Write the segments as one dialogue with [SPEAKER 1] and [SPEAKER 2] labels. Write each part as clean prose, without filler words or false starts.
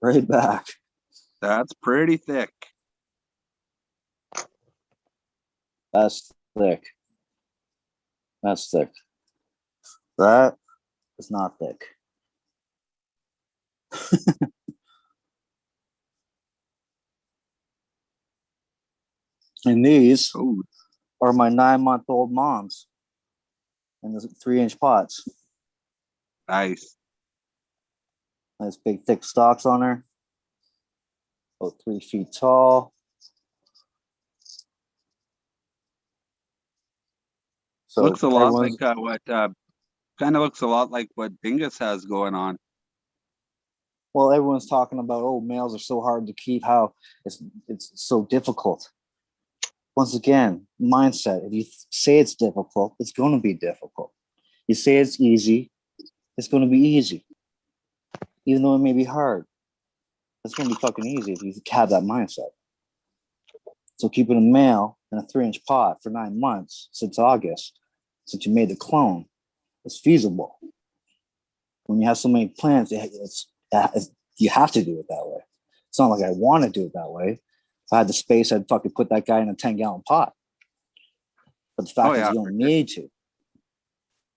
[SPEAKER 1] Right back.
[SPEAKER 2] That's pretty thick.
[SPEAKER 1] That's thick. That's thick. That is not thick. And these are my 9-month-old moms in the 3-inch pots.
[SPEAKER 2] Nice.
[SPEAKER 1] Nice big thick stalks on her. About 3 feet tall. So
[SPEAKER 2] looks a lot like what kind of looks a lot like what Bingus has going on.
[SPEAKER 1] Well, everyone's talking about, oh, males are so hard to keep, how it's so difficult. Once again, mindset. If you say it's difficult, it's going to be difficult. You say it's easy, it's going to be easy. Even though it may be hard, it's going to be fucking easy if you have that mindset. So keeping a male in a 3-inch pot for 9 months since August, since you made the clone, is feasible. When you have so many plants, you have to do it that way. It's not like I want to do it that way. If I had the space, I'd fucking put that guy in a 10-gallon pot. But the fact is, you don't need to.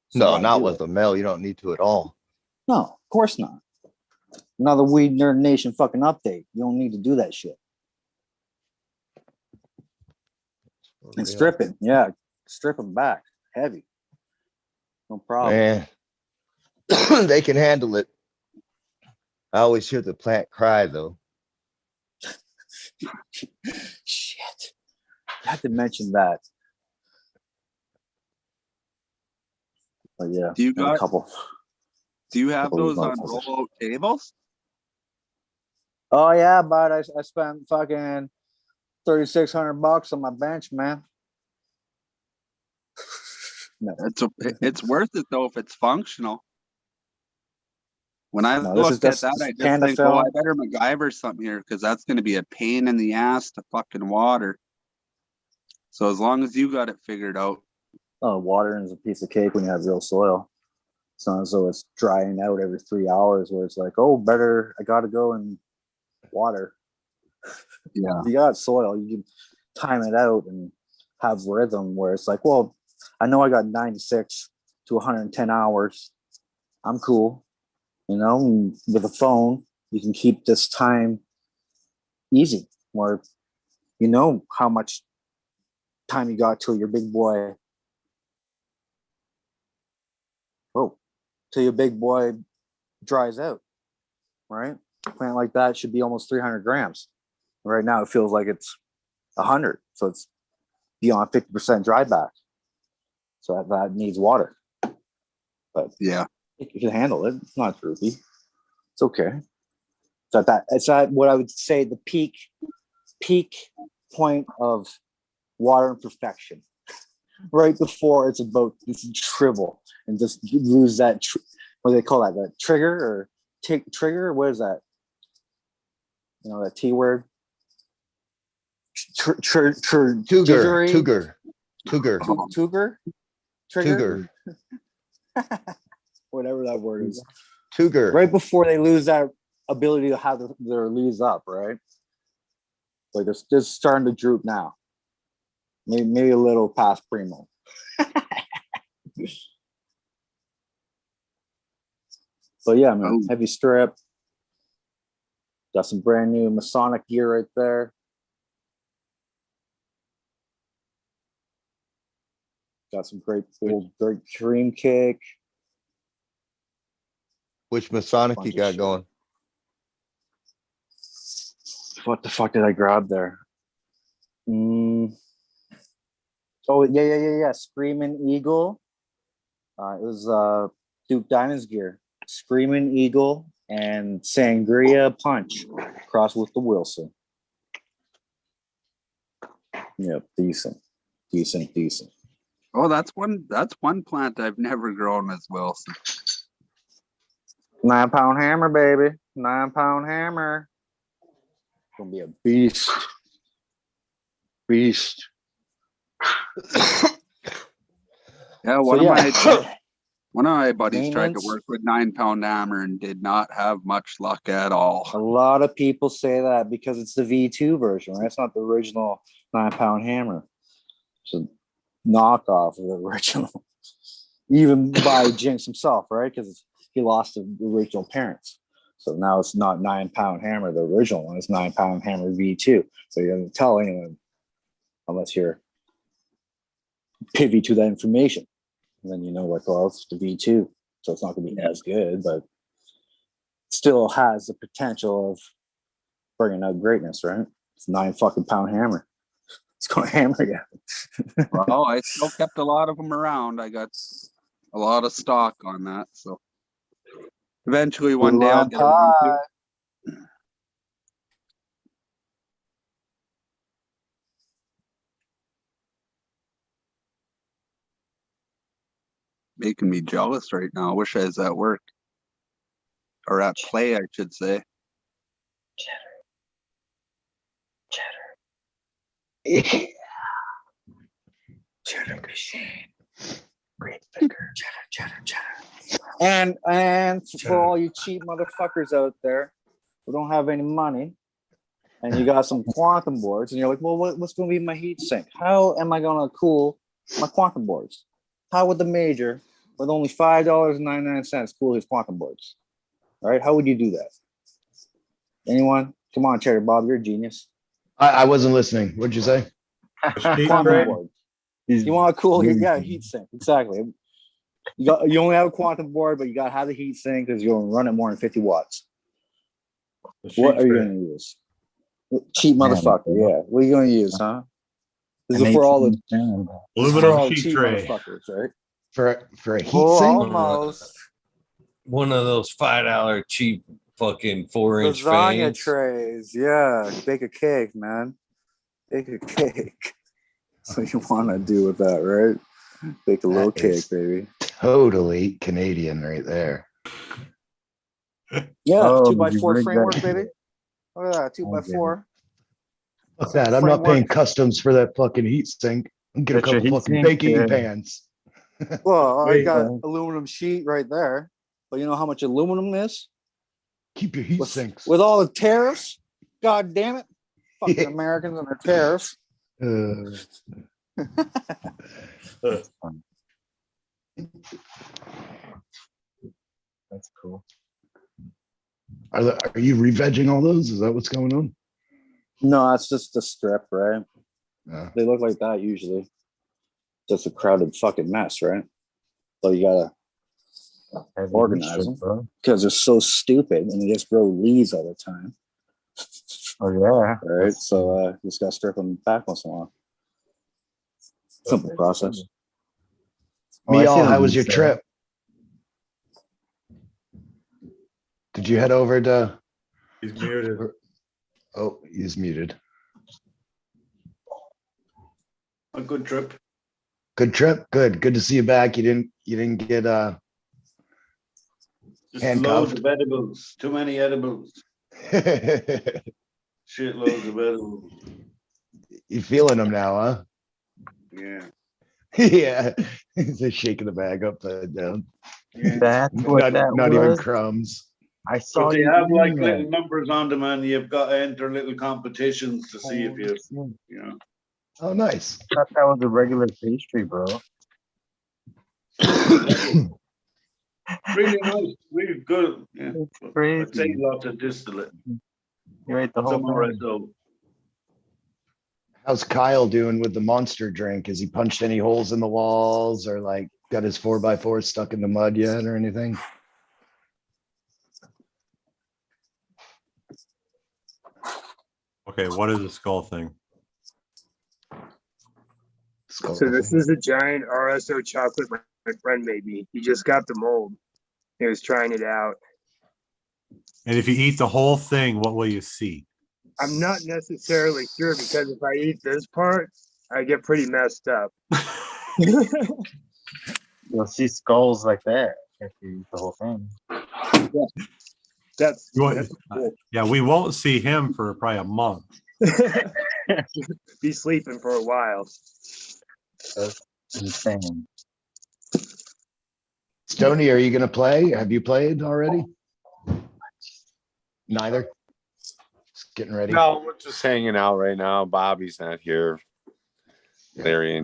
[SPEAKER 1] So
[SPEAKER 3] no, not with a male. You don't need to at all.
[SPEAKER 1] No, of course not. Another Weed Nerd Nation fucking update. You don't need to do that shit. And stripping, yeah, strip them back, heavy, no problem.
[SPEAKER 3] Man, they can handle it. I always hear the plant cry though.
[SPEAKER 1] Shit, I have to mention that. But yeah,
[SPEAKER 2] do you got
[SPEAKER 1] a couple?
[SPEAKER 2] Do you have those on roll-out tables?
[SPEAKER 1] Oh yeah, but I spent fucking $3,600 on my bench, man. No.
[SPEAKER 2] It's worth it though if it's functional. When I looked at that, I just think, oh, I better MacGyver something here because that's going to be a pain in the ass to fucking water. So as long as you got it figured out.
[SPEAKER 1] Oh, watering is a piece of cake when you have real soil. It's not as though it's drying out every 3 hours where it's like, oh, I got to go and water.
[SPEAKER 2] Yeah.
[SPEAKER 1] If you got soil, you can time it out and have rhythm where it's like, well, I know I got 96 to 110 hours. I'm cool. You know, and with a phone, you can keep this time easy, where you know how much time you got till your big boy. Oh, till your big boy dries out, right? A plant like that should be almost 300 grams. Right now, it feels like it's 100, so it's beyond 50% dry back. So that needs water. But
[SPEAKER 2] yeah,
[SPEAKER 1] you can handle it. It's not droopy. It's okay. It's at what I would say the peak point of water and perfection. Right before it's about to shrivel and just lose that. What do they call that? That trigger or trigger? What is that? You know that T word. Trigger. Whatever that word is.
[SPEAKER 3] Cougar.
[SPEAKER 1] Right before they lose that ability to have their leaves up, right? Like it's just starting to droop now. Maybe a little past primo. But yeah, man, heavy strip. Got some brand new Masonic gear right there. Got some great dream cake.
[SPEAKER 3] Which Masonic you got going?
[SPEAKER 1] What the fuck did I grab there? Oh yeah. Screaming Eagle. It was Duke Diamond's gear. Screaming Eagle and Sangria Punch crossed with the Wilson. Yep, decent.
[SPEAKER 2] Oh, that's one plant I've never grown as Wilson.
[SPEAKER 1] 9-pound hammer, baby. 9-pound hammer. Gonna be a beast.
[SPEAKER 2] Yeah, one of One of my buddies tried to work with 9-pound hammer and did not have much luck at all.
[SPEAKER 1] A lot of people say that because it's the V2 version, right? It's not the original 9-pound hammer. It's a knockoff of the original. Even by Jinx himself, right? Because he lost the original parents. So now it's not 9-pound hammer, the original one. It's 9-pound hammer V2. So you're going to tell anyone unless you're privy to that information. And then you know, like, well, it's the V2, so it's not going to be as good, but still has the potential of bringing out greatness, right? It's 9-fucking-pound hammer. It's going to hammer you.
[SPEAKER 2] Well, I still kept a lot of them around. I got a lot of stock on that, so eventually one day I'll get around to it. Making me jealous right now. I wish I was at work. Or at play, I should say.
[SPEAKER 3] Yeah.
[SPEAKER 1] Cheddar machine. Greenfinger. Cheddar. And for all you cheap motherfuckers out there who don't have any money, and you got some quantum boards, and you're like, well, what's going to be my heat sink? How am I going to cool my quantum boards? How would the major, with only $5.99, cool his quantum boards? All right, how would you do that? Anyone? Come on, Cherry Bob, you're a genius.
[SPEAKER 3] I wasn't listening. What'd you say?
[SPEAKER 1] Quantum board. You want to cool heat sink. Exactly. You only have a quantum board, but you got to have the heat sink because you'll run it more than 50 watts. What are you going to use? Cheap motherfucker, yeah. What are you going to use, huh? This is for all the
[SPEAKER 4] aluminum sheet
[SPEAKER 1] cheap
[SPEAKER 4] tray.
[SPEAKER 1] motherfuckers, right?
[SPEAKER 3] For a heat sink?
[SPEAKER 1] Almost.
[SPEAKER 4] One of those $5 cheap fucking 4-inch
[SPEAKER 1] Lasagna
[SPEAKER 4] fans.
[SPEAKER 1] trays, yeah. Bake a cake, man. Bake a cake. That's what you want to do with that, right? Bake a little cake, baby.
[SPEAKER 3] Totally Canadian right there.
[SPEAKER 1] Yeah, 2x4 framework, baby. Look at that, 2x4.
[SPEAKER 3] Fuck that. I'm not paying customs for that fucking heat sink. I'm getting a couple fucking baking pans.
[SPEAKER 1] Well, I got aluminum sheet right there. But you know how much aluminum is?
[SPEAKER 3] Keep your heat sinks.
[SPEAKER 1] With all the tariffs? God damn it. Fucking Americans and their tariffs.
[SPEAKER 5] That's fun. That's cool.
[SPEAKER 3] Are you re-vegging all those? Is that what's going on?
[SPEAKER 1] No, it's just a strip, right?
[SPEAKER 3] Yeah.
[SPEAKER 1] They look like that usually. Just a crowded fucking mess, right? So you gotta organize them because they're so stupid and they just grow leaves all the time.
[SPEAKER 5] Oh yeah.
[SPEAKER 1] Right. So just gotta strip them back once in a while. Simple process.
[SPEAKER 3] MeAul, how was your trip? Did you head over to?
[SPEAKER 4] He's muted.
[SPEAKER 3] Oh, he's muted.
[SPEAKER 6] A good trip.
[SPEAKER 3] Good trip. Good to see you back. You didn't get
[SPEAKER 6] Just
[SPEAKER 3] handcuffed.
[SPEAKER 6] loads of edibles. Too many edibles. Shitloads of edibles.
[SPEAKER 3] You feeling them now, huh?
[SPEAKER 6] Yeah.
[SPEAKER 3] Yeah. He's shaking the bag upside down.
[SPEAKER 6] Yeah.
[SPEAKER 5] That's what
[SPEAKER 3] not even crumbs.
[SPEAKER 5] I saw.
[SPEAKER 6] But they
[SPEAKER 5] you
[SPEAKER 6] have like
[SPEAKER 5] doing
[SPEAKER 6] little
[SPEAKER 5] that.
[SPEAKER 6] numbers on them, and you've got to enter little competitions to see if you know.
[SPEAKER 3] Oh, nice.
[SPEAKER 5] I thought that was a regular pastry, bro.
[SPEAKER 6] Really nice, really good. Yeah.
[SPEAKER 5] It's crazy.
[SPEAKER 6] I'd say lots of distillate.
[SPEAKER 5] You ate the whole
[SPEAKER 6] Some more
[SPEAKER 5] thing.
[SPEAKER 6] so.
[SPEAKER 3] How's Kyle doing with the monster drink? Has he punched any holes in the walls or like got his 4x4 stuck in the mud yet or anything?
[SPEAKER 4] Okay, what is the skull thing?
[SPEAKER 3] Skull
[SPEAKER 7] So this
[SPEAKER 3] thing.
[SPEAKER 7] is a giant RSO chocolate my friend made me. He just got the mold. He was trying it out.
[SPEAKER 4] And if you eat the whole thing, what will you see?
[SPEAKER 7] I'm not necessarily sure because if I eat this part, I get pretty messed up.
[SPEAKER 5] You'll see skulls like that if you eat the whole thing.
[SPEAKER 7] That's
[SPEAKER 4] You
[SPEAKER 7] cool.
[SPEAKER 4] Yeah, we won't see him for probably a month.
[SPEAKER 7] Be sleeping for a while.
[SPEAKER 5] That's insane.
[SPEAKER 3] Stoney, are you gonna play? Have you played already? Neither. Just getting ready.
[SPEAKER 8] No, we're just hanging out right now. Bobby's not here. Larry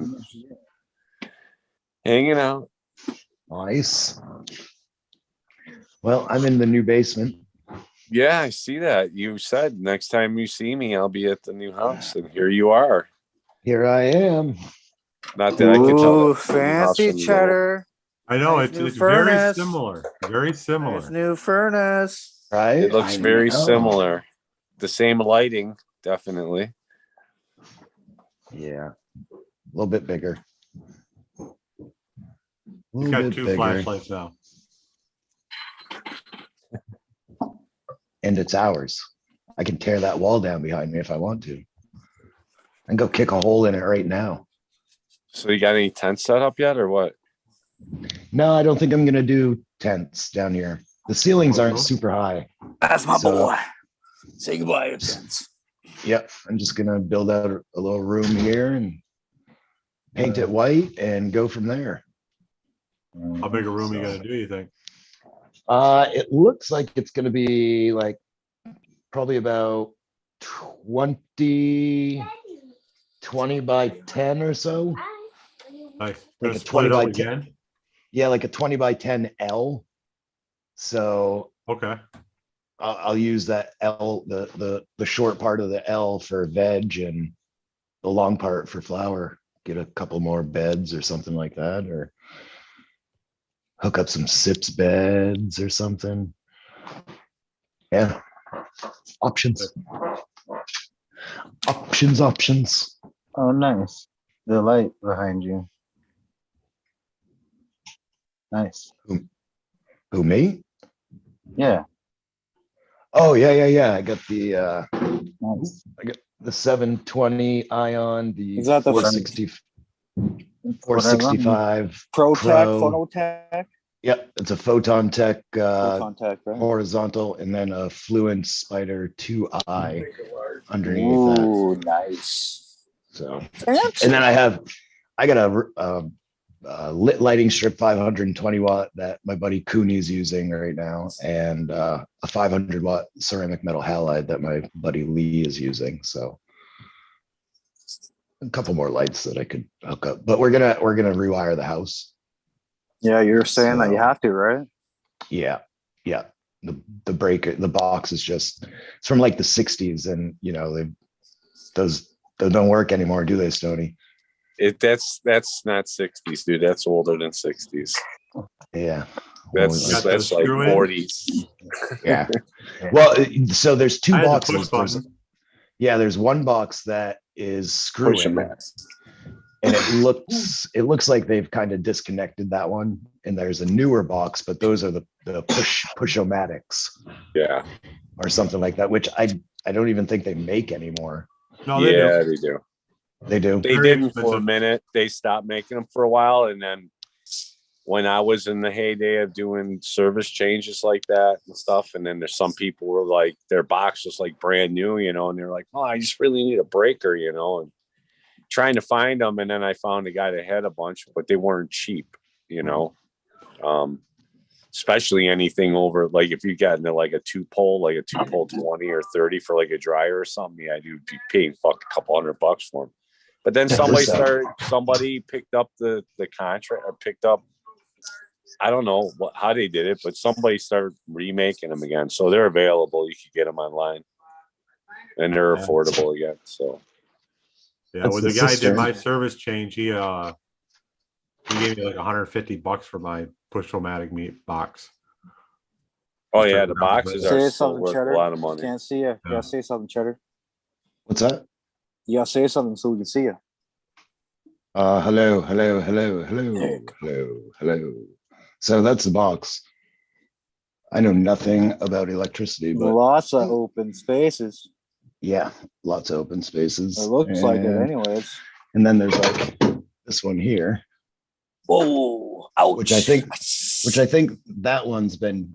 [SPEAKER 8] hanging out.
[SPEAKER 3] Nice. Well, I'm in the new basement.
[SPEAKER 8] Yeah, I see that. You said next time you see me, I'll be at the new house, and here you are.
[SPEAKER 3] Here I am.
[SPEAKER 8] Not that I can tell.
[SPEAKER 1] Ooh, fancy cheddar.
[SPEAKER 9] I know
[SPEAKER 1] Nice
[SPEAKER 9] it's
[SPEAKER 1] new
[SPEAKER 9] very
[SPEAKER 1] furnace.
[SPEAKER 9] similar. Very similar.
[SPEAKER 1] Nice new furnace.
[SPEAKER 3] Right?
[SPEAKER 8] It looks very similar. The same lighting, definitely.
[SPEAKER 3] Yeah. A little bit bigger.
[SPEAKER 9] He's got 2 flashlights now.
[SPEAKER 3] And it's ours. I can tear that wall down behind me if I want to. And go kick a hole in it right now.
[SPEAKER 8] So you got any tents set up yet, or what?
[SPEAKER 3] No, I don't think I'm gonna do tents down here. The ceilings aren't super high.
[SPEAKER 1] That's my
[SPEAKER 3] So-
[SPEAKER 1] boy. Say goodbye to tents.
[SPEAKER 3] Yep, I'm just gonna build out a little room here and paint it white and go from there.
[SPEAKER 9] How big a room are you gonna do, you think?
[SPEAKER 3] It looks like it's gonna be like probably about 20 by 10 or so.
[SPEAKER 9] Nice.
[SPEAKER 3] Like
[SPEAKER 9] Gonna
[SPEAKER 3] a
[SPEAKER 9] split
[SPEAKER 3] 20
[SPEAKER 9] it
[SPEAKER 3] by
[SPEAKER 9] up
[SPEAKER 3] 10.
[SPEAKER 9] again?
[SPEAKER 3] Yeah, like a 20 by 10 L. So
[SPEAKER 9] Okay.
[SPEAKER 3] I'll use that L, the short part of the L for veg and the long part for flower. Get a couple more beds or something like that, or hook up some sips beds or something. Yeah. Options. Options.
[SPEAKER 5] Oh, nice. The light behind you. Nice.
[SPEAKER 3] Who, me?
[SPEAKER 5] Yeah.
[SPEAKER 3] Oh, yeah. I got the
[SPEAKER 5] Nice.
[SPEAKER 3] 720 Ion, the
[SPEAKER 1] Is that the
[SPEAKER 3] 465
[SPEAKER 1] Pro Tech,
[SPEAKER 3] Pro.
[SPEAKER 1] Phototech?
[SPEAKER 3] Yep, it's a Photon Tech
[SPEAKER 1] Photon Tech, right?
[SPEAKER 3] horizontal, and then a Fluent Spider 2i underneath that.
[SPEAKER 1] Ooh, nice.
[SPEAKER 3] So, and then I got a lit lighting strip 520 watt that my buddy Cooney's using right now, and a 500 watt ceramic metal halide that my buddy Lee is using. So a couple more lights that I could hook up, but we're gonna rewire the house.
[SPEAKER 1] Yeah, you're saying that you
[SPEAKER 3] So-
[SPEAKER 1] have to, right?
[SPEAKER 3] Yeah. The breaker, the box is it's from like the 60s, and those don't work anymore, do they, Stoney?
[SPEAKER 8] That's not 60s, dude. That's older than 60s.
[SPEAKER 3] Yeah.
[SPEAKER 8] That's
[SPEAKER 9] Got
[SPEAKER 8] that's
[SPEAKER 9] those
[SPEAKER 8] like
[SPEAKER 9] screw-ins?
[SPEAKER 8] 40s.
[SPEAKER 3] Yeah. Well, so there's 2
[SPEAKER 9] I had the
[SPEAKER 3] boxes.
[SPEAKER 9] push button.
[SPEAKER 3] There's one box that is
[SPEAKER 8] Push 'em
[SPEAKER 3] screw-in,
[SPEAKER 8] back.
[SPEAKER 3] and it looks like they've kind of disconnected that one. And there's a newer box, but those are the push-o-matics
[SPEAKER 8] Yeah.
[SPEAKER 3] or something like that, which I don't even think they make anymore.
[SPEAKER 9] No, they
[SPEAKER 8] Yeah,
[SPEAKER 9] do.
[SPEAKER 8] they do.
[SPEAKER 3] They do.
[SPEAKER 8] They
[SPEAKER 9] Very
[SPEAKER 8] didn't for a
[SPEAKER 9] expensive.
[SPEAKER 8] minute. They stopped making them for a while, and then when I was in the heyday of doing service changes like that and stuff, and then there's some people were like their box was like brand new, and they're like, "Oh, I just really need a breaker," and trying to find them, and then I found a guy that had a bunch, but they weren't cheap, especially anything over like if you got into like a 2-pole, like a 2-pole 20 or 30 for like a dryer or something, yeah, you'd be paying a couple $100 for them. But then somebody picked up the contract, or picked up, I don't know how they did it, but somebody started remaking them again. So they're available. You can get them online, and they're affordable again. So
[SPEAKER 9] Yeah,
[SPEAKER 3] That's
[SPEAKER 9] when
[SPEAKER 3] the
[SPEAKER 9] the guy
[SPEAKER 3] sister.
[SPEAKER 9] did my service change, he gave me like $150 for my push-o-matic meat box.
[SPEAKER 8] oh yeah, the boxes
[SPEAKER 1] Say
[SPEAKER 8] are still
[SPEAKER 1] something,
[SPEAKER 8] worth
[SPEAKER 1] Cheddar.
[SPEAKER 8] a lot of money.
[SPEAKER 1] Can't see you. You
[SPEAKER 9] Yeah.
[SPEAKER 1] gotta say something, Cheddar.
[SPEAKER 3] What's that?
[SPEAKER 1] You gotta say something so we can see you.
[SPEAKER 3] Hello. So that's the box. I know nothing about electricity, but
[SPEAKER 1] Lots of open spaces.
[SPEAKER 3] yeah, lots of open spaces.
[SPEAKER 1] It looks like it
[SPEAKER 3] And-
[SPEAKER 1] anyways.
[SPEAKER 3] And then there's like this one here,
[SPEAKER 1] Whoa, ouch.
[SPEAKER 3] which I think that one's been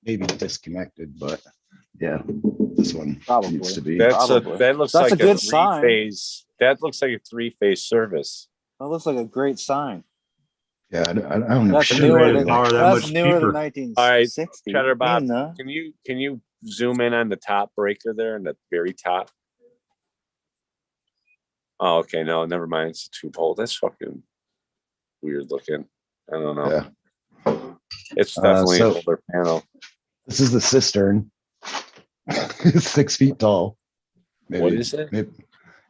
[SPEAKER 3] maybe disconnected, but yeah, this one
[SPEAKER 1] Probably.
[SPEAKER 3] needs to be.
[SPEAKER 1] Probably.
[SPEAKER 8] That looks
[SPEAKER 1] That's
[SPEAKER 8] like
[SPEAKER 1] a good sign.
[SPEAKER 8] three-phase. That looks like a 3-phase service.
[SPEAKER 1] That looks like a great sign.
[SPEAKER 3] Yeah, I don't know.
[SPEAKER 1] That's
[SPEAKER 3] shit
[SPEAKER 1] newer
[SPEAKER 3] really
[SPEAKER 1] than
[SPEAKER 3] like-
[SPEAKER 9] that
[SPEAKER 1] that's
[SPEAKER 9] much
[SPEAKER 1] newer
[SPEAKER 9] cheaper.
[SPEAKER 1] than 1960.
[SPEAKER 8] Cheddar Bob,
[SPEAKER 1] In the-
[SPEAKER 8] can you zoom in on the top breaker there, in the very top? Oh, okay, no, never mind. It's a 2-pole. That's fucking weird looking. I don't know.
[SPEAKER 3] Yeah.
[SPEAKER 8] It's definitely
[SPEAKER 3] so-
[SPEAKER 8] an older panel.
[SPEAKER 3] This is the cistern. It's 6 feet tall.
[SPEAKER 8] What is it?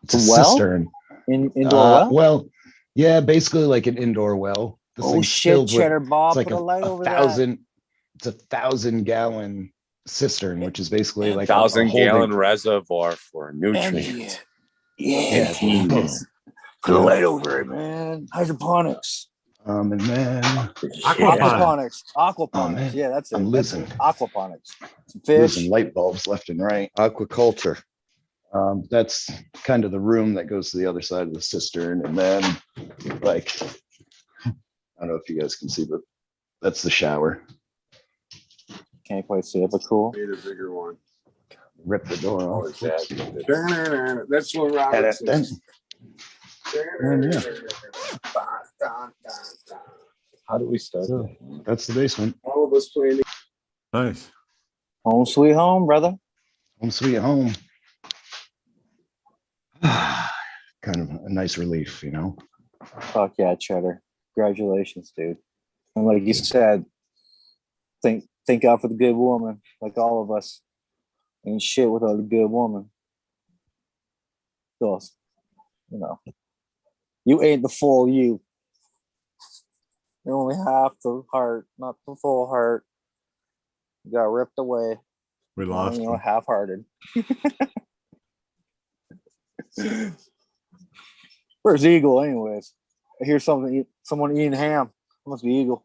[SPEAKER 3] It's a
[SPEAKER 1] Well?
[SPEAKER 3] cistern.
[SPEAKER 1] Indoor well?
[SPEAKER 3] Yeah, basically like an indoor well. This
[SPEAKER 1] Oh
[SPEAKER 3] thing's
[SPEAKER 1] shit,
[SPEAKER 3] filled with-
[SPEAKER 1] Cheddar Bob,
[SPEAKER 3] it's like
[SPEAKER 1] put a light over that.
[SPEAKER 3] 1,000. It's a 1,000-gallon cistern, which is basically like
[SPEAKER 8] 1,000-gallon reservoir for nutrients.
[SPEAKER 1] Yeah,
[SPEAKER 3] please.
[SPEAKER 1] put a light over it, man. Hydroponics.
[SPEAKER 3] And then
[SPEAKER 1] Aquaponics. Aquaponics.
[SPEAKER 3] man.
[SPEAKER 1] Yeah, that's it.
[SPEAKER 3] I'm
[SPEAKER 1] That's
[SPEAKER 3] losing.
[SPEAKER 1] it. Aquaponics. Some
[SPEAKER 3] there's
[SPEAKER 1] fish.
[SPEAKER 3] some light bulbs left and right.
[SPEAKER 10] Aquaculture.
[SPEAKER 3] That's kind of the room that goes to the other side of the cistern, and then like I don't know if you guys can see, but that's the shower.
[SPEAKER 1] Can't quite see it, but cool.
[SPEAKER 6] Need a bigger one.
[SPEAKER 3] Rip the door
[SPEAKER 8] Oh,
[SPEAKER 3] off.
[SPEAKER 8] exactly.
[SPEAKER 6] That's what Robert
[SPEAKER 3] Then-
[SPEAKER 6] says.
[SPEAKER 3] yeah.
[SPEAKER 8] How do we start?
[SPEAKER 3] So that's the basement.
[SPEAKER 6] All of us playing.
[SPEAKER 9] Nice.
[SPEAKER 1] Home sweet home, brother.
[SPEAKER 3] Home sweet home. Kind of a nice relief, you know.
[SPEAKER 1] Fuck yeah, Cheddar. Congratulations, dude. And like you said, thank God for the good woman, like all of us. Ain't shit without a good woman. So, you know, you ain't the full you. You're only half the heart, not the full heart. You got ripped away.
[SPEAKER 9] We lost
[SPEAKER 1] You know,
[SPEAKER 9] him.
[SPEAKER 1] half-hearted. Where's Eagle, anyways? I hear someone eating ham. It must be Eagle.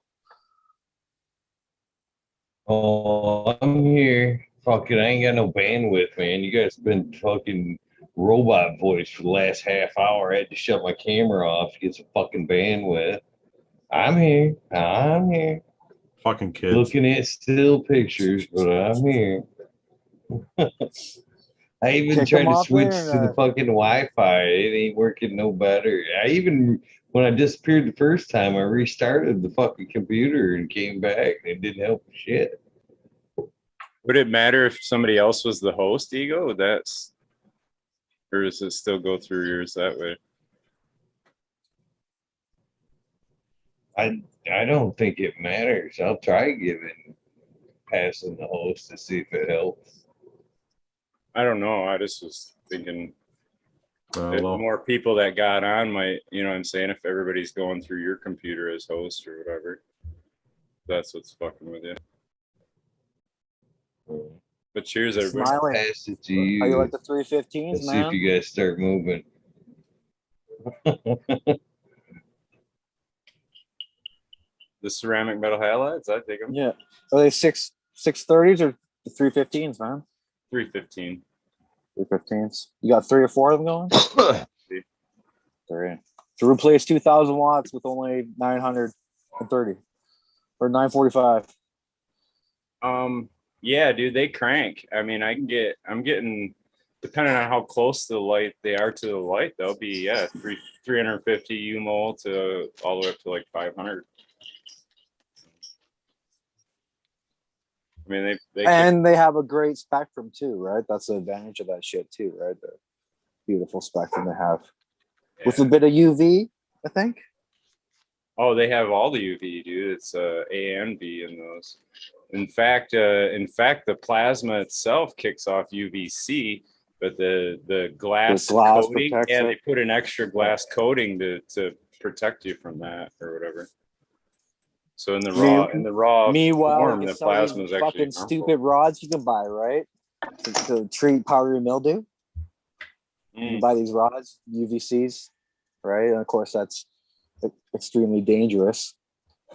[SPEAKER 4] Oh, I'm here. Fucking, I ain't got no bandwidth, man. You guys been fucking robot voice for the last half hour. I had to shut my camera off to get some fucking bandwidth. I'm here. I'm here.
[SPEAKER 9] Fucking kids.
[SPEAKER 4] Looking at still pictures, but I'm here. I even
[SPEAKER 1] Kick
[SPEAKER 4] tried
[SPEAKER 1] 'em
[SPEAKER 4] to
[SPEAKER 1] off the
[SPEAKER 4] switch to the
[SPEAKER 1] internet.
[SPEAKER 4] fucking Wi-Fi. It ain't working no better. When I disappeared the first time, I restarted the fucking computer and came back. It didn't help shit.
[SPEAKER 11] Would it matter if somebody else was the host, Ego? Or does it still go through yours that way?
[SPEAKER 4] I don't think it matters. I'll try passing the host to see if it helps.
[SPEAKER 11] I don't know. I just was thinking that
[SPEAKER 9] Well,
[SPEAKER 11] more people that got on might, you know what I'm saying, if everybody's going through your computer as host or whatever. That's what's fucking with you. But cheers, everybody.
[SPEAKER 1] Smiling.
[SPEAKER 4] Pass it to you.
[SPEAKER 1] How you like the 315s,
[SPEAKER 4] Let's see if
[SPEAKER 1] man?
[SPEAKER 4] you guys start moving.
[SPEAKER 11] The ceramic metal halides, I take them.
[SPEAKER 1] Yeah. Are they 630s or the 315s, man?
[SPEAKER 11] 315.
[SPEAKER 1] 315s. You got 3 or 4 of them going? 3. To replace 2,000 watts with only 930 or 945.
[SPEAKER 11] Yeah, dude, they crank. I mean, I'm getting, depending on how close to the light they are to the light, they'll be 350 UMOL to all the way up to like 500. I mean,
[SPEAKER 1] they have a great spectrum too, right? That's the advantage of that shit too, right? The beautiful spectrum they have with a bit of UV, I think.
[SPEAKER 11] Oh, they have all the UV, dude. It's A and B in those. In fact, the plasma itself kicks off UVC, but the glass coating, they put an extra glass coating to protect you from that or whatever. So in the raw form, the plasma is actually
[SPEAKER 1] fucking stupid rods you can buy, right? To treat powdery mildew. You can buy these rods, UVCs, right? And of course, that's extremely dangerous.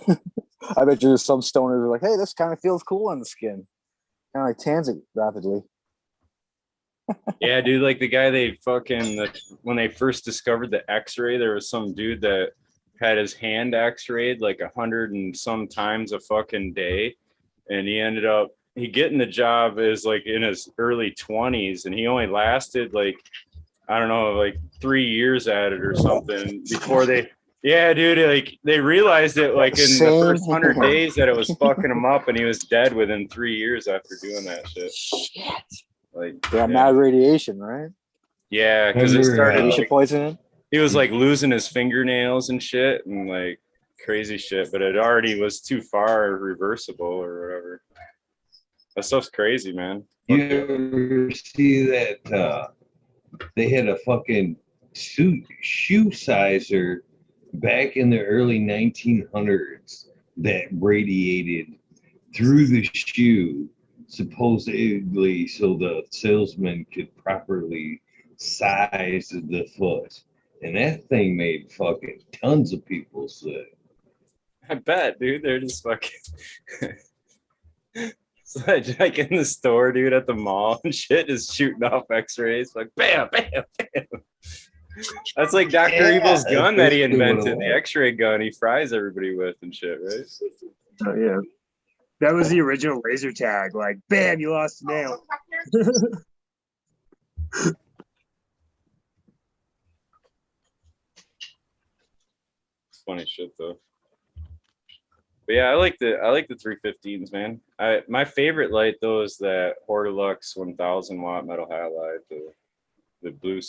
[SPEAKER 1] I bet you there's some stoners who are like, hey, this kind of feels cool on the skin. Kind of like tans it rapidly.
[SPEAKER 11] Yeah, dude, like the guy when they first discovered the X-ray, there was some dude that had his hand X-rayed like 100 and some times a fucking day, and he ended up getting the job is like in his early 20s, and he only lasted like, I don't know, like 3 years at it or something before Yeah, dude, like they realized it like in the first 100 days that it was fucking him up, and he was dead within 3 years after doing that shit.
[SPEAKER 1] Shit.
[SPEAKER 11] Like,
[SPEAKER 1] yeah, mad radiation, right?
[SPEAKER 11] Yeah, because it started
[SPEAKER 1] radiation poisoning.
[SPEAKER 11] He was like losing his fingernails and shit, and like crazy shit, but it already was too far reversible or whatever. That stuff's crazy, man.
[SPEAKER 4] You ever see that they had a fucking shoe sizer back in the early 1900s that radiated through the shoe, supposedly so the salesman could properly size the foot. And that thing made fucking tons of people sick.
[SPEAKER 11] I bet, dude. They're just fucking it's like in the store, dude, at the mall and shit, just shooting off x-rays, like bam, bam, bam. That's like Dr. Evil's gun that he invented, the x-ray gun he fries everybody with and shit, right?
[SPEAKER 7] Oh yeah. That was the original laser tag, like bam, you lost a nail.
[SPEAKER 11] It's funny shit though. But yeah, I like the 315s, man. My favorite light though is that Hortilux 1000 watt metal halide, the blue,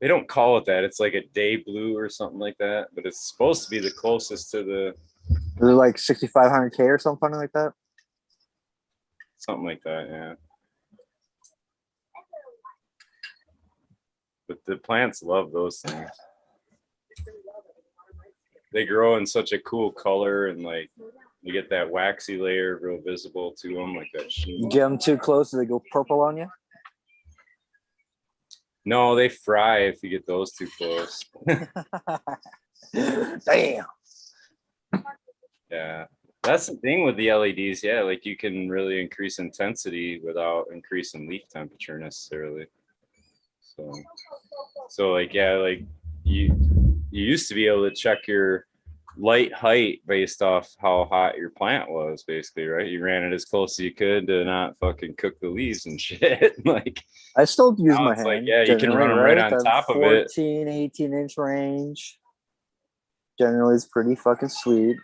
[SPEAKER 11] they don't call it that. It's like a day blue or something like that, but it's supposed to be the closest to the.
[SPEAKER 1] Is it like 6500K or something like that?
[SPEAKER 11] Something like that, yeah. But the plants love those things. They grow in such a cool color, and like you get that waxy layer real visible to them, like that sheen.
[SPEAKER 1] You get them too close, do they go purple on you?
[SPEAKER 11] No, they fry if you get those too close.
[SPEAKER 1] Damn.
[SPEAKER 11] Yeah, that's the thing with the LEDs. Yeah, like you can really increase intensity without increasing leaf temperature necessarily. So like, yeah, like you used to be able to check your light height based off how hot your plant was, basically, right? You ran it as close as you could to not fucking cook the leaves and shit. Like
[SPEAKER 1] I still use my hand.
[SPEAKER 11] Like, yeah, you can run them right on top of it.
[SPEAKER 1] 14, 18-inch range. Generally, it's pretty fucking sweet.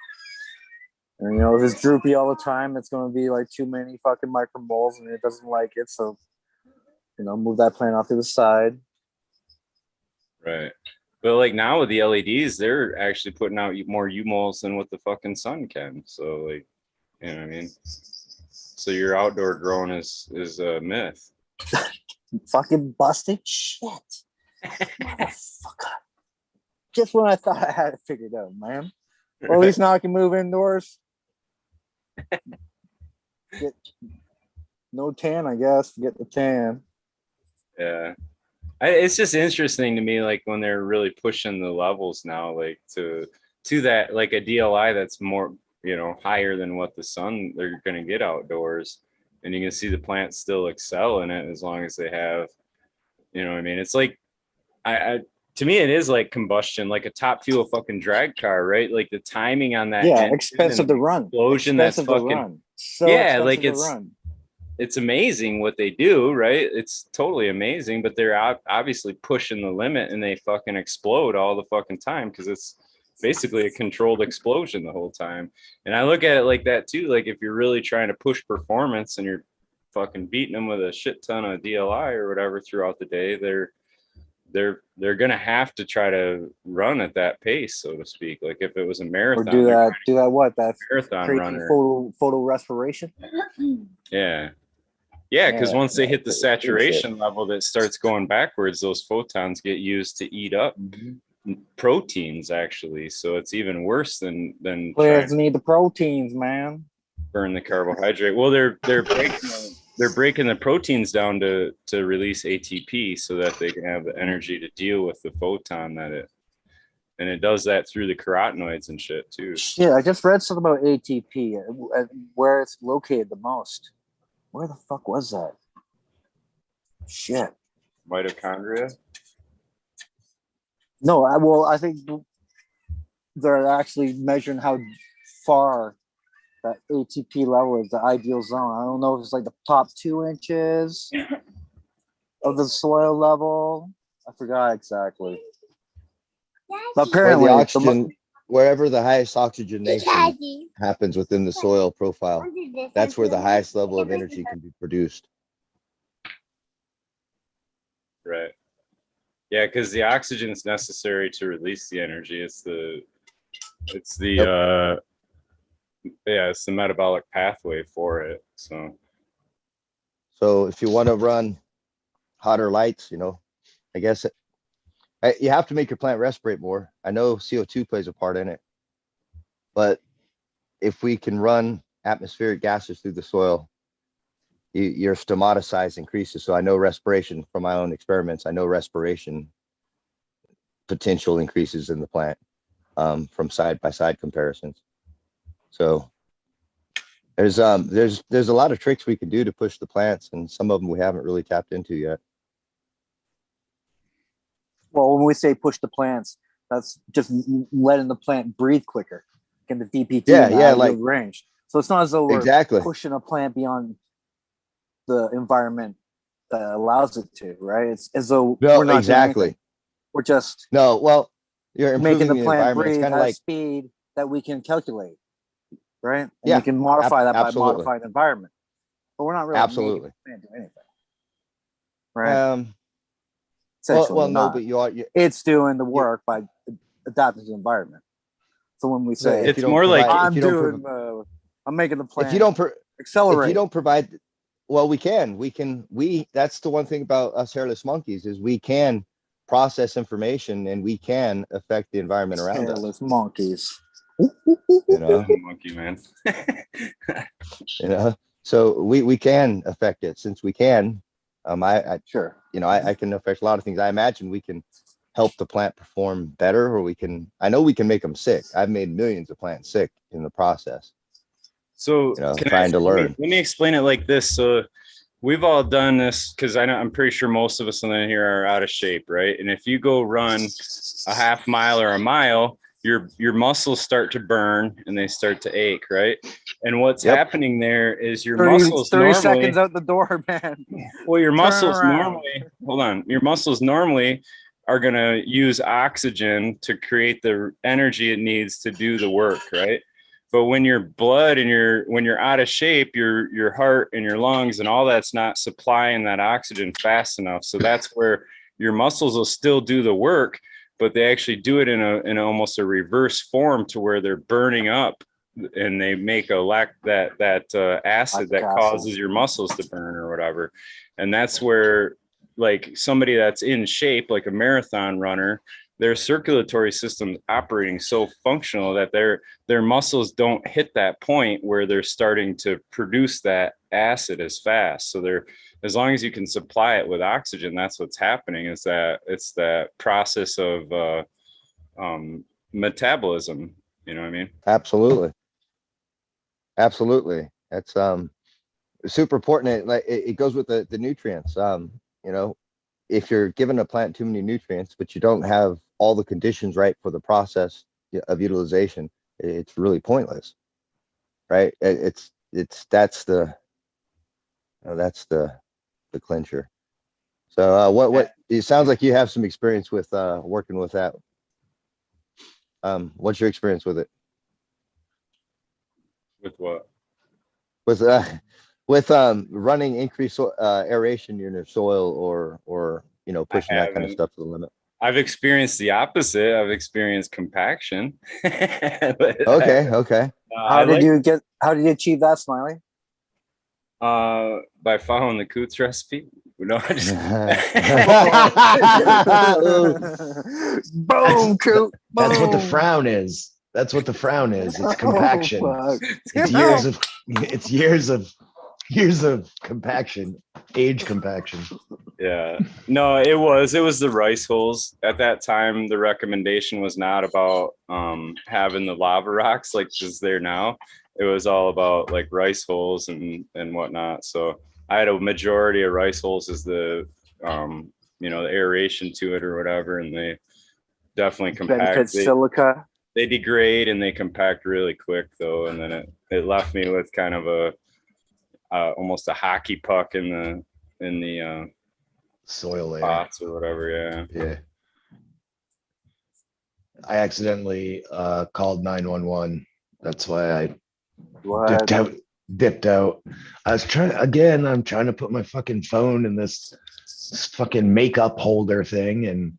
[SPEAKER 1] And you know, if it's droopy all the time, it's gonna be like too many fucking micromoles, and it doesn't like it. So, you know, move that plant off to the side.
[SPEAKER 11] Right. But like now with the LEDs, they're actually putting out more U-moles than what the fucking sun can. So like, you know what I mean? So your outdoor growing is a myth.
[SPEAKER 1] Fucking busted shit. Motherfucker. Just when I thought I had it figured out, man. Well, at least now I can move indoors. Get no tan, I guess. Get the tan.
[SPEAKER 11] Yeah. It's just interesting to me, like when they're really pushing the levels now, like to that, like a DLI that's more, you know, higher than what the sun they're going to get outdoors, and you can see the plants still excel in it as long as they have, you know what I mean? It's like, to me, it is like combustion, like a top fuel fucking drag car, right? Like the timing on that.
[SPEAKER 1] Yeah, expensive to run.
[SPEAKER 11] Explosion that's fucking.
[SPEAKER 1] So
[SPEAKER 11] yeah, like
[SPEAKER 1] it's.
[SPEAKER 11] It's amazing what they do, right? It's totally amazing, but they're obviously pushing the limit, and they fucking explode all the fucking time because it's basically a controlled explosion the whole time. And I look at it like that too. Like if you're really trying to push performance and you're fucking beating them with a shit ton of DLI or whatever throughout the day, they're gonna have to try to run at that pace, so to speak. Like if it was a marathon,
[SPEAKER 1] or do that what that
[SPEAKER 11] marathon runner
[SPEAKER 1] photo respiration.
[SPEAKER 11] Yeah, because once they hit the saturation level that starts going backwards, those photons get used to eat up proteins, actually. So it's even worse than
[SPEAKER 1] players need the proteins, man.
[SPEAKER 11] Burn the carbohydrate. Well, they're breaking the proteins down to release ATP so that they can have the energy to deal with the photon and it does that through the carotenoids and shit too.
[SPEAKER 1] Shit, I just read something about ATP, where it's located the most. Where the fuck was that? Shit.
[SPEAKER 11] Mitochondria?
[SPEAKER 1] No, I think they're actually measuring how far that ATP level is the ideal zone. I don't know if it's like the top 2 inches of the soil level. I forgot exactly. But apparently,
[SPEAKER 3] the oxygen, wherever the highest oxygenation happens within the soil profile, that's where the highest level of energy can be produced.
[SPEAKER 11] Right. Yeah, because the oxygen is necessary to release the energy. It's the metabolic pathway for it. So
[SPEAKER 3] if you want to run hotter lights, I guess you have to make your plant respirate more. I know CO2 plays a part in it, but if we can run atmospheric gases through the soil, your stomata size increases. So I know respiration from my own experiments. I know respiration potential increases in the plant from side by side comparisons. So there's a lot of tricks we can do to push the plants, and some of them we haven't really tapped into yet.
[SPEAKER 1] Well, when we say push the plants, that's just letting the plant breathe quicker, get the DPT like range. So it's not as though we're pushing a plant beyond the environment that allows it to, right? It's as though we're not doing anything. We're just
[SPEAKER 3] you're
[SPEAKER 1] making the plant breathe at a speed that we can calculate, right? And we can modify that by modifying the environment. But we're not really making the plant do anything, right? It's doing the work by adapting to the environment. So when we say
[SPEAKER 11] it's more like
[SPEAKER 1] I'm making the plant accelerate.
[SPEAKER 3] If you don't provide, we can. That's the one thing about us hairless monkeys is we can process information and we can affect the environment around us.
[SPEAKER 1] Hairless monkeys.
[SPEAKER 11] Monkey man.
[SPEAKER 3] So we can affect it. Since we can, I can affect a lot of things. I imagine we can help the plant perform better, or I know we can make them sick. I've made millions of plants sick in the process.
[SPEAKER 11] So
[SPEAKER 3] trying to learn.
[SPEAKER 11] Let me explain it like this. So we've all done this because I'm pretty sure most of us in here are out of shape, right? And if you go run a half mile or a mile, your muscles start to burn and they start to ache, right? And what's happening there is your muscles
[SPEAKER 1] 30 seconds out the door, man.
[SPEAKER 11] Well, your muscles normally are going to use oxygen to create the energy it needs to do the work, right? But when your blood and when you're out of shape, your heart and your lungs and all that's not supplying that oxygen fast enough. So that's where your muscles will still do the work, but they actually do it in almost a reverse form to where they're burning up and they make that acid that causes your muscles to burn or whatever. And that's where like somebody that's in shape, like a marathon runner, their circulatory system operating so functional that their muscles don't hit that point where they're starting to produce that acid as fast. So as long as you can supply it with oxygen, that's what's happening. Is that it's that process of metabolism. You know what I mean?
[SPEAKER 3] Absolutely. That's super important. It goes with the nutrients. If you're giving a plant too many nutrients, but you don't have all the conditions right for the process of utilization, it's really pointless, right? That's the clincher. So what it sounds like you have some experience with working with that. What's your experience with it?
[SPEAKER 11] With what?
[SPEAKER 3] With running increased aeration in your soil or pushing that kind of stuff to the limit.
[SPEAKER 11] I've experienced the opposite. I've experienced compaction.
[SPEAKER 3] Okay.
[SPEAKER 1] How did you achieve that, Smiley?
[SPEAKER 11] By following the Coots recipe. No,
[SPEAKER 1] boom, Coot.
[SPEAKER 3] That's what the frown is. It's compaction. It's years of compaction, age compaction.
[SPEAKER 11] Yeah, no, it was the rice holes at that time. The recommendation was not about having the lava rocks like is there now. It was all about like rice holes and whatnot. So I had a majority of rice holes as the the aeration to it or whatever, and they definitely compact.
[SPEAKER 1] Silica.
[SPEAKER 11] They degrade and they compact really quick though, and then it left me with kind of a almost a hockey puck in the
[SPEAKER 3] soil layer
[SPEAKER 11] spots or whatever. Yeah.
[SPEAKER 3] I accidentally called 911. That's why I
[SPEAKER 1] What?
[SPEAKER 3] dipped out. I was I'm trying to put my fucking phone in this fucking makeup holder thing, and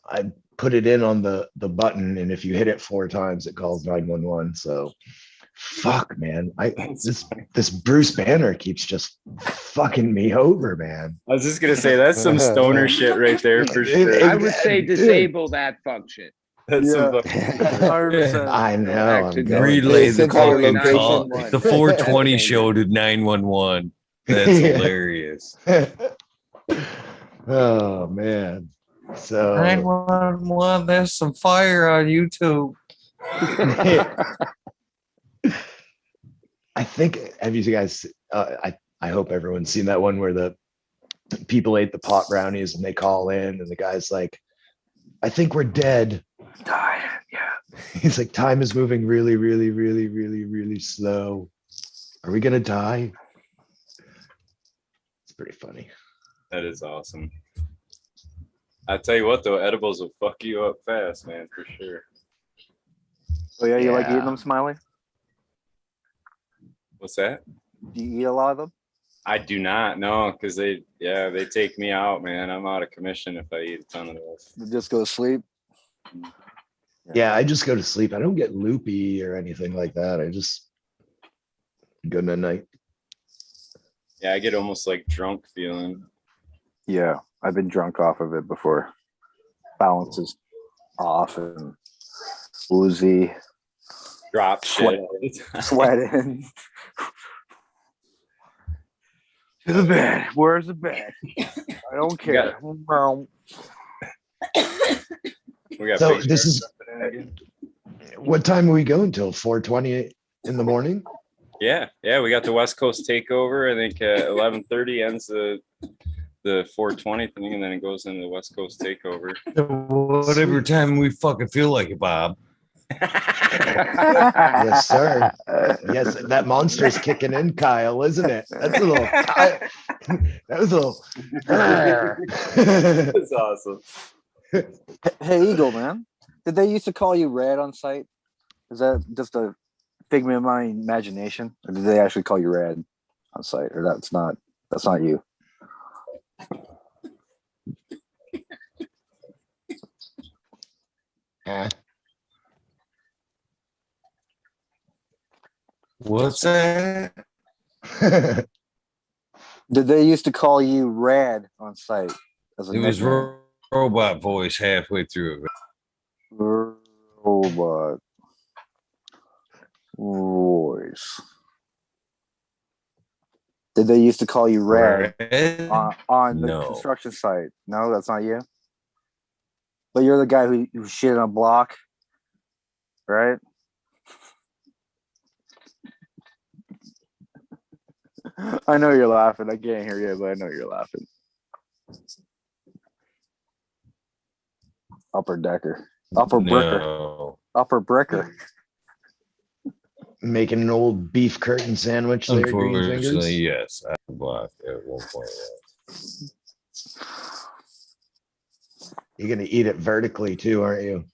[SPEAKER 3] I put it in on the button, and if you hit it 4 times, it calls 911. So fuck, man. This Bruce Banner keeps just fucking me over, man.
[SPEAKER 11] I was just gonna say that's some stoner shit right there for sure.
[SPEAKER 10] I would say disable that function.
[SPEAKER 11] That's some fucking-
[SPEAKER 1] 100%.
[SPEAKER 3] I know. I'm going
[SPEAKER 4] Relay the
[SPEAKER 10] Call
[SPEAKER 4] fucking
[SPEAKER 10] location.
[SPEAKER 4] call. The 420 show to 911. That's hilarious.
[SPEAKER 3] Oh man. So
[SPEAKER 4] 911, there's some fire on YouTube.
[SPEAKER 3] I think, have you guys, I hope everyone's seen that one where the people ate the pot brownies and they call in and the guy's like, I think we're dead.
[SPEAKER 1] Yeah.
[SPEAKER 3] He's like, time is moving really, really, really, really, really slow. Are we going to die? It's pretty funny.
[SPEAKER 11] That is awesome. I tell you what though, edibles will fuck you up fast, man, for sure.
[SPEAKER 1] Oh yeah, you like
[SPEAKER 3] Yeah.
[SPEAKER 1] eating them, Smiley?
[SPEAKER 11] What's that?
[SPEAKER 1] Do you eat a lot of them?
[SPEAKER 11] I do not know, because they take me out, man. I'm out of commission if I eat a ton of those.
[SPEAKER 1] You just go to sleep?
[SPEAKER 3] Yeah, I just go to sleep. I don't get loopy or anything like that. I just go to night.
[SPEAKER 11] Yeah, I get almost like drunk feeling.
[SPEAKER 1] Yeah, I've been drunk off of it before. Balance is off and woozy,
[SPEAKER 11] Drop shit.
[SPEAKER 1] sweating. To the bed. Where's the bed? I don't care.
[SPEAKER 11] We got
[SPEAKER 3] So
[SPEAKER 11] big
[SPEAKER 3] this
[SPEAKER 11] sharks
[SPEAKER 3] is,
[SPEAKER 11] jumping in again.
[SPEAKER 3] what time are we going till? 4:20 in the morning?
[SPEAKER 11] Yeah, we got the West Coast takeover. I think 11:30 ends the 420 thing, and then it goes into the West Coast takeover.
[SPEAKER 4] Whatever time we fucking feel like it, Bob.
[SPEAKER 3] Yes, sir. Yes, that monster's kicking in, Kyle, isn't it? That's a little. That was a little.
[SPEAKER 11] That's awesome.
[SPEAKER 1] Hey, Eagle, man. Did they used to call you Red on site? Is that just a figment of my imagination? Or did they actually call you Red on site? Or that's not you?
[SPEAKER 4] What's that?
[SPEAKER 1] Did they used to call you Rad on site? As a
[SPEAKER 4] It was
[SPEAKER 1] nickname?
[SPEAKER 4] robot voice halfway through it.
[SPEAKER 1] Robot voice. Did they used to call you Rad on the
[SPEAKER 4] No.
[SPEAKER 1] construction site? No, that's not you. But you're the guy who shit on a block, right? I know you're laughing. I can't hear you, but I know you're laughing. Upper decker. Upper bricker.
[SPEAKER 4] No.
[SPEAKER 1] Upper bricker.
[SPEAKER 3] Making an old beef curtain sandwich there,
[SPEAKER 4] Unfortunately,
[SPEAKER 3] Greenfingers.
[SPEAKER 4] yes. I blocked at one point.
[SPEAKER 3] You're gonna eat it vertically too, aren't you?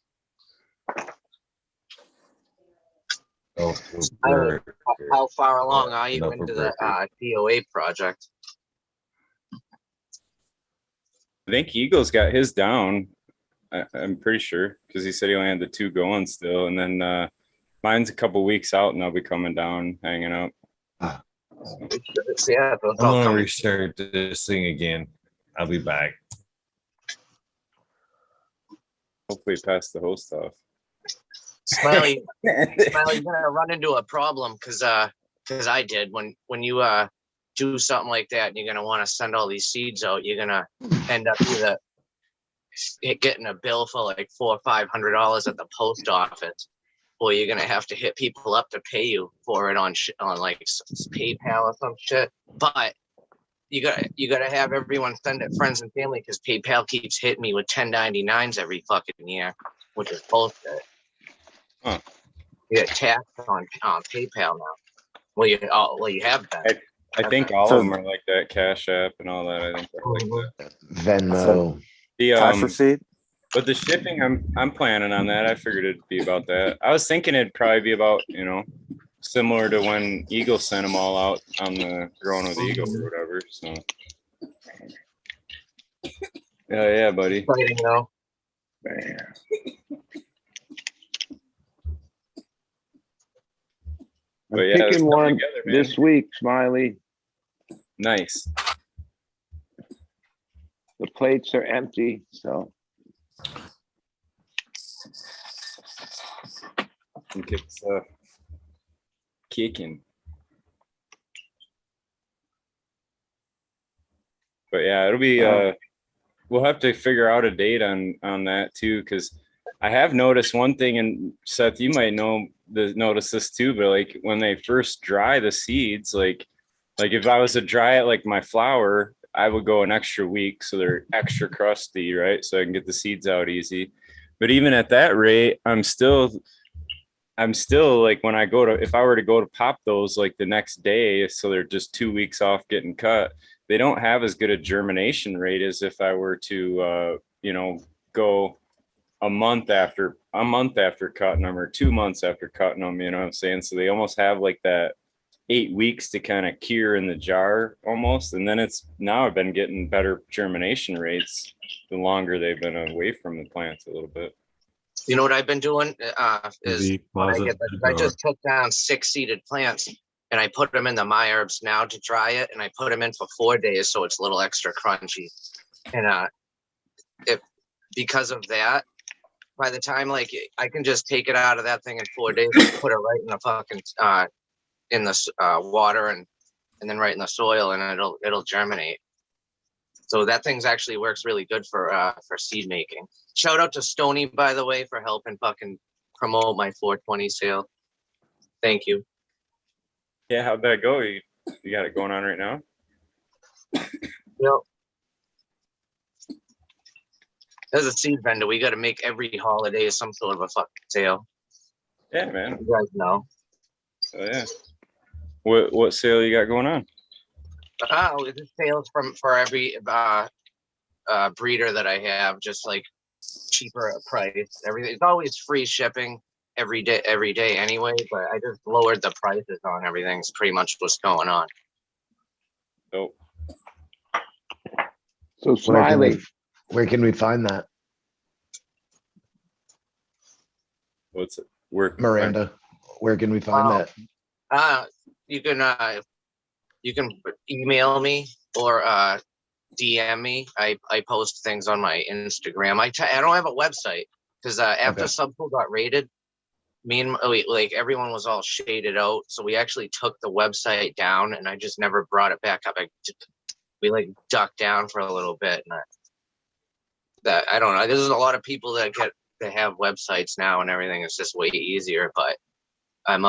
[SPEAKER 4] Oh,
[SPEAKER 10] How far along are you
[SPEAKER 4] Enough
[SPEAKER 10] into
[SPEAKER 4] for
[SPEAKER 10] the
[SPEAKER 4] breakfast.
[SPEAKER 10] DOA project?
[SPEAKER 11] I think Eagle's got his down. I'm pretty sure, because he said he only had the 2 going still, and then mine's a couple weeks out, and I'll be coming down, hanging out.
[SPEAKER 10] Yeah,
[SPEAKER 4] I'm gonna restart this thing again. I'll be back.
[SPEAKER 11] Hopefully pass the host off.
[SPEAKER 10] Smiley, you're gonna run into a problem because I did when you do something like that and you're gonna want to send all these seeds out, you're gonna end up either getting a bill for like $400 or $500 at the post office, or you're gonna have to hit people up to pay you for it on like PayPal or some shit. But you gotta have everyone send it friends and family, because PayPal keeps hitting me with 1099s every fucking year, which is bullshit.
[SPEAKER 11] Huh.
[SPEAKER 10] You get taxed on PayPal now. Well, you have that.
[SPEAKER 11] I think all of them are like that. Cash App and all that. I think they're like that.
[SPEAKER 3] Venmo.
[SPEAKER 11] The
[SPEAKER 1] Tax receipt?
[SPEAKER 11] But the shipping, I'm planning on that. I figured it'd be about that. I was thinking it'd probably be about, similar to when Eagle sent them all out on the Growing with Eagle or whatever. So yeah, buddy.
[SPEAKER 10] Exciting, though.
[SPEAKER 11] But yeah,
[SPEAKER 12] picking one
[SPEAKER 11] together,
[SPEAKER 12] this week, Smiley.
[SPEAKER 11] Nice.
[SPEAKER 12] The plates are empty, so.
[SPEAKER 11] I think it's kicking. But yeah, it'll be we'll have to figure out a date on that too, because I have noticed one thing, and Seth, you might notice this too, but like when they first dry the seeds, like if I was to dry it like my flour, I would go an extra week so they're extra crusty, right? So I can get the seeds out easy. But even at that rate, I'm still like when I if I were to go to pop those like the next day, so they're just 2 weeks off getting cut, they don't have as good a germination rate as if I were to go a month after cutting them or 2 months after cutting them, you know what I'm saying? So they almost have like that 8 weeks to kind of cure in the jar almost. And then I've been getting better germination rates the longer they've been away from the plants a little bit.
[SPEAKER 10] You know what I've been doing is I just took down 6 seeded plants and I put them in the MyHerbs Now to dry it, and I put them in for 4 days so it's a little extra crunchy. And because of that, by the time like I can just take it out of that thing in 4 days and put it right in the fucking in the water and then right in the soil, and it'll germinate. So that thing's actually works really good for seed making. Shout out to Stoney, by the way, for helping fucking promote my 420 sale. Thank you.
[SPEAKER 11] Yeah, how'd that go? You got it going on right now?
[SPEAKER 10] Yep. As a seed vendor, we got to make every holiday some sort of a fucking sale.
[SPEAKER 11] Yeah, man.
[SPEAKER 10] You guys know.
[SPEAKER 11] Oh yeah. What sale you got going on?
[SPEAKER 10] It's sales for every breeder that I have, just like cheaper price. Everything. It's always free shipping every day anyway, but I just lowered the prices on everything. It's pretty much what's going on.
[SPEAKER 11] Oh.
[SPEAKER 12] So Smiley,
[SPEAKER 3] where can we find that?
[SPEAKER 11] What's it? Where
[SPEAKER 3] Miranda? Where can we find
[SPEAKER 10] that? You can email me or DM me. I post things on my Instagram. I don't have a website because after Subpool got raided, everyone was all shaded out. So we actually took the website down, and I just never brought it back up. We ducked down for a little bit, and I don't know. There's a lot of people that have websites now and everything. It's just way easier. But I'm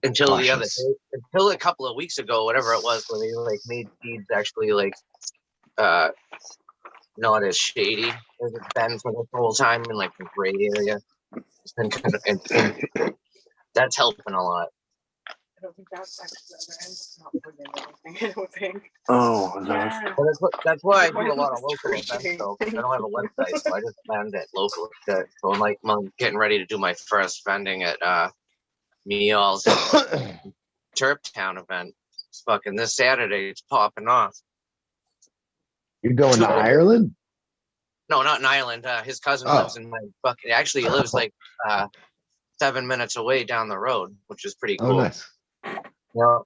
[SPEAKER 10] until a couple of weeks ago, whatever it was, where they made feeds actually not as shady as it's been for the whole time in the gray area. It's been kind of and that's helping a lot.
[SPEAKER 13] I don't think that's actually the other end. It's not putting in anything, I don't think.
[SPEAKER 12] Oh,
[SPEAKER 13] yeah.
[SPEAKER 10] That's why I do a lot of local events, though. I don't have a website, so I just vend at local shit. So I'm getting ready to do my first vending at MeAul's Turptown event. It's fucking this Saturday. It's popping off.
[SPEAKER 3] You're going to Ireland?
[SPEAKER 10] No, not in Ireland. His cousin lives in my fucking. Actually, he lives 7 minutes away down the road, which is pretty cool.
[SPEAKER 3] Oh, nice.
[SPEAKER 10] Yeah.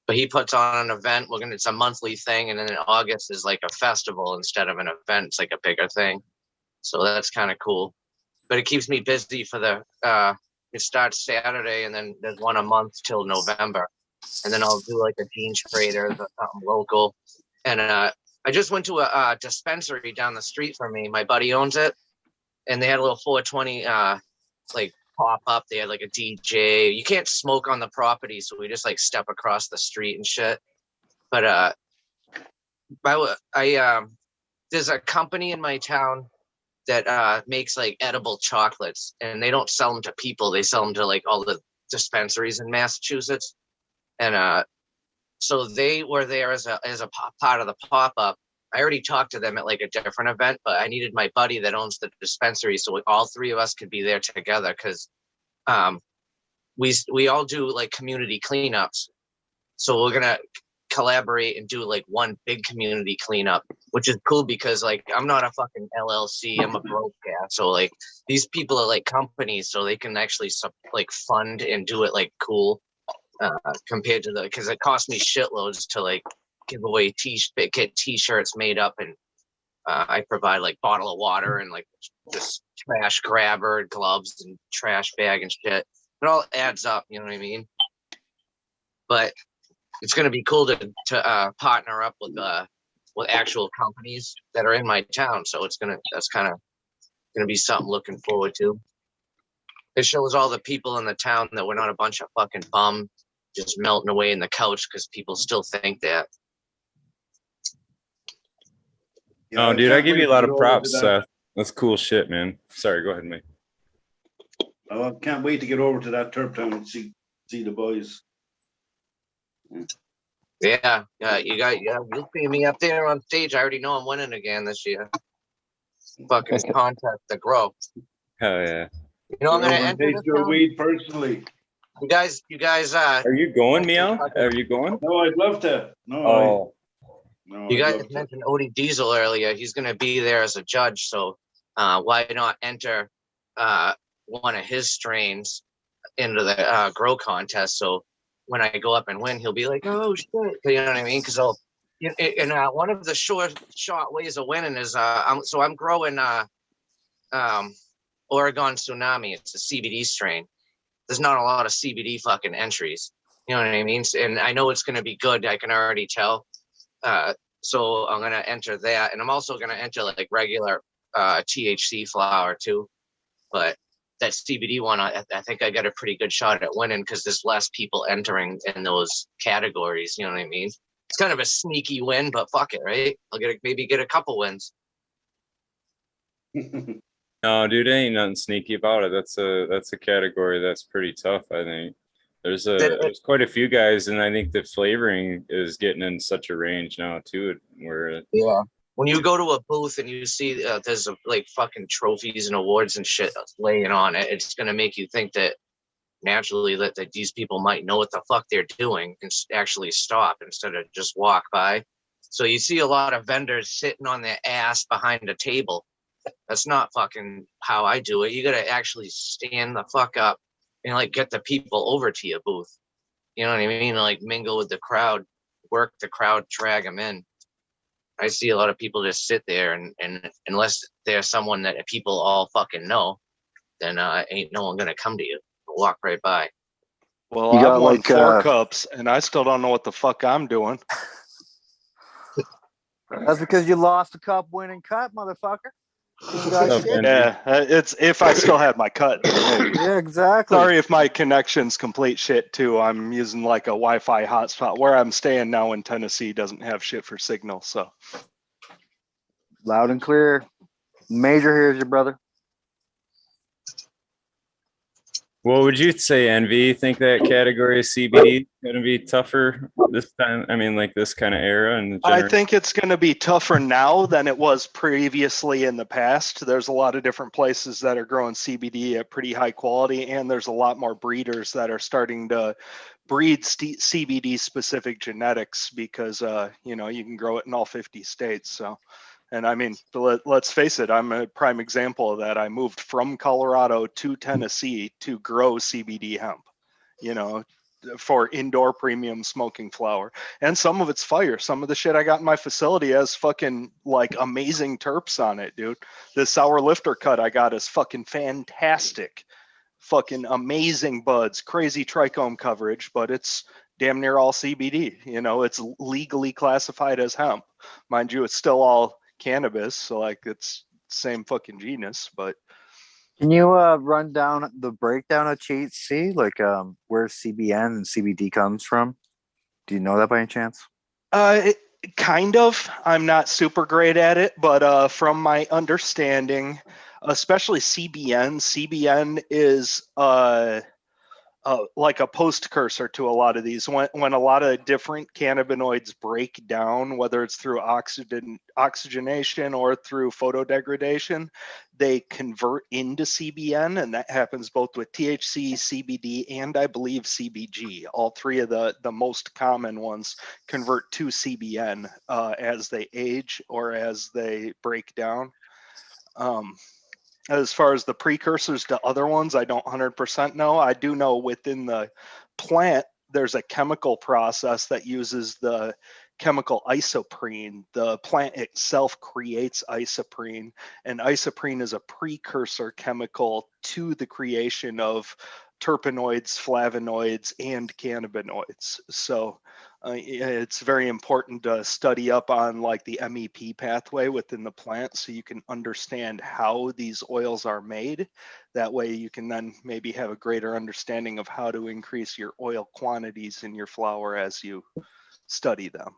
[SPEAKER 10] But he puts on an event. It's a monthly thing, and then in August is a festival instead of an event. It's a bigger thing. So that's kind of cool. But it keeps me busy for the. It starts Saturday, and then there's one a month till November, and then I'll do a Gene Trader, something local, and I just went to a dispensary down the street from me. My buddy owns it, and they had a little 420 pop up. They had a DJ. You can't smoke on the property, so we just step across the street and shit. But there's a company in my town that makes edible chocolates, and they don't sell them to people. They sell them to all the dispensaries in Massachusetts, and so they were there as a part of the pop-up, I already talked to them at like a different event, but I needed my buddy that owns the dispensary, so all three of us could be there together because we all do like community cleanups. So we're gonna collaborate and do like one big community cleanup, which is cool because like I'm not a fucking LLC, I'm a broke guy. So like these people are like companies, so they can actually like fund and do it like cool compared to because it cost me shitloads to like give away get t-shirts made up, and I provide like bottle of water and like this trash grabber, gloves and trash bag and shit. It all adds up, you know what I mean? But it's going to be cool to partner up with actual companies that are in my town. So that's kind of gonna be something looking forward to. It shows all the people in the town that we're not a bunch of fucking bum just melting away in the couch because people still think that.
[SPEAKER 11] Oh, dude, I give you a lot of props, Seth. That's cool shit, man. Sorry, go ahead, mate.
[SPEAKER 6] Oh, I can't wait to get over to that Turp Town and see the boys.
[SPEAKER 10] Yeah, you'll see me up there on stage. I already know I'm winning again this year. Fucking contest to grow.
[SPEAKER 11] Hell yeah.
[SPEAKER 10] You know I'm gonna enter
[SPEAKER 6] take your weed personally.
[SPEAKER 10] You guys.
[SPEAKER 11] Are you going, Meow? Are you going?
[SPEAKER 6] No, I'd love to. No.
[SPEAKER 11] Oh.
[SPEAKER 10] You guys mentioned Odie Diesel earlier. He's going to be there as a judge. So why not enter one of his strains into the grow contest? So when I go up and win, he'll be like, oh, shit. You know what I mean? Because one of the short ways of winning is I'm growing Oregon Tsunami. It's a CBD strain. There's not a lot of CBD fucking entries. You know what I mean? And I know it's going to be good. I can already tell. So I'm going to enter that. And I'm also going to enter like regular THC flower too. But that CBD one, I think I got a pretty good shot at winning because there's less people entering in those categories. You know what I mean? It's kind of a sneaky win, but fuck it, right? I'll maybe get a couple wins.
[SPEAKER 11] No, dude, ain't nothing sneaky about it. That's a category that's pretty tough, I think. There's quite a few guys, and I think the flavoring is getting in such a range now too.
[SPEAKER 10] Yeah, when you go to a booth and you see there's like fucking trophies and awards and shit laying on it, it's gonna make you think that naturally that these people might know what the fuck they're doing and actually stop instead of just walk by. So you see a lot of vendors sitting on their ass behind a table. That's not fucking how I do it. You gotta actually stand the fuck up and like get the people over to your booth. You know what I mean? Like mingle with the crowd, work the crowd, drag them in. I see a lot of people just sit there and unless there's someone that people all fucking know, then ain't no one gonna come to you. Walk right by.
[SPEAKER 14] Well, I've won 4 cups and I still don't know what the fuck I'm doing.
[SPEAKER 1] That's because you lost a cup winning cut, motherfucker.
[SPEAKER 14] Yeah, it's if I still had my cut.
[SPEAKER 1] Yeah, exactly.
[SPEAKER 14] Sorry if my connection's complete shit too. I'm using like a Wi-Fi hotspot. Where I'm staying now in Tennessee doesn't have shit for signal, so.
[SPEAKER 1] Loud and clear. Major here's your brother.
[SPEAKER 11] What would you say, Envy? Think that category of CBD is going to be tougher this time? I mean, like this kind of era?
[SPEAKER 14] I think it's going to be tougher now than it was previously in the past. There's a lot of different places that are growing CBD at pretty high quality, and there's a lot more breeders that are starting to breed CBD specific genetics because, you can grow it in all 50 states. So. And I mean, let's face it, I'm a prime example of that. I moved from Colorado to Tennessee to grow CBD hemp, for indoor premium smoking flower. And some of it's fire. Some of the shit I got in my facility has fucking like amazing terps on it, dude. The sour lifter cut I got is fucking fantastic. Fucking amazing buds, crazy trichome coverage, but it's damn near all CBD. It's legally classified as hemp. Mind you, it's still all cannabis, so like it's same fucking genus. But
[SPEAKER 1] can you run down the breakdown of THC, like where CBN and CBD comes from? Do you know that by any chance?
[SPEAKER 14] Kind of. I'm not super great at it, but from my understanding, especially CBN is like a post-cursor to a lot of these. When a lot of different cannabinoids break down, whether it's through oxygenation or through photodegradation, they convert into CBN, and that happens both with THC, CBD, and I believe CBG. All three of the most common ones convert to CBN as they age or as they break down. As far as the precursors to other ones, I don't 100% know. I do know within the plant, there's a chemical process that uses the chemical isoprene. The plant itself creates isoprene, and isoprene is a precursor chemical to the creation of terpenoids, flavonoids, and cannabinoids. So it's very important to study up on like the MEP pathway within the plant so you can understand how these oils are made. That way you can then maybe have a greater understanding of how to increase your oil quantities in your flower as you study them.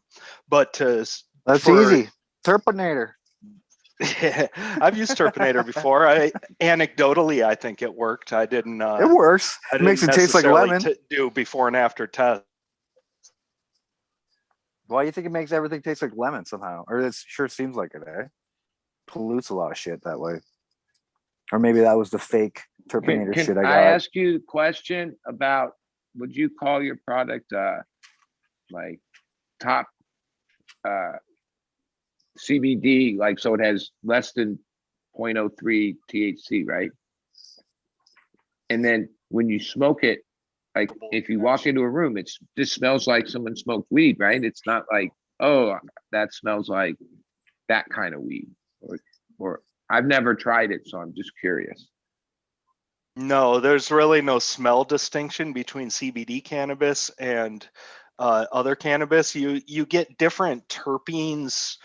[SPEAKER 14] But
[SPEAKER 1] that's easy. Terpenator.
[SPEAKER 14] I've used Terpenator before. Anecdotally, I think it worked. I didn't.
[SPEAKER 1] It works. It makes it taste like lemon.
[SPEAKER 14] Do before and after test.
[SPEAKER 1] Why do you think it makes everything taste like lemon somehow? Or it sure seems like it, eh? Pollutes a lot of shit that way. Or maybe that was the fake Terpenator shit I got.
[SPEAKER 12] I ask you a question about, would you call your product like top CBD, like so it has less than 0.03 THC, right? And then when you smoke it, like if you walk into a room, this smells like someone smoked weed, right? It's not like, oh, that smells like that kind of weed. Or I've never tried it, so I'm just curious.
[SPEAKER 14] No, there's really no smell distinction between CBD cannabis and other cannabis. You get different terpenes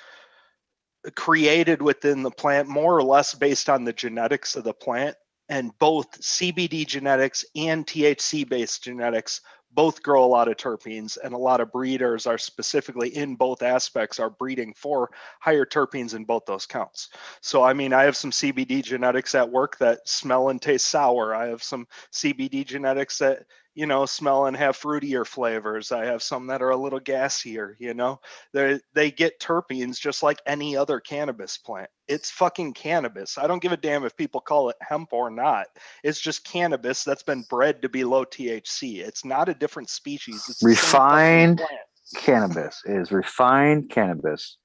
[SPEAKER 14] created within the plant, more or less based on the genetics of the plant. And both CBD genetics and THC based genetics both grow a lot of terpenes, and a lot of breeders are specifically in both aspects are breeding for higher terpenes in both those counts. So, I mean, I have some CBD genetics at work that smell and taste sour. I have some CBD genetics that, you know, smell and have fruitier flavors. I have some that are a little gassier, you know. They get terpenes just like any other cannabis plant. It's fucking cannabis. I don't give a damn if people call it hemp or not. It's just cannabis that's been bred to be low THC. It's not a different species. It's
[SPEAKER 1] refined cannabis. It is refined cannabis.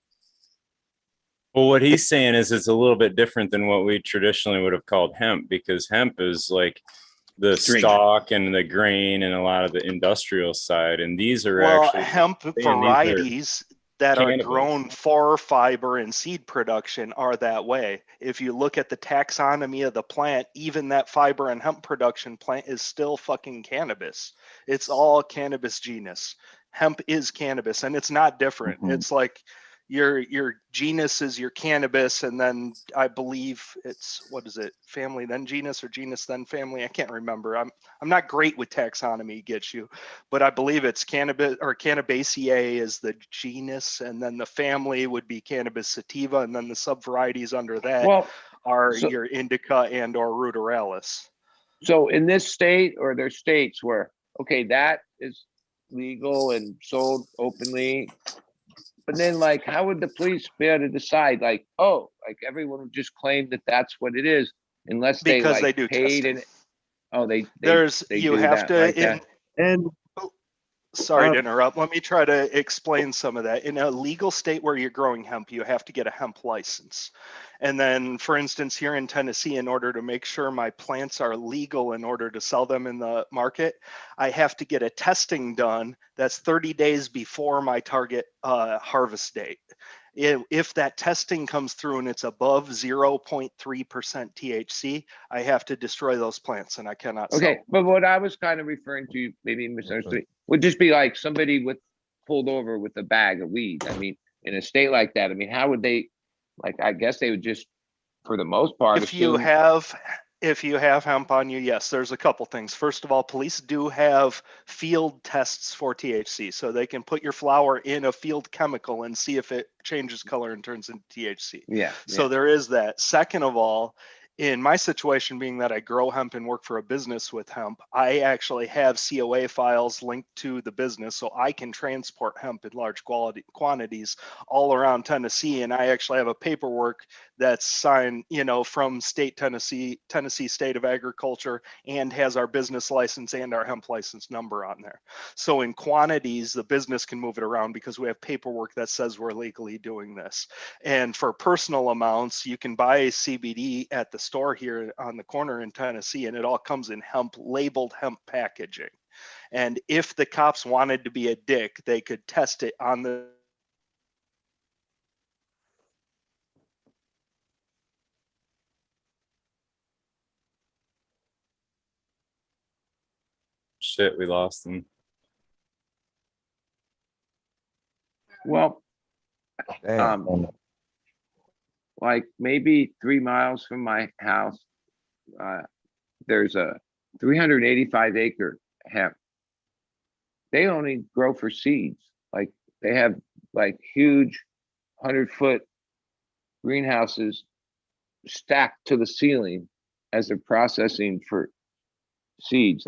[SPEAKER 11] Well, what he's saying is it's a little bit different than what we traditionally would have called hemp, because hemp is like the stalk and the grain and a lot of the industrial side, and these are actually
[SPEAKER 14] hemp varieties that are grown for fiber and seed production are that way. If you look at the taxonomy of the plant, even that fiber and hemp production plant is still fucking cannabis. It's all cannabis genus. Hemp is cannabis, and it's not different. It's like your genus is your cannabis, and then I believe it's, what is it, family then genus or genus then family? I can't remember. I'm not great with taxonomy, gets you, but I believe it's cannabis, or Cannabaceae is the genus, and then the family would be Cannabis sativa, and then the subvarieties under that are your indica and or ruderalis.
[SPEAKER 12] So in this state, or there's states where, okay, that is legal and sold openly, but then, like, how would the police be able to decide, like, oh, like everyone would just claim that that's what it is, unless they
[SPEAKER 14] because
[SPEAKER 12] like
[SPEAKER 14] they do
[SPEAKER 12] paid
[SPEAKER 14] testing.
[SPEAKER 12] and
[SPEAKER 14] You have to sorry to interrupt. Let me try to explain some of that. In a legal state where you're growing hemp, you have to get a hemp license. And then, for instance, here in Tennessee, in order to make sure my plants are legal in order to sell them in the market, I have to get a testing done that's 30 days before my target harvest date. If that testing comes through and it's above 0.3% THC, I have to destroy those plants and I cannot sell them.
[SPEAKER 12] But what I was kind of referring to, maybe misunderstood, would just be like somebody pulled over with a bag of weed. I mean, in a state like that, I mean, how would they, like, I guess they would just, for the most part,
[SPEAKER 14] if you have hemp on you, yes, there's a couple things. First of all, police do have field tests for THC, so they can put your flower in a field chemical and see if it changes color and turns into THC. So there is that. Second of all, In my situation, being that I grow hemp and work for a business with hemp, I actually have COA files linked to the business, so I can transport hemp in large quantities all around Tennessee. And I actually have a paperwork that's signed, from state Tennessee State of Agriculture, and has our business license and our hemp license number on there. So in quantities, the business can move it around because we have paperwork that says we're legally doing this. And for personal amounts, you can buy CBD at the store here on the corner in Tennessee, and it all comes in labeled hemp packaging. And if the cops wanted to be a dick, they could test it on the
[SPEAKER 11] Shit, we lost him.
[SPEAKER 12] Well, like maybe 3 miles from my house, there's a 385 acre hemp. They only grow for seeds. Like they have like huge 100-foot greenhouses stacked to the ceiling as they're processing for seeds.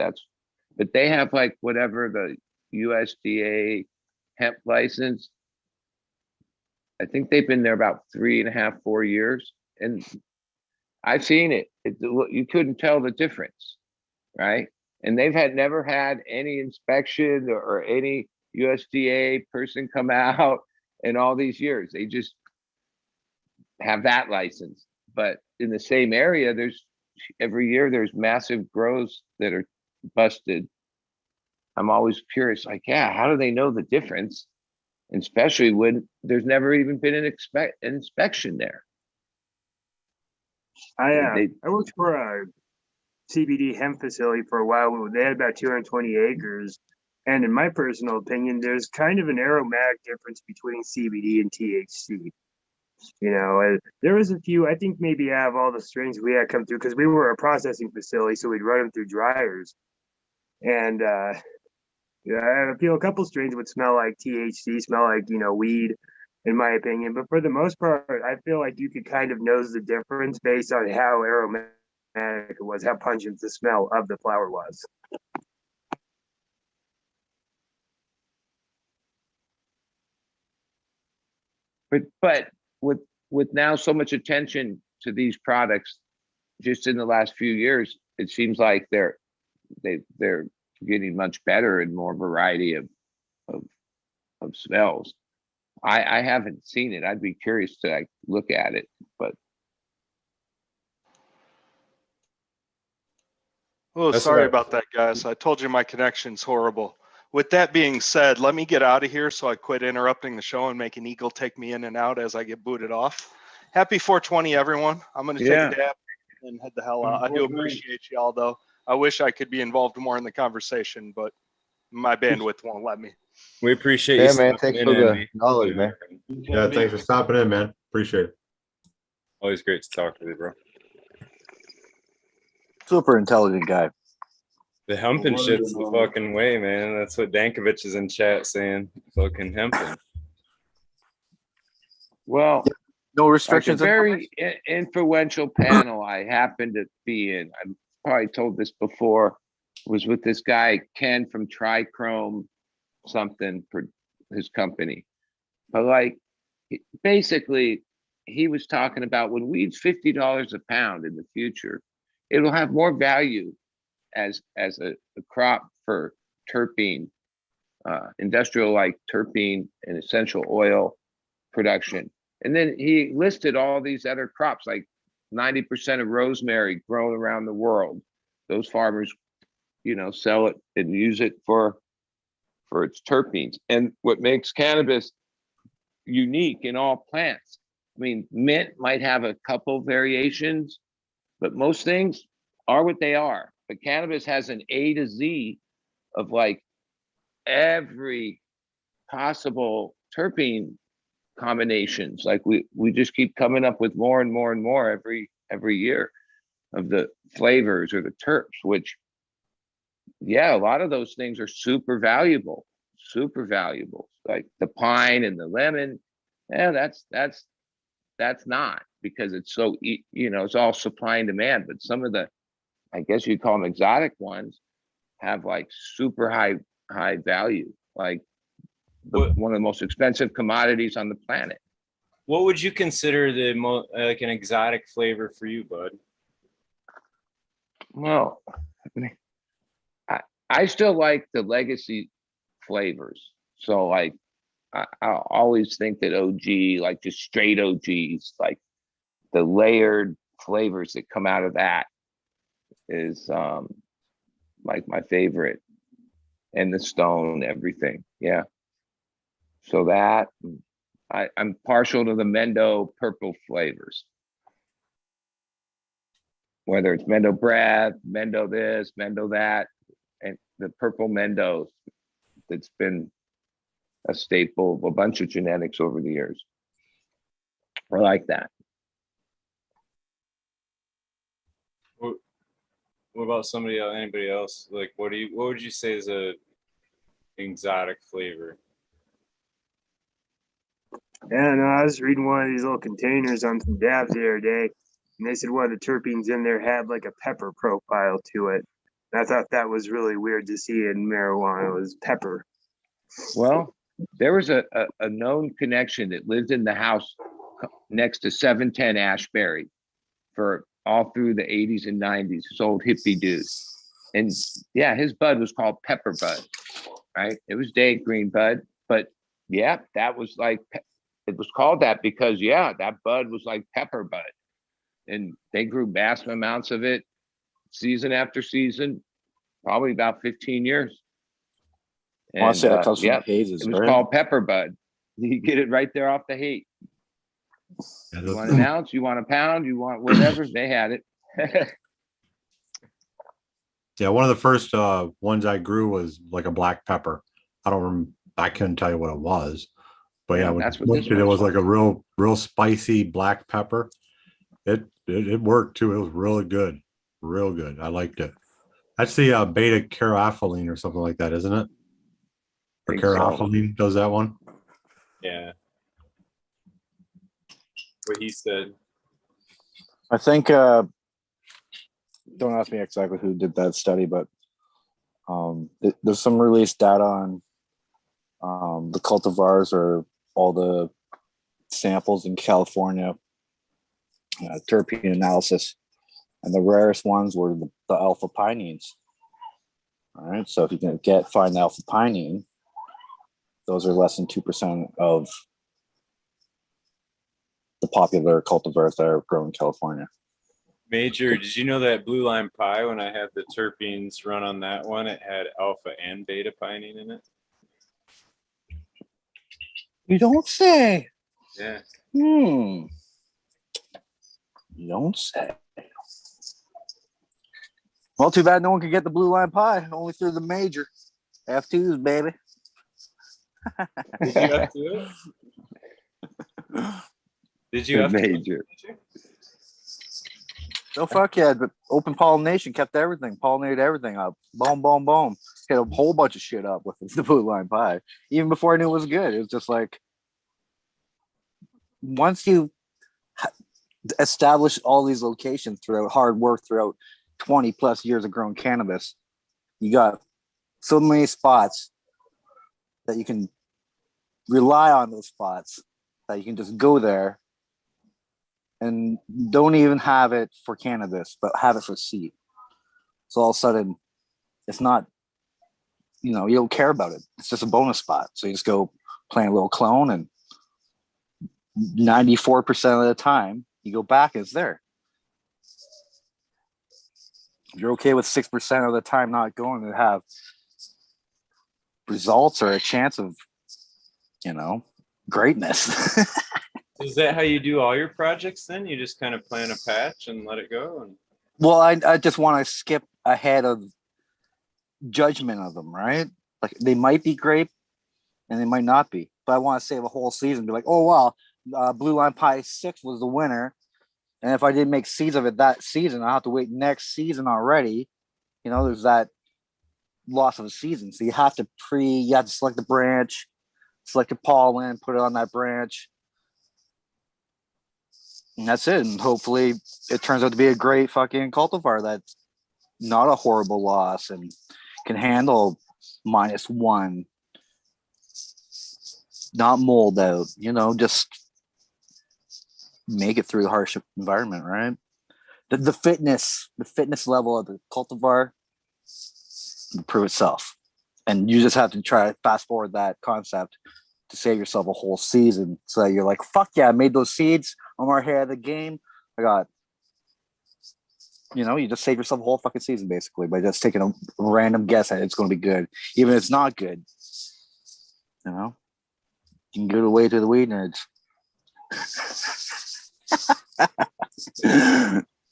[SPEAKER 12] But they have like whatever the USDA hemp license. I think they've been there about 3.5, 4 years, and I've seen it. You couldn't tell the difference, right? And they've never had any inspection or any USDA person come out in all these years. They just have that license. But in the same area, every year there's massive grows that are busted. I'm always curious, like, yeah, how do they know the difference? And especially when there's never even been an inspection there.
[SPEAKER 7] I worked for a CBD hemp facility for a while. They had about 220 acres. And in my personal opinion, there's kind of an aromatic difference between CBD and THC. There was a few, I think maybe out of all the strains we had come through, because we were a processing facility, so we'd run them through dryers. And I feel a couple strains would smell like THC, smell like, weed, in my opinion. But for the most part, I feel like you could kind of nose the difference based on how aromatic it was, how pungent the smell of the flower was.
[SPEAKER 12] But with now so much attention to these products, just in the last few years, it seems like they're getting much better and more variety of smells. I haven't seen it. I'd be curious to look at it, but.
[SPEAKER 14] Oh, sorry about that, guys. I told you my connection's horrible. With that being said, let me get out of here so I quit interrupting the show and make an eagle take me in and out as I get booted off. Happy 420, everyone. I'm going to take a dab and head the hell out. I do appreciate y'all, though. I wish I could be involved more in the conversation, but my bandwidth won't let me.
[SPEAKER 11] We appreciate you.
[SPEAKER 3] Yeah, man. Thanks for the knowledge, man.
[SPEAKER 9] Yeah, thanks for stopping in, man. Appreciate it.
[SPEAKER 11] Always great to talk to you, bro.
[SPEAKER 1] Super intelligent guy.
[SPEAKER 11] The hemping shit's the fucking way, man. That's what Dankovich is in chat saying. Fucking hemping.
[SPEAKER 12] Well,
[SPEAKER 1] no restrictions.
[SPEAKER 12] Like a very influential panel I happened to be in. I probably told this before. Was with this guy Ken from Trichrome something for his company. But basically, he was talking about when weed's $50 a pound in the future, it'll have more value as a crop for terpene, industrial like terpene and essential oil production. And then he listed all these other crops, like 90% of rosemary grown around the world. Those farmers, sell it and use it for its terpenes. And what makes cannabis unique in all plants, I mean, mint might have a couple variations, but most things are what they are. But cannabis has an A to Z of every possible terpene combinations. We just keep coming up with more and more and more every year of the flavors or the terps, which, a lot of those things are super valuable, like the pine and the lemon. Yeah, that's not, because it's so, it's all supply and demand. But some of the, I guess you call them exotic ones, have like super high value, like one of the most expensive commodities on the planet.
[SPEAKER 11] What would you consider the like an exotic flavor for you, bud?
[SPEAKER 12] Well, I still like the legacy flavors. So like, I always think that OG, like just straight OGs, like the layered flavors that come out of that is like my favorite. And the stone, everything. Yeah. So that I'm partial to the Mendo purple flavors. Whether it's Mendo bread, Mendo this, Mendo that, and the purple Mendos, that's been a staple of a bunch of genetics over the years. I like that.
[SPEAKER 11] What about anybody else? Like, what would you say is a exotic flavor?
[SPEAKER 7] Yeah, no, I was reading one of these little containers on some dabs the other day, and they said one of the terpenes in there had like a pepper profile to it. And I thought that was really weird to see in marijuana, was pepper.
[SPEAKER 12] Well, there was a known connection that lived in the house next to 710 Ashbury for all through the 80s and 90s, this old hippie dude. And yeah, his bud was called Pepper Bud, right? It was Dave Green Bud, but yeah, that was like, it was called that because yeah, that bud was like Pepper Bud. And they grew massive amounts of it season after season, probably about 15 years. And
[SPEAKER 1] I want to say that comes from hazes,
[SPEAKER 12] it was
[SPEAKER 1] right?
[SPEAKER 12] called Pepper Bud. You get it right there off the hate. You want an ounce, you want a pound, you want whatever, they had it.
[SPEAKER 9] Yeah, one of the first ones I grew was like a black pepper. I couldn't tell you what it was, but yeah,
[SPEAKER 12] that's what
[SPEAKER 9] it was like a real spicy black pepper. It worked too. It was really good, real good. I liked it. That's the beta carotene or something like that, isn't it? Or carotene does that one?
[SPEAKER 11] Yeah. What he said.
[SPEAKER 1] I think don't ask me exactly who did that study, but there's some released data on the cultivars or all the samples in California, terpene analysis, and the rarest ones were the alpha pinene. All right, so if you can find alpha pinene, those are less than 2% of the popular cultivars that are grown in California.
[SPEAKER 11] Major, did you know that blue lime pie, when I had the terpenes run on that one, it had alpha and beta pinene in it?
[SPEAKER 1] You don't say.
[SPEAKER 11] Yeah.
[SPEAKER 1] You don't say. Well, too bad no one could get the blue lime pie, only through the major. F2s, baby.
[SPEAKER 11] Did you have to it? Did you have
[SPEAKER 12] major?
[SPEAKER 1] Oh, fuck yeah. But open pollination kept everything, pollinated everything up. Boom, boom, boom. Hit a whole bunch of shit up with the blue lime pie. Even before I knew it was good. It was just like, once you establish all these locations throughout hard work throughout 20 plus years of growing cannabis, you got so many spots that you can rely on those spots, that you can just go there and don't even have it for cannabis, but have it for seed. So all of a sudden, it's not, you don't care about it. It's just a bonus spot. So you just go plant a little clone, and 94% of the time, you go back, it's there. If you're okay with 6% of the time not going to have results or a chance of, greatness.
[SPEAKER 11] Is that how you do all your projects then? You just kind of plant a patch and let it go? And
[SPEAKER 1] Well, I just want to skip ahead of judgment of them, right? Like, they might be great and they might not be, but I want to save a whole season. Be like, oh, wow, Blue Lime Pie 6 was the winner. And if I didn't make seeds of it that season, I'll have to wait next season already. There's that loss of a season. So you have to select the branch, select the pollen, put it on that branch. And that's it. And hopefully it turns out to be a great fucking cultivar that's not a horrible loss and can handle -1, not mold out, just make it through the harsh environment, right? The fitness level of the cultivar will prove itself. And you just have to try to fast forward that concept to save yourself a whole season. So that you're like, fuck yeah, I made those seeds. I'm already ahead of the game. I got, you just save yourself a whole fucking season basically by just taking a random guess at it's going to be good. Even if it's not good. You can go away to the weed nerds.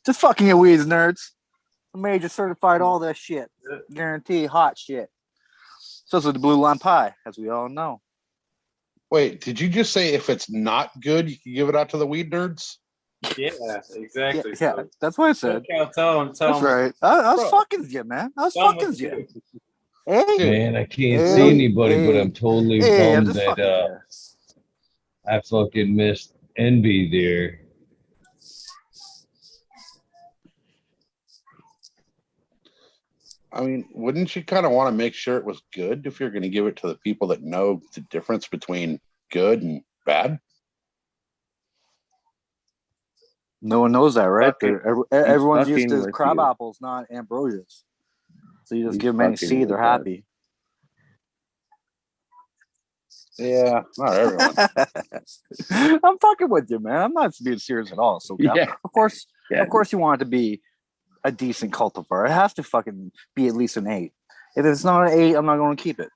[SPEAKER 1] Just fucking your weeds, nerds. I made you certified all that shit. Guarantee hot shit. So it's with the blue lime pie, as we all know.
[SPEAKER 15] Wait, did you just say if it's not good, you can give it out to the weed nerds?
[SPEAKER 11] Yeah, exactly.
[SPEAKER 1] Yeah, that's what I said.
[SPEAKER 11] Tell him.
[SPEAKER 1] That's right. I was fucking with you, man. I was fucking with you. Hey,
[SPEAKER 4] man, I can't see anybody, but I'm totally bummed that I fucking missed Envy there.
[SPEAKER 15] I mean, wouldn't you kind of want to make sure it was good if you're going to give it to the people that know the difference between good and bad?
[SPEAKER 1] No one knows that, right? Everyone's used to crab apples, not ambrosias. So you just give them any seed, they're happy.
[SPEAKER 15] Yeah, not everyone.
[SPEAKER 1] I'm fucking with you, man. I'm not being serious at all. So yeah. Of course you want it to be a decent cultivar. It has to fucking be at least an 8. If it's not an 8, I'm not going to keep it.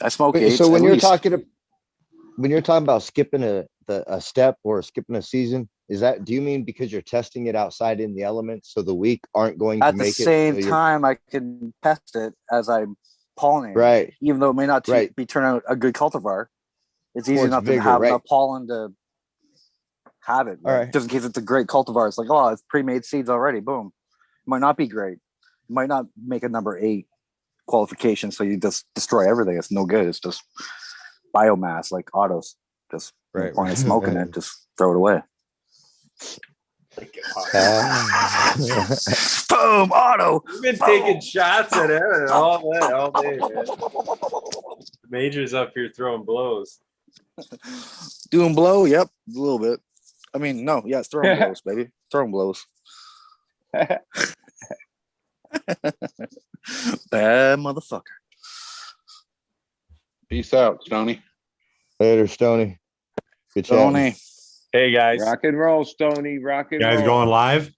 [SPEAKER 1] I smoke 8.
[SPEAKER 16] So when you're talking about skipping a step or skipping a season, do you mean because you're testing it outside in the elements so the weak aren't going to make it?
[SPEAKER 1] At the same time, I can test it as I'm pollinating.
[SPEAKER 16] Right.
[SPEAKER 1] Even though it may not be turn out a good cultivar, it's easy enough to have enough pollen to have it.
[SPEAKER 16] All right.
[SPEAKER 1] Just in case it's a great cultivar. It's like, oh, it's pre-made seeds already. Boom. It might not be great. It might not make a number 8 qualification, so you just destroy everything. It's no good. It's just biomass, like autos. Just point of smoking it, just throw it away. Boom, auto.
[SPEAKER 11] We've been taking shots at it all day, man. The Major's up here throwing blows.
[SPEAKER 1] Doing blow, yep, a little bit. I mean, no, yeah, it's throwing blows, baby. Throwing blows. Bad motherfucker.
[SPEAKER 15] Peace out, Stoney.
[SPEAKER 16] Later, Stoney. Good
[SPEAKER 1] Stoney.
[SPEAKER 8] Hey guys.
[SPEAKER 12] Rock and roll, Stoney. Rock and
[SPEAKER 9] You guys
[SPEAKER 12] roll.
[SPEAKER 9] going live?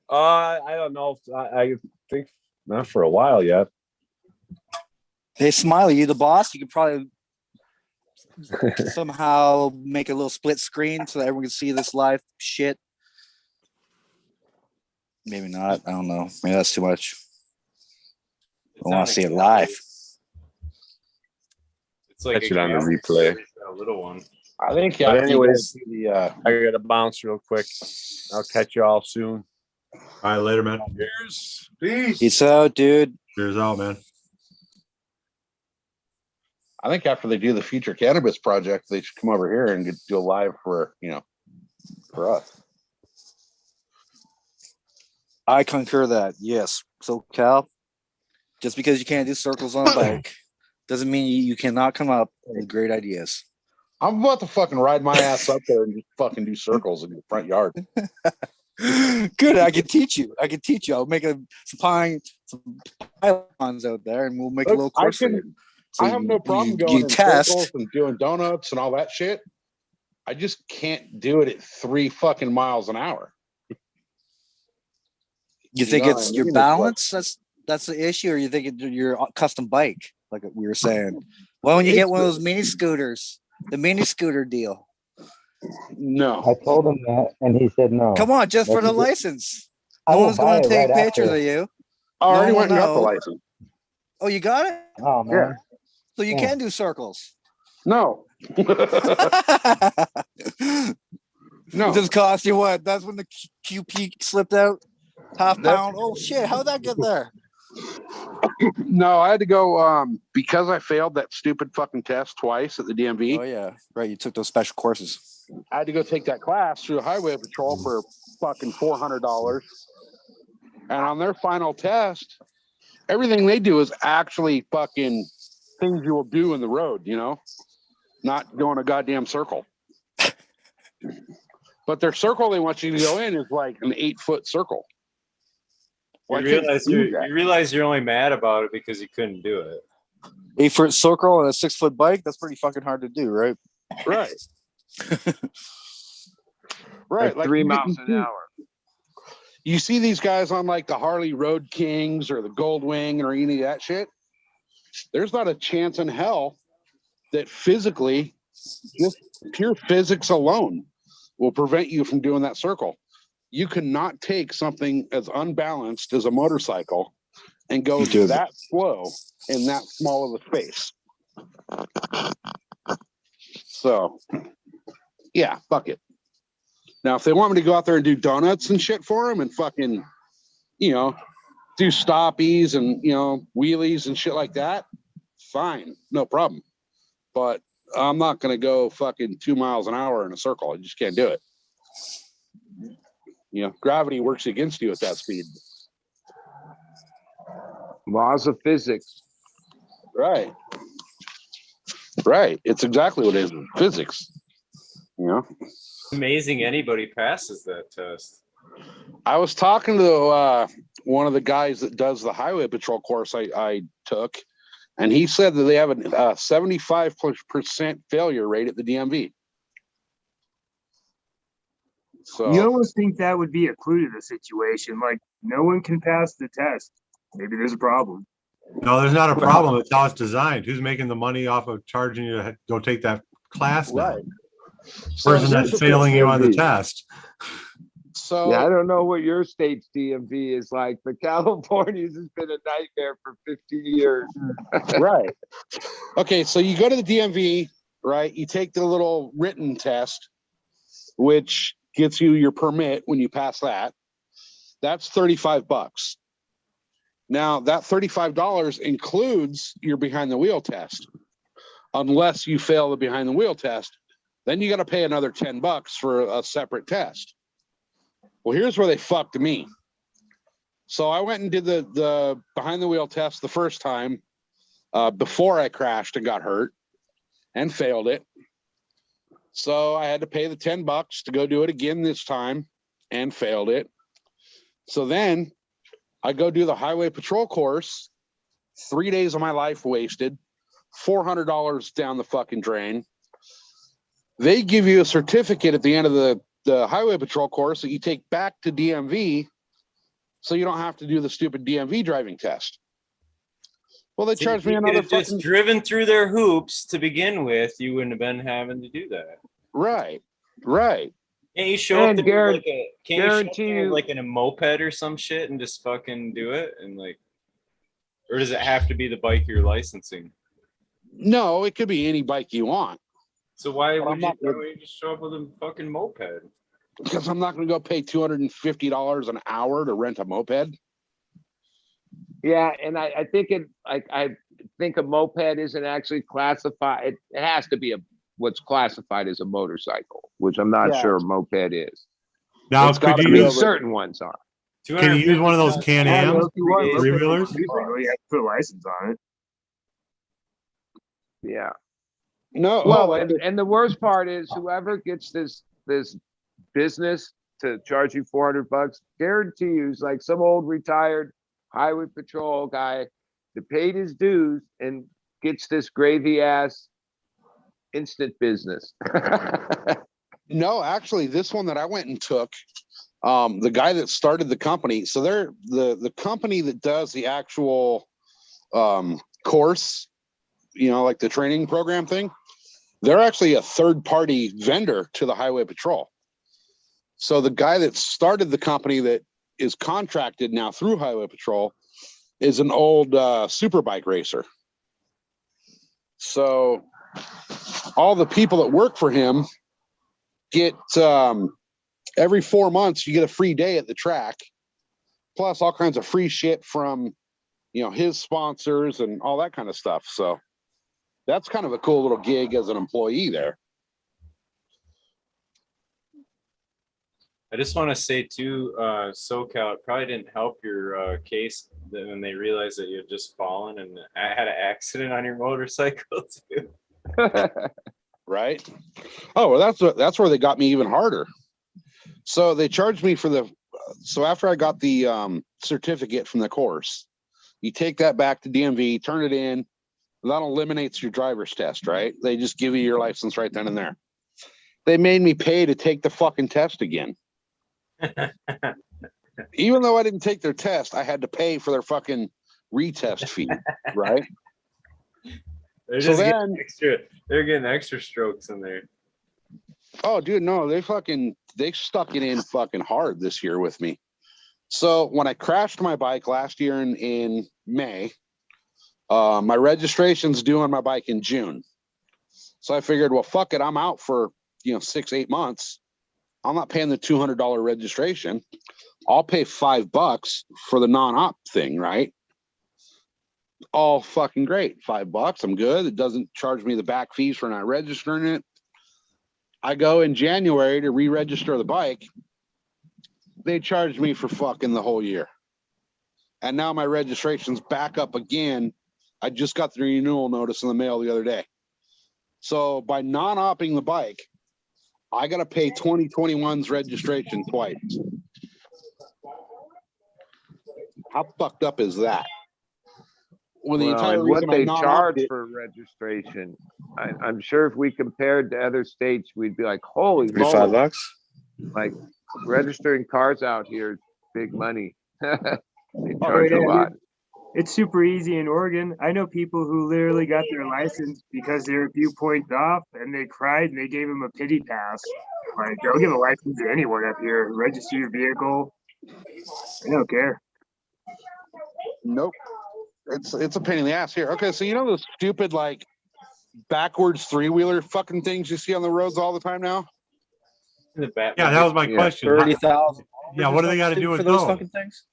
[SPEAKER 8] I don't know. I think not for a while yet.
[SPEAKER 1] Hey, Smiley, you the boss? You could probably somehow make a little split screen so that everyone can see this live shit. Maybe not. I don't know. Maybe that's too much. I want to see it live.
[SPEAKER 11] It's like
[SPEAKER 8] catch it on the replay.
[SPEAKER 11] A little one.
[SPEAKER 15] I think.
[SPEAKER 8] Yeah. But anyways, I gotta bounce real quick. I'll catch you all soon.
[SPEAKER 9] All right, later, man.
[SPEAKER 15] Cheers.
[SPEAKER 1] Peace out, dude.
[SPEAKER 9] Cheers out, man.
[SPEAKER 15] I think after they do the future cannabis project, they should come over here and do a live for us.
[SPEAKER 1] I concur that. Yes. So, Cal, just because you can't do circles on a bike doesn't mean you cannot come up with great ideas.
[SPEAKER 15] I'm about to fucking ride my ass up there and just fucking do circles in your front yard.
[SPEAKER 1] Good. I can teach you. I'll make some pylons out there, and we'll make a little course for you. So
[SPEAKER 15] I have no problem going in circles and doing donuts and all that shit. I just can't do it at 3 fucking miles an hour.
[SPEAKER 1] You think it's your balance that's the issue, or you think it's your custom bike, like we were saying? Well, when you get one of those mini scooters, the mini scooter deal.
[SPEAKER 15] No.
[SPEAKER 16] I told him that, and he said no.
[SPEAKER 1] Come on, just for the license. No one's going to take pictures of you.
[SPEAKER 15] I already went and got the license.
[SPEAKER 1] Oh, you got it?
[SPEAKER 16] Oh, man.
[SPEAKER 15] Yeah.
[SPEAKER 1] So you can do circles.
[SPEAKER 15] No. No.
[SPEAKER 1] Just cost you what? That's when the QP slipped out. Half pound. Oh shit! How'd that get there?
[SPEAKER 15] No, I had to go because I failed that stupid fucking test twice at the DMV.
[SPEAKER 1] Oh yeah, right. You took those special courses.
[SPEAKER 15] I had to go take that class through the Highway Patrol for fucking $400. And on their final test, everything they do is actually fucking things you will do in the road, you know, not going a goddamn circle. But their circle they want you to go in is like an 8-foot circle. Well,
[SPEAKER 11] You realize you're only mad about it because you couldn't do it.
[SPEAKER 1] 8-foot circle and a 6-foot bike, that's pretty fucking hard to do, right?
[SPEAKER 15] Right. Right.
[SPEAKER 12] Like 3 miles an hour.
[SPEAKER 15] You see these guys on like the Harley Road Kings or the Goldwing or any of that shit. There's not a chance in hell that physically, just pure physics alone, will prevent you from doing that circle. You cannot take something as unbalanced as a motorcycle and go that slow in that small of a space. So, yeah, fuck it. Now, if they want me to go out there and do donuts and shit for them and fucking, you know, do stoppies and, you know, wheelies and shit like that, fine, no problem. But I'm not going to go fucking 2 miles an hour in a circle. I just can't do it. You know, gravity works against you at that speed.
[SPEAKER 12] Laws of physics.
[SPEAKER 15] Right. Right. It's exactly what it is. Physics. You know?
[SPEAKER 11] Amazing anybody passes that test.
[SPEAKER 15] I was talking to one of the guys that does the highway patrol course I took, and he said that they have a 75% failure rate at the DMV. So
[SPEAKER 7] you almost think that would be a clue to the situation. Like, no one can pass the test. Maybe there's a problem.
[SPEAKER 9] No, there's not a problem. It's how it's designed. Who's making the money off of charging you to go take that class now?
[SPEAKER 15] Right.
[SPEAKER 9] Person that's failing you on the test.
[SPEAKER 15] So
[SPEAKER 12] yeah, I don't know what your state's DMV is like, but California's has been a nightmare for 15 years.
[SPEAKER 15] Right. Okay, so you go to the DMV, right? You take the little written test, which gets you your permit when you pass that. That's $35. Now, that $35 includes your behind the wheel test. Unless you fail the behind the wheel test, then you got to pay another $10 for a separate test. Well, here's where they fucked me. So I went and did the behind the wheel test the first time before I crashed and got hurt and failed it. So I had to pay the $10 to go do it again this time and failed it. So then I go do the highway patrol course, 3 days of my life wasted, $400 down the fucking drain. They give you a certificate at the end of the highway patrol course that you take back to DMV so you don't have to do the stupid DMV driving test. Well, they charged me another fucking...
[SPEAKER 11] just driven through their hoops to begin with, you wouldn't have been having to do that.
[SPEAKER 15] Right. Right.
[SPEAKER 11] Can't you show up there like in a moped or some shit and just fucking do it? And like, or does it have to be the bike you're licensing?
[SPEAKER 15] No, it could be any bike you want.
[SPEAKER 11] So why would you just show up with a fucking moped?
[SPEAKER 15] Because I'm not going to go pay $250 an hour to rent a moped.
[SPEAKER 12] Yeah, and I think I think a moped isn't actually classified. It has to be what's classified as a motorcycle, which I'm not sure a moped is.
[SPEAKER 9] Now, could you use
[SPEAKER 12] certain ones are?
[SPEAKER 9] Can you use one of those Can-Am 3-wheelers?
[SPEAKER 7] You have to put a license on it.
[SPEAKER 12] Yeah.
[SPEAKER 15] No.
[SPEAKER 12] Well, and the worst part is whoever gets this business to charge you $400, guarantee you, is like some old retired highway patrol guy that paid his dues and gets this gravy ass instant business.
[SPEAKER 15] No, actually, this one that I went and took, the guy that started the company, so they're the company that does the actual course, you know, like the training program thing, they're actually a third-party vendor to the highway patrol. So the guy that started the company that is contracted now through highway patrol is an old superbike racer. So all the people that work for him get every 4 months you get a free day at the track, plus all kinds of free shit from his sponsors and all that kind of stuff. So that's kind of a cool little gig as an employee there.
[SPEAKER 11] I just want to say too, SoCal, it probably didn't help your case when they realized that you had just fallen and I had an accident on your motorcycle too.
[SPEAKER 15] Right. Oh, well, that's where they got me even harder. So they charged me for so after I got the certificate from the course, you take that back to DMV, turn it in. That eliminates your driver's test, right? They just give you your license right then and there. They made me pay to take the fucking test again. Even though I didn't take their test, I had to pay for their fucking retest fee, right?
[SPEAKER 11] They're just getting extra. They're getting extra strokes in there.
[SPEAKER 15] Oh, dude, no, they stuck it in fucking hard this year with me. So when I crashed my bike last year in May, my registration's due on my bike in June. So I figured, well, fuck it, I'm out for 6-8 months. I'm not paying the $200 registration. I'll pay $5 for the non-op thing, right? All fucking great. $5, I'm good. It doesn't charge me the back fees for not registering it. I go in January to re-register the bike. They charged me for fucking the whole year. And now my registration's back up again. I just got the renewal notice in the mail the other day. So by non-opping the bike, I got to pay 2021's registration twice. How fucked up is that?
[SPEAKER 12] Well, the entire what they charge for registration, I'm sure if we compared to other states, we'd be like, holy moly.
[SPEAKER 8] $5?
[SPEAKER 12] Like registering cars out here is big money. They charge a lot.
[SPEAKER 7] It's super easy in Oregon. I know people who literally got their license because they were a few points off and they cried and they gave them a pity pass. Like, they'll give a license to anyone up here. Register your vehicle. I don't care.
[SPEAKER 15] Nope. It's a pain in the ass here. Okay, so those stupid like backwards 3-wheeler fucking things you see on the roads all the time now?
[SPEAKER 9] Yeah, that was my question.
[SPEAKER 1] 30,000.
[SPEAKER 9] Yeah, what do they got to do with those
[SPEAKER 1] fucking things?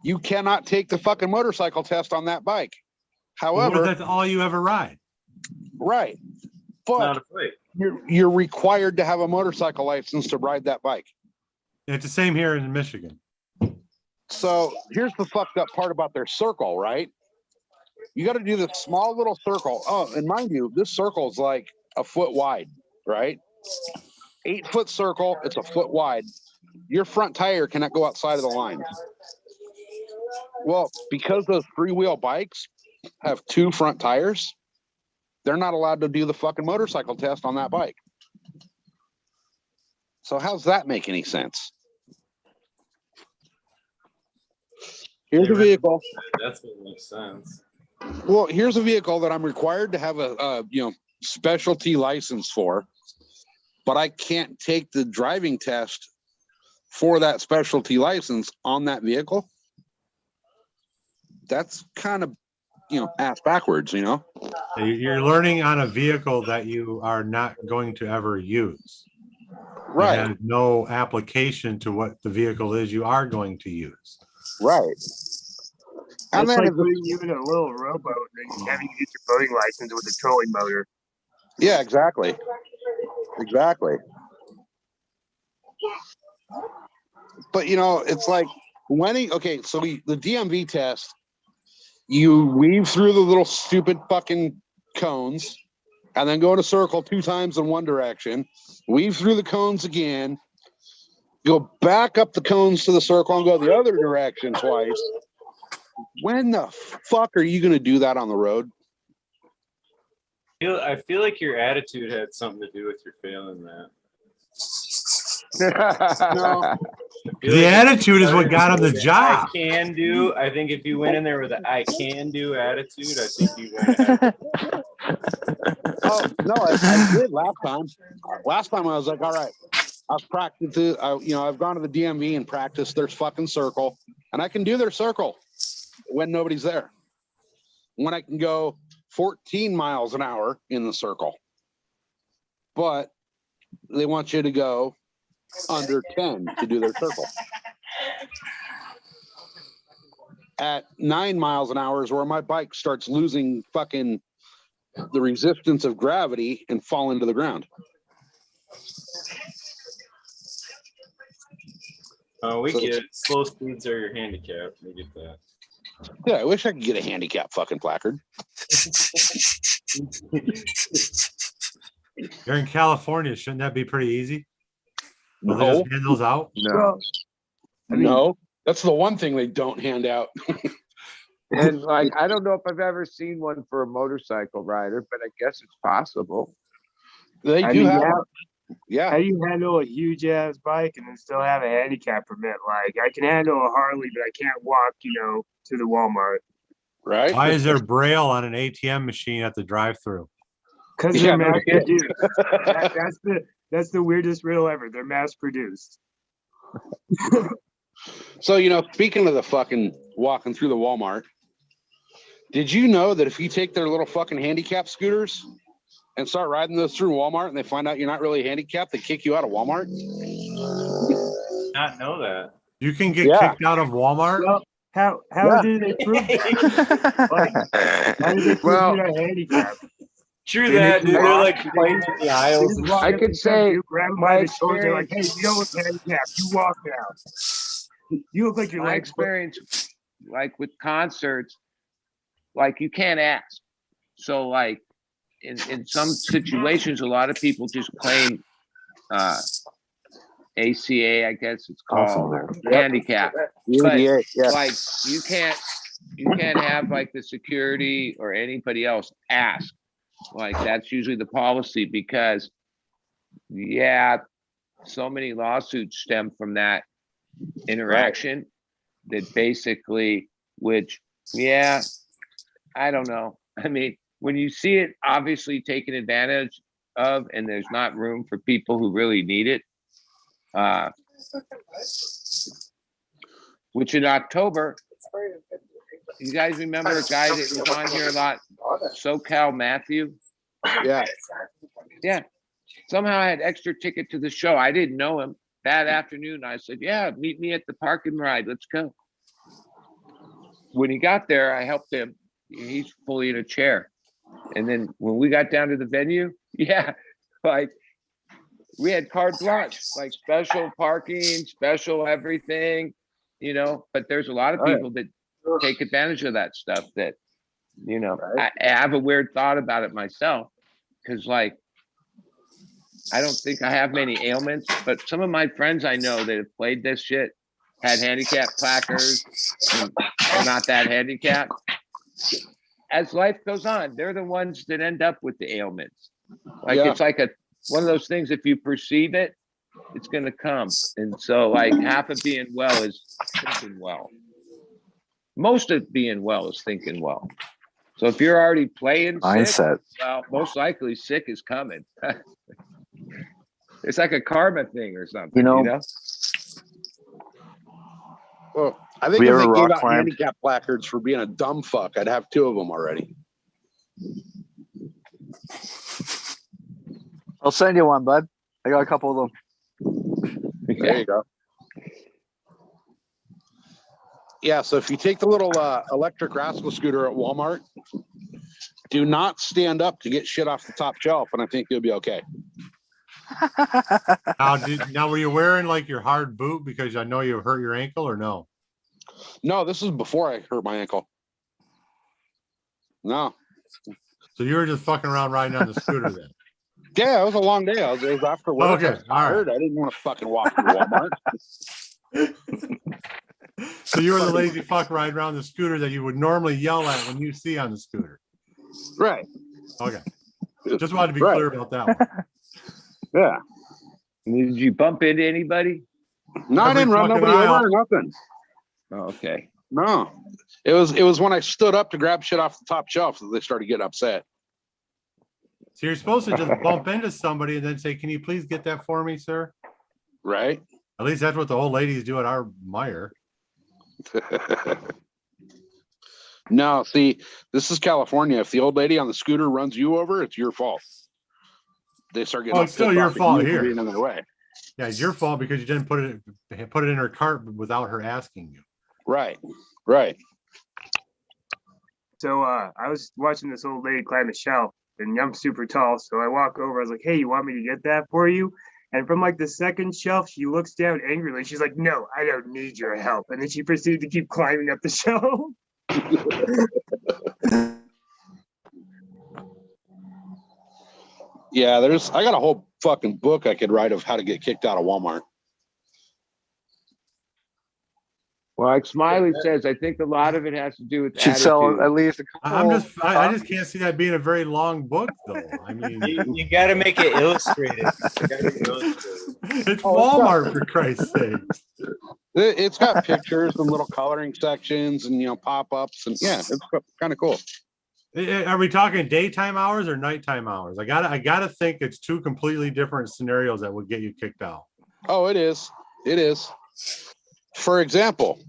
[SPEAKER 15] You cannot take the fucking motorcycle test on that bike. However,
[SPEAKER 9] that's all you ever ride.
[SPEAKER 15] Right. But you're required to have a motorcycle license to ride that bike.
[SPEAKER 9] It's the same here in Michigan.
[SPEAKER 15] So here's the fucked up part about their circle, right? You got to do this small little circle. Oh, and mind you, this circle is like a foot wide, right? 8-foot circle, it's a foot wide. Your front tire cannot go outside of the lines. Well, because those 3-wheel bikes have 2 front tires, they're not allowed to do the fucking motorcycle test on that bike. So how's that make any sense? Here's a vehicle.
[SPEAKER 11] That's what makes sense.
[SPEAKER 15] Well, here's a vehicle that I'm required to have a specialty license for, but I can't take the driving test for that specialty license on that vehicle. That's kind of, ass backwards,
[SPEAKER 9] You're learning on a vehicle that you are not going to ever use.
[SPEAKER 15] Right.
[SPEAKER 9] It has no application to what the vehicle is you are going to use.
[SPEAKER 15] Right.
[SPEAKER 7] That's like putting you in a little rowboat and having you get your boating license with a trolling motor.
[SPEAKER 15] Yeah, exactly. Exactly. But it's like so the DMV test, you weave through the little stupid fucking cones and then go in a circle 2 times in one direction, weave through the cones again, go back up the cones to the circle and go the other direction twice. When the fuck are you going to do that on the road?
[SPEAKER 11] I feel like your attitude had something to do with your failing that.
[SPEAKER 15] No.
[SPEAKER 9] The attitude is what got him the job.
[SPEAKER 11] I can do. I think if you went in there with an I can do attitude, I think you went ahead.
[SPEAKER 15] Oh, no, I did last time. Last time I was like, all right, I've practiced it. I've gone to the DMV and practiced their fucking circle, and I can do their circle when nobody's there. When I can go 14 miles an hour in the circle. But they want you to go under 10 to do their circle. at 9 miles an hour is where my bike starts losing fucking the resistance of gravity and fall into the ground.
[SPEAKER 11] Oh, we get it. Slow speeds are your handicap. We get that.
[SPEAKER 15] Yeah, I wish I could get a handicap fucking placard.
[SPEAKER 9] You're in California. Shouldn't that be pretty easy? Will they
[SPEAKER 15] No.
[SPEAKER 9] just hand those out?
[SPEAKER 12] No.
[SPEAKER 15] No. That's the one thing they don't hand out.
[SPEAKER 12] And like, I don't know if I've ever seen one for a motorcycle rider, but I guess it's possible.
[SPEAKER 15] They
[SPEAKER 7] I
[SPEAKER 15] do
[SPEAKER 7] mean,
[SPEAKER 15] have.
[SPEAKER 7] how-
[SPEAKER 15] Yeah.
[SPEAKER 7] How do you handle a huge ass bike and then still have a handicap permit? Like, I can handle a Harley, but I can't walk, to the Walmart.
[SPEAKER 15] Right?
[SPEAKER 9] Why is there Braille on an ATM machine at the drive-through?
[SPEAKER 7] Because
[SPEAKER 15] Yeah,
[SPEAKER 7] they're
[SPEAKER 15] no
[SPEAKER 7] mass
[SPEAKER 15] shit.
[SPEAKER 7] produced. That's the weirdest riddle ever. They're mass produced.
[SPEAKER 15] So, speaking of the fucking walking through the Walmart, did you know that if you take their little fucking handicap scooters and start riding those through Walmart and they find out you're not really handicapped, they kick you out of Walmart?
[SPEAKER 11] Not know that.
[SPEAKER 9] You can get kicked out of Walmart?
[SPEAKER 7] Well, how do they prove that? Like, how do they prove
[SPEAKER 12] Well,
[SPEAKER 7] you're not handicapped?
[SPEAKER 11] True that, dude. They're like playing in the aisles.
[SPEAKER 7] They just walk
[SPEAKER 12] I
[SPEAKER 7] up
[SPEAKER 12] could
[SPEAKER 7] to some
[SPEAKER 12] say
[SPEAKER 7] dude, grab him
[SPEAKER 12] my
[SPEAKER 7] by the shoulders, they're like, hey, you don't look handicapped. You walk now. You look like your
[SPEAKER 12] my
[SPEAKER 7] legs.
[SPEAKER 12] experience, like with concerts, like you can't ask. So like in some situations, a lot of people just claim ACA, I guess it's called, handicap. But like you can't have like the security or anybody else ask. Like that's usually the policy because so many lawsuits stem from that interaction that basically, I don't know. I mean, when you see it obviously taken advantage of and there's not room for people who really need it, which in October, you guys remember a guy that was on here a lot, SoCal Matthew? Yeah. Somehow I had extra ticket to the show. I didn't know him. That afternoon, I said, yeah, meet me at the park and ride. Let's go. When he got there, I helped him. He's fully in a chair. And then when we got down to the venue, like we had carte blanche, like special parking, special everything, but there's a lot of people that take advantage of that stuff that, I have a weird thought about it myself because like, I don't think I have many ailments, but some of my friends I know that have played this shit had handicap placards and are not that handicapped. As life goes on, they're the ones that end up with the ailments. Like it's like one of those things, if you perceive it, it's going to come. And so like half of being well is thinking well. Most of being well is thinking well. So if you're already playing sick, well, most likely sick is coming. It's like a karma thing or something,
[SPEAKER 15] Well, I think if they gave out handicap placards for being a dumb fuck, I'd have 2 of them already.
[SPEAKER 1] I'll send you one, bud. I got a couple of them.
[SPEAKER 15] There you go. Yeah, so if you take the little electric rascal scooter at Walmart, do not stand up to get shit off the top shelf, and I think you'll be okay.
[SPEAKER 9] Now, were you wearing like your hard boot because I know you hurt your ankle or no?
[SPEAKER 15] No, this is before I hurt my ankle. No.
[SPEAKER 9] So you were just fucking around riding on the scooter then?
[SPEAKER 15] Yeah, it was a long day. It was after work.
[SPEAKER 9] Okay,
[SPEAKER 15] I was tired. I didn't want to fucking walk through Walmart.
[SPEAKER 9] So you were the lazy fuck riding around the scooter that you would normally yell at when you see on the scooter.
[SPEAKER 15] Right.
[SPEAKER 9] Okay. Just wanted to be clear about that one.
[SPEAKER 15] Yeah.
[SPEAKER 12] Did you bump into anybody?
[SPEAKER 15] No, I didn't run nobody over or nothing.
[SPEAKER 12] Oh, okay.
[SPEAKER 15] No. It was when I stood up to grab shit off the top shelf that they started getting upset.
[SPEAKER 9] So you're supposed to just bump into somebody and then say, "Can you please get that for me, sir?"
[SPEAKER 15] Right.
[SPEAKER 9] At least that's what the old ladies do at our mire.
[SPEAKER 15] No, see, this is California. If the old lady on the scooter runs you over, it's your fault. They start getting.
[SPEAKER 9] Oh, it's still your fault here.
[SPEAKER 15] Being in the way.
[SPEAKER 9] Yeah, it's your fault because you didn't put it in her cart without her asking you.
[SPEAKER 15] Right. Right.
[SPEAKER 7] So I was watching this old lady climb a shelf, and I'm super tall. So I walk over. I was like, "Hey, you want me to get that for you?" And from like the second shelf, she looks down angrily. She's like, "No, I don't need your help." And then she proceeded to keep climbing up the shelf.
[SPEAKER 15] Yeah, I got a whole fucking book I could write of how to get kicked out of Walmart.
[SPEAKER 12] Well, like Smiley says, I think a lot of it has to do with
[SPEAKER 17] Should sell
[SPEAKER 12] attitude.
[SPEAKER 17] at least a couple.
[SPEAKER 9] I just can't see that being a very long book, though. I mean,
[SPEAKER 11] you got to make it illustrated.
[SPEAKER 9] It's Walmart, for Christ's sake.
[SPEAKER 15] It's got pictures and little coloring sections and pop-ups, and yeah, it's kind of cool.
[SPEAKER 9] Are we talking daytime hours or nighttime hours? I gotta think it's two completely different scenarios that would get you kicked out.
[SPEAKER 15] Oh, it is. It is. For example,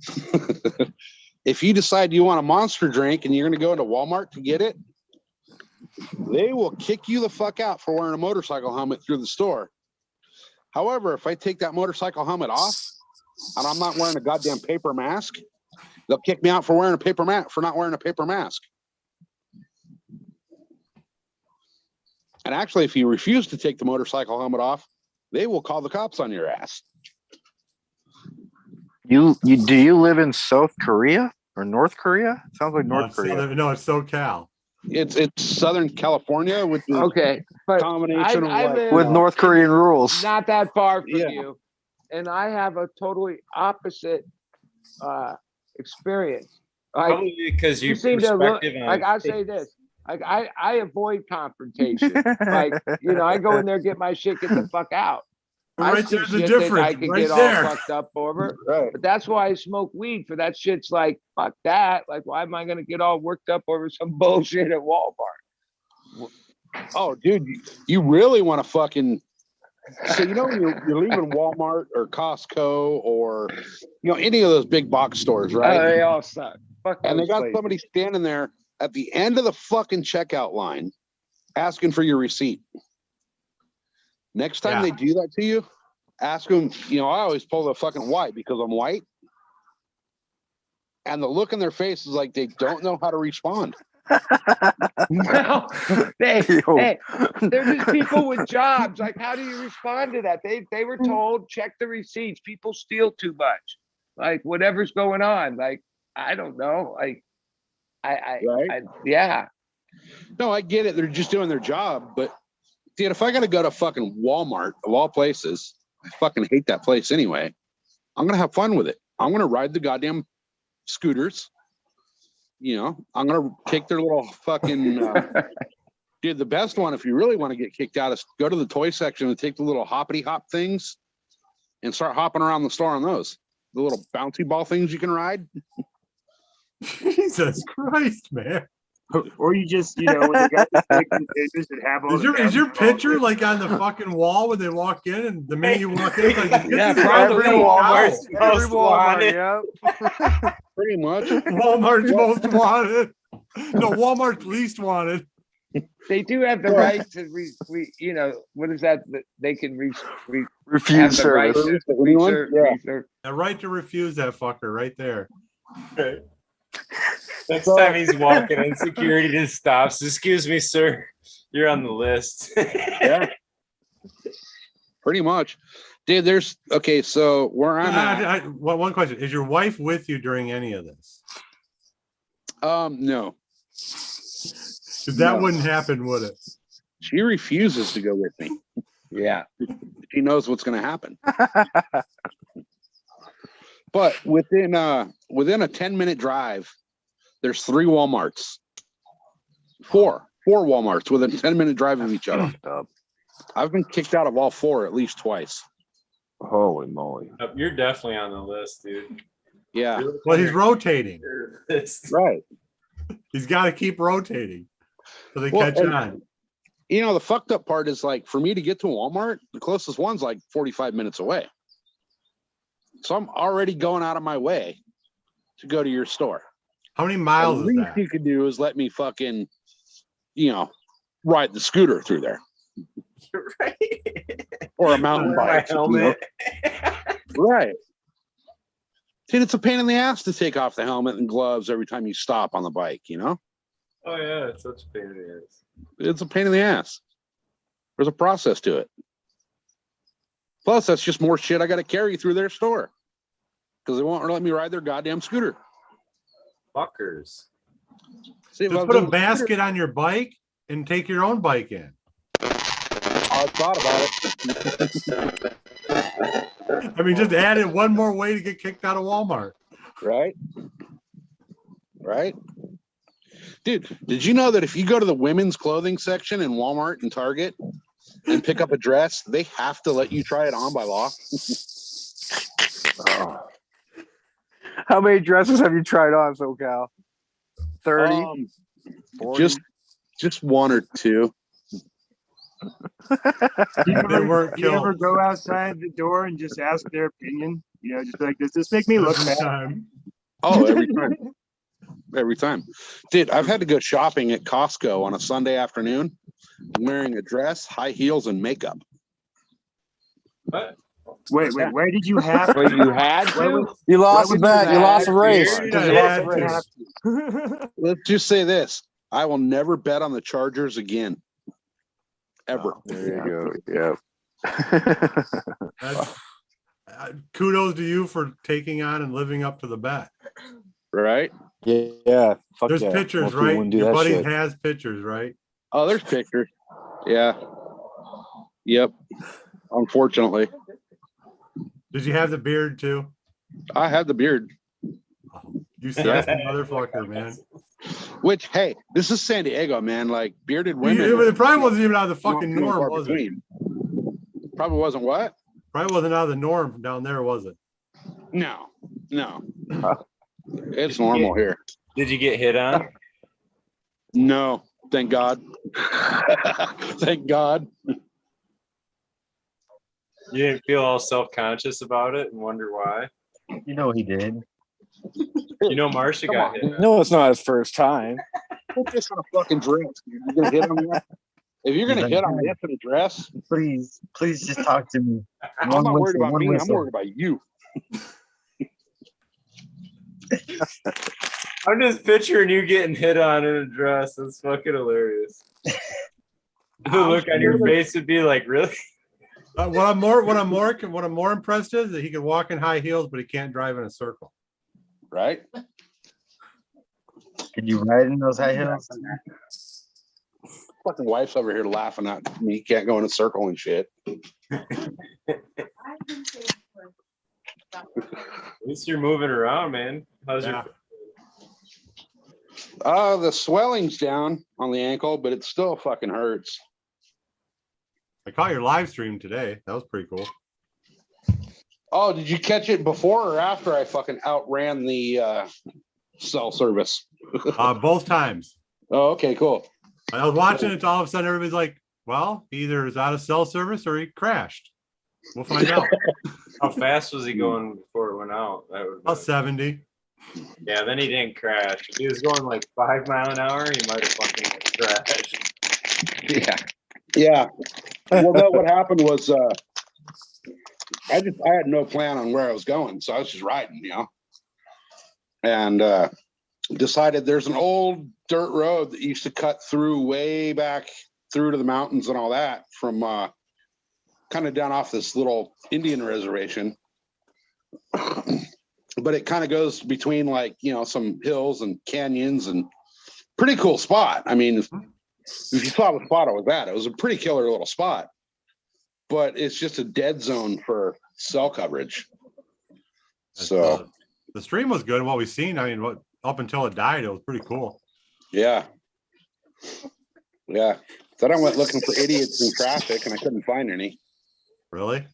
[SPEAKER 15] if you decide you want a Monster drink and you're going to go into Walmart to get it, they will kick you the fuck out for wearing a motorcycle helmet through the store. However, if I take that motorcycle helmet off and I'm not wearing a goddamn paper mask, they'll kick me out for not wearing a paper mask. And actually, if you refuse to take the motorcycle helmet off, they will call the cops on your ass.
[SPEAKER 17] Do you live in South Korea or North Korea? Sounds like North Korea.
[SPEAKER 9] No, it's SoCal.
[SPEAKER 15] It's Southern California, which is
[SPEAKER 12] but
[SPEAKER 15] combination
[SPEAKER 12] I live
[SPEAKER 17] with North Korean rules.
[SPEAKER 12] Not that far from you, and I have a totally opposite experience.
[SPEAKER 11] Probably because
[SPEAKER 12] you
[SPEAKER 11] your
[SPEAKER 12] seem to look
[SPEAKER 11] perspective on
[SPEAKER 12] like I say this. Like I avoid confrontation. Like I go in there, get my shit, get the fuck out.
[SPEAKER 9] Right there's the difference.
[SPEAKER 12] I can
[SPEAKER 9] right
[SPEAKER 12] get
[SPEAKER 9] there.
[SPEAKER 12] all fucked up over. Right. But that's why I smoke weed. For that shit's like fuck that. Like why am I gonna get all worked up over some bullshit at Walmart?
[SPEAKER 15] Oh, dude, you really want to fucking. So when you're leaving Walmart or Costco or any of those big box stores, right?
[SPEAKER 12] They all suck. Fuck
[SPEAKER 15] and they got
[SPEAKER 12] places.
[SPEAKER 15] somebody standing there at the end of the fucking checkout line asking for your receipt. Next time they do that to you, ask them, I always pull the fucking white because I'm white. And the look in their face is like they don't know how to respond.
[SPEAKER 12] No, they're just people with jobs. Like, how do you respond to that? They were told, check the receipts. People steal too much. Like, whatever's going on. Like, I don't know. Like, yeah.
[SPEAKER 15] No, I get it. They're just doing their job. But, dude, if I got to go to fucking Walmart, of all places, I fucking hate that place anyway. I'm going to have fun with it. I'm going to ride the goddamn scooters. I'm going to take their little fucking... dude, the best one, if you really want to get kicked out, is go to the toy section and take the little hoppity hop things and start hopping around the store on those. The little bouncy ball things you can ride.
[SPEAKER 9] Jesus Christ, man.
[SPEAKER 7] Or you just, when they got the stick and figures that have all
[SPEAKER 9] is your picture like on the fucking wall when they walk in, and the minute you walk in, it's like
[SPEAKER 11] probably Walmart's most wanted.
[SPEAKER 17] Yep.
[SPEAKER 15] Pretty much.
[SPEAKER 9] Walmart's most wanted. No, Walmart's least wanted.
[SPEAKER 12] They do have the right to what is that? They can
[SPEAKER 17] refuse service.
[SPEAKER 9] The right to refuse that fucker right there.
[SPEAKER 11] Next time he's walking in, security just stops. Excuse me, sir. You're on the list.
[SPEAKER 15] Yeah. Pretty much. Dude, so where I'm at.
[SPEAKER 9] One question. Is your wife with you during any of this?
[SPEAKER 15] No.
[SPEAKER 9] That wouldn't happen, would it?
[SPEAKER 15] She refuses to go with me.
[SPEAKER 12] Yeah.
[SPEAKER 15] She knows what's going to happen. But within a 10-minute drive, there's 3 Walmarts. 4 Walmarts within a 10-minute drive of each other. I've been kicked out of all 4 at least twice.
[SPEAKER 16] Holy moly.
[SPEAKER 11] You're definitely on the list, dude.
[SPEAKER 15] Yeah.
[SPEAKER 9] Well, he's rotating.
[SPEAKER 15] Right.
[SPEAKER 9] He's got to keep rotating so they catch on.
[SPEAKER 15] The fucked up part is, like, for me to get to Walmart, the closest one's like 45 minutes away. So I'm already going out of my way to go to your store.
[SPEAKER 9] How many miles is
[SPEAKER 15] that? The least
[SPEAKER 9] that?
[SPEAKER 15] you could do is let me fucking, ride the scooter through there.
[SPEAKER 11] Right.
[SPEAKER 15] Or a mountain bike. Right. Dude, it's a pain in the ass to take off the helmet and gloves every time you stop on the bike,
[SPEAKER 11] Oh yeah, it's such a pain in the ass.
[SPEAKER 15] It's a pain in the ass. There's a process to it. Plus, that's just more shit I got to carry through their store because they won't let me ride their goddamn scooter.
[SPEAKER 11] Fuckers.
[SPEAKER 15] See,
[SPEAKER 9] just put a basket on your bike and take your own bike in.
[SPEAKER 15] I thought about it.
[SPEAKER 9] I mean, just add in one more way to get kicked out of Walmart.
[SPEAKER 15] Right? Right? Dude, did you know that if you go to the women's clothing section in Walmart and Target and pick up a dress, they have to let you try it on by law?
[SPEAKER 17] Oh. How many dresses have you tried on, SoCal? 30? 40?
[SPEAKER 15] Just one or two.
[SPEAKER 7] Do you ever go outside the door and just ask their opinion? You know, just like, does this make me look bad?
[SPEAKER 15] Oh, every time. Every time. Dude, I've had to go shopping at Costco on a Sunday afternoon wearing a dress, high heels, and makeup.
[SPEAKER 11] What?
[SPEAKER 7] Wait, where did you have
[SPEAKER 12] Wait, you had to?
[SPEAKER 16] You lost the bet. You lost the race.
[SPEAKER 15] Let's just say this. I will never bet on the Chargers again. Ever.
[SPEAKER 17] There you go. Yeah.
[SPEAKER 9] Kudos to you for taking on and living up to the bet.
[SPEAKER 15] Right?
[SPEAKER 1] Yeah. Fuck
[SPEAKER 9] there's
[SPEAKER 1] yeah.
[SPEAKER 9] pictures,
[SPEAKER 1] Most people
[SPEAKER 9] right?
[SPEAKER 1] wouldn't do
[SPEAKER 9] Your
[SPEAKER 1] that
[SPEAKER 9] buddy
[SPEAKER 1] shit.
[SPEAKER 9] has pictures, right?
[SPEAKER 15] Oh, there's pictures. Yeah. Yep. Unfortunately.
[SPEAKER 9] Did you have the beard too?
[SPEAKER 15] I had the beard.
[SPEAKER 9] You sassy motherfucker, man.
[SPEAKER 15] Which, hey, this is San Diego, man. Like bearded women.
[SPEAKER 9] It probably wasn't even out of the fucking norm, was it?
[SPEAKER 15] Probably wasn't what?
[SPEAKER 9] Probably wasn't out of the norm down there, was it?
[SPEAKER 15] No. It's normal here.
[SPEAKER 11] Did you get hit on?
[SPEAKER 15] No, thank God. Thank God.
[SPEAKER 11] You didn't feel all self-conscious about it and wonder why?
[SPEAKER 5] You know he did.
[SPEAKER 11] You know Marcia got hit.
[SPEAKER 1] No, it's not his first time.
[SPEAKER 15] Put this on a fucking dress. You're gonna hit on me. If you're gonna hit on me in a dress,
[SPEAKER 5] please just talk to me.
[SPEAKER 15] I'm not worried about me. I'm worried about you.
[SPEAKER 11] I'm just picturing you getting hit on in a dress. That's fucking hilarious. The look on your face would be like, really?
[SPEAKER 9] What I'm more impressed is that he can walk in high heels, but he can't drive in a circle.
[SPEAKER 15] Right?
[SPEAKER 5] Can you ride in those high heels?
[SPEAKER 15] Fucking wife's over here laughing at me. Can't go in a circle and shit.
[SPEAKER 11] At least you're moving around, man. How's your?
[SPEAKER 15] The swelling's down on the ankle, but it still fucking hurts.
[SPEAKER 9] I caught your live stream today. That was pretty cool.
[SPEAKER 15] Oh, did you catch it before or after I fucking outran the cell service?
[SPEAKER 9] Both times.
[SPEAKER 15] Oh, okay, cool.
[SPEAKER 9] I was watching it, all of a sudden everybody's like, well, he either is out of cell service or he crashed. We'll find out.
[SPEAKER 11] How fast was he going before it went out? That would
[SPEAKER 9] About 70.
[SPEAKER 11] Yeah, then he didn't crash. If he was going like 5 miles an hour, he might have fucking crashed.
[SPEAKER 15] Yeah. Well, no, what happened was I had no plan on where I was going, so I was just riding, you know, and decided there's an old dirt road that used to cut through way back through to the mountains and all that from kind of down off this little Indian reservation. But it kind of goes between, like, you know, some hills and canyons and pretty cool spot. I mean, if you saw the spot I was at, it was a pretty killer little spot, but it's just a dead zone for cell coverage. So
[SPEAKER 9] the stream was good. What we've seen, I mean, up until it died, it was pretty cool.
[SPEAKER 15] Yeah. Then I went looking for idiots in traffic and I couldn't find any.
[SPEAKER 9] Really?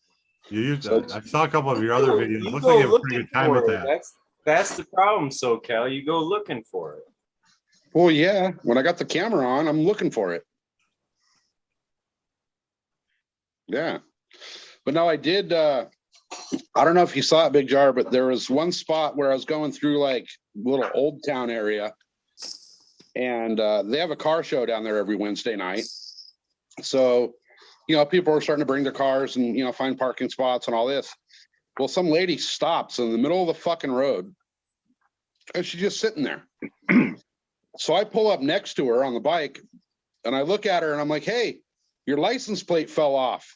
[SPEAKER 9] You used I saw a couple of your other videos. It looks like you have a pretty good time with that.
[SPEAKER 11] That's the problem, SoCal. You go looking for it.
[SPEAKER 15] Well, yeah. When I got the camera on, I'm looking for it. Yeah. But no, I did. I don't know if you saw it, Big Jar, but there was one spot where I was going through like little Old Town area, and they have a car show down there every Wednesday night. So, you know, people are starting to bring their cars and, you know, find parking spots and all this. Well, some lady stops in the middle of the fucking road, and she's just sitting there. So I pull up next to her on the bike and I look at her and I'm like, hey, your license plate fell off.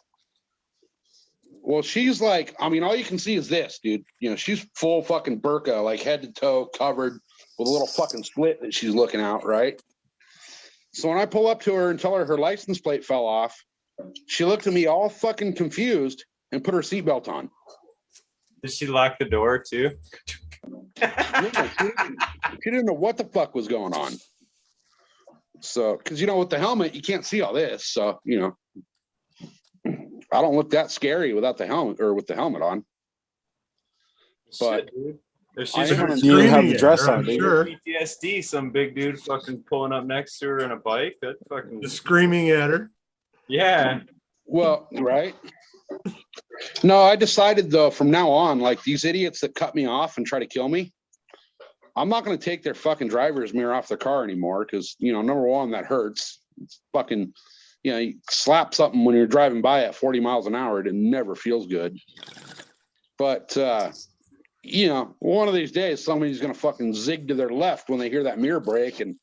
[SPEAKER 15] Well, she's like, I mean, all you can see is this, dude. You know, she's full fucking burqa, like head to toe covered with a little fucking split that she's looking out, right? So when I pull up to her and tell her her license plate fell off, she looked at me all fucking confused and put her seatbelt on.
[SPEAKER 11] Did she lock the door too?
[SPEAKER 15] She didn't know what the fuck was going on. So, because you know, with the helmet, you can't see all this. So, you know, I don't look that scary without the helmet or with the helmet on. But
[SPEAKER 11] if she's
[SPEAKER 17] you have the dress on,
[SPEAKER 11] sure. PTSD, some big dude fucking pulling up next to her in a bike, that fucking
[SPEAKER 9] just screaming at her.
[SPEAKER 11] Yeah.
[SPEAKER 15] Well, right. No, I decided though, from now on, like these idiots that cut me off and try to kill me, I'm not going to take their fucking driver's mirror off their car anymore. Cause you know, number one, that hurts. It's fucking, you know, you slap something when you're driving by at 40 miles an hour. It never feels good. But, you know, one of these days, somebody's going to fucking zig to their left when they hear that mirror break and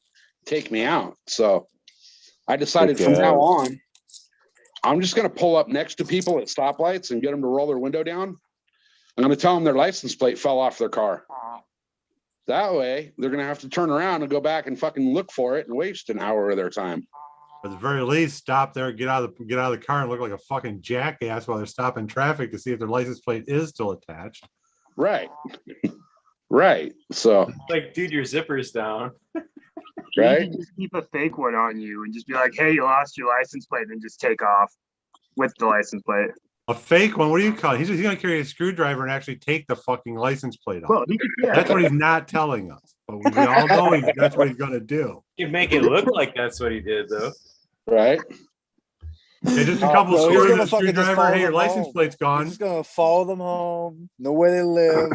[SPEAKER 15] take me out. So I decided from now on, I'm just going to pull up next to people at stoplights and get them to roll their window down. I'm going to tell them their license plate fell off their car. That way, they're going to have to turn around and go back and fucking look for it and waste an hour of their time.
[SPEAKER 9] At the very least, stop there, get out of the car and look like a fucking jackass while they're stopping traffic to see if their license plate is still attached.
[SPEAKER 15] Right. Right. So,
[SPEAKER 11] like, dude, your zipper's down.
[SPEAKER 15] Right.
[SPEAKER 7] You can just keep a fake one on you and just be like, hey, you lost your license plate, and then just take off with the license plate.
[SPEAKER 9] A fake one? What do you call it? He's going to carry a screwdriver and actually take the fucking license plate off.
[SPEAKER 7] Well,
[SPEAKER 9] That's what he's not telling us. But we all know that's what he's going to do.
[SPEAKER 11] You can make it look like that's what he did, though.
[SPEAKER 15] Right.
[SPEAKER 9] Hey, just a couple screws and a
[SPEAKER 1] fucking just
[SPEAKER 9] screwdriver.
[SPEAKER 1] follow
[SPEAKER 9] Hey, your
[SPEAKER 1] them
[SPEAKER 9] license
[SPEAKER 1] home.
[SPEAKER 9] plate's gone.
[SPEAKER 1] He's just gonna follow them home, know where they live,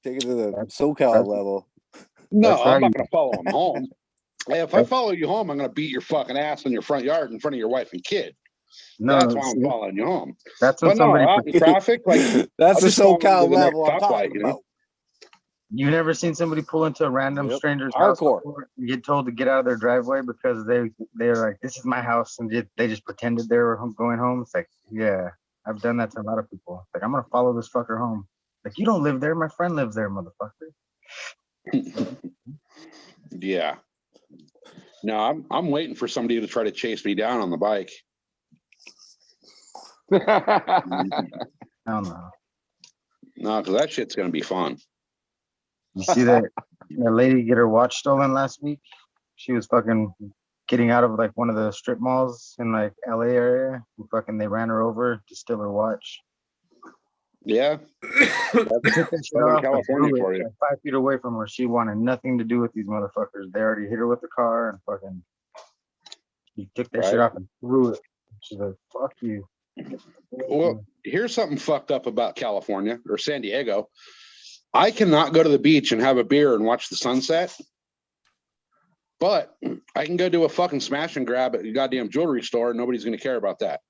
[SPEAKER 1] take it to the SoCal level.
[SPEAKER 15] No, I'm not going to follow them home. Hey, if I follow you home, I'm going to beat your fucking ass in your front yard in front of your wife and kid.
[SPEAKER 5] No,
[SPEAKER 15] That's why I'm following you home.
[SPEAKER 5] That's
[SPEAKER 15] But
[SPEAKER 5] when
[SPEAKER 15] no,
[SPEAKER 5] somebody
[SPEAKER 15] out in traffic, like
[SPEAKER 1] That's
[SPEAKER 15] I'll
[SPEAKER 1] the
[SPEAKER 15] just follow them
[SPEAKER 1] SoCal
[SPEAKER 15] to the next
[SPEAKER 1] level I'm
[SPEAKER 15] stoplight,
[SPEAKER 1] talking
[SPEAKER 15] you know?
[SPEAKER 1] about.
[SPEAKER 5] You never seen somebody pull into a random
[SPEAKER 1] Yep.
[SPEAKER 5] stranger's house
[SPEAKER 1] Hardcore.
[SPEAKER 5] before and get told to get out of their driveway because they're like, this is my house, and they just pretended they were going home. It's like, yeah, I've done that to a lot of people. It's like, I'm gonna follow this fucker home. Like, you don't live there, my friend lives there, motherfucker.
[SPEAKER 15] Yeah. No, I'm waiting for somebody to try to chase me down on the bike.
[SPEAKER 5] I don't know.
[SPEAKER 15] No, because that shit's gonna be fun.
[SPEAKER 5] You see that lady get her watch stolen last week? She was fucking getting out of like one of the strip malls in like LA area. And fucking they ran her over to steal her watch.
[SPEAKER 15] Yeah. That's Southern California for you.
[SPEAKER 5] 5 feet away from her. She wanted nothing to do with these motherfuckers. They already hit her with the car and fucking he took that shit off and threw it. She's like, fuck you.
[SPEAKER 15] Well, here's something fucked up about California or San Diego. I cannot go to the beach and have a beer and watch the sunset, but I can go do a fucking smash and grab at a goddamn jewelry store and nobody's going to care about that.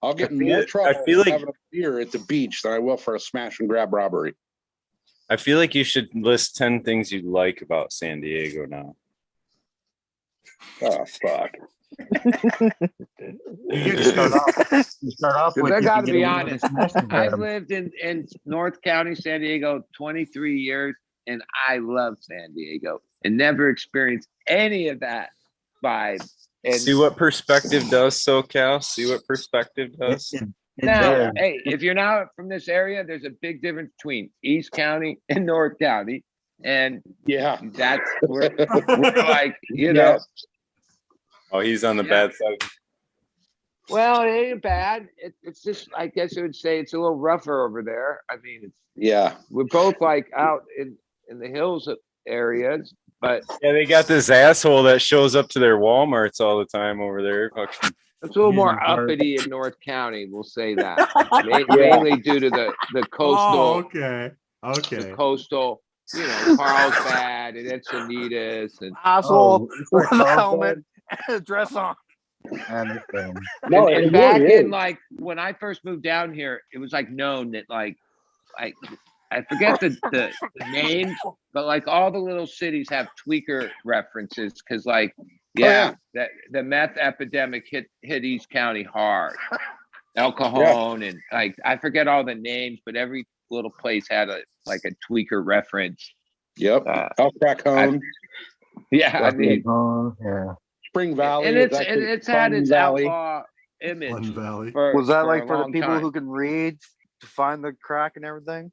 [SPEAKER 15] I'll get in more trouble for having a beer at the beach than I will for a smash and grab robbery.
[SPEAKER 11] I feel like you should list 10 things you like about San Diego now.
[SPEAKER 15] Oh, fuck.
[SPEAKER 5] You start off with,
[SPEAKER 12] I got to be
[SPEAKER 5] away
[SPEAKER 12] honest.
[SPEAKER 5] with a smash and grab.
[SPEAKER 12] I've lived in North County, San Diego, 23 years, and I love San Diego and never experienced any of that vibe. And
[SPEAKER 11] See what perspective does, SoCal. See what perspective does.
[SPEAKER 12] now, hey, if you're not from this area, there's a big difference between East County and North County, and
[SPEAKER 15] yeah,
[SPEAKER 12] that's we're like, you know.
[SPEAKER 11] Oh, he's on the bad side.
[SPEAKER 12] Well, it ain't bad. It's just, I guess I would say it's a little rougher over there. I mean, we're both like out in the hills areas, but
[SPEAKER 11] yeah, they got this asshole that shows up to their Walmarts all the time over there. Fucking.
[SPEAKER 12] It's a little more uppity in North County. We'll say that mainly due to the coastal.
[SPEAKER 9] Oh, okay.
[SPEAKER 12] The coastal. You know, Carlsbad and Encinitas and
[SPEAKER 17] asshole with a helmet and a dress on.
[SPEAKER 12] And back in like when I first moved down here, it was like known that like I forget the names, but like all the little cities have tweaker references because, like, that the meth epidemic hit East County hard. El Cajon and like I forget all the names, but every little place had a tweaker reference.
[SPEAKER 15] Yep. El Crackhone.
[SPEAKER 12] I mean,
[SPEAKER 15] Spring Valley.
[SPEAKER 12] And it's had its outlaw image.
[SPEAKER 17] Was that like for the people who can read to find the crack and everything?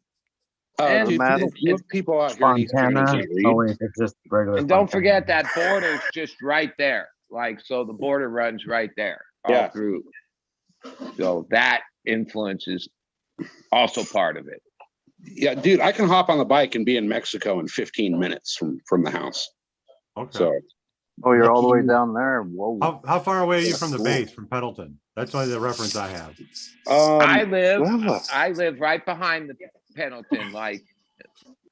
[SPEAKER 15] Oh, dude, people out here in East County can't read.
[SPEAKER 5] Oh wait, it's just regular.
[SPEAKER 12] And don't forget that border's just right there. Like, so the border runs right there all through. So that influence is also part of it.
[SPEAKER 15] Yeah, dude, I can hop on the bike and be in Mexico in 15 minutes from the house.
[SPEAKER 9] Okay.
[SPEAKER 15] So,
[SPEAKER 17] you're all the way down there. Whoa.
[SPEAKER 9] How far away are you from the base, from Pendleton? That's only the reference I have.
[SPEAKER 12] I live right behind the Pendleton. Like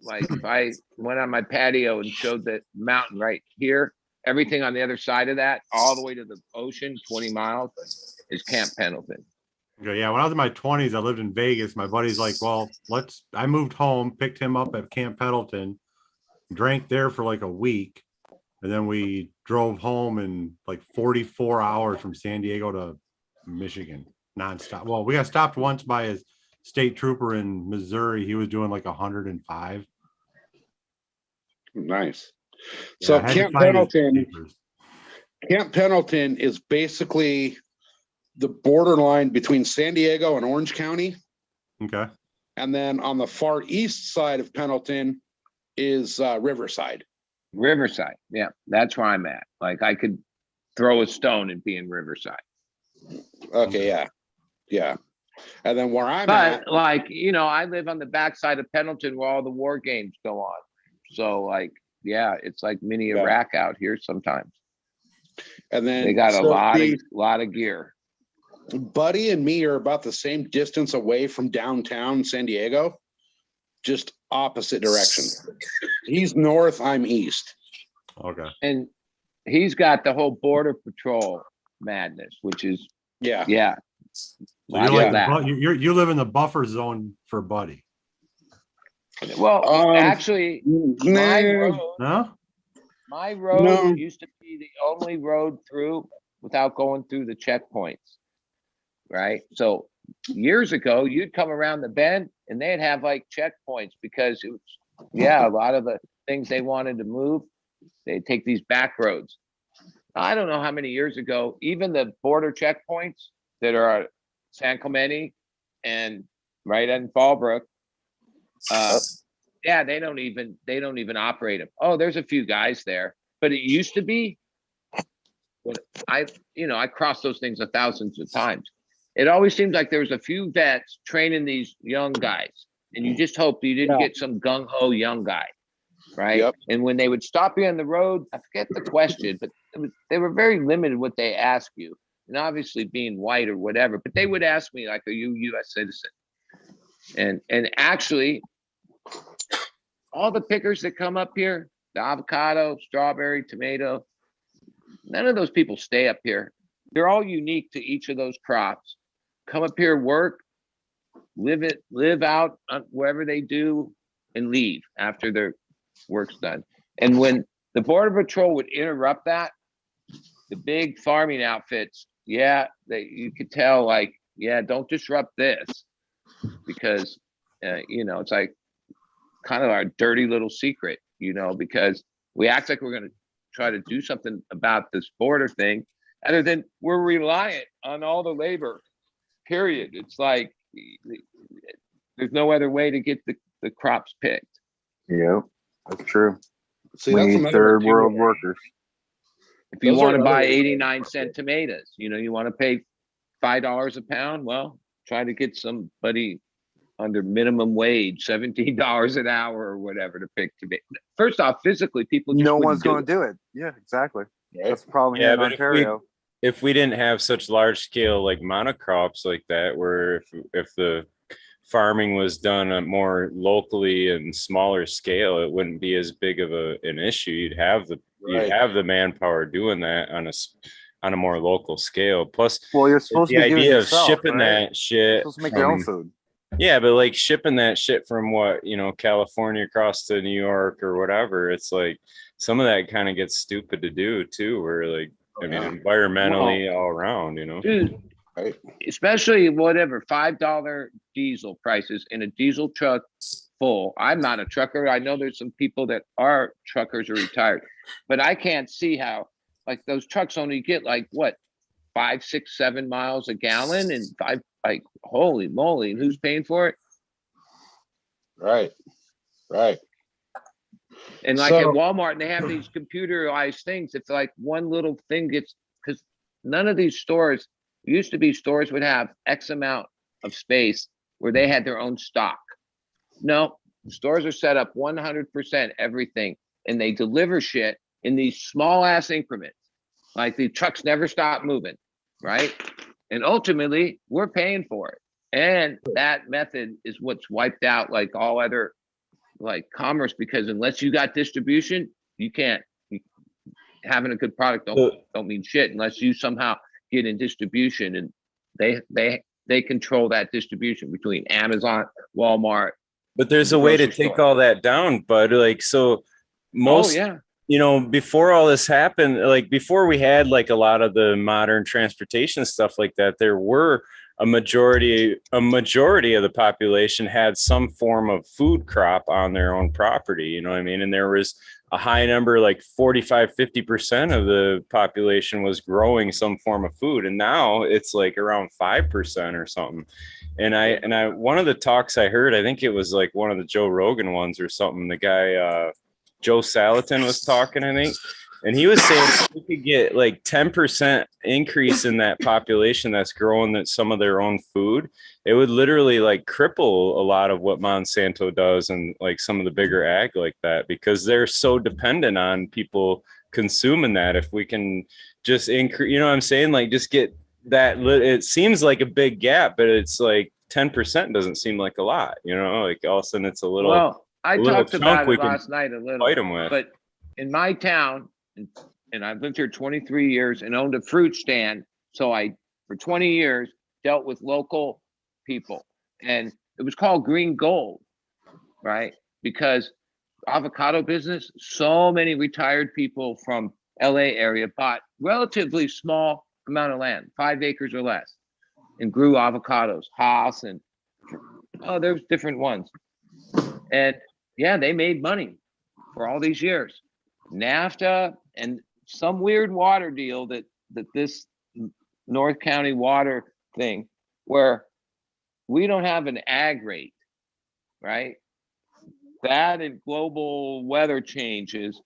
[SPEAKER 12] if I went on my patio and showed the mountain right here, everything on the other side of that, all the way to the ocean, 20 miles, is Camp Pendleton.
[SPEAKER 9] Okay, yeah, when I was in my 20s, I lived in Vegas. My buddy's like, well, I moved home, picked him up at Camp Pendleton, drank there for like a week, and then we drove home in like 44 hours from San Diego to Michigan, nonstop. Well, we got stopped once by a state trooper in Missouri. He was doing like 105.
[SPEAKER 15] Nice.
[SPEAKER 9] Yeah,
[SPEAKER 15] So Camp Pendleton is basically the borderline between San Diego and Orange County.
[SPEAKER 9] Okay.
[SPEAKER 15] And then on the far east side of Pendleton is Riverside.
[SPEAKER 12] Riverside. Yeah, that's where I'm at. Like I could throw a stone and be in Riverside.
[SPEAKER 15] Okay, yeah. Yeah. And then where I'm
[SPEAKER 12] at, like, I live on the backside of Pendleton where all the war games go on. So like, yeah, it's like mini Iraq out here sometimes.
[SPEAKER 15] And then
[SPEAKER 12] they got a lot of gear.
[SPEAKER 15] Buddy and me are about the same distance away from downtown San Diego, just opposite direction. He's north, I'm east.
[SPEAKER 9] Okay.
[SPEAKER 12] And he's got the whole border patrol madness, which is
[SPEAKER 15] yeah.
[SPEAKER 9] So you live in the buffer zone for Buddy.
[SPEAKER 12] Well, actually, my road used to be the only road through without going through the checkpoints. Right. So years ago, you'd come around the bend and they'd have like checkpoints because it was, a lot of the things they wanted to move, they'd take these back roads. I don't know how many years ago, even the border checkpoints that are at San Clemente and right in Fallbrook, they don't even operate them. Oh, there's a few guys there, but it used to be when I crossed those things thousands of times. It always seems like there was a few vets training these young guys, and you just hope you didn't get some gung-ho young guy, right? Yep. And when they would stop you on the road, I forget the question, but they were very limited what they asked you, and obviously being white or whatever, but they would ask me like, are you a U.S. citizen? And actually, all the pickers that come up here, the avocado, strawberry, tomato, none of those people stay up here. They're all unique to each of those crops. Come up here, work, live out wherever they do, and leave after their work's done. And when the Border Patrol would interrupt that, the big farming outfits, you could tell, like, don't disrupt this, because it's like kind of our dirty little secret, because we act like we're going to try to do something about this border thing, other than we're reliant on all the labor, period. It's like there's no other way to get the crops picked.
[SPEAKER 17] Yeah, that's true.
[SPEAKER 15] See,
[SPEAKER 17] we need third world workers.
[SPEAKER 12] If you want to buy 89-cent tomatoes, you want to pay $5 a pound, well, try to get somebody under minimum wage, $17 an hour or whatever to pick tomatoes. First off, physically, people just
[SPEAKER 17] no one's going to do it. Yeah, exactly. That's the problem here in Ontario.
[SPEAKER 11] If we didn't have such large scale like monocrops like that, where if the farming was done at more locally and smaller scale, it wouldn't be as big of an issue. You'd have the manpower doing that on a more local scale. Plus,
[SPEAKER 17] you're supposed
[SPEAKER 11] the
[SPEAKER 17] to be
[SPEAKER 11] idea of
[SPEAKER 17] yourself,
[SPEAKER 11] shipping
[SPEAKER 17] right?
[SPEAKER 11] that shit.
[SPEAKER 17] You're supposed to make your own food.
[SPEAKER 11] Yeah, but like shipping that shit from what, California across to New York or whatever, it's like some of that kind of gets stupid to do too, where like, I mean, environmentally all around,
[SPEAKER 12] Dude, especially whatever, $5 diesel prices in a diesel truck full. I'm not a trucker. I know there's some people that are truckers or retired, but I can't see how like those trucks only get like what, 5, 6, 7 miles a gallon and like holy moly, and who's paying for it?
[SPEAKER 15] Right.
[SPEAKER 12] And like at Walmart, and they have these computerized things. If like one little thing gets, because none of these stores used to be, stores would have X amount of space where they had their own stock. No, stores are set up 100% everything, and they deliver shit in these small ass increments. Like the trucks never stop moving, right? And ultimately, we're paying for it. And that method is what's wiped out like all other like commerce, because unless you got distribution, you can't. Having a good product don't mean shit unless you somehow get in distribution, and they control that distribution between Amazon, Walmart.
[SPEAKER 11] But there's a way to take all that down, bud. Like, so most, before all this happened, like before we had like a lot of the modern transportation stuff like that, there were a majority of the population had some form of food crop on their own property. You know what I mean? And there was a high number, like 45-50% of the population was growing some form of food. And now it's like around 5% or something. And I one of the talks I heard, I think it was like one of the Joe Rogan ones or something, the guy Joe Salatin was talking, I think, and he was saying we could get like 10% increase in that population that's growing some of their own food. It would literally like cripple a lot of what Monsanto does and like some of the bigger ag like that, because they're so dependent on people consuming that. If we can just increase, you know what I'm saying? Like just get that, it seems like a big gap, but it's like 10% doesn't seem like a lot, like all of a sudden it's a little.
[SPEAKER 12] Well, I talked about it last night a little,
[SPEAKER 11] fight them with.
[SPEAKER 12] But in my town, and I've lived here 23 years and owned a fruit stand. So I, for 20 years, dealt with local people, and it was called green gold, right? Because avocado business, so many retired people from LA area bought relatively small amount of land, 5 acres or less, and grew avocados, Haas, and there's different ones. And yeah, they made money for all these years. NAFTA and some weird water deal that this North County water thing, where we don't have an ag rate, right? That and global weather changes.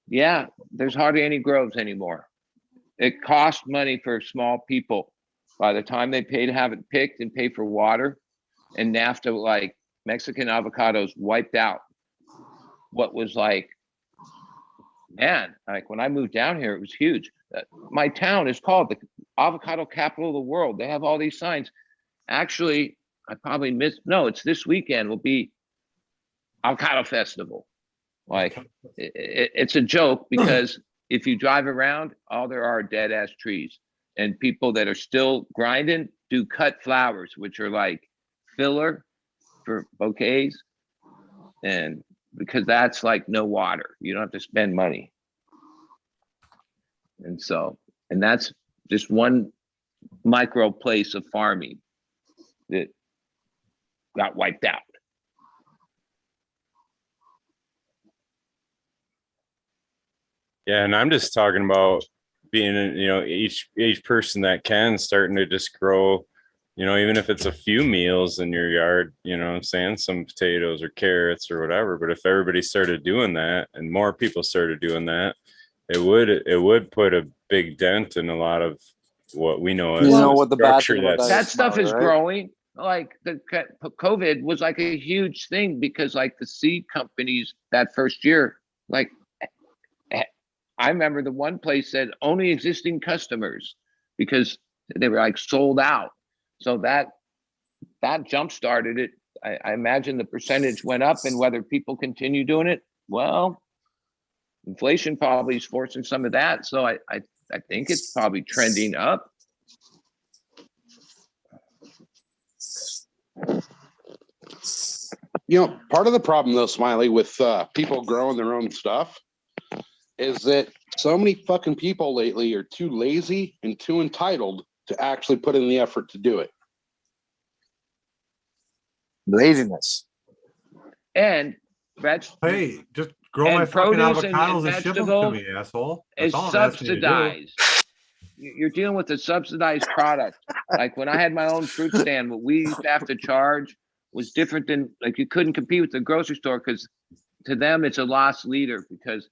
[SPEAKER 12] Yeah, there's hardly any groves anymore. It costs money for small people. By the time they pay to have it picked and pay for water, and NAFTA, like Mexican avocados wiped out what was like, man, like when I moved down here, it was huge. My town is called the avocado capital of the world. They have all these signs. Actually, I probably missed, no, it's this weekend will be avocado festival. Like it's a joke, because if you drive around, all there are dead ass trees, and people that are still grinding do cut flowers, which are like filler for bouquets. And because that's like no water, you don't have to spend money. And so, and that's just one micro place of farming that got wiped out.
[SPEAKER 11] Yeah, and I'm just talking about being, each person that can starting to just grow, even if it's a few meals in your yard, what I'm saying, some potatoes or carrots or whatever. But if everybody started doing that and more people started doing that, it would put a big dent in a lot of what we know as
[SPEAKER 17] what the bad thing about
[SPEAKER 12] that stuff is growing. Like the COVID was like a huge thing, because like the seed companies that first year, like I remember the one place said only existing customers, because they were like sold out. So that jump started it. I imagine the percentage went up, and whether people continue doing it, well, inflation probably is forcing some of that. So I think it's probably trending up.
[SPEAKER 15] You know, part of the problem though, Smiley, with people growing their own stuff is that so many fucking people lately are too lazy and too entitled to actually put in the effort to do it.
[SPEAKER 1] Laziness.
[SPEAKER 12] And
[SPEAKER 9] Hey, just grow my fucking avocados and ship them to me, asshole. That's
[SPEAKER 12] is
[SPEAKER 9] all I'm asking you to do.
[SPEAKER 12] subsidized. You're dealing with a subsidized product. Like when I had my own fruit stand, what we used to have to charge was different than, like, you couldn't compete with the grocery store because to them it's a lost leader because,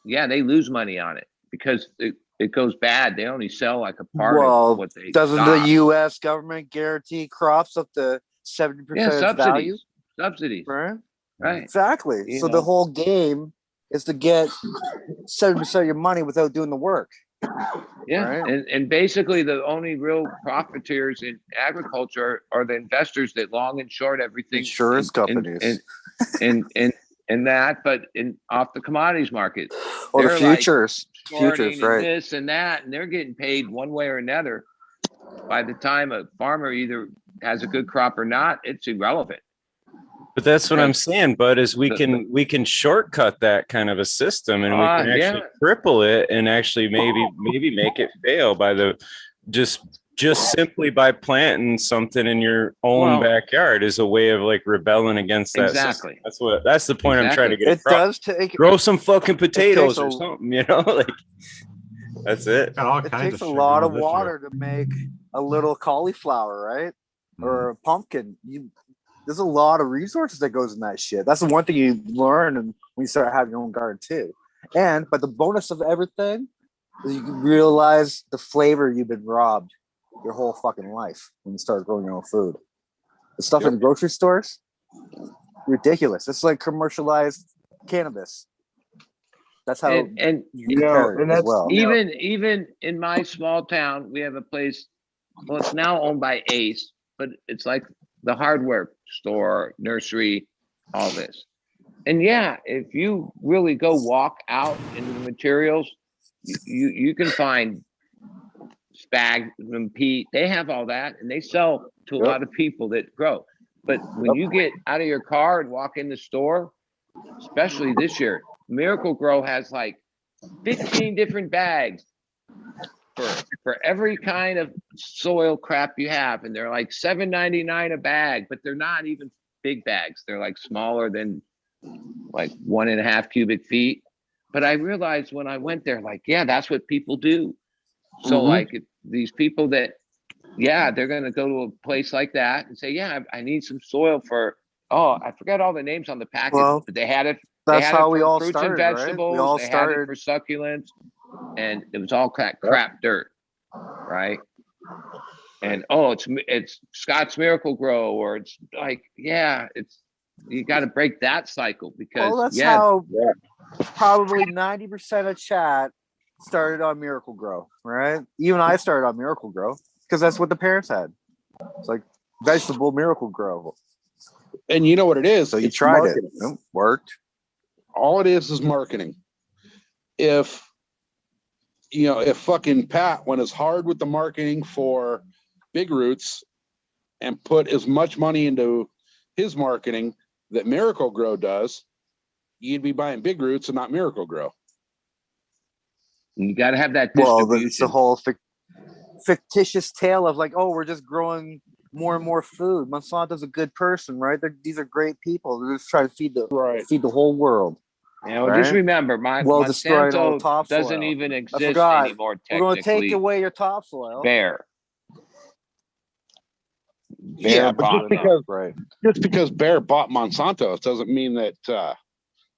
[SPEAKER 12] yeah, they lose money on it because it goes bad. They only sell like a part of what they
[SPEAKER 17] doesn't
[SPEAKER 12] stock.
[SPEAKER 17] the U.S. government guarantee crops up to 70% of value?
[SPEAKER 12] Subsidies.
[SPEAKER 17] Right. Exactly. So the whole game is to get 70% of your money without doing the work.
[SPEAKER 12] Yeah,
[SPEAKER 17] right?
[SPEAKER 12] and basically the only real profiteers in agriculture are the investors that long and short everything.
[SPEAKER 17] Insurance companies.
[SPEAKER 12] And that, but off the commodities market.
[SPEAKER 17] Or the futures.
[SPEAKER 12] Like
[SPEAKER 17] futures, right.
[SPEAKER 12] This and that, and they're getting paid one way or another. By the time a farmer either has a good crop or not, it's irrelevant.
[SPEAKER 11] But that's what I'm saying, Bud, is we can shortcut that kind of a system and we can actually cripple it and actually maybe make it fail by just simply by planting something in your own backyard is a way of like rebelling against that system. That's the point I'm trying to get across. Grow some fucking potatoes or something, you know, like that's it.
[SPEAKER 17] It takes a lot of water to make a little cauliflower, right? Or a pumpkin. There's a lot of resources that goes in that shit. That's the one thing you learn when you start having your own garden too. But the bonus of everything is you can realize the flavor you've been robbed your whole fucking life when you start growing your own food. The stuff in the grocery stores, ridiculous. It's like commercialized cannabis. That's how
[SPEAKER 12] and
[SPEAKER 17] that's well.
[SPEAKER 12] Even in my small town, we have a place. Well, it's now owned by Ace, but it's like the hardware store, nursery, all this. And yeah, if you really go walk out into the materials, you can find sphagnum, peat. They have all that, and they sell to a lot of people that grow. But when you get out of your car and walk in the store, especially this year, Miracle-Gro has like 15 different bags for every kind of soil crap you have, and they're like $7.99 a bag, but they're not even big bags. They're like smaller than like 1.5 cubic feet. But I realized when I went there, like, yeah, that's what people do. So like these people that, they're gonna go to a place like that and say, yeah, I need some soil for, I forgot all the names on the package, but they had it.
[SPEAKER 17] That's how we all
[SPEAKER 12] fruits
[SPEAKER 17] started,
[SPEAKER 12] and vegetables.
[SPEAKER 17] Right? We all
[SPEAKER 12] they
[SPEAKER 17] started
[SPEAKER 12] had it for succulents, and it was all crap dirt, right? And it's Scott's Miracle-Gro, or it's like, it's you got to break that cycle because
[SPEAKER 17] that's how probably 90% of chat started on Miracle-Gro, right? Even I started on Miracle-Gro because that's what the parents had. It's like vegetable Miracle-Gro.
[SPEAKER 15] And you know what it is?
[SPEAKER 17] So you tried it. Worked.
[SPEAKER 15] All it is marketing. If fucking Pat went as hard with the marketing for Big Roots and put as much money into his marketing that Miracle-Gro does, you'd be buying Big Roots and not Miracle-Gro.
[SPEAKER 12] You got to have that distribution.
[SPEAKER 17] Well, it's the whole fictitious tale of like, we're just growing more and more food. Monsanto's a good person, right? These are great people. They're just trying to feed the whole world.
[SPEAKER 12] Just remember, Monsanto doesn't even exist anymore. Technically,
[SPEAKER 17] we're going to take away your topsoil.
[SPEAKER 12] Bayer,
[SPEAKER 15] but just because Bayer bought Monsanto doesn't mean that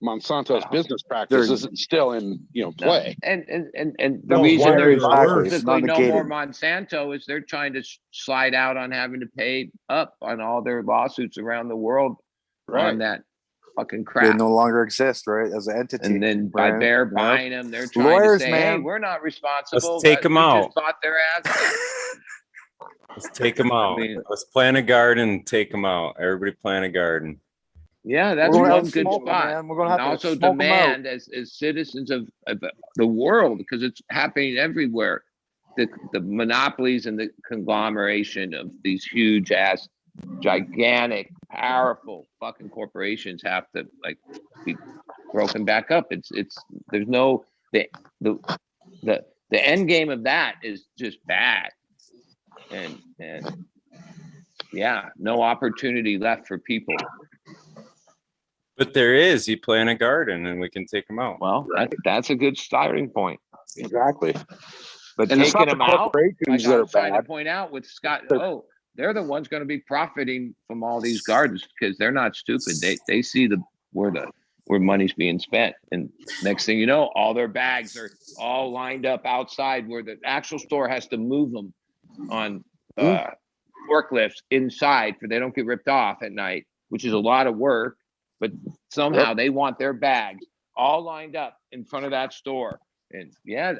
[SPEAKER 15] Monsanto's business practice isn't still in play.
[SPEAKER 12] And the reason there's basically no more Monsanto is they're trying to slide out on having to pay up on all their lawsuits around the world on that fucking crap.
[SPEAKER 17] They no longer exist, right, as an entity.
[SPEAKER 12] And then by Bayer buying them, they're trying to say, hey, we're not responsible.
[SPEAKER 11] Let's take them out.
[SPEAKER 12] Just bought their ass.
[SPEAKER 11] Let's take them out. Let's plant a garden, take them out. Everybody plant a garden.
[SPEAKER 12] Yeah, that's one good spot. We're going to have also demand as citizens of the world, because it's happening everywhere. The monopolies and the conglomeration of these huge ass gigantic, powerful fucking corporations have to like be broken back up. There's no the end game of that is just bad, and yeah, no opportunity left for people.
[SPEAKER 11] But there is. You plant a garden, and we can take them out.
[SPEAKER 12] Well, that's a good starting point.
[SPEAKER 15] Exactly.
[SPEAKER 12] But
[SPEAKER 15] And it's
[SPEAKER 12] taking
[SPEAKER 15] not the
[SPEAKER 12] them out,
[SPEAKER 15] corporations
[SPEAKER 12] like
[SPEAKER 15] that
[SPEAKER 12] I'm
[SPEAKER 15] are
[SPEAKER 12] trying to
[SPEAKER 15] bad.
[SPEAKER 12] point out with Scott, they're the ones going to be profiting from all these gardens because they're not stupid. They see where money's being spent, and next thing you know, all their bags are all lined up outside where the actual store has to move them on forklifts inside for they don't get ripped off at night, which is a lot of work. But somehow they want their bags all lined up in front of that store. And yeah,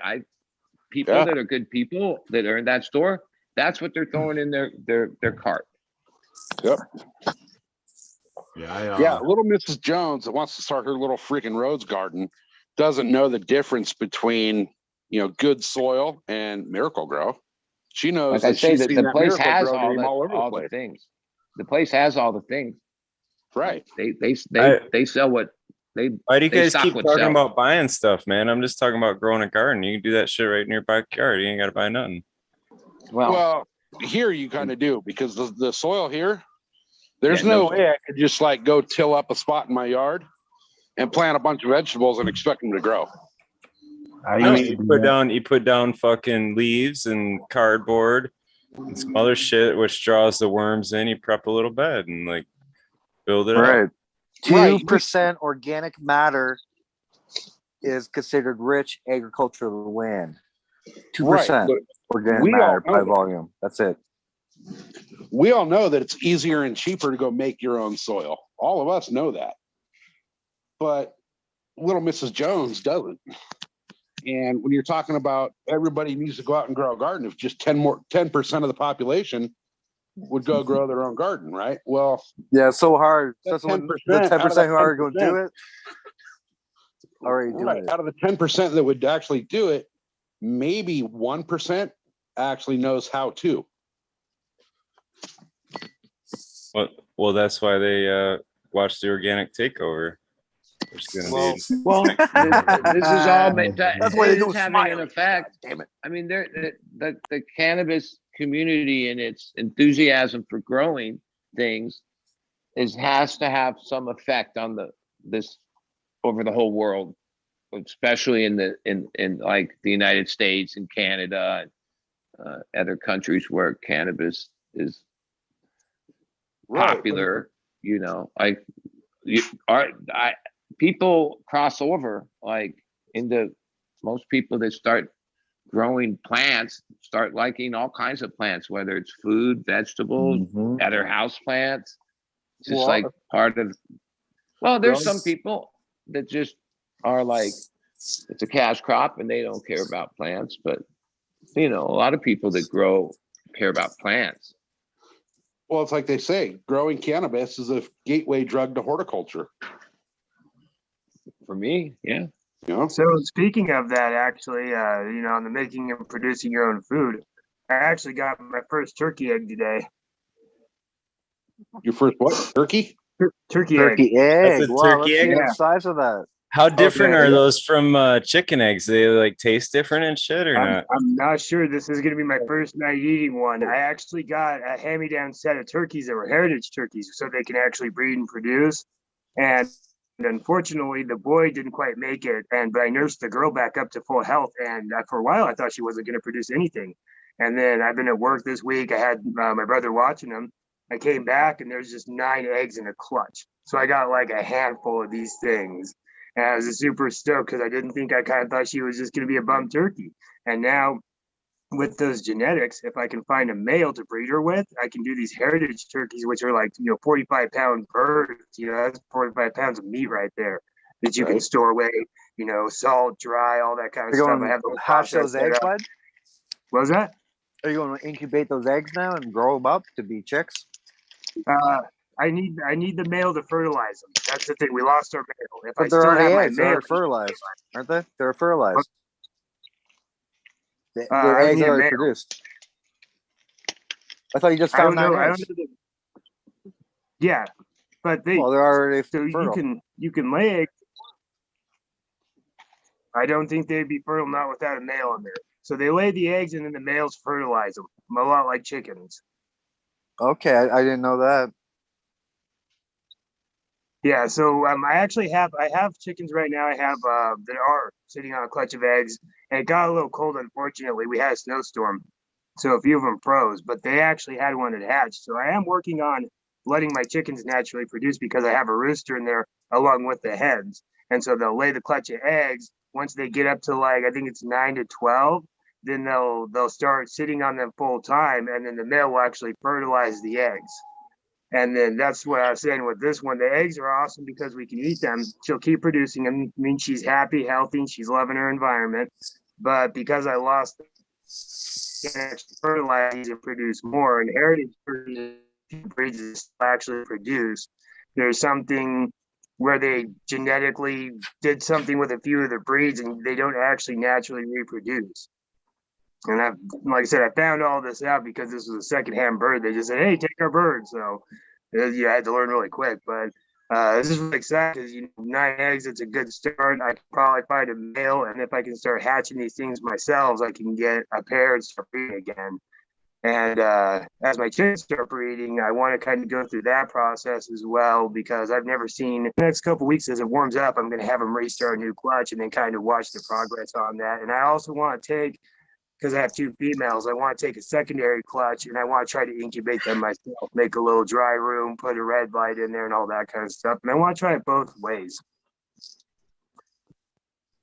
[SPEAKER 12] people that are good people that are in that store, that's what they're throwing in their cart.
[SPEAKER 15] Yep.
[SPEAKER 9] Yeah,
[SPEAKER 15] little Mrs. Jones that wants to start her little freaking rose garden doesn't know the difference between, good soil and Miracle Grow. She knows
[SPEAKER 12] Like I
[SPEAKER 15] that
[SPEAKER 12] say,
[SPEAKER 15] she's
[SPEAKER 12] that
[SPEAKER 15] seen
[SPEAKER 12] the
[SPEAKER 15] that
[SPEAKER 12] place
[SPEAKER 15] Miracle
[SPEAKER 12] has
[SPEAKER 15] Grow name all over
[SPEAKER 12] all
[SPEAKER 15] the
[SPEAKER 12] the
[SPEAKER 15] place.
[SPEAKER 12] things. The place has all the things.
[SPEAKER 15] Right.
[SPEAKER 12] They sell what they.
[SPEAKER 11] Why do you
[SPEAKER 12] they
[SPEAKER 11] guys
[SPEAKER 12] stock
[SPEAKER 11] keep
[SPEAKER 12] what
[SPEAKER 11] talking
[SPEAKER 12] sells.
[SPEAKER 11] about buying stuff, man? I'm just talking about growing a garden. You can do that shit right in your backyard. You ain't got to buy nothing.
[SPEAKER 15] Well, here you kind of do because the soil here, there's no way I could just like go till up a spot in my yard and plant a bunch of vegetables and expect them to grow.
[SPEAKER 11] You put down fucking leaves and cardboard and some other shit which draws the worms in. You prep a little bed and like build it up.
[SPEAKER 17] 2% organic matter is considered rich agricultural land. 2% organic matter by volume. That's it.
[SPEAKER 15] We all know that it's easier and cheaper to go make your own soil. All of us know that. But little Mrs. Jones doesn't. And when you're talking about everybody needs to go out and grow a garden, if just 10% of the population would go grow their own garden, right? Well,
[SPEAKER 17] yeah, it's so hard. That's when the 10% who are going to do it.
[SPEAKER 15] Out of the 10% that would actually do it, maybe 1% actually knows how to.
[SPEAKER 11] Well, that's why they watch the organic takeover.
[SPEAKER 12] This is all that's why they do having an effect. Damn it! I mean, the cannabis community and its enthusiasm for growing things has to have some effect on this over the whole world, especially in like the United States and Canada and other countries where cannabis is popular. People cross over like into most people that start growing plants start liking all kinds of plants, whether it's food, vegetables, other house plants. It's just like part of. Well, there's some people that just are like it's a cash crop and they don't care about plants, but a lot of people that grow care about plants.
[SPEAKER 15] Well, it's like they say, growing cannabis is a gateway drug to horticulture.
[SPEAKER 12] For me, yeah.
[SPEAKER 7] So speaking of that, actually, on the making and producing your own food, I actually got my first turkey egg today.
[SPEAKER 15] Your first what? Turkey?
[SPEAKER 7] Turkey
[SPEAKER 17] egg.
[SPEAKER 11] That's a
[SPEAKER 17] Wow,
[SPEAKER 11] turkey
[SPEAKER 17] let's
[SPEAKER 11] egg.
[SPEAKER 17] see the size of that.
[SPEAKER 11] How different are those from chicken eggs? They like taste different and shit or not?
[SPEAKER 7] I'm not sure. This is going to be my first night eating one. I actually got a hand-me-down set of turkeys that were heritage turkeys so they can actually breed and produce. And unfortunately, the boy didn't quite make it. But I nursed the girl back up to full health. And for a while, I thought she wasn't going to produce anything. And then I've been at work this week. I had my brother watching them. I came back and there's just 9 eggs in a clutch. So I got like a handful of these things. And I was super stoked because I didn't think, I kind of thought she was just going to be a bum turkey. And now with those genetics, if I can find a male to breed her with, I can do these heritage turkeys, which are like, 45-pound birds. That's 45 pounds of meat right there that you can store away, salt, dry, all that kind of stuff. I have
[SPEAKER 17] hatch those eggs, bud?
[SPEAKER 7] What was that?
[SPEAKER 17] Are you going to incubate those eggs now and grow them up to be chicks?
[SPEAKER 7] I need the male to fertilize them. That's the thing. We lost our male. If
[SPEAKER 17] But
[SPEAKER 7] I
[SPEAKER 17] they're
[SPEAKER 7] still
[SPEAKER 17] already
[SPEAKER 7] have my
[SPEAKER 17] eggs.
[SPEAKER 7] male,
[SPEAKER 17] They're fertilized, aren't they? They're fertilized. The
[SPEAKER 7] I
[SPEAKER 17] eggs
[SPEAKER 7] need a
[SPEAKER 17] are
[SPEAKER 7] male.
[SPEAKER 17] produced. I thought you just found 9 eggs.
[SPEAKER 7] Yeah, but they're
[SPEAKER 17] already
[SPEAKER 7] so
[SPEAKER 17] fertile.
[SPEAKER 7] you can lay eggs. I don't think they'd be fertile not without a male in there. So they lay the eggs and then the males fertilize them, a lot like chickens.
[SPEAKER 17] Okay, I didn't know that.
[SPEAKER 7] Yeah, so I actually have chickens right now. I have that are sitting on a clutch of eggs, and it got a little cold. Unfortunately, we had a snowstorm, so a few of them froze. But they actually had one that hatched. So I am working on letting my chickens naturally produce because I have a rooster in there along with the hens, and so they'll lay the clutch of eggs. Once they get up to like I think it's 9 to 12, then they'll start sitting on them full time, and then the male will actually fertilize the eggs. And then that's what I was saying with this one. The eggs are awesome because we can eat them. She'll keep producing them. I mean, she's happy, healthy, and she's loving her environment. But because I lost fertilize and produce more, and heritage breeds actually produce, there's something where they genetically did something with a few of the breeds and they don't actually naturally reproduce. And like I said, I found all this out because this was a secondhand bird. They just said, "Hey, take our bird." So I had to learn really quick. But this is really exciting because 9 eggs, it's a good start. I can probably find a male, and if I can start hatching these things myself, I can get a pair and start breeding again. And as my chickens start breeding, I want to kind of go through that process as well because I've never seen the next couple of weeks as it warms up. I'm going to have them restart a new clutch and then kind of watch the progress on that. And I also want to take, because I have 2 females, I want to take a secondary clutch and I want to try to incubate them myself, make a little dry room, put a red light in there and all that kind of stuff. And I want to try it both ways.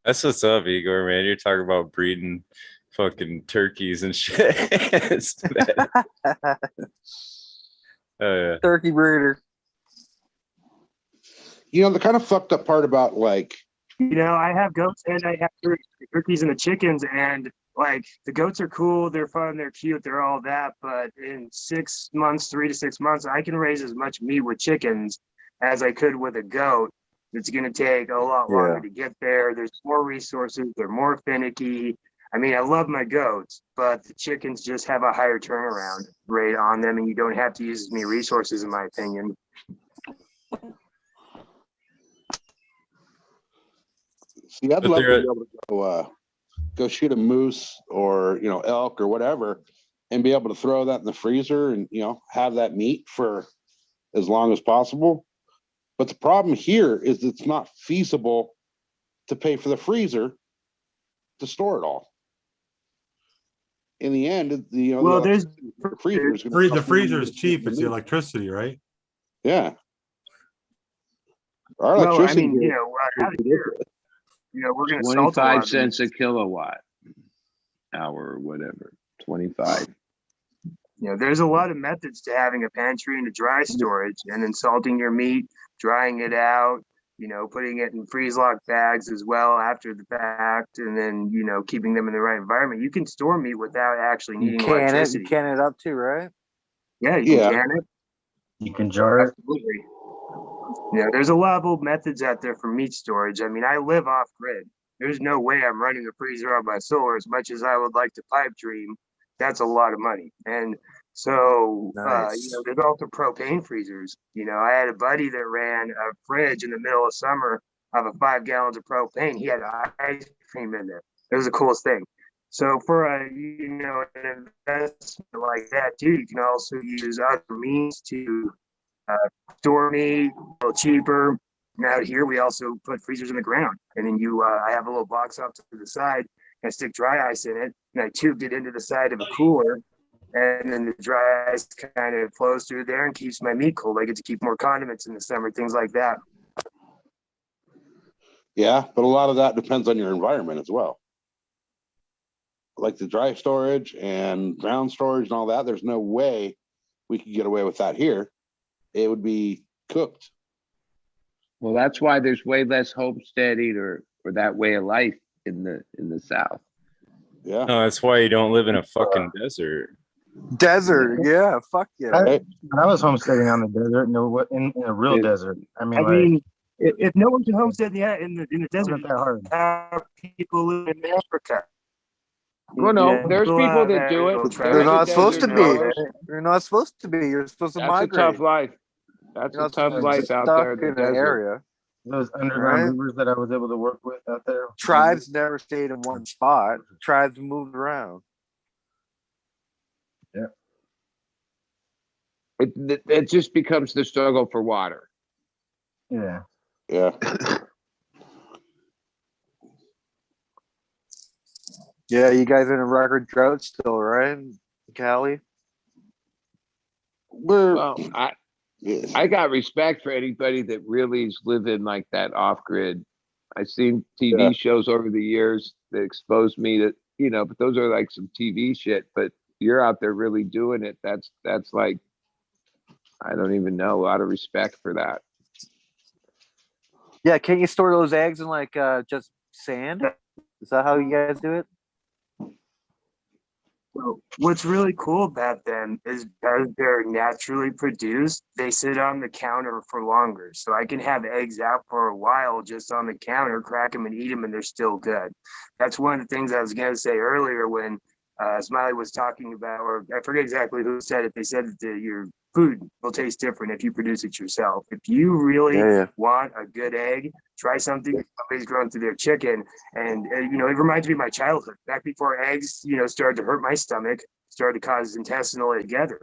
[SPEAKER 11] That's what's up, Igor, man. You're talking about breeding fucking turkeys and shit.
[SPEAKER 17] Turkey breeder.
[SPEAKER 15] The kind of fucked up part about like,
[SPEAKER 7] I have goats and I have turkeys and the chickens, and like the goats are cool, they're fun, they're cute, they're all that. But in 6 months, 3 to 6 months, I can raise as much meat with chickens as I could with a goat. It's going to take a lot longer to get there. There's more resources. They're more finicky. I mean, I love my goats, but the chickens just have a higher turnaround rate on them, and you don't have to use as many resources, in my opinion.
[SPEAKER 15] See, I'd love to be able to go shoot a moose or elk or whatever, and be able to throw that in the freezer and have that meat for as long as possible. But the problem here is it's not feasible to pay for the freezer to store it all. In the end,
[SPEAKER 9] the freezer is cheap. It's the electricity, right?
[SPEAKER 15] Yeah. Our electricity.
[SPEAKER 7] Out here, we're going to
[SPEAKER 12] 25 cents a kilowatt hour or whatever. 25.
[SPEAKER 7] There's a lot of methods to having a pantry and a dry storage, and then salting your meat, drying it out, putting it in freeze lock bags as well after the fact, and then, keeping them in the right environment. You can store meat without actually needing electricity.
[SPEAKER 17] You can it up too, right?
[SPEAKER 7] Yeah, you can can it.
[SPEAKER 5] You can jar it.
[SPEAKER 7] Absolutely. There's a lot of old methods out there for meat storage. I mean, I live off grid. There's no way I'm running a freezer on my solar as much as I would like to pipe dream. That's a lot of money. And so, there's also propane freezers. I had a buddy that ran a fridge in the middle of summer of 5 gallons of propane. He had ice cream in there. It was the coolest thing. So for an investment like that too, you can also use other means to store meat a little cheaper. And out here, we also put freezers in the ground, and then I have a little box off to the side. I stick dry ice in it, and I tubed it into the side of a cooler, and then the dry ice kind of flows through there and keeps my meat cold. I get to keep more condiments in the summer, things like that.
[SPEAKER 15] Yeah, but a lot of that depends on your environment as well. Like the dry storage and ground storage and all that, there's no way we could get away with that here. It would be cooked.
[SPEAKER 12] Well, that's why there's way less homesteading or that way of life in the South.
[SPEAKER 15] Yeah.
[SPEAKER 11] No, that's why you don't live in a fucking desert.
[SPEAKER 17] Desert, yeah, fuck yeah.
[SPEAKER 5] I was homesteading on the desert, in a real desert. I mean,
[SPEAKER 7] if no one can homestead in the desert,
[SPEAKER 5] that hard.
[SPEAKER 7] How people live in Africa.
[SPEAKER 12] Well, no, there's people that do it.
[SPEAKER 17] They're not supposed to be. You're not supposed to be. You're supposed to
[SPEAKER 12] That's
[SPEAKER 17] migrate.
[SPEAKER 12] a tough life. That's
[SPEAKER 17] You know,
[SPEAKER 12] a tough
[SPEAKER 17] it's
[SPEAKER 12] life out there
[SPEAKER 17] stuck
[SPEAKER 12] in the
[SPEAKER 17] in an
[SPEAKER 12] desert.
[SPEAKER 17] area.
[SPEAKER 5] Those underground
[SPEAKER 17] Right?
[SPEAKER 5] rivers that I was able to work with out there.
[SPEAKER 17] Tribes never stayed in one spot. Tribes moved around.
[SPEAKER 5] Yeah.
[SPEAKER 12] It just becomes the struggle for water.
[SPEAKER 5] Yeah.
[SPEAKER 12] Yeah.
[SPEAKER 17] Yeah, you guys in a record drought still, right, Cali?
[SPEAKER 12] Well, I got respect for anybody that really is living like that off grid. I've seen TV shows over the years that exposed me to, you know, but those are like some TV shit. But you're out there really doing it. That's like, I don't even know, a lot of respect for that.
[SPEAKER 17] Yeah, can't you store those eggs in like just sand? Is that how you guys do it?
[SPEAKER 7] Well, what's really cool about them is because they're naturally produced, they sit on the counter for longer. So I can have eggs out for a while just on the counter, crack them and eat them, and they're still good. That's one of the things I was going to say earlier when Smiley was talking about, or I forget exactly who said it. They said that your food will taste different if you produce it yourself. If you really want a good egg, try something somebody's grown through their chicken. And, you know, it reminds me of my childhood. Back before eggs, you know, started to hurt my stomach, started to cause intestinal together.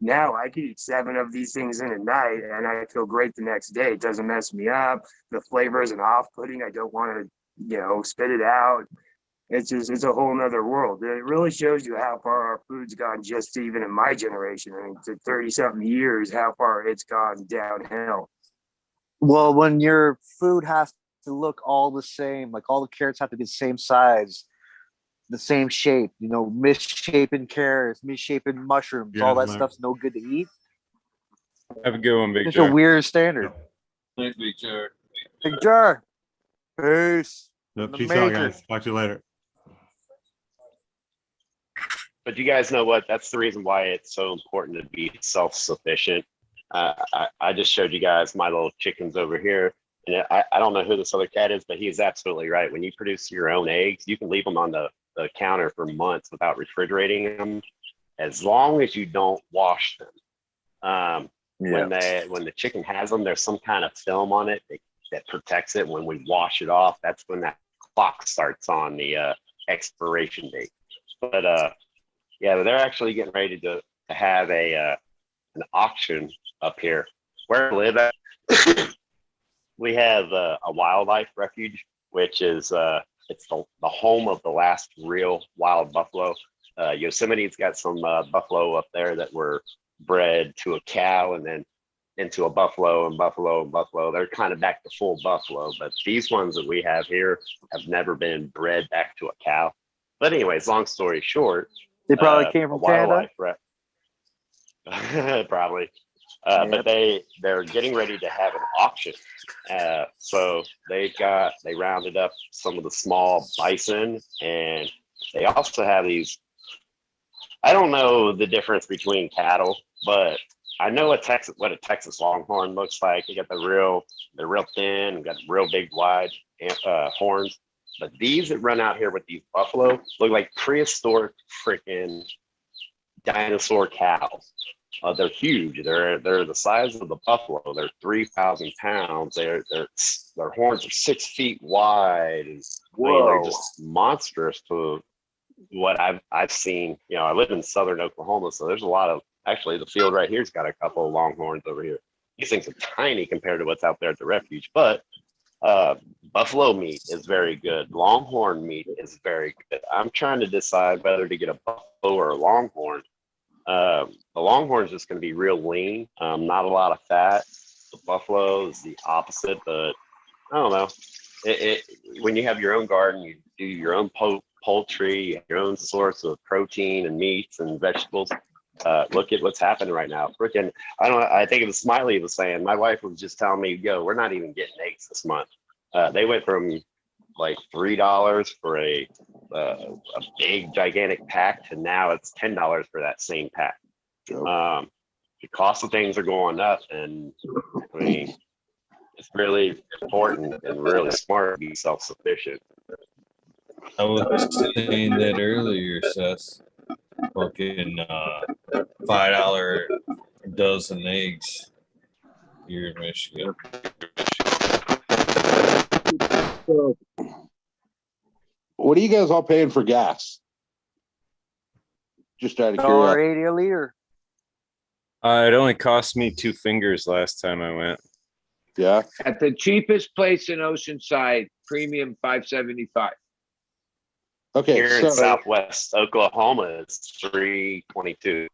[SPEAKER 7] Now I could eat 7 of these things in a night and I feel great the next day. It doesn't mess me up. The flavor isn't off-putting. I don't want to, you know, spit it out. It's a whole nother world. It really shows you how far our food's gone, just even in my generation. I mean, to 30-something years, how far it's gone downhill.
[SPEAKER 17] Well, when your food has to look all the same, like all the carrots have to be the same size, the same shape, you know, misshapen carrots, misshapen mushrooms, all that stuff's no good to eat.
[SPEAKER 11] Have a good one, Big
[SPEAKER 17] It's
[SPEAKER 11] Jar.
[SPEAKER 17] a weird standard.
[SPEAKER 11] Thanks, Big Jar.
[SPEAKER 17] Big Jar. Peace.
[SPEAKER 9] Yep, peace out, guys. Talk to you later.
[SPEAKER 18] But you guys know what? That's the reason why it's so important to be self-sufficient. I just showed you guys my little chickens over here. And I don't know who this other cat is, but he's absolutely right. When you produce your own eggs, you can leave them on the counter for months without refrigerating them, as long as you don't wash them. When the chicken has them, there's some kind of film on it that protects it. When we wash it off, that's when that clock starts on the expiration date. But yeah, they're actually getting ready to have an auction up here. Where I live at, we have a wildlife refuge, which is it's the home of the last real wild buffalo. Yosemite's got some buffalo up there that were bred to a cow and then into a buffalo and buffalo and buffalo. They're kind of back to full buffalo, but these ones that we have here have never been bred back to a cow. But anyways, long story short,
[SPEAKER 17] they probably came from Canada.
[SPEAKER 18] Probably. But they're getting ready to have an auction. So they rounded up some of the small bison, and they also have these. I don't know the difference between cattle, but I know what a Texas Longhorn looks like. They got they're real thin and got real big wide horns. But these that run out here with these buffalo look like prehistoric freaking dinosaur cows. They're huge. They're the size of the buffalo. They're 3,000 pounds. Their horns are 6 feet wide. And, I mean, they're just monstrous to what I've seen. You know, I live in southern Oklahoma, so there's a lot of, actually the field right here's got a couple of longhorns over here. These things are tiny compared to what's out there at the refuge, but buffalo meat is very good. Longhorn meat is very good. I'm trying to decide whether to get a buffalo or a longhorn. The longhorn is just going to be real lean, not a lot of fat. The buffalo is the opposite, but I don't know. When you have your own garden, you do your own poultry, your own source of protein and meats and vegetables. Look at what's happening right now. Freaking, I think it was Smiley was saying, my wife was just telling me, yo, we're not even getting eggs this month. They went from like $3 for a big gigantic pack to now it's $10 for that same pack. The cost of things are going up, and I mean, it's really important and really smart to be self-sufficient.
[SPEAKER 4] I was saying that earlier, Seth. Fucking $5 dozen eggs. You're in Michigan.
[SPEAKER 15] What are you guys all paying for gas? Just out of curiosity.
[SPEAKER 17] $1.80 a liter.
[SPEAKER 11] It only cost me 2 fingers last time I went.
[SPEAKER 15] Yeah.
[SPEAKER 12] At the cheapest place in Oceanside, premium $5.75.
[SPEAKER 15] Okay,
[SPEAKER 18] Here in Southwest Oklahoma, it's $3.22.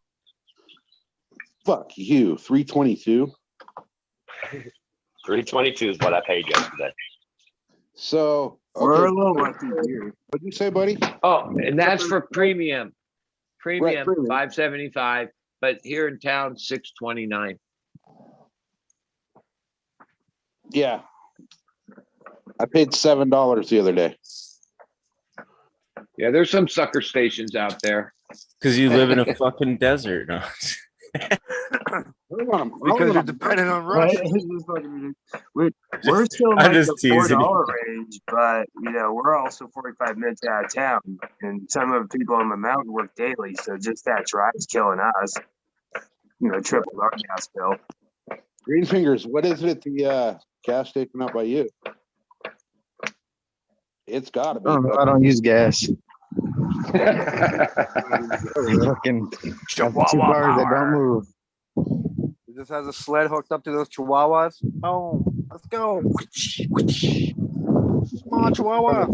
[SPEAKER 15] Fuck you, $3.22.
[SPEAKER 18] $3.22 is what I paid yesterday.
[SPEAKER 15] So
[SPEAKER 7] we're a little lucky here.
[SPEAKER 15] What'd you say, buddy?
[SPEAKER 12] Oh, and that's for premium.
[SPEAKER 15] Right,
[SPEAKER 12] Premium $5.75, but here in town $6.29.
[SPEAKER 15] Yeah. I paid $7 the other day.
[SPEAKER 12] Yeah, there's some sucker stations out there.
[SPEAKER 11] Because you live in a fucking desert. No.
[SPEAKER 17] Because you're dependent on Russia.
[SPEAKER 7] We're still in
[SPEAKER 11] I'm
[SPEAKER 7] like
[SPEAKER 11] just
[SPEAKER 7] the
[SPEAKER 11] teasing you.
[SPEAKER 7] $4 range, but you know we're also 45 minutes out of town, and some of the people on the mountain work daily, so just that drive's killing us. You know, triple our gas bill.
[SPEAKER 15] Greenfingers, what is it at the gas station out by you? It's gotta be.
[SPEAKER 16] I don't use gas. Fucking
[SPEAKER 17] Chihuahua
[SPEAKER 16] 2 cars that
[SPEAKER 17] power.
[SPEAKER 16] don't move.
[SPEAKER 17] It just has a sled hooked up to those chihuahuas. Oh, let's go. Come on, Chihuahua.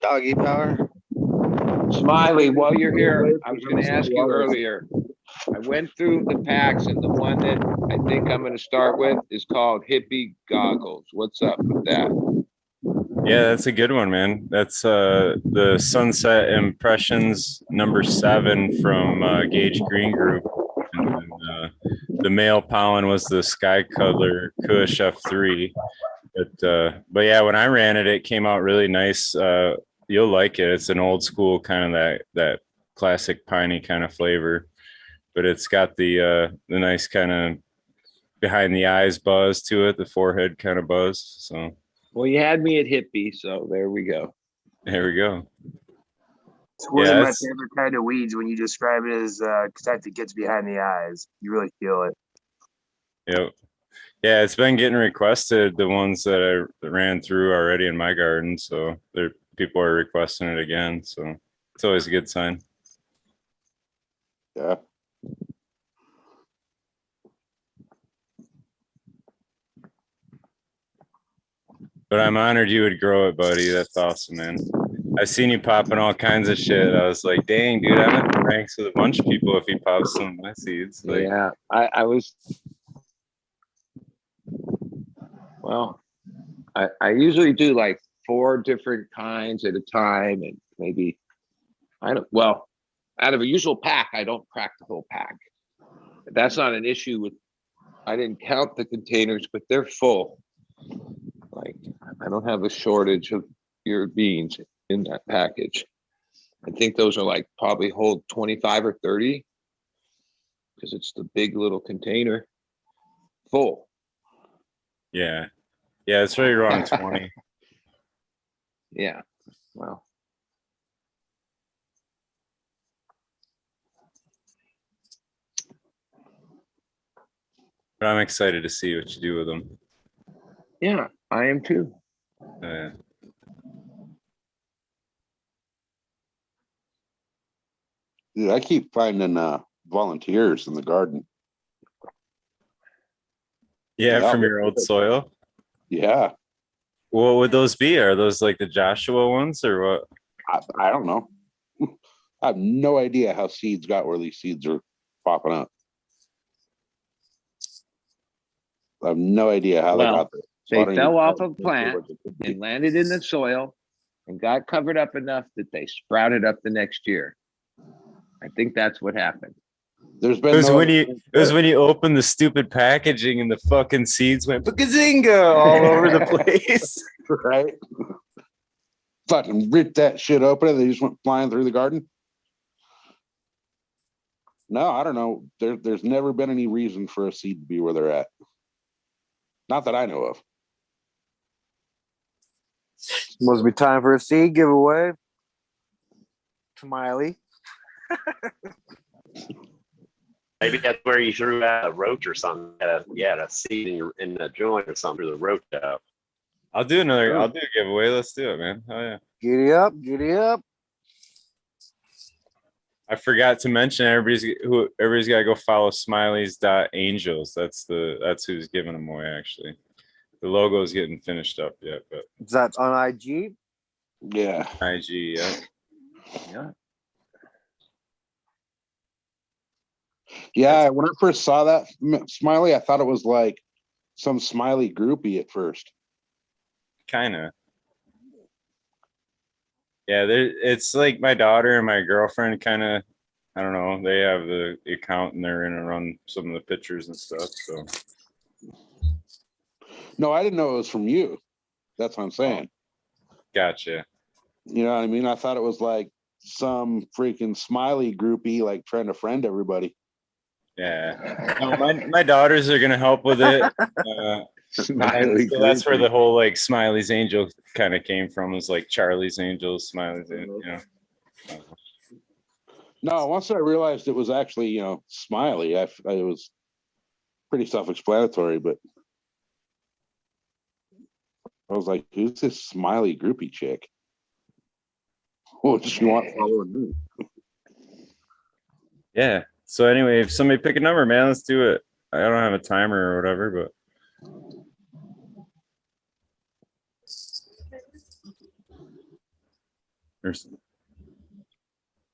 [SPEAKER 16] Doggy power.
[SPEAKER 12] Smiley, while you're here, I was going to ask you earlier. I went through the packs, and the one that I think I'm going to start with is called Hippie Goggles. What's up with that?
[SPEAKER 11] Yeah, that's a good one, man. That's the Sunset Impressions #7 from Gage Green Group. And then, the male pollen was the Sky Cuddler Kush F3. But yeah, when I ran it, it came out really nice. You'll like it. It's an old school kind of that classic piney kind of flavor, but it's got the nice kind of behind the eyes buzz to it, the forehead kind of buzz. So.
[SPEAKER 12] Well, you had me at hippie, so there we go.
[SPEAKER 11] There we go.
[SPEAKER 7] It's one of my favorite kind of weeds when you describe it as type that gets behind the eyes. You really feel it.
[SPEAKER 11] Yep. Yeah, it's been getting requested, the ones that I ran through already in my garden. So people are requesting it again. So it's always a good sign.
[SPEAKER 15] Yeah.
[SPEAKER 11] But I'm honored you would grow it, buddy. That's awesome, man. I've seen you popping all kinds of shit. I was like, dang, dude, I'm in ranks with a bunch of people if he pops some of my seeds. Like,
[SPEAKER 12] yeah, I was. Well, I usually do like 4 different kinds at a time, and maybe out of a usual pack, I don't crack the whole pack. That's not an issue with. I didn't count the containers, but they're full. Like, I don't have a shortage of your beans in that package. I think those are like probably hold 25 or 30 because it's the big little container full.
[SPEAKER 11] yeah. Yeah, it's right around 20.
[SPEAKER 12] Yeah. Well.
[SPEAKER 11] But I'm excited to see what you do with them.
[SPEAKER 12] Yeah, I am too.
[SPEAKER 15] Dude, I keep finding volunteers in the garden.
[SPEAKER 11] Yeah, from your old soil.
[SPEAKER 15] Yeah.
[SPEAKER 11] What would those be? Are those like the Joshua ones or what?
[SPEAKER 15] I don't know. I have no idea how seeds got where these seeds are popping up. I have no idea how they got there. So
[SPEAKER 12] they fell off a plant and landed in the soil and got covered up enough that they sprouted up the next year. I think that's what happened.
[SPEAKER 15] There's been
[SPEAKER 11] it was when you opened the stupid packaging and the fucking seeds went bagazinga all over the place.
[SPEAKER 15] Right? Fucking ripped that shit open and they just went flying through the garden. No, I don't know. There's never been any reason for a seed to be where they're at. Not that I know of.
[SPEAKER 17] Must be time for a seed giveaway. Smiley.
[SPEAKER 18] Maybe that's where you threw out a roach or something. A seed in the joint or something threw the roach out.
[SPEAKER 11] I'll do a giveaway. Let's do it, man. Oh yeah.
[SPEAKER 17] Giddy up, giddy up.
[SPEAKER 11] I forgot to mention everybody's got to go follow smileys.angels. That's who's giving them away actually. The logo is getting finished up yet, but
[SPEAKER 17] is that on IG?
[SPEAKER 15] Yeah.
[SPEAKER 11] IG, yeah.
[SPEAKER 15] Yeah. Yeah, when I first saw that smiley, I thought it was like some smiley groupie at first.
[SPEAKER 11] Kind of. Yeah, it's like my daughter and my girlfriend kind of, I don't know, they have the account and they're going to run some of the pictures and stuff. So.
[SPEAKER 15] No, I didn't know it was from you. That's what I'm saying.
[SPEAKER 11] Gotcha.
[SPEAKER 15] You know what I mean? I thought it was like some freaking smiley groupie, like trying to friend everybody.
[SPEAKER 11] Yeah. No, my daughters are going to help with it. So that's where the whole like Smiley's Angel kind of came from, was like Charlie's Angels, Smiley's Angel, you know.
[SPEAKER 15] No, once I realized it was actually, you know, Smiley, it was pretty self-explanatory, but I was like, who's this smiley groupie chick? What does she want following me?
[SPEAKER 11] Yeah. So anyway, if somebody pick a number, man, let's do it. I don't have a timer or whatever, but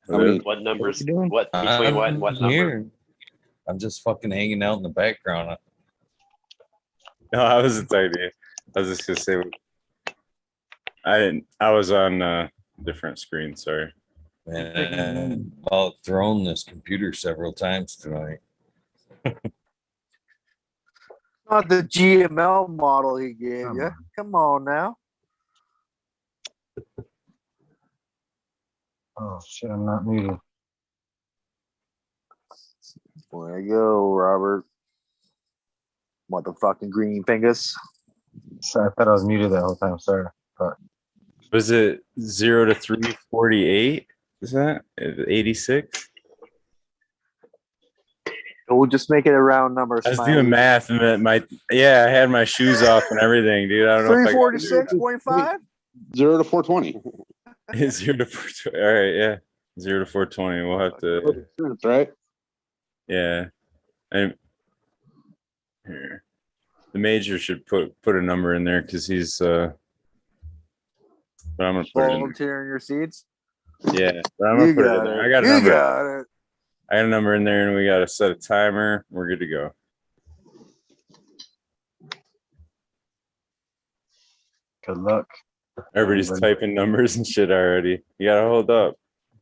[SPEAKER 18] I mean, what numbers? What between what and what number?
[SPEAKER 4] I'm just fucking hanging out in the background.
[SPEAKER 11] No, I wasn't talking to you. I was just gonna say I was on a different screen. Sorry.
[SPEAKER 4] Man, I've thrown this computer several times tonight.
[SPEAKER 17] Not the GML model he gave you. Come on now.
[SPEAKER 5] Oh shit, I'm not muted.
[SPEAKER 17] There you go, Robert. Motherfucking green fingers.
[SPEAKER 5] Sorry, I thought I was muted that whole time. Sorry. But
[SPEAKER 11] Was it 0 to 348? Is that 86?
[SPEAKER 17] We'll just make it a round number.
[SPEAKER 11] I was doing math and I had my shoes off and everything, dude. I don't know.
[SPEAKER 17] 346.5?
[SPEAKER 15] 0 to 420.
[SPEAKER 11] 0 to 420. All right, yeah. 0 to 420. We'll have to.
[SPEAKER 15] That's right.
[SPEAKER 11] Yeah. And here, the major should put a number in there because he's. But I'm gonna put
[SPEAKER 17] volunteering your seeds.
[SPEAKER 11] Yeah, but I'm gonna put it in there. I got a number.
[SPEAKER 17] Got it.
[SPEAKER 11] I got a number in there, and we got to set a timer. We're good to go.
[SPEAKER 5] good luck.
[SPEAKER 11] Everybody's typing numbers and shit already. You gotta hold up.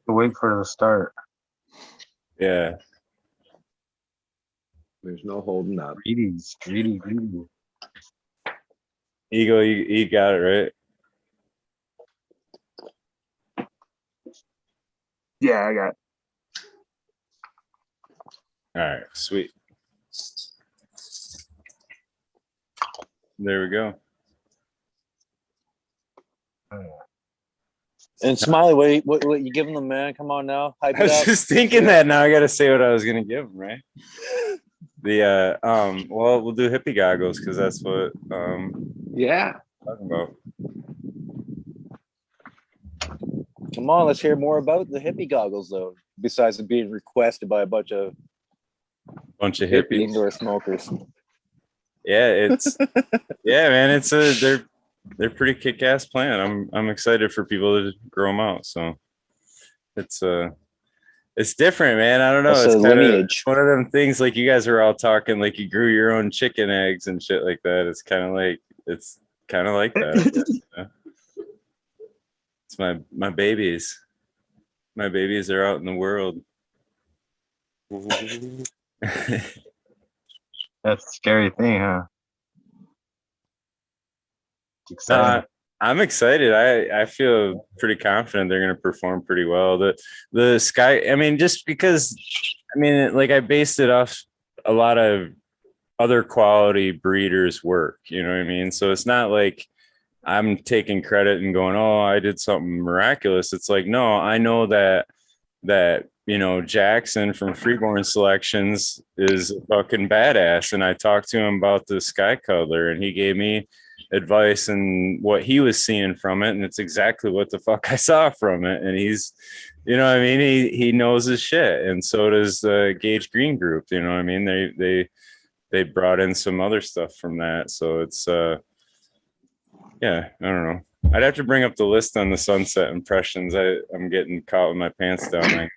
[SPEAKER 5] Wait for the start.
[SPEAKER 11] Yeah.
[SPEAKER 12] There's no holding up.
[SPEAKER 5] Greedy.
[SPEAKER 11] Ego, you got it right.
[SPEAKER 7] Yeah, I got it.
[SPEAKER 11] All right, sweet. There we go.
[SPEAKER 17] And Smiley, what you giving them, man? Come on now. Hype
[SPEAKER 11] I was
[SPEAKER 17] it up.
[SPEAKER 11] just thinking that now I got to say what I was gonna give them, right? The well, we'll do hippie goggles because that's what
[SPEAKER 12] yeah,
[SPEAKER 11] I'm talking about.
[SPEAKER 17] Come on, let's hear more about the hippie goggles, though. Besides it being requested by a bunch of
[SPEAKER 11] hippies,
[SPEAKER 17] indoor smokers.
[SPEAKER 11] Yeah, it's yeah, man. It's they're pretty kick-ass plant. I'm excited for people to grow them out. So it's different, man. I don't know.
[SPEAKER 17] That's
[SPEAKER 11] it's
[SPEAKER 17] a
[SPEAKER 11] kind
[SPEAKER 17] lineage.
[SPEAKER 11] of one of them things. Like you guys are all talking, like you grew your own chicken eggs and shit like that. It's kind of like that. Yeah. It's my babies. My babies are out in the world.
[SPEAKER 5] That's a scary thing, huh? It's exciting.
[SPEAKER 11] I'm excited. I feel pretty confident they're going to perform pretty well. The sky, I mean, just because, I mean, like I based it off a lot of other quality breeders' work, you know what I mean? So it's not like I'm taking credit and going, oh, I did something miraculous. It's like, no, I know that Jackson from Freeborn Selections is a fucking badass. And I talked to him about the sky color, and he gave me advice and what he was seeing from it. And it's exactly what the fuck I saw from it. And he's, he knows his shit. And so does the Gage Green group. They brought in some other stuff from that. So it's, I don't know. I'd have to bring up the list on the sunset impressions. I'm getting caught with my pants down.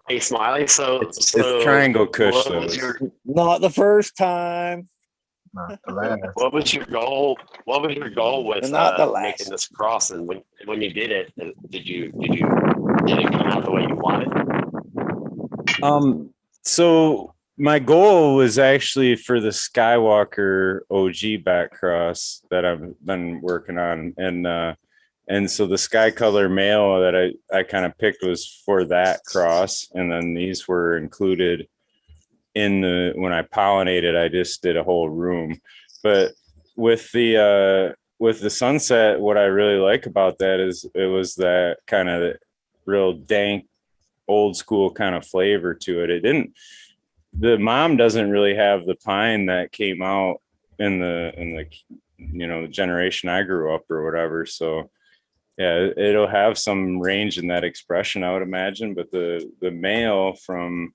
[SPEAKER 18] Hey, Smiley. So
[SPEAKER 11] it's Triangle Kush.
[SPEAKER 1] Not the first time.
[SPEAKER 18] What was your goal? What was your goal with making this cross? And when you did it, did it come out the way you wanted?
[SPEAKER 11] So my goal was actually for the Skywalker OG back cross that I've been working on, and so the sky color male that I kind of picked was for that cross, and then these were included in when I pollinated. I just did a whole room, but with the sunset, what I really like about that is it was that kind of real dank, old school kind of flavor to it. It didn't. The mom doesn't really have the pine that came out in the generation I grew up or whatever. So yeah, it'll have some range in that expression, I would imagine. But the male from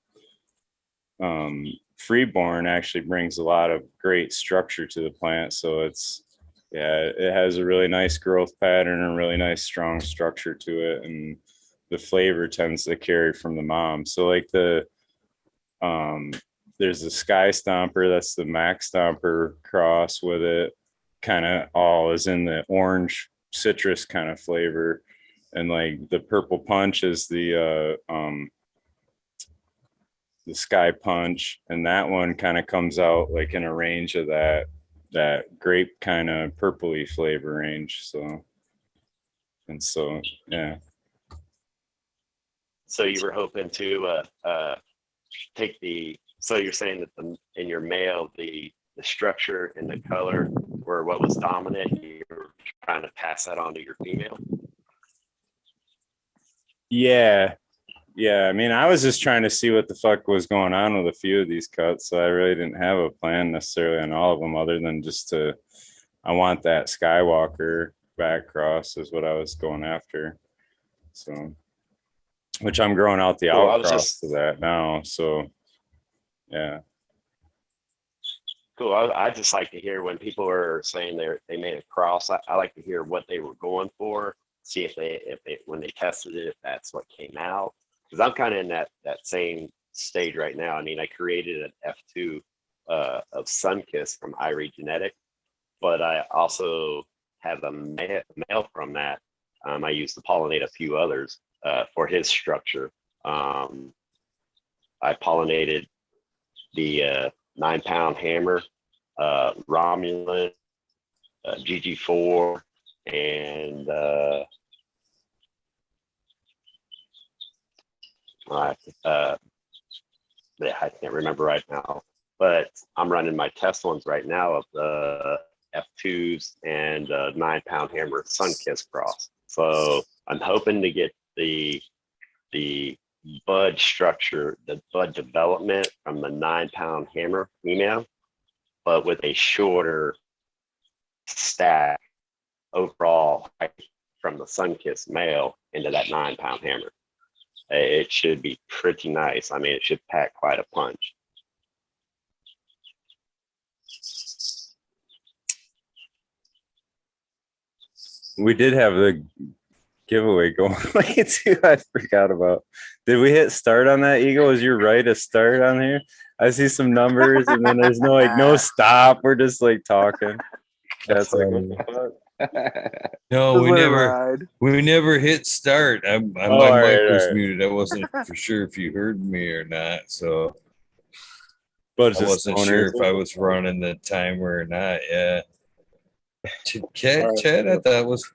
[SPEAKER 11] Freeborn actually brings a lot of great structure to the plant. So it has a really nice growth pattern and a really nice strong structure to it, and the flavor tends to carry from the mom. So like there's the Sky Stomper, that's the Max Stomper cross with it, kind of all is in the orange citrus kind of flavor, and like the Purple Punch is the Sky Punch, and that one kind of comes out like in a range of that grape kind of purpley flavor range. So yeah.
[SPEAKER 18] So you were hoping to so you're saying that in your male, the structure and the color were what was dominant. You were trying to pass that on to your female.
[SPEAKER 11] Yeah. I mean, I was just trying to see what the fuck was going on with a few of these cuts. So I really didn't have a plan necessarily on all of them, other than I want that Skywalker back cross is what I was going after. So, which I'm growing out the outcross to that now. So yeah.
[SPEAKER 18] Cool. I just like to hear when people are saying they made a cross. I like to hear what they were going for. See if they when they tested it, if that's what came out. Because I'm kind of in that same stage right now. I mean, I created an F2 of Sunkiss from Irie Genetic, but I also have a male from that. I used to pollinate a few others for his structure. I pollinated the 9-pound hammer, Romulan, GG4, and I can't remember right now, but I'm running my test ones right now of the F2s and 9-pound hammer Sunkiss cross. So I'm hoping to get the bud structure, the bud development from the 9-pound hammer female, but with a shorter stack overall height from the Sunkiss male into that 9-pound hammer. It should be pretty nice. I mean, it should pack quite a punch.
[SPEAKER 11] We did have the giveaway going too. I forgot about. Did we hit start on that, Eagle? Is your right to start on here? I see some numbers, and then there's no stop. We're just like talking. That's like, what the fuck?
[SPEAKER 4] No, we never hit start. My mic was muted. I wasn't for sure if you heard me or not. So I wasn't sure if I was running the timer or not. Yeah. Chad, I thought was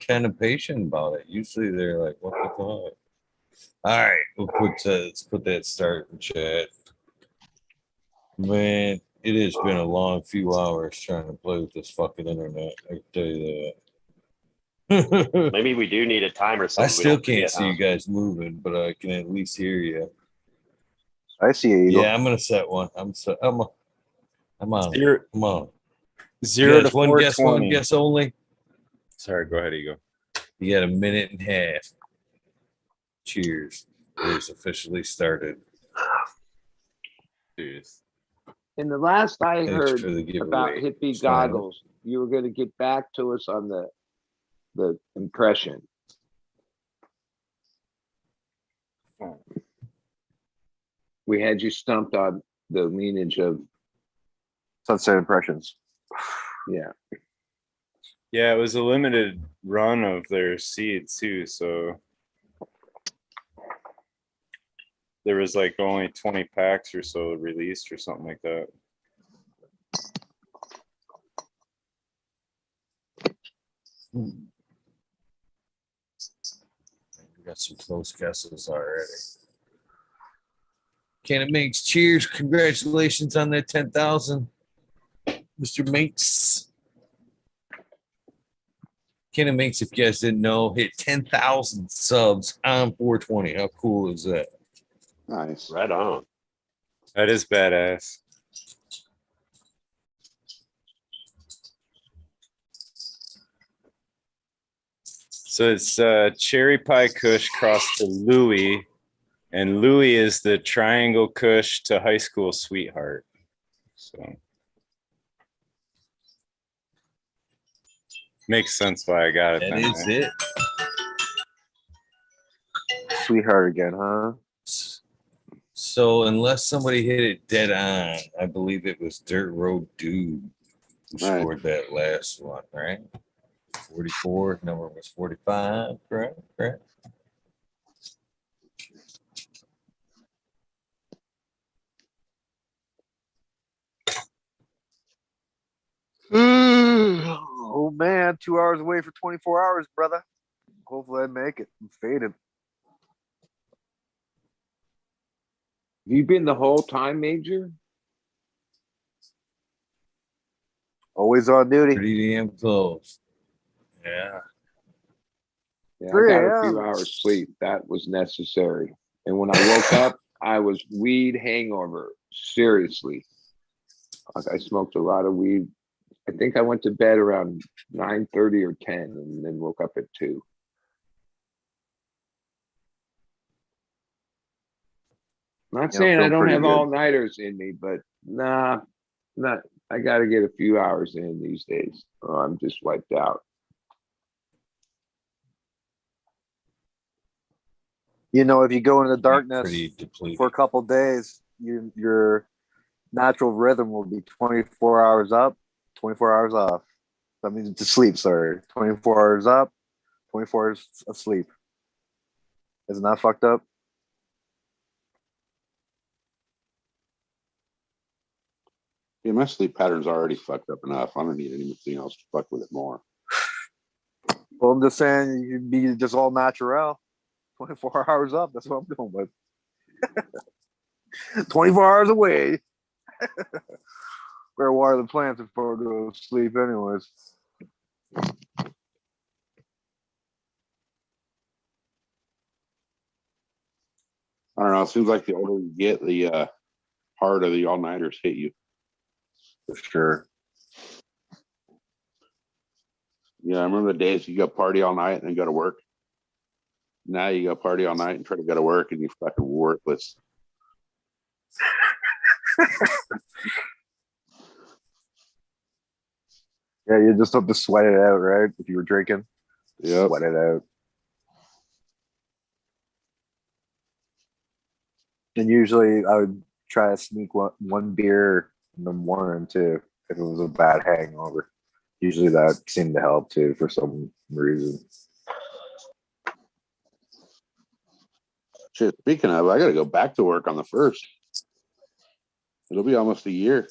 [SPEAKER 4] kind of patient about it. Usually they're like, what the fuck? All right, let's put that start in chat. Man, it has been a long few hours trying to play with this fucking internet. I can tell you that.
[SPEAKER 18] Maybe we do need a timer. So
[SPEAKER 4] I
[SPEAKER 18] we
[SPEAKER 4] still
[SPEAKER 18] don't
[SPEAKER 4] can't
[SPEAKER 18] forget,
[SPEAKER 4] see you guys moving, but I can at least hear you.
[SPEAKER 17] I see you.
[SPEAKER 4] Yeah, I'm gonna set one. I'm on. I'm on. You
[SPEAKER 11] 0
[SPEAKER 4] guys,
[SPEAKER 11] to
[SPEAKER 4] one guess
[SPEAKER 11] 420.
[SPEAKER 4] only.
[SPEAKER 11] Sorry, go ahead, Ego.
[SPEAKER 4] You got a minute and a half. Cheers. It is officially started.
[SPEAKER 11] Cheers.
[SPEAKER 12] In the last I
[SPEAKER 4] Thanks
[SPEAKER 12] heard
[SPEAKER 4] for the
[SPEAKER 12] about
[SPEAKER 4] giveaway,
[SPEAKER 12] hippie
[SPEAKER 4] Smiley.
[SPEAKER 12] goggles, you were going to get back to us on the impression. We had you stumped on the lineage of
[SPEAKER 17] Sunset Impressions.
[SPEAKER 12] Yeah.
[SPEAKER 11] Yeah, it was a limited run of their seeds too, so there was like only 20 packs or so released or something like that.
[SPEAKER 4] We got some close guesses already. Cannon Minx, cheers. Congratulations on that 10,000, Mr. Minx. Cannon Minx, if you guys didn't know, hit 10,000 subs on 420. How cool is that?
[SPEAKER 8] Nice.
[SPEAKER 18] Right on.
[SPEAKER 11] That is badass. So it's Cherry Pie Kush crossed to Louis, and Louis is the Triangle Kush to High School Sweetheart. So makes sense why I got it.
[SPEAKER 4] That
[SPEAKER 11] then,
[SPEAKER 4] is
[SPEAKER 11] right?
[SPEAKER 4] it.
[SPEAKER 17] Sweetheart again, huh?
[SPEAKER 4] So unless somebody hit it dead on, I believe it was Dirt Road Dude who scored that last one, right? 44, number was 45, correct? Correct.
[SPEAKER 17] Oh man, 2 hours away for 24 hours, brother. Hopefully I make it. I'm faded.
[SPEAKER 12] Have you been the whole time, Major?
[SPEAKER 17] Always on duty.
[SPEAKER 4] Pretty damn close. Yeah.
[SPEAKER 12] Yeah, I got a
[SPEAKER 17] 3
[SPEAKER 12] few
[SPEAKER 17] a.m.
[SPEAKER 12] hours sleep. That was necessary. And when I woke up, I was weed hangover. Seriously. Like I smoked a lot of weed. I think I went to bed around 9:30 or 10 and then woke up at 2. Not saying I don't have all-nighters in me, but nah, not. I got to get a few hours in these days, or I'm just wiped out.
[SPEAKER 17] You know, if you go into the darkness
[SPEAKER 4] Pretty depleted.
[SPEAKER 17] for a couple days, your natural rhythm will be 24 hours up, 24 hours off. That means to sleep, sorry. 24 hours up, 24 hours asleep. Isn't that fucked up?
[SPEAKER 8] Yeah, my sleep pattern's already fucked up enough. I don't need anything else to fuck with it more.
[SPEAKER 17] Well, I'm just saying you'd be just all natural. 24 hours up. That's what I'm doing with. 24 hours away. Better water the plants before I go to sleep anyways.
[SPEAKER 8] I don't know. It seems like the older you get, the harder the all-nighters hit you.
[SPEAKER 17] For sure.
[SPEAKER 8] Yeah, I remember the days you go party all night and then go to work. Now you go party all night and try to go to work and you're fucking worthless.
[SPEAKER 17] Yeah, you just have to sweat it out, right? If you were drinking, sweat it out. And usually I would try to sneak one beer in the morning too, if it was a bad hangover. Usually that seemed to help too for some reason.
[SPEAKER 8] Shit, speaking of, I got to go back to work on the 1st. It'll be almost a year.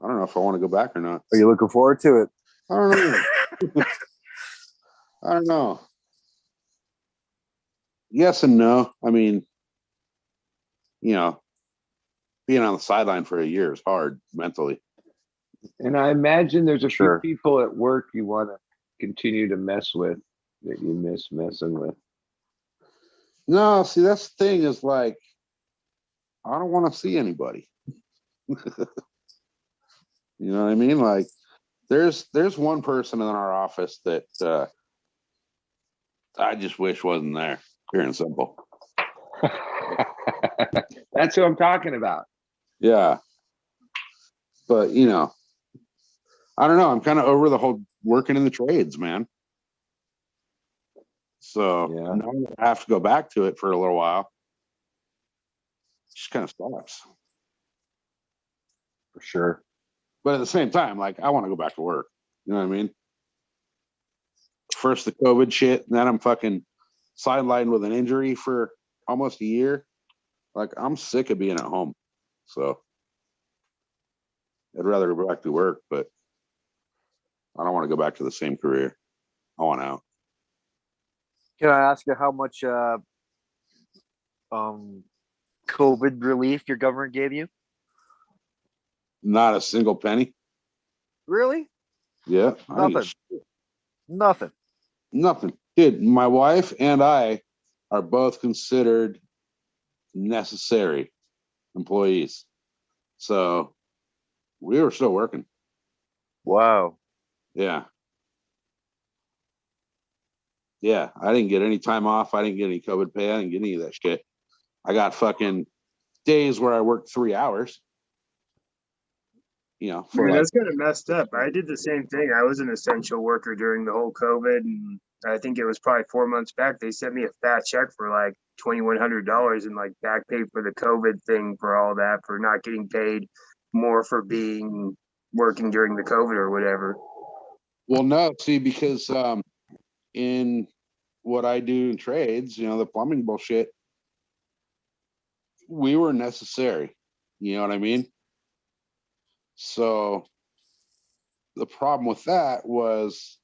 [SPEAKER 8] I don't know if I want to go back or not.
[SPEAKER 17] Are you looking forward to it?
[SPEAKER 8] I don't know. I don't know. Yes and no. I mean, you know, being on the sideline for a year is hard mentally.
[SPEAKER 12] And I imagine there's a few people at work you want to continue to mess with that you miss messing with.
[SPEAKER 15] No, see, that's the thing is like, I don't want to see anybody. You know what I mean? Like, there's one person in our office that I just wish wasn't there. Pure and simple.
[SPEAKER 12] That's who I'm talking about.
[SPEAKER 15] Yeah. But, you know, I don't know. I'm kind of over the whole working in the trades, man. So now I have to go back to it for a little while. Just kind of sucks. For sure. But at the same time, like, I want to go back to work. You know what I mean? First the COVID shit, and then I'm fucking sidelined with an injury for almost a year. Like, I'm sick of being at home. So I'd rather go back to work, but I don't want to go back to the same career. I want out.
[SPEAKER 17] Can I ask you how much COVID relief your government gave you?
[SPEAKER 15] Not a single penny.
[SPEAKER 17] Really?
[SPEAKER 15] Yeah.
[SPEAKER 17] Nothing.
[SPEAKER 15] Nothing. Dude, my wife and I are both considered necessary employees. So we were still working.
[SPEAKER 17] Wow.
[SPEAKER 15] Yeah. Yeah. I didn't get any time off. I didn't get any COVID pay. I didn't get any of that shit. I got fucking days where I worked 3 hours. You know, for
[SPEAKER 7] Man,
[SPEAKER 15] like,
[SPEAKER 7] that's kind of messed up. I did the same thing. I was an essential worker during the whole COVID, and I think it was probably 4 months back. They sent me a fat check for like $2,100 and like back pay for the COVID thing for all that, for not getting paid more for being working during the COVID or whatever.
[SPEAKER 15] well, no, see, because in what I do in trades, you know, the plumbing bullshit, we were necessary. You know what I mean? So the problem with that was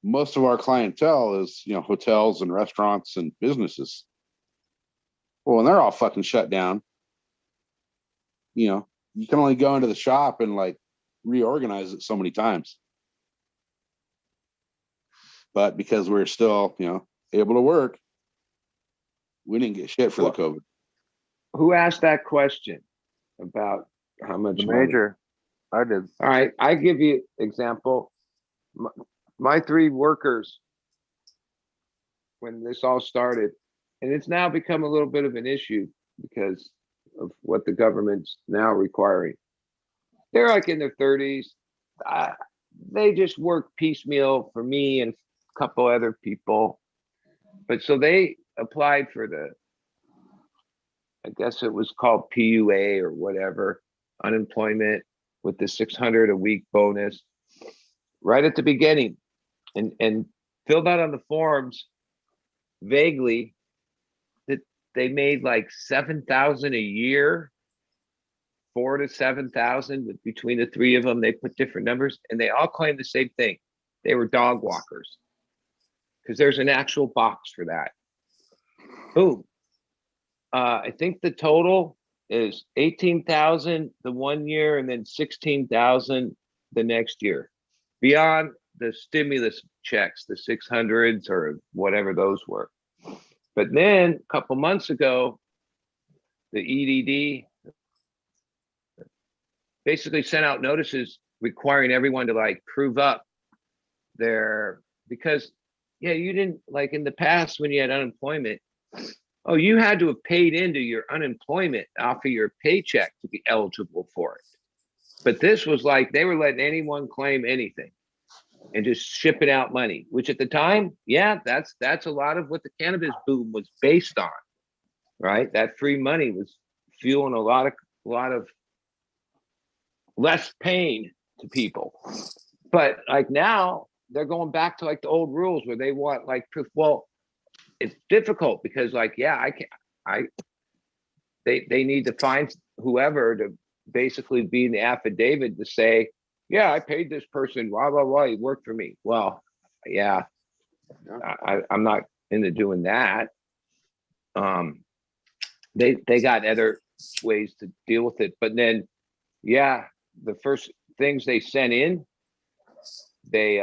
[SPEAKER 15] most of our clientele is, you know, hotels and restaurants and businesses. Well, when they're all fucking shut down, you know, you can only go into the shop and like reorganize it so many times. But because we're still, you know, able to work, we didn't get shit for the COVID.
[SPEAKER 12] Who asked that question about how much
[SPEAKER 17] The
[SPEAKER 12] money?
[SPEAKER 17] major. I did.
[SPEAKER 12] All right, I give you example. My 3 workers, when this all started, and it's now become a little bit of an issue because of what the government's now requiring. They're like in their 30s. They just work piecemeal for me and a couple other people. But so they applied for I guess it was called PUA or whatever, unemployment with the 600 a week bonus right at the beginning, and filled out on the forms vaguely that they made like 7,000 a year, 4,000 to 7,000 between the 3 of them. They put different numbers, and they all claimed the same thing. They were dog walkers, because there's an actual box for that. Boom. I think the total is 18,000 the 1 year, and then 16,000 the next year, beyond the stimulus checks, the 600s or whatever those were. But then a couple months ago, the EDD basically sent out notices requiring everyone to like prove up because you didn't, like in the past when you had unemployment, you had to have paid into your unemployment off of your paycheck to be eligible for it. But this was like they were letting anyone claim anything and just shipping out money, which at the time, that's a lot of what the cannabis boom was based on, right? That free money was fueling a lot of less pain to people. But like now they're going back to like the old rules where they want like proof. Well, it's difficult because like, they need to find whoever to basically be in the affidavit to say, I paid this person, blah, blah, blah, he worked for me. Well, I'm not into doing that. They got other ways to deal with it. But then, the things they sent in, they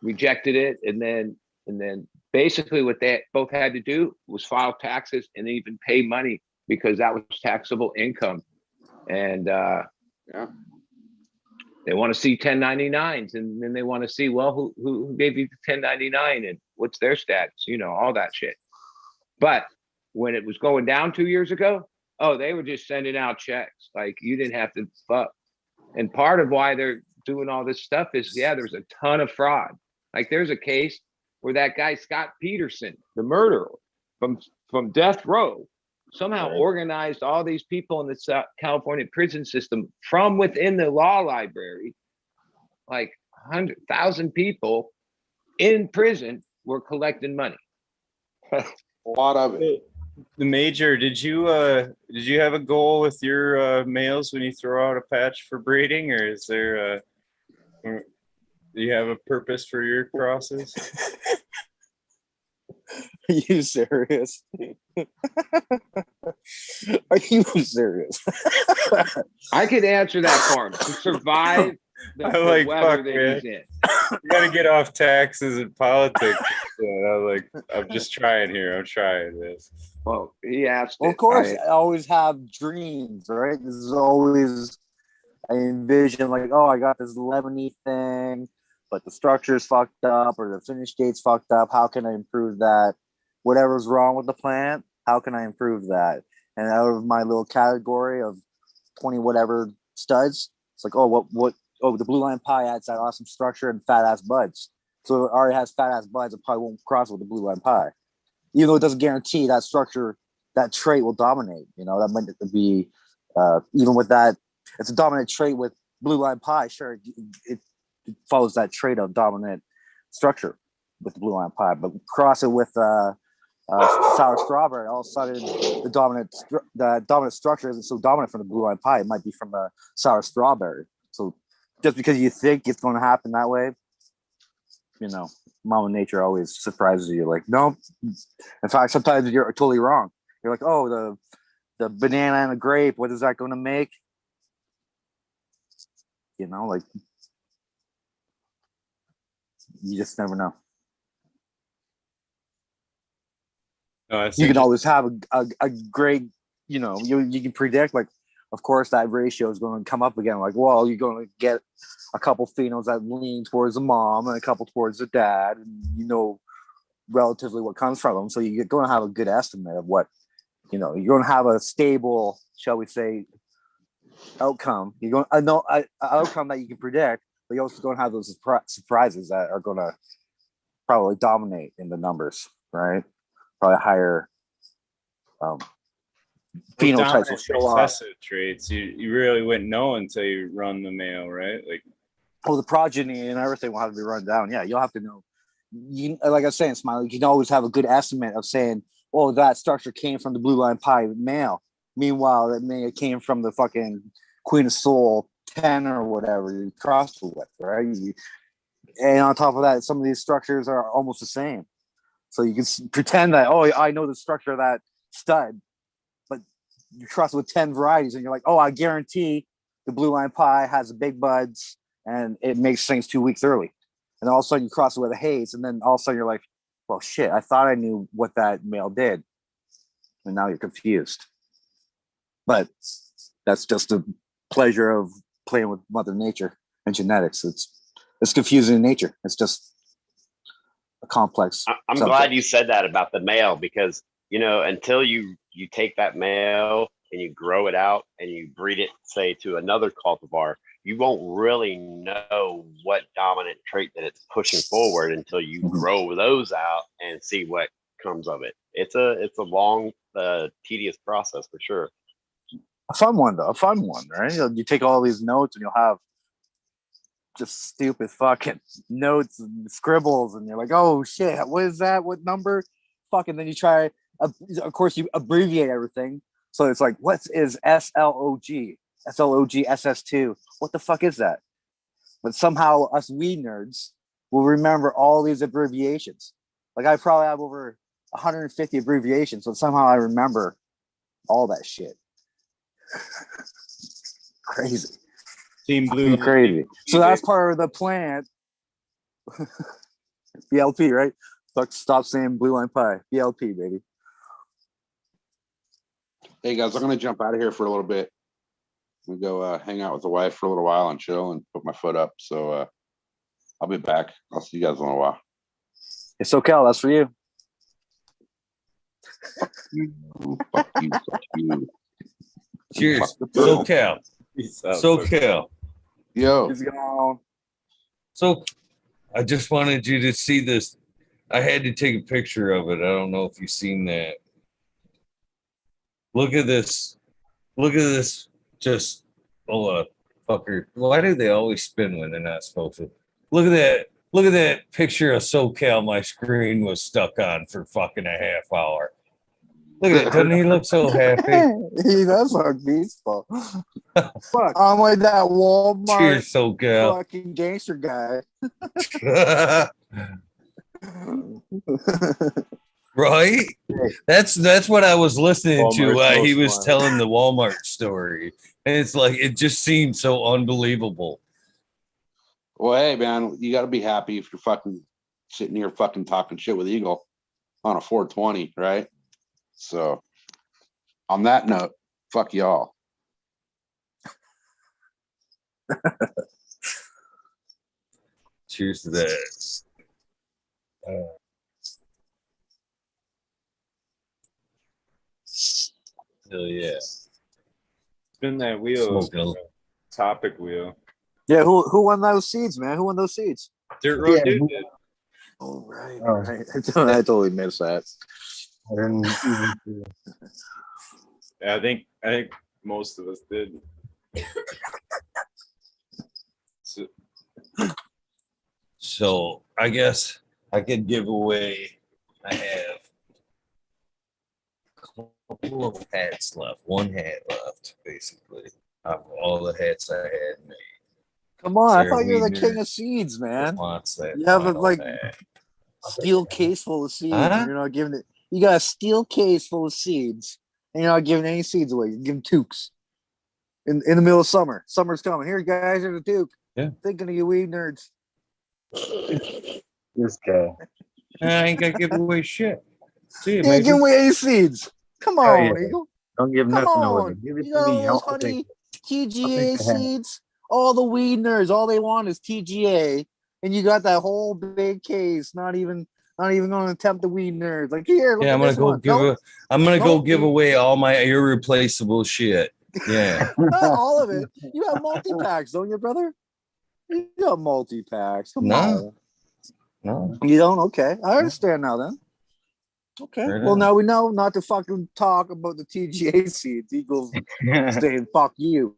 [SPEAKER 12] rejected it, and then basically what they both had to do was file taxes and even pay money because that was taxable income. And they want to see 1099s, and then they want to see, well, who gave you the 1099 and what's their status, all that shit. But when it was going down 2 years ago, oh, they were just sending out checks. Like, you didn't have to fuck. And part of why they're doing all this stuff is, there's a ton of fraud. Like, there's a case where that guy, Scott Peterson, the murderer from death row, somehow organized all these people in the California prison system from within the law library. Like 100,000 people in prison were collecting money.
[SPEAKER 15] A lot of it.
[SPEAKER 11] The Major, did you have a goal with your males when you throw out a patch for breeding, or is there do you have a purpose for your crosses?
[SPEAKER 17] Are you serious? Are you serious?
[SPEAKER 12] I could answer that for him. To survive the weather
[SPEAKER 11] fuck,
[SPEAKER 12] that
[SPEAKER 11] man.
[SPEAKER 12] he's in.
[SPEAKER 11] You gotta get off taxes and politics. I'm just trying here. I'm trying this.
[SPEAKER 12] Well, he asked.
[SPEAKER 17] Well, of course, I always have dreams, right? This is always, I envision like, oh, I got this lemony thing, but the structure's fucked up or the finish date's fucked up. How can I improve that? Whatever's wrong with the plant, how can I improve that? And out of my little category of 20 whatever studs, it's like, oh, the blue line pie adds that awesome structure and fat ass buds. So it already has fat ass buds, it probably won't cross with the blue line pie. Even though it doesn't guarantee that structure, that trait will dominate. That might be even with that, it's a dominant trait with blue line pie. Sure, it follows that trait of dominant structure with the blue line pie, but cross it with sour strawberry, all of a sudden the dominant structure isn't so dominant from the blue line pie. It might be from a sour strawberry. So just because you think it's going to happen that way, Mama Nature always surprises you. Like, nope. In fact, sometimes you're totally wrong. You're like, oh, the banana and the grape, what is that going to make? Like, you just never know. You can always have a great, you can predict, like, of course, that ratio is going to come up again. Like, well, you're going to get a couple phenols that lean towards the mom and a couple towards the dad, and relatively what comes from them. So you're going to have a good estimate of what, you're going to have a stable, shall we say, outcome. You're going to an outcome that you can predict, but you're also going to have those surprises that are going to probably dominate in the numbers, right? Probably higher phenotypes will show up.
[SPEAKER 11] Recessive traits you really wouldn't know until you run the male, right? Like,
[SPEAKER 17] the progeny and everything will have to be run down. Yeah, you'll have to know. Like I was saying, Smiley, you can always have a good estimate of saying, oh, that structure came from the blue line pie male. Meanwhile, it came from the fucking Queen of Soul 10 or whatever you crossed it with, right? And on top of that, some of these structures are almost the same. So you can pretend that, oh, I know the structure of that stud, but you cross it with 10 varieties and you're like, oh, I guarantee the blue line pie has big buds and it makes things 2 weeks early. And all of a sudden you cross it with a haze, and then all of a sudden you're like, well, shit, I thought I knew what that male did. And now you're confused. But that's just the pleasure of playing with Mother Nature and genetics. It's confusing in nature. It's just a complex
[SPEAKER 18] I'm
[SPEAKER 17] subject.
[SPEAKER 18] glad you said that about the male, because until you take that male and you grow it out and you breed it, say, to another cultivar, you won't really know what dominant trait that it's pushing forward until you grow those out and see what comes of it. It's a long, tedious process for sure.
[SPEAKER 17] A fun one, though. A fun one, right? You take all these notes and you'll have just stupid fucking notes and scribbles, and you're like, oh shit, what is that? What number? Fuck, and then you try, of course, you abbreviate everything. So it's like, what is SLOG? SLOG SS2. What the fuck is that? But somehow us weed nerds will remember all these abbreviations. Like, I probably have over 150 abbreviations, so somehow I remember all that shit. Crazy.
[SPEAKER 11] Team Blue.
[SPEAKER 17] Crazy. So that's part of the plant. BLP, right? Stop saying blue line pie. BLP, baby.
[SPEAKER 19] Hey guys, I'm gonna jump out of here for a little bit. We go hang out with the wife for a little while and chill and put my foot up. So I'll be back. I'll see you guys in a while.
[SPEAKER 17] Hey, SoCal, that's for you.
[SPEAKER 19] Fuck you. Fuck you.
[SPEAKER 4] Cheers. SoCal. SoCal.
[SPEAKER 19] Yo.
[SPEAKER 17] He's gone.
[SPEAKER 4] So I just wanted you to see this. I had to take a picture of it. I don't know if you've seen that. Look at this. Look at this. Just, fucker. Why do they always spin when they're not supposed to? Look at that. Look at that picture of SoCal my screen was stuck on for fucking a half hour. Look at that. Doesn't he look so happy?
[SPEAKER 17] He does look peaceful. Fuck. I'm like that Walmart
[SPEAKER 4] Cheers, SoCal.
[SPEAKER 17] fucking gangster guy.
[SPEAKER 4] Right? That's what I was listening to. He was
[SPEAKER 17] smart.
[SPEAKER 4] telling the Walmart story. And it's like, it just seemed so unbelievable.
[SPEAKER 19] Well, hey man, you gotta be happy if you're fucking sitting here fucking talking shit with Eagle on a 420, right? So on that note, fuck y'all.
[SPEAKER 4] Cheers to that. Hell yeah.
[SPEAKER 11] Spin that wheel.
[SPEAKER 4] Smoking.
[SPEAKER 11] Topic wheel.
[SPEAKER 17] Yeah, who won those seeds, man? Who won those seeds?
[SPEAKER 11] Dirt Road Dude did.
[SPEAKER 17] Oh, right. Right. I totally missed that.
[SPEAKER 5] I didn't even see it.
[SPEAKER 11] Yeah, I think most of us did.
[SPEAKER 4] So I guess I could give away. I have a couple of hats left. One hat left, basically, of all the hats I had made.
[SPEAKER 17] Come on, I
[SPEAKER 4] Sarah
[SPEAKER 17] thought you were the
[SPEAKER 4] Weedner
[SPEAKER 17] king of seeds, man.
[SPEAKER 4] wants that
[SPEAKER 17] You have a
[SPEAKER 4] final
[SPEAKER 17] like
[SPEAKER 4] hat.
[SPEAKER 17] steel case full of seeds,
[SPEAKER 4] Huh?
[SPEAKER 17] and you're not giving it. You got a steel case full of seeds, and you're not giving any seeds away. You give them toques in the middle of summer. Summer's coming. Here, guys, here's a toque.
[SPEAKER 4] Yeah.
[SPEAKER 17] Thinking of you, weed nerds.
[SPEAKER 5] This guy.
[SPEAKER 4] I ain't got to give away shit. See you,
[SPEAKER 17] You ain't
[SPEAKER 4] Major.
[SPEAKER 17] giving away any seeds. Come
[SPEAKER 5] Oh,
[SPEAKER 17] on,
[SPEAKER 5] yeah.
[SPEAKER 17] Eagle.
[SPEAKER 5] Don't give
[SPEAKER 17] Come
[SPEAKER 5] nothing away.
[SPEAKER 17] on.
[SPEAKER 5] Give it
[SPEAKER 17] You
[SPEAKER 5] to
[SPEAKER 17] got
[SPEAKER 5] me.
[SPEAKER 17] all those
[SPEAKER 5] I'll take
[SPEAKER 17] honey
[SPEAKER 5] it.
[SPEAKER 17] TGA
[SPEAKER 5] the hat.
[SPEAKER 17] seeds. All the weed nerds, all they want is TGA, and you got that whole big case. Not even going to attempt the weed nerds. Like here, look
[SPEAKER 4] Yeah,
[SPEAKER 17] at
[SPEAKER 4] I'm gonna
[SPEAKER 17] this
[SPEAKER 4] go
[SPEAKER 17] one.
[SPEAKER 4] give
[SPEAKER 17] Nope.
[SPEAKER 4] I'm gonna go
[SPEAKER 17] Nope.
[SPEAKER 4] give away all my irreplaceable shit. Yeah.
[SPEAKER 17] Not all of it. You have multi packs, don't you, brother? You got multi packs. Come
[SPEAKER 4] No.
[SPEAKER 17] on.
[SPEAKER 4] No.
[SPEAKER 17] You don't? Okay, I understand now. Then. Okay.
[SPEAKER 4] Fair
[SPEAKER 17] Well,
[SPEAKER 4] enough.
[SPEAKER 17] now we know not to fucking talk about the TGA seeds. Eagles saying "fuck you."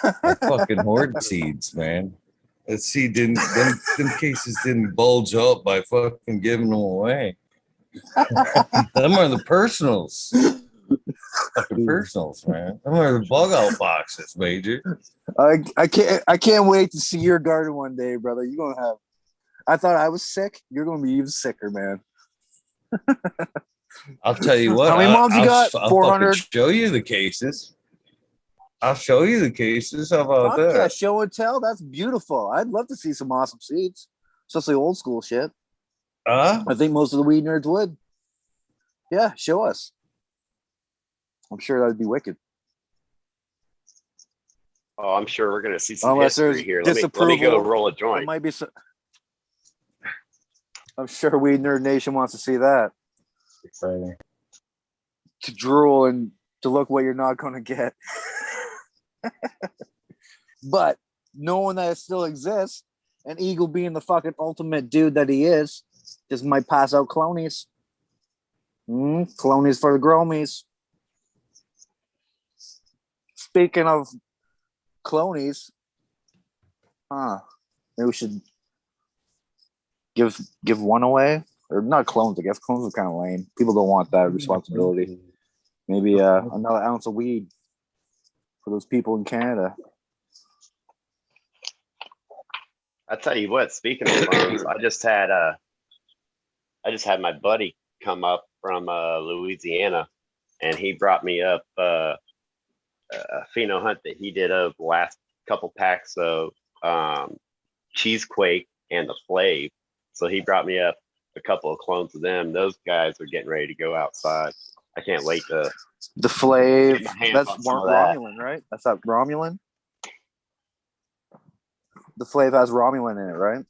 [SPEAKER 4] I fucking hoard seeds, man. That seed them cases didn't bulge up by fucking giving them away. Them are the personals. Fucking personals, man. Them are the bug out boxes, Major.
[SPEAKER 17] I can't wait to see your garden one day, brother. You're gonna have. I thought I was sick. You're gonna be even sicker, man.
[SPEAKER 4] I'll tell you what.
[SPEAKER 17] How many moms you got?
[SPEAKER 4] I'll
[SPEAKER 17] 400.
[SPEAKER 4] fucking show you the cases. I'll show you the cases. How about
[SPEAKER 17] Fuck
[SPEAKER 4] that?
[SPEAKER 17] yeah, show and tell. That's beautiful. I'd love to see some awesome seeds, especially old school shit.
[SPEAKER 4] Huh?
[SPEAKER 17] I think most of the weed nerds would. Yeah, show us. I'm sure that'd be wicked.
[SPEAKER 18] Oh, I'm sure we're gonna see some
[SPEAKER 17] Unless
[SPEAKER 18] history
[SPEAKER 17] there's
[SPEAKER 18] here. Let me go
[SPEAKER 17] disapproval,
[SPEAKER 18] roll a
[SPEAKER 17] There
[SPEAKER 18] joint.
[SPEAKER 17] might be some. I'm sure Weed Nerd Nation wants to see that.
[SPEAKER 5] Exciting.
[SPEAKER 17] To drool and to look what you're not going to get. But knowing that it still exists, and Eagle being the fucking ultimate dude that he is, just might pass out clonies. Clonies for the gromies. Speaking of clonies, maybe we should give one away, or not clones. I guess clones are kind of lame. People don't want that responsibility. Maybe another ounce of weed for those people in Canada.
[SPEAKER 18] I tell you what. Speaking of clones, I just had my buddy come up from Louisiana, and he brought me up a pheno hunt that he did of last couple packs of Cheesequake and the Flav. So he brought me up a couple of clones of them. Those guys are getting ready to go outside. I can't wait to.
[SPEAKER 17] The Flav,
[SPEAKER 18] get my hands
[SPEAKER 17] that's
[SPEAKER 18] on some of that.
[SPEAKER 17] Romulan, right? That's that Romulan. The Flav has Romulan in it, right?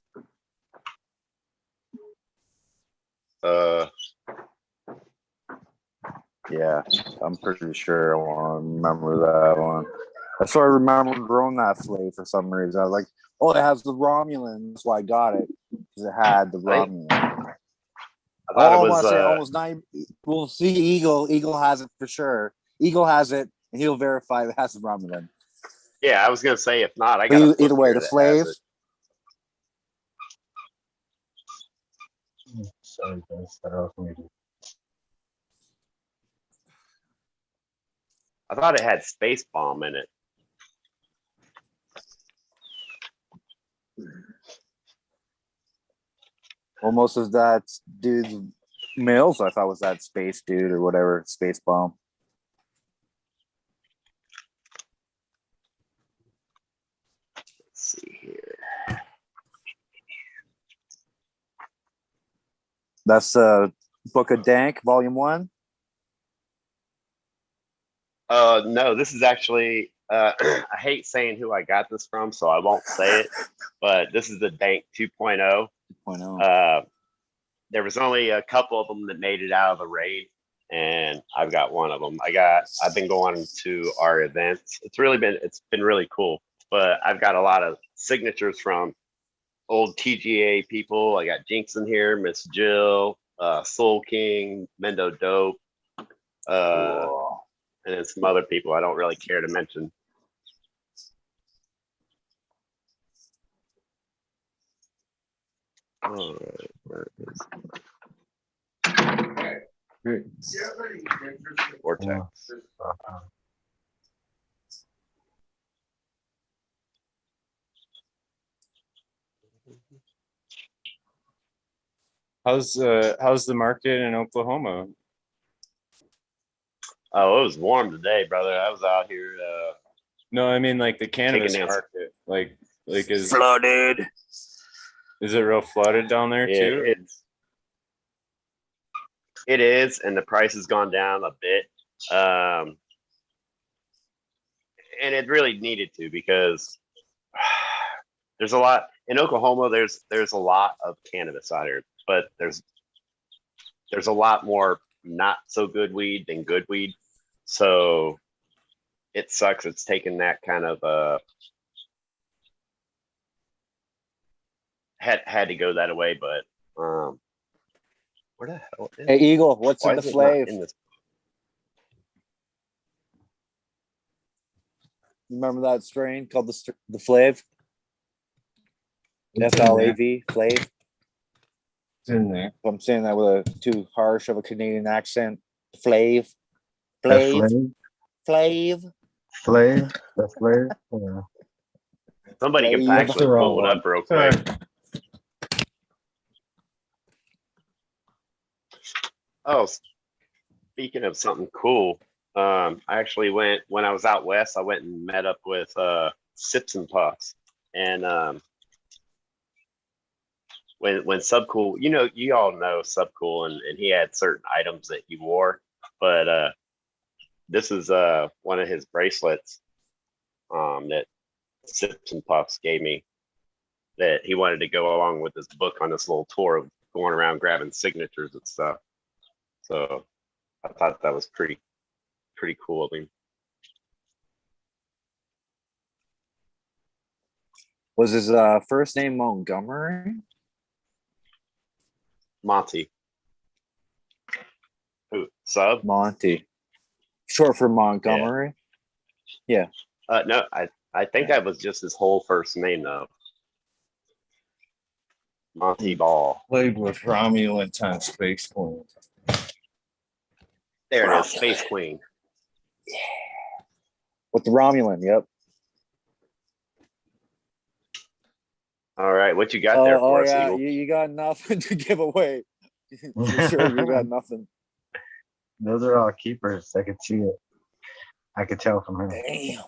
[SPEAKER 17] Yeah, I'm pretty sure I want to remember that one. That's why I remember growing that Flav for some reason. I was like, oh, it has the Romulan. That's why I got it, because it had the Romulan.
[SPEAKER 18] I thought it was
[SPEAKER 17] almost 9. We'll see. Eagle has it for sure. Eagle has it, and he'll verify it has the Romulan.
[SPEAKER 18] Yeah, I was gonna say if not, I got
[SPEAKER 17] either way. The Flav.
[SPEAKER 5] Sorry, guys. Start off maybe.
[SPEAKER 18] I thought it had Space Bomb in it.
[SPEAKER 17] Well, most of that dude's males, I thought, was that space dude or whatever, Space Bomb.
[SPEAKER 18] Let's see here.
[SPEAKER 17] That's Book of Dank, Volume 1.
[SPEAKER 18] No, this is actually. I hate saying who I got this from, so I won't say it. But this is the Dank 2.0.
[SPEAKER 17] 2.0.
[SPEAKER 18] There was only a couple of them that made it out of the raid, and I've got one of them. I've been going to our events. It's been really cool. But I've got a lot of signatures from old TGA people. I got Jinx in here, Miss Jill, Soul King, Mendo Dope, and then some other people I don't really care to mention. All right, where is it? Vortex.
[SPEAKER 11] How's the market in Oklahoma?
[SPEAKER 18] Oh, it was warm today, brother. I was out here.
[SPEAKER 11] No, I mean like the cannabis
[SPEAKER 18] Taking
[SPEAKER 11] market. Like is
[SPEAKER 17] flooded.
[SPEAKER 11] Is it real flooded down there too?
[SPEAKER 18] It is, and the price has gone down a bit. And it really needed to, because there's a lot in Oklahoma. There's a lot of cannabis out here, but there's a lot more not so good weed than good weed. So it sucks. It's taken that kind of had to go that way, but where the hell is
[SPEAKER 17] Hey, Eagle, what's
[SPEAKER 18] why
[SPEAKER 17] in the
[SPEAKER 18] is it not
[SPEAKER 17] Flav?
[SPEAKER 18] in this?
[SPEAKER 17] Remember that strain called the Flav? FLAV, Flav.
[SPEAKER 11] It's in there.
[SPEAKER 17] I'm saying that with a too harsh of a Canadian accent. Flav.
[SPEAKER 5] Flav.
[SPEAKER 17] Flav.
[SPEAKER 5] Flav. That's Flav. Yeah.
[SPEAKER 18] Somebody can
[SPEAKER 17] Flav.
[SPEAKER 18] actually pull it up real quick. Oh, speaking of something cool, I actually when I was out west, I went and met up with Sips and Puffs, and when Subcool, you all know Subcool, and he had certain items that he wore, but this is one of his bracelets that Sips and Puffs gave me, that he wanted to go along with his book on this little tour of going around grabbing signatures and stuff. So I thought that was pretty cool of him.
[SPEAKER 17] Was his first name Montgomery?
[SPEAKER 18] Monty. Who? Sub?
[SPEAKER 17] Monty. Short for Montgomery? Yeah.
[SPEAKER 18] No, I think that was just his whole first name, though. Monty Ball.
[SPEAKER 4] Played with Romulan times Space Queen.
[SPEAKER 18] There it is, Space Queen.
[SPEAKER 17] Yeah. With the Romulan, yep.
[SPEAKER 18] All right, what you got there for us,
[SPEAKER 17] yeah.
[SPEAKER 18] Eagle?
[SPEAKER 17] You got nothing to give away. For sure, you got nothing.
[SPEAKER 5] Those are all keepers. I could see it. I could tell from him.
[SPEAKER 17] Damn.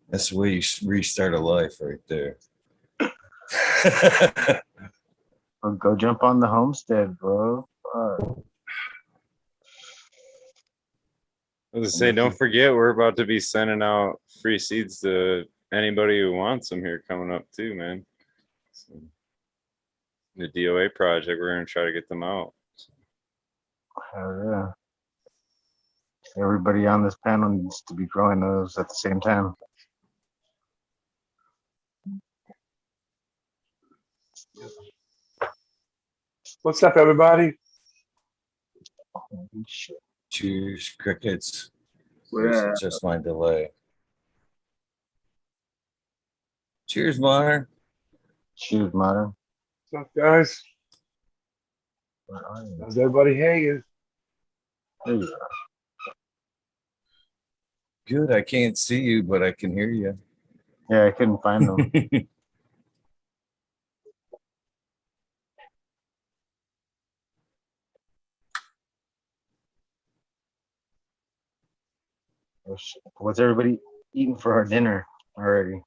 [SPEAKER 4] That's the way you restart a life right there.
[SPEAKER 5] Well, go jump on the homestead, bro.
[SPEAKER 11] I was gonna say, don't forget, we're about to be sending out free seeds to anybody who wants them here coming up too, man. So, the DOA project, we're gonna try to get them out.
[SPEAKER 5] Hell yeah. Everybody on this panel needs to be growing those at the same time.
[SPEAKER 20] What's up, everybody?
[SPEAKER 4] Cheers, crickets.
[SPEAKER 20] Yeah.
[SPEAKER 4] It's just my delay. Cheers, Modern.
[SPEAKER 5] Cheers, Modern.
[SPEAKER 20] What's up, guys? How's everybody hanging?
[SPEAKER 4] Good. I can't see you, but I can hear you.
[SPEAKER 5] Yeah, I couldn't find them. What's everybody eating for our dinner already?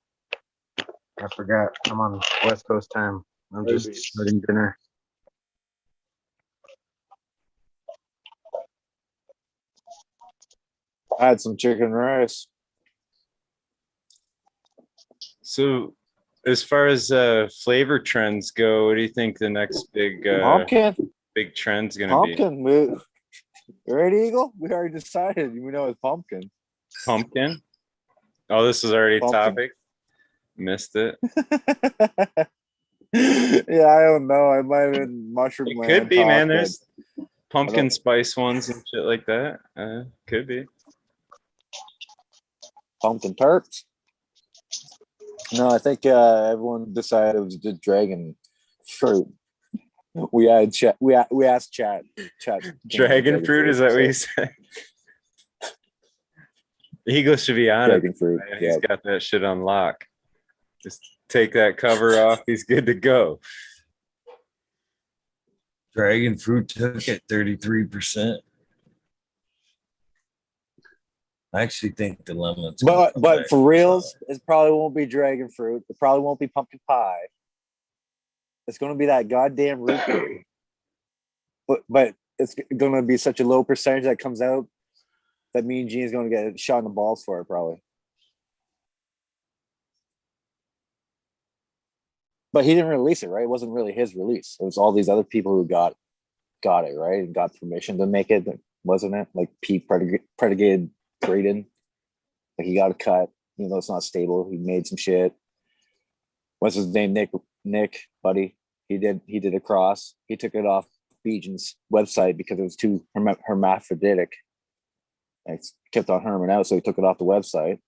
[SPEAKER 5] I forgot. I'm on West Coast time. I'm just starting dinner.
[SPEAKER 17] I had some chicken rice.
[SPEAKER 11] So, as far as flavor trends go, what do you think the next big trend's gonna be?
[SPEAKER 17] Pumpkin. You ready, Eagle? We already decided. We know it's pumpkin.
[SPEAKER 11] Pumpkin? Oh, this is already
[SPEAKER 17] Pumpkin.
[SPEAKER 11] topic. Missed it.
[SPEAKER 17] Yeah, I don't know. I might have been mushroom.
[SPEAKER 11] It could be, man. There's pumpkin spice ones and shit like that. Could be.
[SPEAKER 17] Pumpkin tarts. No, I think everyone decided it was the dragon fruit. We had chat. We asked chat.
[SPEAKER 11] Dragon fruit, is that what you said? Eagle should be on
[SPEAKER 17] Dragon
[SPEAKER 11] it.
[SPEAKER 17] fruit.
[SPEAKER 11] Man. He's got that shit on lock. Just take that cover off. He's good to go.
[SPEAKER 4] Dragon fruit took at 33%. I actually think the lemons.
[SPEAKER 17] But for reals, it probably won't be dragon fruit. It probably won't be pumpkin pie. It's going to be that goddamn root beer. But it's going to be such a low percentage that comes out that Mean Gene's going to get shot in the balls for it, probably. But he didn't release it, right? It wasn't really his release. It was all these other people who got it, right? And got permission to make it, wasn't it? Like Pete Predicated Braden. Like he got a cut, even though it's not stable. He made some shit. What's his name? Nick, buddy. He did a cross. He took it off Beejan's website because it was too hermaphroditic. And it kept on herming out, so he took it off the website.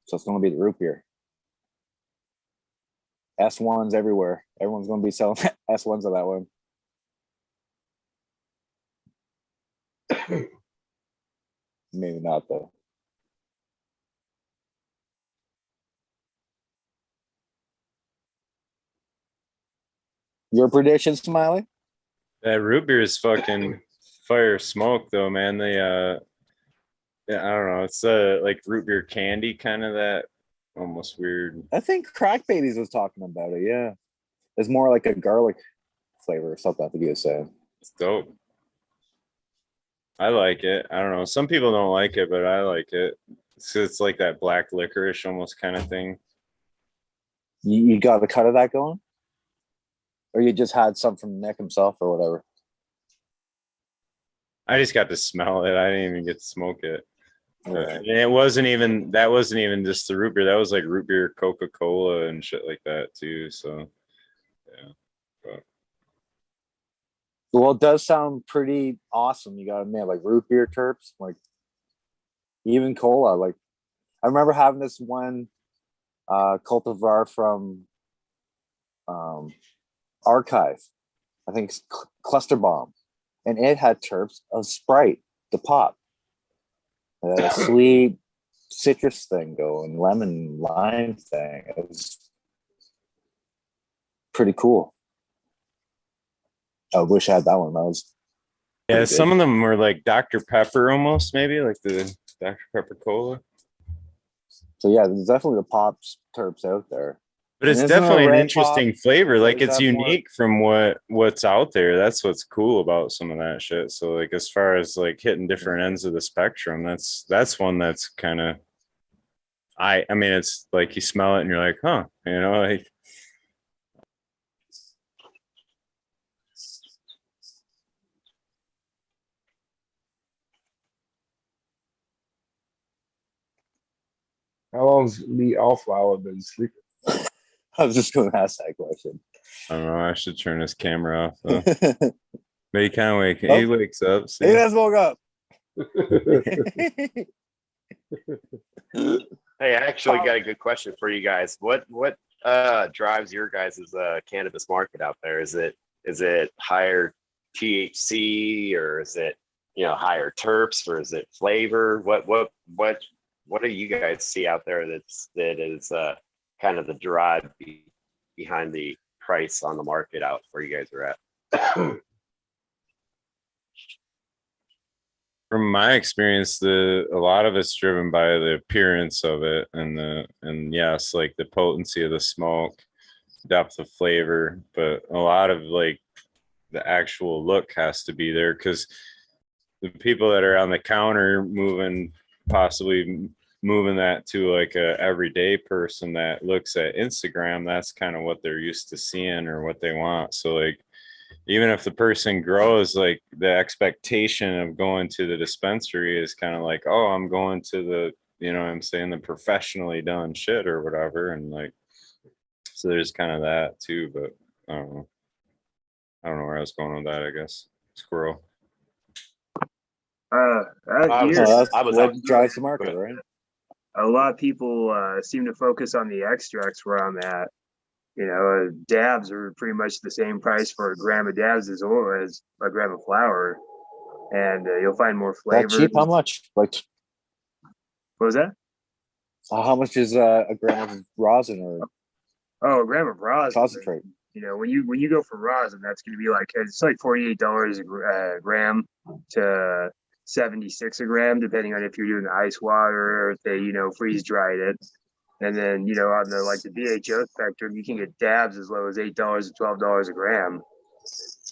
[SPEAKER 17] So it's going to be the root beer. S1s everywhere. Everyone's going to be selling S1s of that one. Maybe not, though. Your prediction, Smiley?
[SPEAKER 11] That root beer is fucking fire smoke, though, man. They yeah, I don't know. It's like root beer candy, kind of that almost weird.
[SPEAKER 17] I think Crack Babies was talking about it. Yeah, it's more like a garlic flavor or something. I think he was saying.
[SPEAKER 11] It's dope. I like it. I don't know. Some people don't like it, but I like it. It's like that black licorice almost kind of thing.
[SPEAKER 17] You got a cut of that going, or you just had some from Nick himself or whatever.
[SPEAKER 11] I just got to smell it. I didn't even get to smoke it. And it wasn't even just the root beer. That was like root beer, Coca-Cola, and shit like that too. So, yeah. But.
[SPEAKER 17] Well, it does sound pretty awesome. You gotta admit, like root beer terps, like even cola. Like I remember having this one cultivar from Archive. I think it's Cluster Bomb, and it had terps of Sprite, the pop. It had a sweet citrus thing going, lemon lime thing. It was pretty cool. I wish I had that one.
[SPEAKER 11] Yeah, some of them were like Dr. Pepper almost, maybe like the Dr. Pepper Cola.
[SPEAKER 1] So yeah, there's definitely the pops terps out there.
[SPEAKER 11] But it's definitely an interesting flavor. Like it's unique from what's out there. That's what's cool about some of that shit. So like as far as like hitting different ends of the spectrum, that's one that's kind of I mean it's like you smell it and you're like, huh, you know, like
[SPEAKER 20] How long's MeAulFlower been sleeping?
[SPEAKER 1] I was just going to ask that question.
[SPEAKER 11] I don't know. I should turn this camera off though. But he kind of he wakes up.
[SPEAKER 1] He does woke up.
[SPEAKER 18] Hey, I actually got a good question for you guys. What drives your guys' cannabis market out there? Is it higher THC, or is it higher terps, or is it flavor? What do you guys see out there that is kind of the drive behind the price on the market out where you guys are at?
[SPEAKER 11] From my experience, a lot of it's driven by the appearance of it and yes, like the potency of the smoke, depth of flavor, but a lot of like the actual look has to be there, because the people that are on the counter possibly moving that to like a everyday person that looks at Instagram, that's kind of what they're used to seeing or what they want. So like even if the person grows, like the expectation of going to the dispensary is kind of like, oh, I'm going to the, what I'm saying, the professionally done shit or whatever. And like, so there's kind of that too, but I don't know. I don't know where I was going with that, I guess. Squirrel.
[SPEAKER 1] What drives the market, right?
[SPEAKER 7] A lot of people seem to focus on the extracts where I'm at. Dabs are pretty much the same price for a gram of dabs as a gram of flower, and you'll find more flavor.
[SPEAKER 1] That cheap? How much? Like,
[SPEAKER 7] what was that?
[SPEAKER 1] How much is a gram of rosin or?
[SPEAKER 7] A gram of rosin.
[SPEAKER 1] Concentrate.
[SPEAKER 7] When you go for rosin, that's going to be it's like $48 a gram to $76 a gram, depending on if you're doing ice water or if they freeze dried it. And then, on the BHO spectrum, you can get dabs as low as $8 to $12 a gram.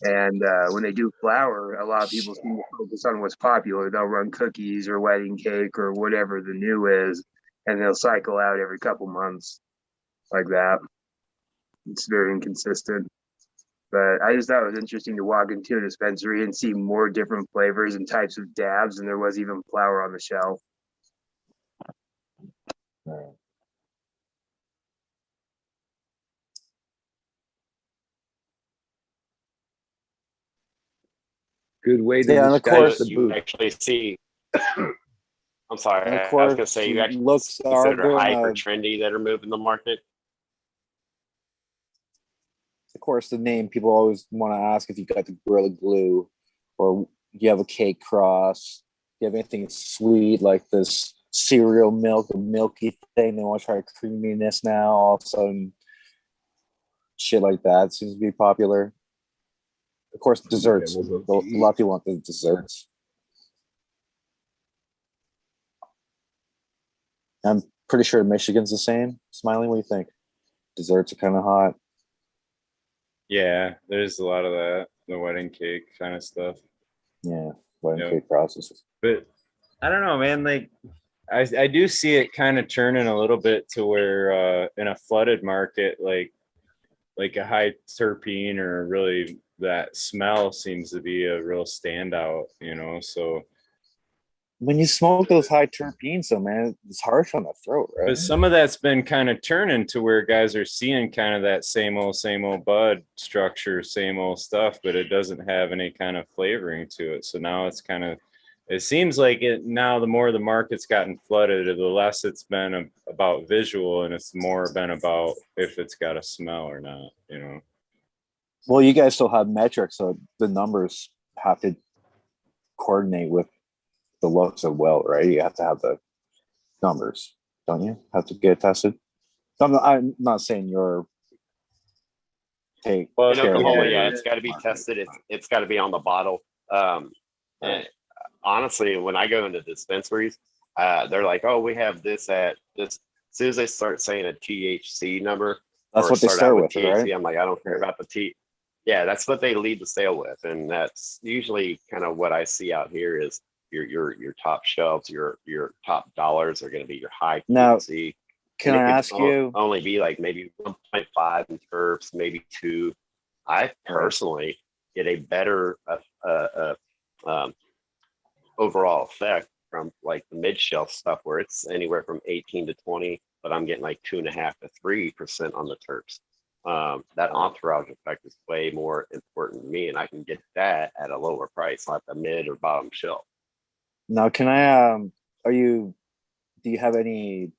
[SPEAKER 7] And when they do flour, a lot of people seem to focus on what's popular. They'll run cookies or wedding cake or whatever the new is, and they'll cycle out every couple months like that. It's very inconsistent. But I just thought it was interesting to walk into a dispensary and see more different flavors and types of dabs than there was even flour on the shelf.
[SPEAKER 12] Good way to
[SPEAKER 18] of
[SPEAKER 12] disguise
[SPEAKER 18] course,
[SPEAKER 12] the
[SPEAKER 18] you
[SPEAKER 12] boot.
[SPEAKER 18] actually see. I'm sorry.
[SPEAKER 1] And of
[SPEAKER 18] I was
[SPEAKER 1] course,
[SPEAKER 18] going to say you actually
[SPEAKER 1] looks are
[SPEAKER 18] consider
[SPEAKER 1] going
[SPEAKER 18] hype or
[SPEAKER 1] to-
[SPEAKER 18] trendy that are moving the market.
[SPEAKER 1] Of course, the name people always want to ask if you got the Gorilla Glue, or you have a cake cross. You have anything sweet like this cereal milk, the milky thing. They want to try creaminess now. All of a sudden, shit like that seems to be popular. Of course, desserts. A lot of people want the desserts. I'm pretty sure Michigan's the same. Smiling, what do you think? Desserts are kind of hot.
[SPEAKER 11] Yeah, there's a lot of that, the wedding cake kind of stuff.
[SPEAKER 1] Yeah, wedding cake processes.
[SPEAKER 11] But I don't know, man. Like, I do see it kind of turning a little bit to where in a flooded market, like a high terpene or really that smell seems to be a real standout, so.
[SPEAKER 1] When you smoke those high terpenes, though, man, it's harsh on the throat, right?
[SPEAKER 11] But some of that's been kind of turning to where guys are seeing kind of that same old bud structure, same old stuff, but it doesn't have any kind of flavoring to it. So now it's kind of, it seems like it now, the more the market's gotten flooded, the less it's been about visual, and it's more been about if it's got a smell or not,
[SPEAKER 1] Well, you guys still have metrics, so the numbers have to coordinate with the looks of well, right? You have to have the numbers, don't you? Have to get tested. I'm not saying you're. Hey,
[SPEAKER 18] Well, in Oklahoma, yeah, it's got to be tested. It's got to be on the bottle. And honestly, when I go into dispensaries, they're like, "Oh, we have this at this." As soon as they start saying a THC number,
[SPEAKER 1] That's
[SPEAKER 18] or
[SPEAKER 1] what they
[SPEAKER 18] start
[SPEAKER 1] start
[SPEAKER 18] out
[SPEAKER 1] with,
[SPEAKER 18] THC,
[SPEAKER 1] right?
[SPEAKER 18] I'm like, I don't care about the T. Yeah, that's what they lead the sale with, and that's usually kind of what I see out here is your top shelves, your top dollars are going to be your high
[SPEAKER 1] Now,
[SPEAKER 18] THC.
[SPEAKER 1] can
[SPEAKER 18] And
[SPEAKER 1] I
[SPEAKER 18] it could
[SPEAKER 1] ask you?
[SPEAKER 18] only be like maybe 1.5 in terps, maybe 2. I personally get a better overall effect from like the mid shelf stuff where it's anywhere from 18 to 20, but I'm getting like 2.5 to 3% on the terps. That entourage effect is way more important to me, and I can get that at a lower price, like the mid or bottom shelf.
[SPEAKER 1] Now, can I? Do you have any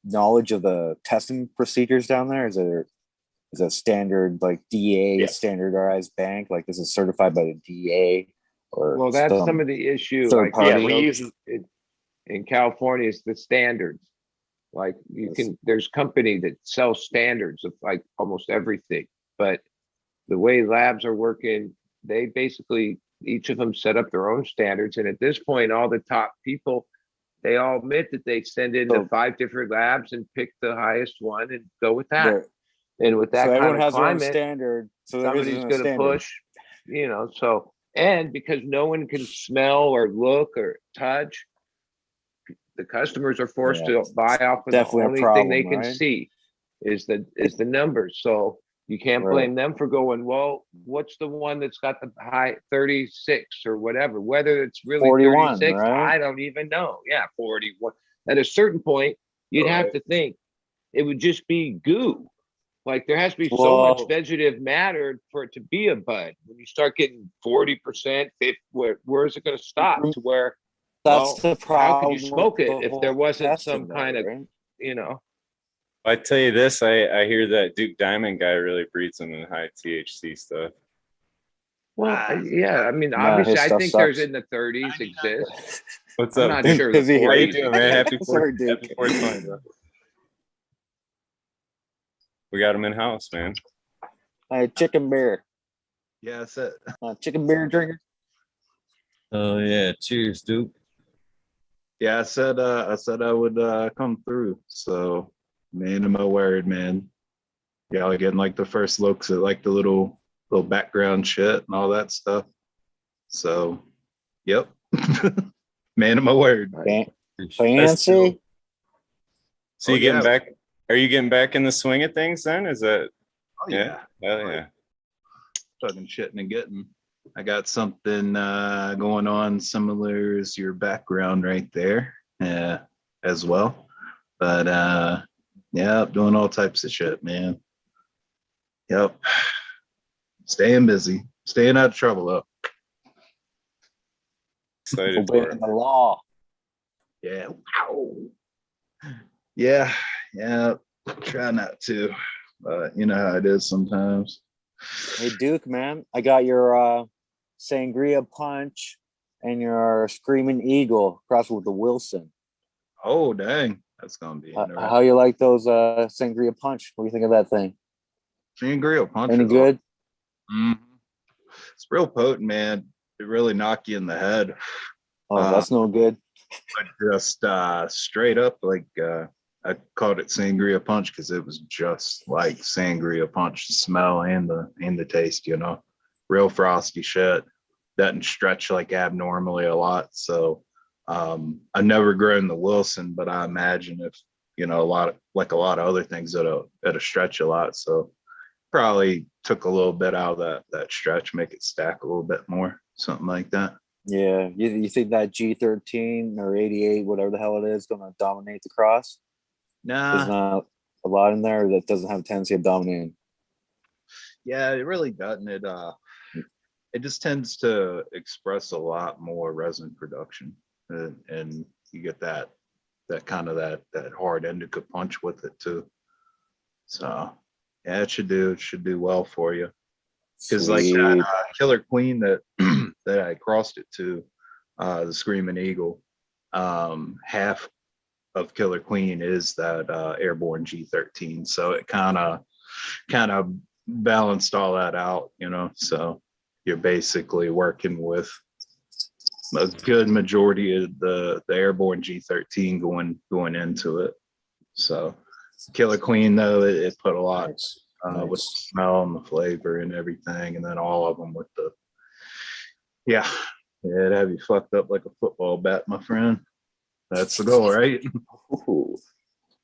[SPEAKER 1] knowledge of the testing procedures down there? Is a standard like DA standardized bank? Like this is certified by the DA or?
[SPEAKER 12] Well, that's some of the issue.
[SPEAKER 1] Third
[SPEAKER 12] Like
[SPEAKER 1] party?
[SPEAKER 18] we use
[SPEAKER 12] in California, it's the standards. Like there's company that sell standards of like almost everything, but the way labs are working, they basically each of them set up their own standards. And at this point, all the top people, they all admit that they send in the 5 different labs and pick the highest one and go with that. And with that
[SPEAKER 1] so
[SPEAKER 12] kind
[SPEAKER 1] everyone
[SPEAKER 12] of
[SPEAKER 1] has their own
[SPEAKER 12] climate,
[SPEAKER 1] standard. So
[SPEAKER 12] somebody's going to push, so, and because no one can smell or look or touch, the customers are forced to buy off of
[SPEAKER 1] Definitely
[SPEAKER 12] the
[SPEAKER 1] a
[SPEAKER 12] only thing they
[SPEAKER 1] problem,
[SPEAKER 12] can
[SPEAKER 1] right?
[SPEAKER 12] see is the numbers. So you can't blame them for going, well, what's the one that's got the high 36 or whatever, whether it's really
[SPEAKER 1] 41,
[SPEAKER 12] 36,
[SPEAKER 1] right?
[SPEAKER 12] I don't even know. Yeah, 41. At a certain point, you'd have to think it would just be goo. Like there has to be so much vegetative matter for it to be a bud. When you start getting 40%, 50, where is it going to stop? To where,
[SPEAKER 1] That's the
[SPEAKER 12] how could
[SPEAKER 1] problem
[SPEAKER 12] you smoke
[SPEAKER 1] with
[SPEAKER 12] it
[SPEAKER 1] the
[SPEAKER 12] if
[SPEAKER 1] whole
[SPEAKER 12] there wasn't
[SPEAKER 1] testing
[SPEAKER 12] some kind of,
[SPEAKER 1] right?
[SPEAKER 11] I tell you this, I hear that Duke Diamond guy really breeds them in high THC stuff.
[SPEAKER 12] Well, yeah, I mean,
[SPEAKER 1] Nah,
[SPEAKER 12] obviously,
[SPEAKER 1] his
[SPEAKER 12] I
[SPEAKER 1] stuff
[SPEAKER 12] think
[SPEAKER 1] sucks.
[SPEAKER 12] there's in the 30s exist.
[SPEAKER 11] What's
[SPEAKER 12] I'm
[SPEAKER 11] up,
[SPEAKER 12] not sure the
[SPEAKER 1] Is he here?
[SPEAKER 12] 40s
[SPEAKER 11] How you doing, man? Happy
[SPEAKER 1] Sorry,
[SPEAKER 11] 4th,
[SPEAKER 1] Duke.
[SPEAKER 11] happy 420, bro. We got him in house, man.
[SPEAKER 1] Hey, chicken beer.
[SPEAKER 6] Yeah, that's it.
[SPEAKER 1] Chicken beer drinker.
[SPEAKER 4] Oh yeah, cheers, Duke.
[SPEAKER 6] Yeah, I said I would come through. So, man, am I worried, man? Y'all getting like the first looks at like the little background shit and all that stuff. So, yep. Man, am I worried?
[SPEAKER 1] Fancy.
[SPEAKER 11] So you getting back? Are you getting back in the swing of things then? Is that?
[SPEAKER 6] Oh yeah.
[SPEAKER 11] Oh yeah.
[SPEAKER 6] Fucking shitting and getting. I got something going on similar as your background right there, as well. But yeah, doing all types of shit, man. Yep. Staying busy, staying out of trouble though.
[SPEAKER 11] Excited for
[SPEAKER 1] Obeying the law.
[SPEAKER 6] Yeah. Wow. Yeah. Try not to, but you know how it is sometimes.
[SPEAKER 1] Hey Duke, man, I got your sangria punch and your screaming eagle crossed with the Wilson.
[SPEAKER 6] Oh dang, that's gonna be interesting.
[SPEAKER 1] How you like those sangria punch? What do you think of that thing?
[SPEAKER 6] Sangria punch.
[SPEAKER 1] Any good?
[SPEAKER 6] It's real potent, man. It really knock you in the head.
[SPEAKER 1] Oh, that's no good.
[SPEAKER 6] But just straight up, like I called it sangria punch because it was just like sangria punch, the smell and the taste, real frosty shit. Doesn't stretch like abnormally a lot. So I've never grown the Wilson, but I imagine if a lot of other things that'll stretch a lot. So probably took a little bit out of that stretch, make it stack a little bit more, something like that.
[SPEAKER 1] Yeah, you think that G13 or 88, whatever the hell it is, going to dominate the cross?
[SPEAKER 6] Nah.
[SPEAKER 1] There's not a lot in there that doesn't have a tendency of dominating.
[SPEAKER 6] Yeah, it really doesn't. It just tends to express a lot more resin production, and you get that kind of that hard indica punch with it too. So yeah, it should do well for you. Because like that Killer Queen that that I crossed it to, the Screaming Eagle, half of Killer Queen is that airborne G13, so it kind of balanced all that out, So you're basically working with a good majority of the airborne G13 going into it. So Killer Queen though, it put a lot with the smell and the flavor and everything, and then all of them with the it'd have you fucked up like a football bat, my friend. That's the goal, right?
[SPEAKER 17] Ooh,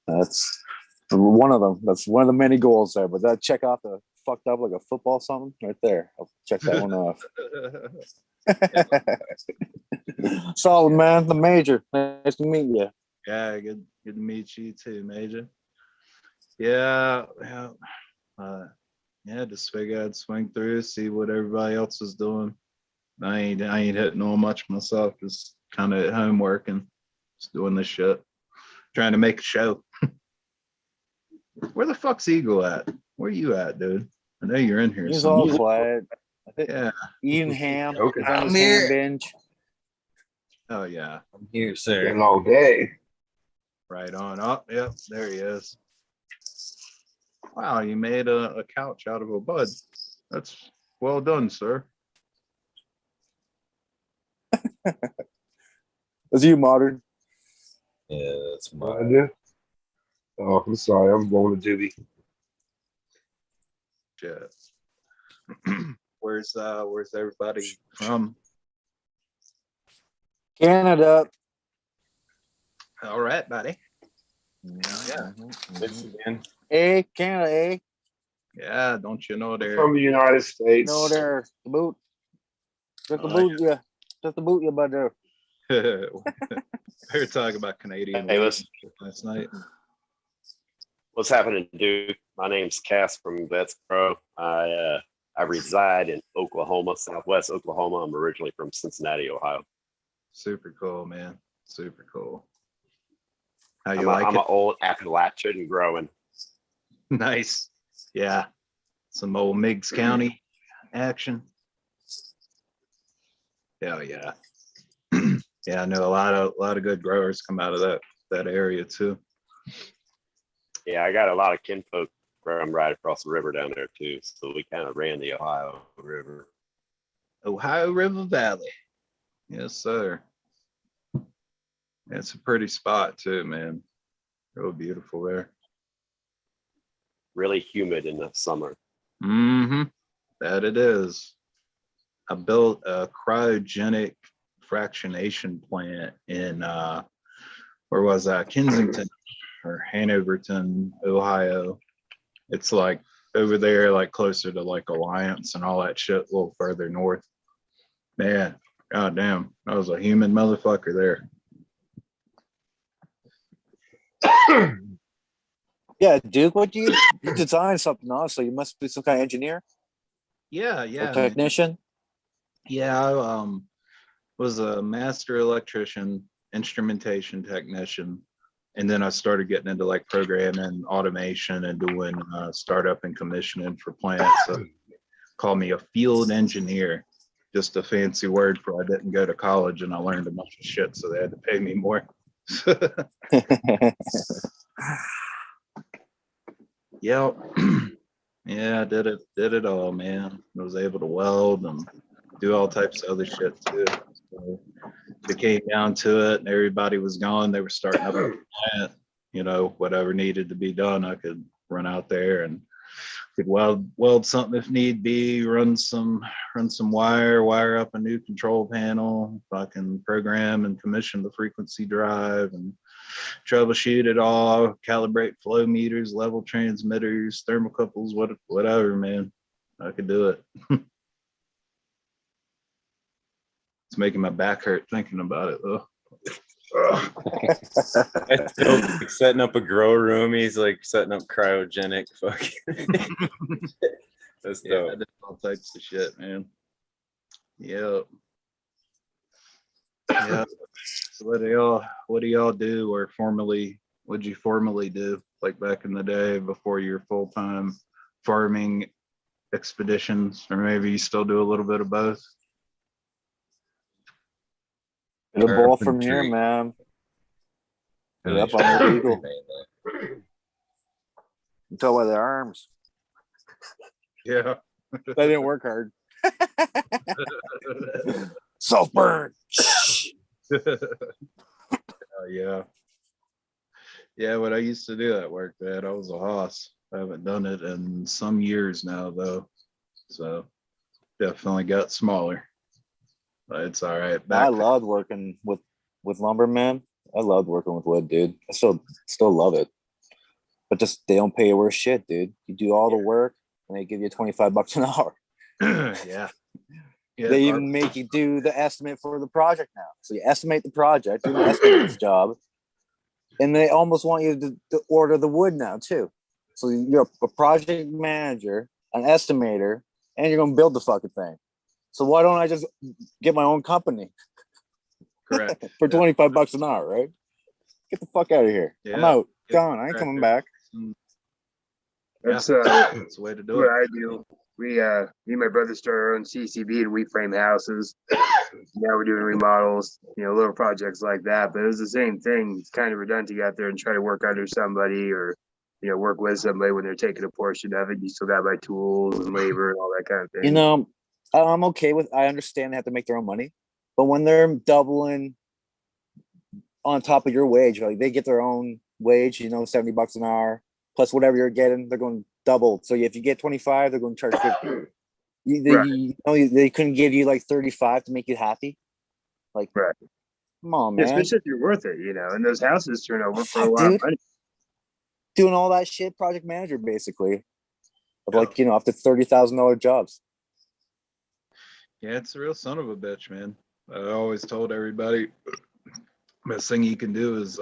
[SPEAKER 17] that's one of them. That's one of the many goals there. But that check off the fucked up like a football something right there. I'll check that one off. Solid, man. The Major. Nice to meet you.
[SPEAKER 6] Yeah, good to meet you too, Major. Yeah, just figured I'd swing through, see what everybody else is doing. I ain't hitting on much myself, just kind of at home working, just doing this shit, trying to make a show. Where the fuck's Eagle at? Where you at, dude? I know you're in here.
[SPEAKER 17] He's
[SPEAKER 6] somewhere.
[SPEAKER 17] all quiet. I think eating ham. He's on his ham binge.
[SPEAKER 6] Oh yeah,
[SPEAKER 4] I'm here, sir.
[SPEAKER 20] Been all day.
[SPEAKER 6] Right on. Oh, yep, there he is. Wow, you made a couch out of a bud. That's well done, sir.
[SPEAKER 17] Is you modern?
[SPEAKER 4] Yeah, that's
[SPEAKER 20] What I do? Oh, I'm sorry. I'm going to Doobie.
[SPEAKER 6] Shit. Where's everybody from?
[SPEAKER 17] Canada.
[SPEAKER 6] All right, buddy. Yeah.
[SPEAKER 17] Hey, Canada, eh?
[SPEAKER 6] Yeah, don't you know they're
[SPEAKER 20] From the United States.
[SPEAKER 17] No, they're the boot. Just the boot, yeah. Just the boot, you better.
[SPEAKER 6] we were talking about Canadian
[SPEAKER 18] listen.
[SPEAKER 6] last night.
[SPEAKER 18] What's happening, dude? My name's Cass from Vets Pro. I reside in Oklahoma, Southwest Oklahoma. I'm originally from Cincinnati, Ohio.
[SPEAKER 6] Super cool, man. Super cool. How
[SPEAKER 18] I'm
[SPEAKER 6] you like
[SPEAKER 18] I'm
[SPEAKER 6] it?
[SPEAKER 18] an old Appalachian growing.
[SPEAKER 6] Nice. Yeah. Some old Meigs County action. Hell yeah. Yeah, I know a lot of good growers come out of that area too.
[SPEAKER 18] Yeah, I got a lot of kinfolk from right across the river down there too. So we kind of ran the Ohio River.
[SPEAKER 6] Ohio River Valley. Yes, sir. It's a pretty spot too, man. Real beautiful there.
[SPEAKER 18] Really humid in the summer.
[SPEAKER 6] Mm-hmm. That it is. I built a cryogenic fractionation plant in where was that? Kensington or Hanoverton, Ohio. It's like over there, like closer to like Alliance and all that shit, a little further north. Man, goddamn, I was a human motherfucker there.
[SPEAKER 17] Yeah, Duke, what do you design something also? You must be some kind of engineer?
[SPEAKER 6] Yeah,
[SPEAKER 17] Or technician?
[SPEAKER 6] Yeah, I was a master electrician, instrumentation technician, and then I started getting into like programming, automation, and doing startup and commissioning for plants. So call me a field engineer, just a fancy word for I didn't go to college and I learned a bunch of shit, so they had to pay me more. Yep. Yeah, I did it all, man. I was able to weld and do all types of other shit too. So it came down to it and everybody was gone. They were starting up a plant, you know, whatever needed to be done, I could run out there and could weld something if need be, run some wire up a new control panel, fucking program and commission the frequency drive and troubleshoot it all, calibrate flow meters, level transmitters, thermocouples, whatever, man. I could do it. It's making my back hurt thinking about it though.
[SPEAKER 11] That's dope. Like setting up a grow room. He's like setting up cryogenic fucking. That's
[SPEAKER 6] Yeah,
[SPEAKER 11] dope.
[SPEAKER 6] I did all types of shit, man. Yep. Yeah. So what do y'all do, or what'd you formerly do, like back in the day before your full-time farming expeditions, or maybe you still do a little bit of both?
[SPEAKER 17] Get a ball from here, man. Get up on the eagle. You can tell by their arms.
[SPEAKER 6] Yeah.
[SPEAKER 17] They didn't work hard.
[SPEAKER 1] Saltburn.
[SPEAKER 6] Yeah. Yeah, when I used to do that work, man, I was a hoss. I haven't done it in some years now, though. So definitely got smaller. But it's all right.
[SPEAKER 1] I loved working with lumber, man. I loved working with wood, dude. I still love it. But just they don't pay you worth shit, dude. You do all the work and they give you $25 an hour.
[SPEAKER 6] Yeah.
[SPEAKER 1] They even make you do the estimate for the project now. So you estimate the project, do the estimate's job, and they almost want you to order the wood now too. So you're a project manager, an estimator, and you're gonna build the fucking thing. So why don't I just get my own company?
[SPEAKER 6] Correct.
[SPEAKER 1] For $25 an hour, right? Get the fuck out of here. I'm out. Gone. I ain't coming back.
[SPEAKER 7] That's
[SPEAKER 6] that's the way to do
[SPEAKER 7] what
[SPEAKER 6] it.
[SPEAKER 7] I do. We me and my brother started our own CCB and we frame houses. Now we're doing remodels, little projects like that. But it was the same thing. It's kind of redundant to get out there and try to work under somebody or work with somebody when they're taking a portion of it. You still got to buy tools and labor and all that kind of thing.
[SPEAKER 1] I'm okay with. I understand they have to make their own money, but when they're doubling on top of your wage, like they get their own wage, $70 an hour plus whatever you're getting, they're going double. So if you get 25, they're going to charge 50. They couldn't give you like 35 to make you happy. Like, come on, man.
[SPEAKER 7] Especially if you're worth it, and those houses turn over for a lot of money.
[SPEAKER 1] Doing all that shit, project manager basically, of up to $30,000 jobs.
[SPEAKER 6] Yeah, it's a real son of a bitch, man. I always told everybody, best thing you can do is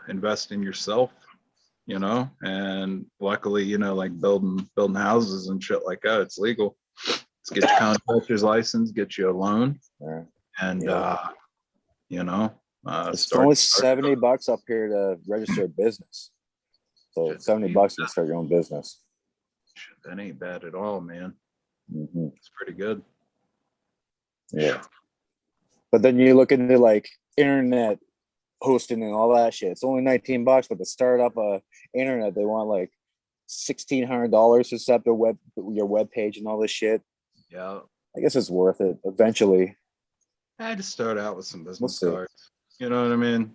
[SPEAKER 6] invest in yourself, and luckily, like building houses and shit like that, it's legal. Let's get your contractor's license, get you a loan, and
[SPEAKER 1] it's only $70 up here to register a business. So $70 to start your own business.
[SPEAKER 6] That ain't bad at all, man.
[SPEAKER 1] Mm-hmm.
[SPEAKER 6] It's pretty good.
[SPEAKER 1] Yeah. But then you look into like internet hosting and all that shit. It's only $19, but to start up a internet, they want like $1,600 to set up your web page and all this shit.
[SPEAKER 6] Yeah.
[SPEAKER 1] I guess it's worth it eventually.
[SPEAKER 6] I just start out with some business cards. You know what I mean?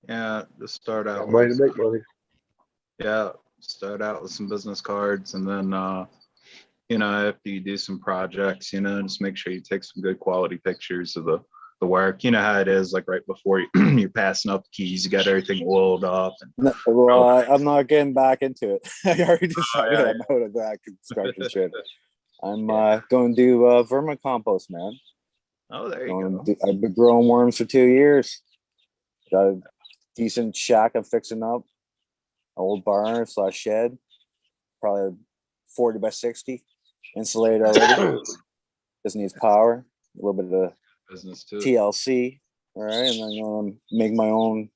[SPEAKER 6] Yeah, just start out.
[SPEAKER 20] Way to make money.
[SPEAKER 6] Yeah, start out with some business cards, and then after you do some projects, just make sure you take some good quality pictures of the work. You know how it is, like right before you're passing out the keys, you got everything oiled up.
[SPEAKER 1] I'm not getting back into it. I already decided I'm out of that construction shit. I'm going to do vermicompost, man.
[SPEAKER 6] Oh, there you go.
[SPEAKER 1] I've been growing worms for 2 years. Got a decent shack I'm fixing up. Old barn / shed. Probably 40 by 60. Insulated already. Just needs power. A little bit of
[SPEAKER 6] business too.
[SPEAKER 1] TLC. All right. And then I'm going to make my own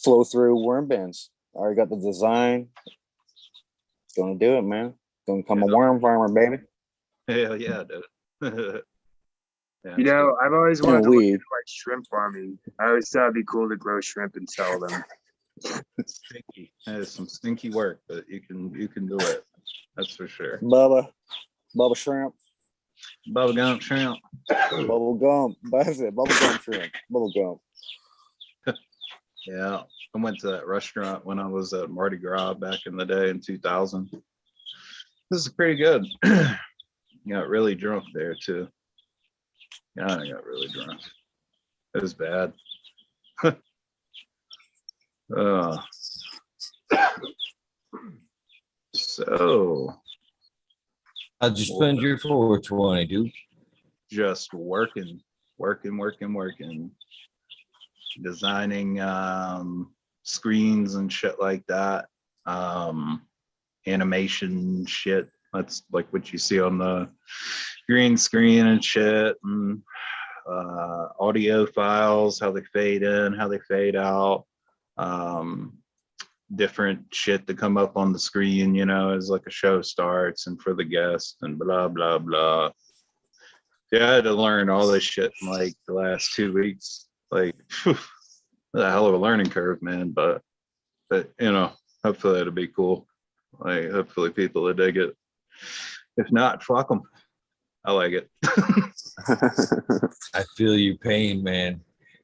[SPEAKER 1] flow through worm bins. I already got the design. Going to do it, man. Going to become a worm farmer, baby.
[SPEAKER 6] Hell yeah, dude.
[SPEAKER 7] I've always wanted to look into like shrimp farming. I always thought it'd be cool to grow shrimp and sell them.
[SPEAKER 6] Stinky. That is some stinky work, but you can do it. That's for sure.
[SPEAKER 1] Bubba shrimp.
[SPEAKER 6] Bubble gum shrimp.
[SPEAKER 1] Bubble gum. That's it. Bubble gum shrimp. Bubble gum.
[SPEAKER 6] Yeah. I went to that restaurant when I was at Mardi Gras back in the day in 2000. This is pretty good. Got really drunk there too. Yeah, I got really drunk. It was bad. So
[SPEAKER 4] how'd you spend your 420, dude?
[SPEAKER 6] Just working. Designing screens and shit like that. Animation shit. That's like what you see on the green screen and shit, and audio files, how they fade in, how they fade out, different shit to come up on the screen, as like a show starts and for the guest and blah, blah, blah. Yeah, I had to learn all this shit in like the last 2 weeks. Like, a hell of a learning curve, man. But hopefully it'll be cool. Like, hopefully people will dig it. If not, fuck them. I like it.
[SPEAKER 4] I feel your pain, man.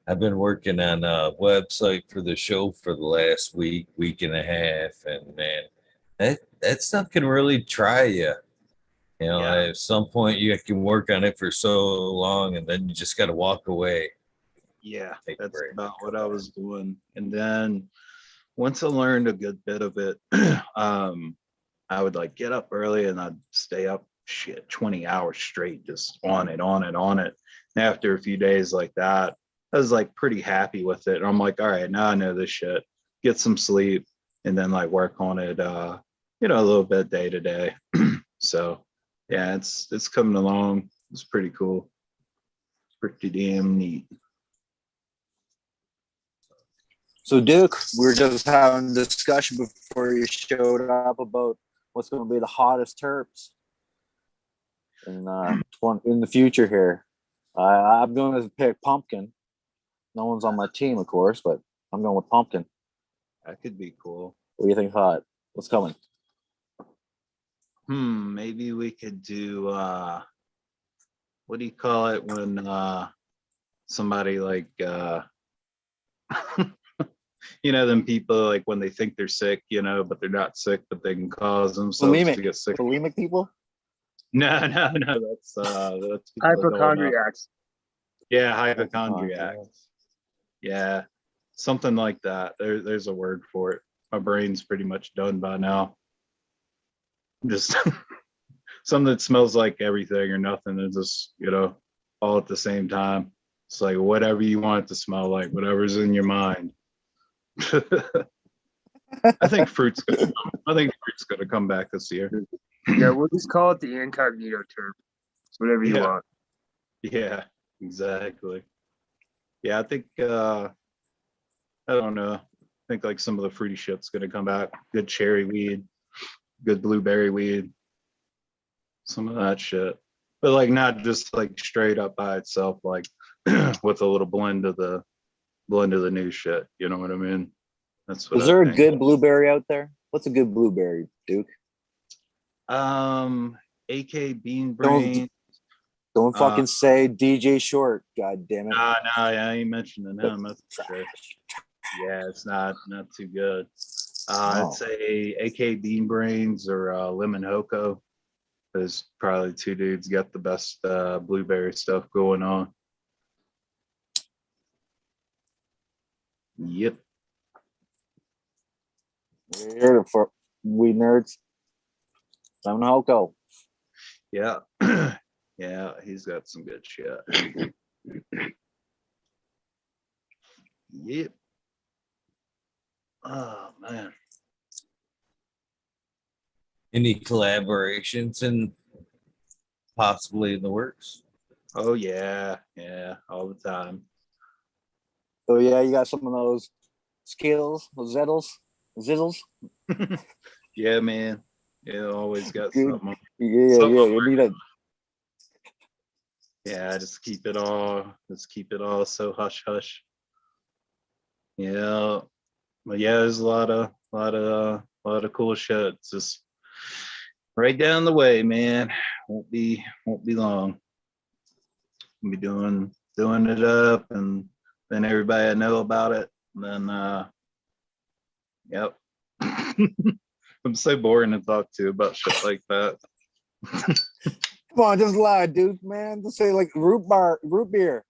[SPEAKER 4] I've been working on a website for the show for the last week and a half, and man, that stuff can really try you. You know, at some point you can work on it for so long, and then you just got to walk away.
[SPEAKER 6] Yeah, that's about what I was doing. And then once I learned a good bit of it, I would like get up early and I'd stay up 20 hours straight, just on it. And after a few days like that, I was like pretty happy with it. And I'm like, all right, now I know this shit. Get some sleep and then like work on it, a little bit day to day. So yeah, it's coming along. It's pretty cool. Pretty damn neat.
[SPEAKER 17] So Duke, we were just having a discussion before you showed up about what's going to be the hottest terps in the future here. I'm going to pick pumpkin. No one's on my team, of course, but I'm going with pumpkin.
[SPEAKER 6] That could be cool.
[SPEAKER 17] What do you think hot? What's coming?
[SPEAKER 6] Maybe we could do what do you call it when somebody like them people like when they think they're sick, but they're not sick, but they can cause themselves to get sick.
[SPEAKER 17] Bulimic people?
[SPEAKER 6] No, that's
[SPEAKER 7] hypochondriacs.
[SPEAKER 6] Yeah, hypochondriacs. Yeah, something like that. There's a word for it. My brain's pretty much done by now. Just something that smells like everything or nothing, and just all at the same time. It's like whatever you want it to smell like, whatever's in your mind. I think fruit's gonna come back this year.
[SPEAKER 7] Yeah, we'll just call it the incognito terp. It's whatever you want.
[SPEAKER 6] Yeah, exactly. Yeah, I think I don't know. I think like some of the fruity shit's gonna come back. Good cherry weed, good blueberry weed, some of that shit. But like not just like straight up by itself, like with a little blend of the new shit. You know what I mean? That's what.
[SPEAKER 17] Is there a good blueberry out there? What's a good blueberry, Duke?
[SPEAKER 6] AK Bean Brain.
[SPEAKER 17] Don't fucking say DJ Short. God damn it.
[SPEAKER 6] Nah, I ain't mentioning him. That's okay. Yeah, it's not too good. I'd say AK Bean Brains or Lemon Hoko. Those probably two dudes got the best blueberry stuff going on. Yep.
[SPEAKER 17] We heard it for we nerds. Lemon Hoko.
[SPEAKER 6] Yeah. Yeah, he's got some good shit. Yep. Oh man.
[SPEAKER 4] Any collaborations and possibly in the works?
[SPEAKER 6] Oh yeah, all the time.
[SPEAKER 17] Oh yeah, you got some of those skills, those zizzles.
[SPEAKER 6] Yeah, man. Yeah, always got
[SPEAKER 17] Dude.
[SPEAKER 6] something.
[SPEAKER 17] Yeah. You need a.
[SPEAKER 6] Yeah, just keep it all so hush hush. Yeah, but yeah, there's a lot of cool shit. It's just right down the way, man. Won't be long. We'll be doing it up, and then everybody I know about it. And then yep. I'm so boring to talk to about shit like that.
[SPEAKER 17] Come on, just lie, dude, man. Just say like root beer.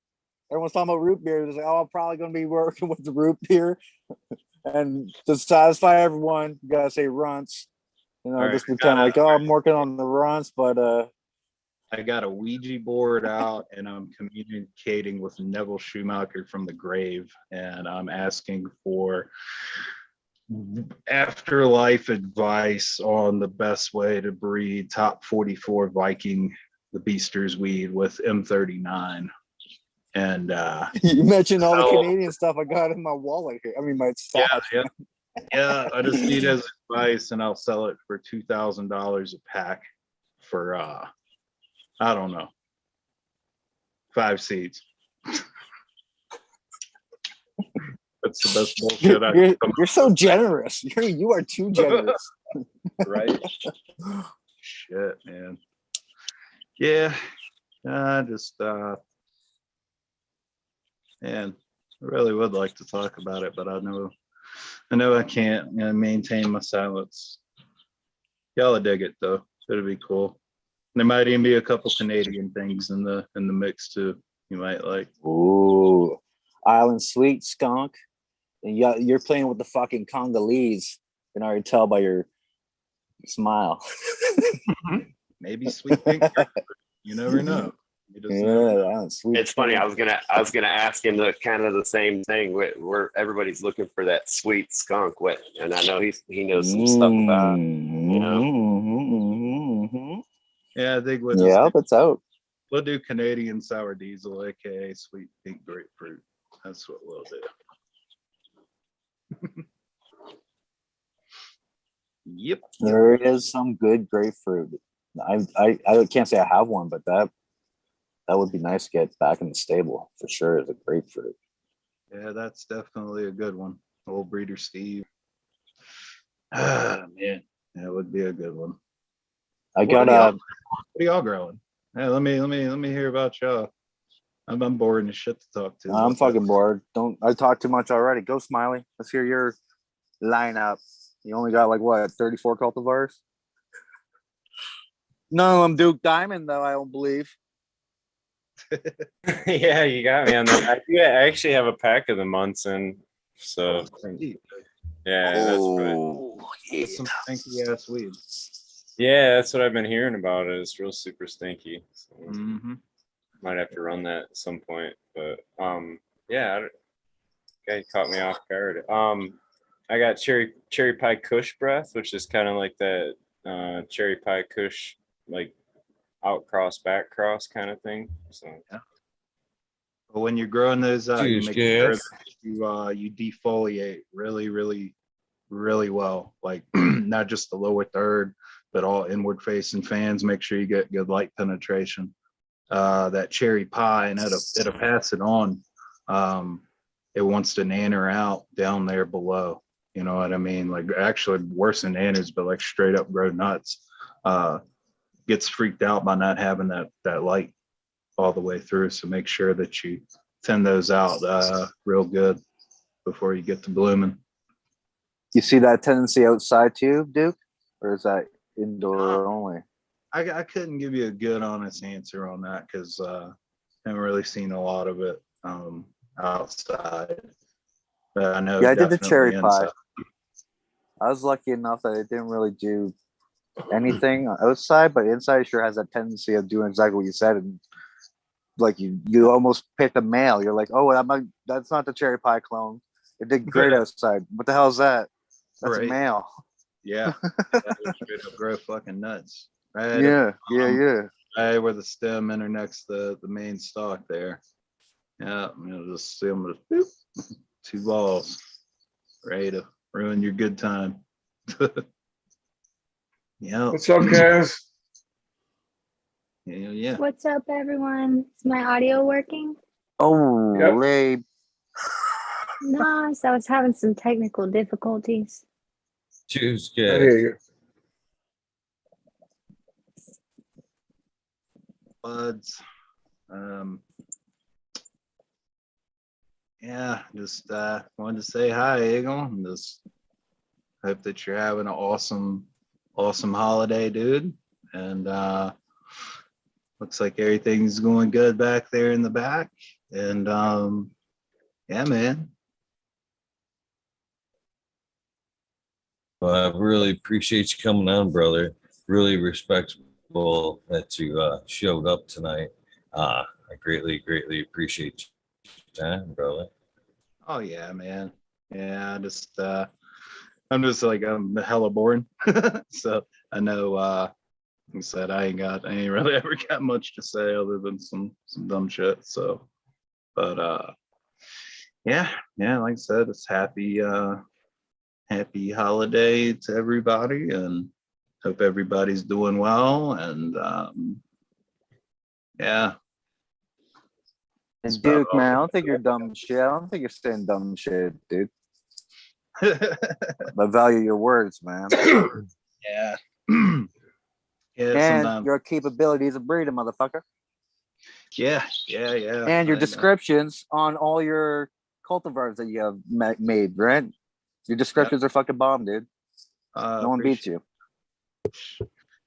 [SPEAKER 17] Everyone's talking about root beer. It's like, oh, I'm probably gonna be working with the root beer. And to satisfy everyone, you gotta say runts. Just pretend like, oh, I'm working on the runts, but
[SPEAKER 6] I got a Ouija board out and I'm communicating with Neville Schumacher from the grave, and I'm asking for afterlife advice on the best way to breed top 44 Viking, the Beasters weed with M39. And
[SPEAKER 17] you mentioned all the Canadian stuff I got in my wallet here. I mean, my stash.
[SPEAKER 6] Yeah. I just need his advice, and I'll sell it for $2,000 a pack for I don't know, 5 seeds. That's the best bullshit.
[SPEAKER 17] You're so generous. You are too generous.
[SPEAKER 6] Right? Shit, man. Yeah, Just man, I really would like to talk about it, but I know I can't maintain my silence. Y'all will dig it though. It'll be cool. There might even be a couple Canadian things in the mix too. You might like.
[SPEAKER 1] Ooh, Island Sweet Skunk. And you're playing with the fucking Congolese. You can already tell by your smile.
[SPEAKER 6] Maybe sweet pink. You never know.
[SPEAKER 18] It's funny. I was gonna ask him kind of the same thing. Where everybody's looking for that sweet skunk, and I know he knows some stuff about it, you know.
[SPEAKER 6] Yeah, I think we'll
[SPEAKER 1] it's out.
[SPEAKER 6] We'll do Canadian sour diesel, aka sweet pink grapefruit. That's what we'll do. Yep.
[SPEAKER 1] There is some good grapefruit. I can't say I have one, but that would be nice to get back in the stable for sure as a grapefruit.
[SPEAKER 6] Yeah, that's definitely a good one. Old breeder Steve. Ah man, that would be a good one. What are y'all growing? Hey, let me hear about y'all. I'm bored as shit to talk to.
[SPEAKER 1] I'm fucking bored. I talked too much already. Go Smiley. Let's hear your lineup. You only got like what, 34 cultivars? None of them Duke Diamond though, I don't believe.
[SPEAKER 11] Yeah, you got me on that. I actually have a pack of the Munson. So yeah, that's
[SPEAKER 6] some stinky ass weed.
[SPEAKER 11] Yeah, that's what I've been hearing about. It's real super stinky. So might have to run that at some point. But yeah, guy caught me off guard. I got cherry pie Kush breath, which is kind of like that cherry pie Kush, like outcross back cross kind of thing. So
[SPEAKER 6] yeah. But when you're growing those, you make sure that you defoliate really, really, really well. Like not just the lower third, but all inward facing fans. Make sure you get good light penetration. That cherry pie, and it'll pass it on. It wants to nanner out down there below. You know what I mean? Like actually worse than nanners, but like straight up grow nuts. Gets freaked out by not having that light all the way through. So make sure that you thin those out real good before you get to blooming.
[SPEAKER 1] You see that tendency outside too, Duke? Or is that indoor only?
[SPEAKER 6] I couldn't give you a good honest answer on that because I haven't really seen a lot of it outside. But I know.
[SPEAKER 1] Yeah, I did the cherry
[SPEAKER 6] inside.
[SPEAKER 1] pie. I was lucky enough that it didn't really do anything outside, but inside sure has that tendency of doing exactly what you said, and like you almost picked a male. You're like, oh, that's not the cherry pie clone. It did great outside. What the hell is that? That's a male.
[SPEAKER 6] Yeah, straight up grow fucking nuts. Right?
[SPEAKER 1] Yeah.
[SPEAKER 6] Right where the stem intersects the main stalk there. Yeah, just see them just boop, 2 balls, ready to ruin your good time. Yeah.
[SPEAKER 20] What's up, guys?
[SPEAKER 6] Yeah.
[SPEAKER 21] What's up, everyone? Is my audio working?
[SPEAKER 1] Oh, Ray.
[SPEAKER 21] Nice. I was having some technical difficulties.
[SPEAKER 4] Choose
[SPEAKER 20] I hear you.
[SPEAKER 6] Buds. Yeah, just wanted to say hi, Eagle, and just hope that you're having an awesome holiday, dude. And looks like everything's going good back there in the back. And yeah, man.
[SPEAKER 4] Well, I really appreciate you coming on, brother. Really respectful that you showed up tonight. I greatly appreciate your time, brother.
[SPEAKER 6] Oh yeah, man. Yeah, I'm just like I'm hella boring. So I know like I said, I ain't really ever got much to say other than some dumb shit. So but yeah, like I said, it's happy holiday to everybody, and hope everybody's doing well. And yeah.
[SPEAKER 1] And Duke, man, I don't think you're dumb shit. I don't think you're saying dumb shit, dude. But value your words, man.
[SPEAKER 6] Yeah.
[SPEAKER 1] And your capability as a breeder, motherfucker.
[SPEAKER 14] Yeah.
[SPEAKER 1] And your
[SPEAKER 14] I know.
[SPEAKER 1] descriptions on all your cultivars that you have made, right? Your descriptions are fucking bomb, dude. No one beats you.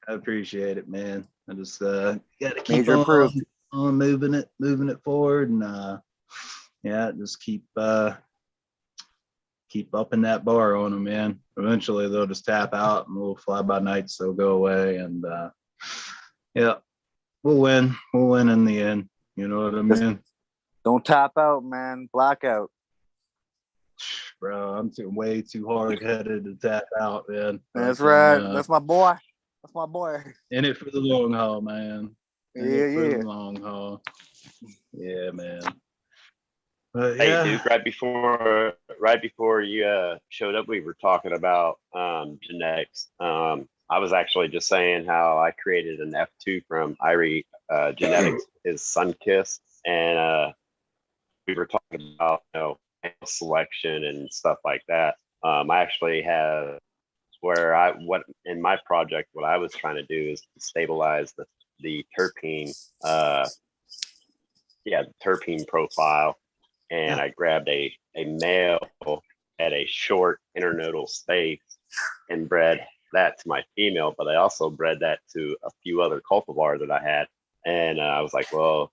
[SPEAKER 14] I appreciate it, man. I just gotta keep
[SPEAKER 1] Major improved.
[SPEAKER 14] on moving it forward, and just keep upping that bar on them, man. Eventually they'll just tap out and little fly by nights, they'll go away, and we'll win in the end. You know what I mean?
[SPEAKER 1] Don't tap out, man. Blackout.
[SPEAKER 14] Bro, I'm way too hard-headed to tap out, man.
[SPEAKER 1] That's right. That's my boy. That's my boy.
[SPEAKER 14] In it for the long haul, man. In it for
[SPEAKER 1] Yeah.
[SPEAKER 14] the long haul. Yeah, man. But
[SPEAKER 18] Hey,
[SPEAKER 14] yeah.
[SPEAKER 18] Duke, right before you showed up, we were talking about genetics. I was actually just saying how I created an F2 from Irie Genetics, his Sunkiss, and we were talking about selection and stuff like that. I actually have what in my project, what I was trying to do is to stabilize the terpene, the terpene profile, and I grabbed a male at a short internodal space and bred that to my female, but I also bred that to a few other cultivars that I had. And I was like, well,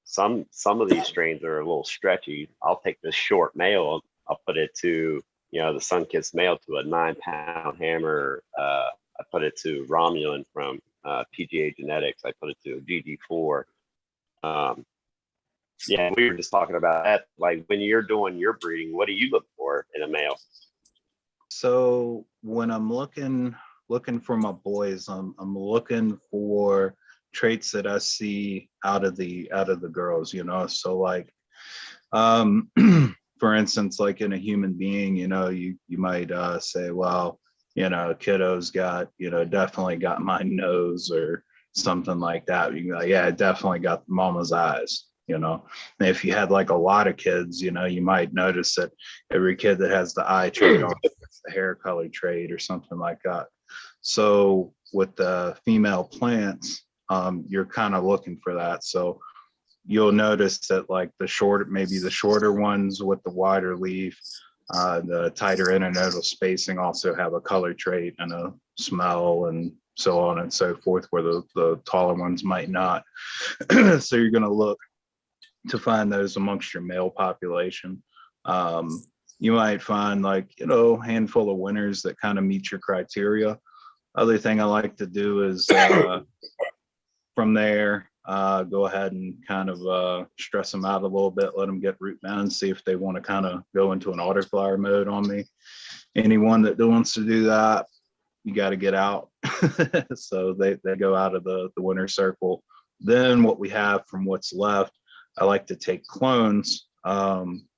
[SPEAKER 18] some of these strains are a little stretchy. I'll take this short male, I'll put it to, the Sunkist male to a 9-pound hammer. I put it to Romulan from PGA Genetics. I put it to a GG4. We were just talking about that. Like when you're doing your breeding, what do you look for in a male?
[SPEAKER 14] So when I'm looking for my boys, I'm looking for traits that I see out of the girls, So like, for instance, like in a human being, you might say, well, kiddo's got, definitely got my nose or something like that. You can be like, yeah, it definitely got mama's eyes. And if you had like a lot of kids, you might notice that every kid that has the eye trait also has the hair color trait or something like that. So with the female plants, you're kind of looking for that. So you'll notice that like maybe the shorter ones with the wider leaf, the tighter internodal spacing also have a color trait and a smell and so on and so forth, where the taller ones might not. So you're going to look to find those amongst your male population. You might find like, handful of winners that kind of meet your criteria. Other thing I like to do is from there, go ahead and kind of stress them out a little bit, let them get root bound, see if they want to kind of go into an autoflower mode on me. Anyone that wants to do that, you got to get out. So they go out of the winner circle. Then what we have from what's left, I like to take clones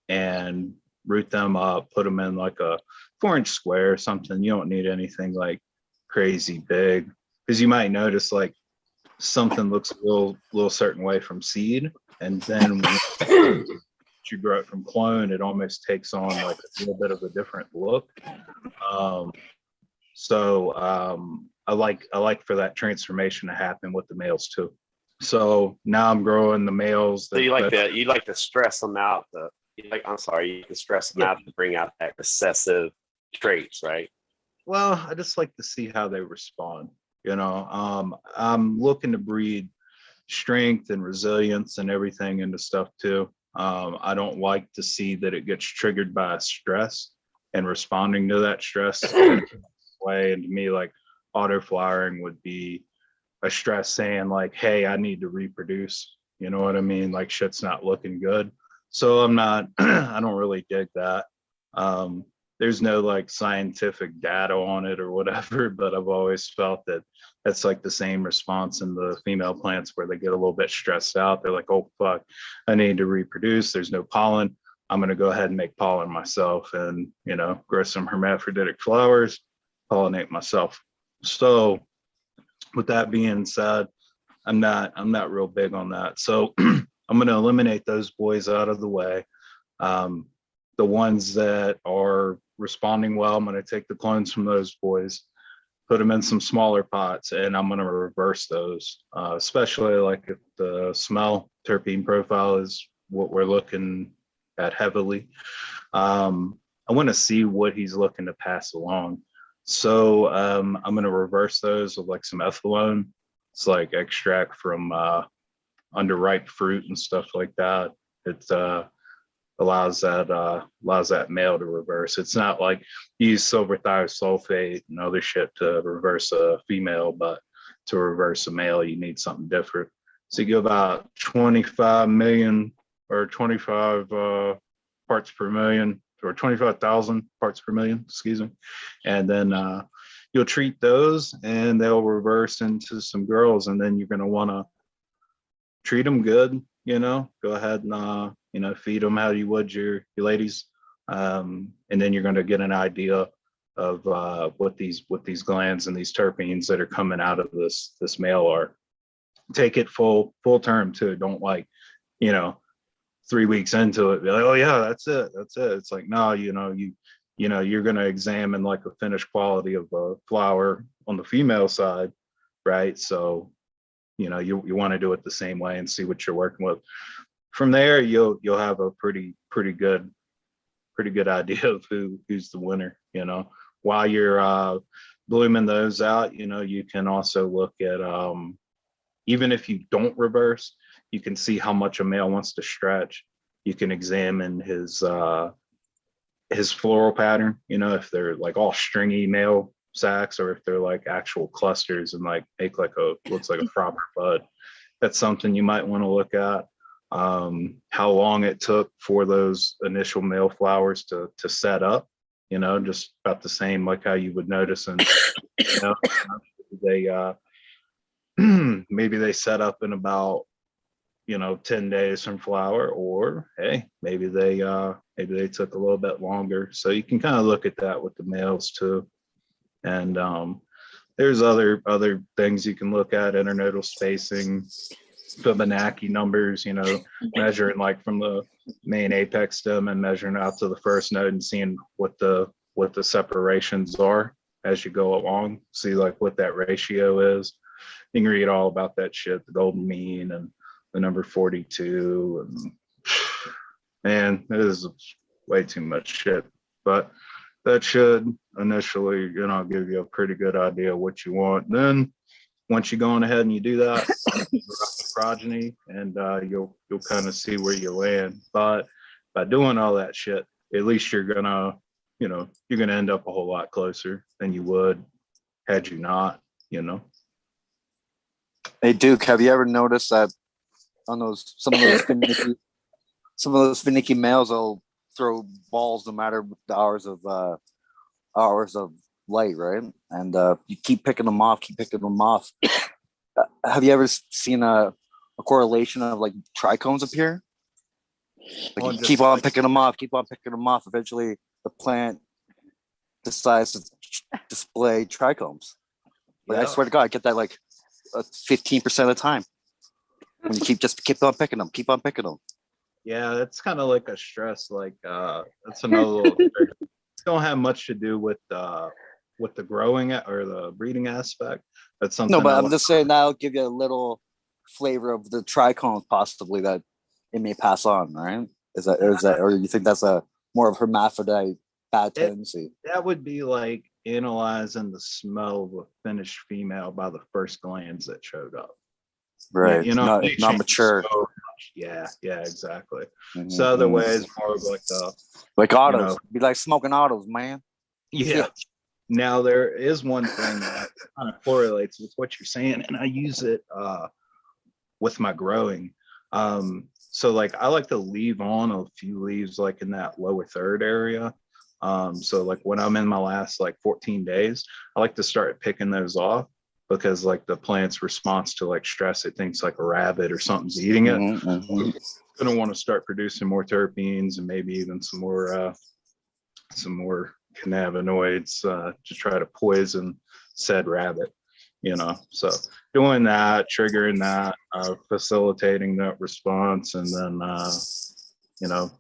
[SPEAKER 14] and root them up, put them in like a 4-inch square or something. You don't need anything like crazy big, because you might notice like something looks a little certain way from seed, and then when you grow it from clone, it almost takes on like a little bit of a different look. I like for that transformation to happen with the males too. So now I'm growing the males.
[SPEAKER 18] So you like to stress them out. You can stress them out to bring out that recessive traits, right?
[SPEAKER 14] Well, I just like to see how they respond. I'm looking to breed strength and resilience and everything into stuff too. I don't like to see that it gets triggered by stress and responding to that stress way. And to me, like autoflowering would be a stress saying like, hey, I need to reproduce. You know what I mean? Like shit's not looking good. So I don't really dig that. There's no like scientific data on it or whatever, but I've always felt that that's like the same response in the female plants where they get a little bit stressed out. They're like, oh, fuck, I need to reproduce. There's no pollen. I'm going to go ahead and make pollen myself and, grow some hermaphroditic flowers, pollinate myself. So with that being said, I'm not real big on that. So I'm going to eliminate those boys out of the way. The ones that are responding well, I'm going to take the clones from those boys.
[SPEAKER 6] put them in some smaller pots, and I'm going to reverse those, especially like if the smell terpene profile is what we're looking at heavily. I want to see what he's looking to pass along. So I'm going to reverse those with like some ethylone. It's like extract from underripe fruit and stuff like that. It allows that male to reverse. It's not like you use silver thiosulfate and other shit to reverse a female, but to reverse a male, you need something different. So you go about 25 million or 25 parts per million, or 25,000 parts per million, excuse me. And then you'll treat those and they'll reverse into some girls, and then you're going to want to treat them good, go ahead and, feed them how you would your ladies. And then you're going to get an idea of what these glands and these terpenes that are coming out of this male are. Take it full term too. Don't 3 weeks into it be like, oh yeah, that's it. It's like, no, you're going to examine like a finished quality of a flower on the female side, right? So you want to do it the same way and see what you're working with. From there, you'll have a pretty good idea of who's the winner. While you're blooming those out, you can also look at, even if you don't reverse, you can see how much a male wants to stretch. You can examine his floral pattern, if they're like all stringy male sacs, or if they're like actual clusters and like make looks like a proper bud. That's something you might want to look at. How long it took for those initial male flowers to set up, just about the same like how you would notice. And they maybe they set up in about 10 days from flower, or hey, maybe they took a little bit longer. So you can kind of look at that with the males too. And there's other things you can look at: internodal spacing, Fibonacci numbers, measuring like from the main apex stem and measuring out to the first node and seeing what the separations are as you go along. See like what that ratio is. You can read all about that shit, the golden mean and the number 42, and man, it is way too much shit. But that should initially, give you a pretty good idea of what you want. Then once you go on ahead and you do that, progeny, and you'll kind of see where you land. But by doing all that shit, at least you're gonna end up a whole lot closer than you would had you not.
[SPEAKER 17] Hey Duke, have you ever noticed that on some of those finicky males will throw balls no matter the hours of light, right? And you keep picking them off. Have you ever seen a correlation of like trichomes appear? Like you keep on picking them off. Eventually, the plant decides to display trichomes. Like I swear to God, I get that like 15% of the time. When you keep on picking them.
[SPEAKER 6] Yeah, that's kind of like a stress. Like that's another little trick. It don't have much to do with the growing or the breeding aspect. That's something.
[SPEAKER 17] No, but I'm just saying that'll give you a little flavor of the trichomes possibly that it may pass on, right? Is that or you think that's a more of hermaphrodite bad tendency?
[SPEAKER 6] That would be like analyzing the smell of a finished female by the first glands that showed up.
[SPEAKER 17] Right. Not mature.
[SPEAKER 6] So yeah, exactly. Mm-hmm. So other ways, more like
[SPEAKER 17] autos. Be like smoking autos, man.
[SPEAKER 6] Yeah. Now there is one thing that kind of correlates with what you're saying, and I use it with my growing. So like I like to leave on a few leaves like in that lower third area. So like when I'm in my last like 14 days, I like to start picking those off, because like the plant's response to like stress, it thinks like a rabbit or something's eating it. Mm-hmm. It's gonna want to start producing more terpenes and maybe even some more cannabinoids to try to poison said rabbit. So doing that, triggering that, facilitating that response, and then a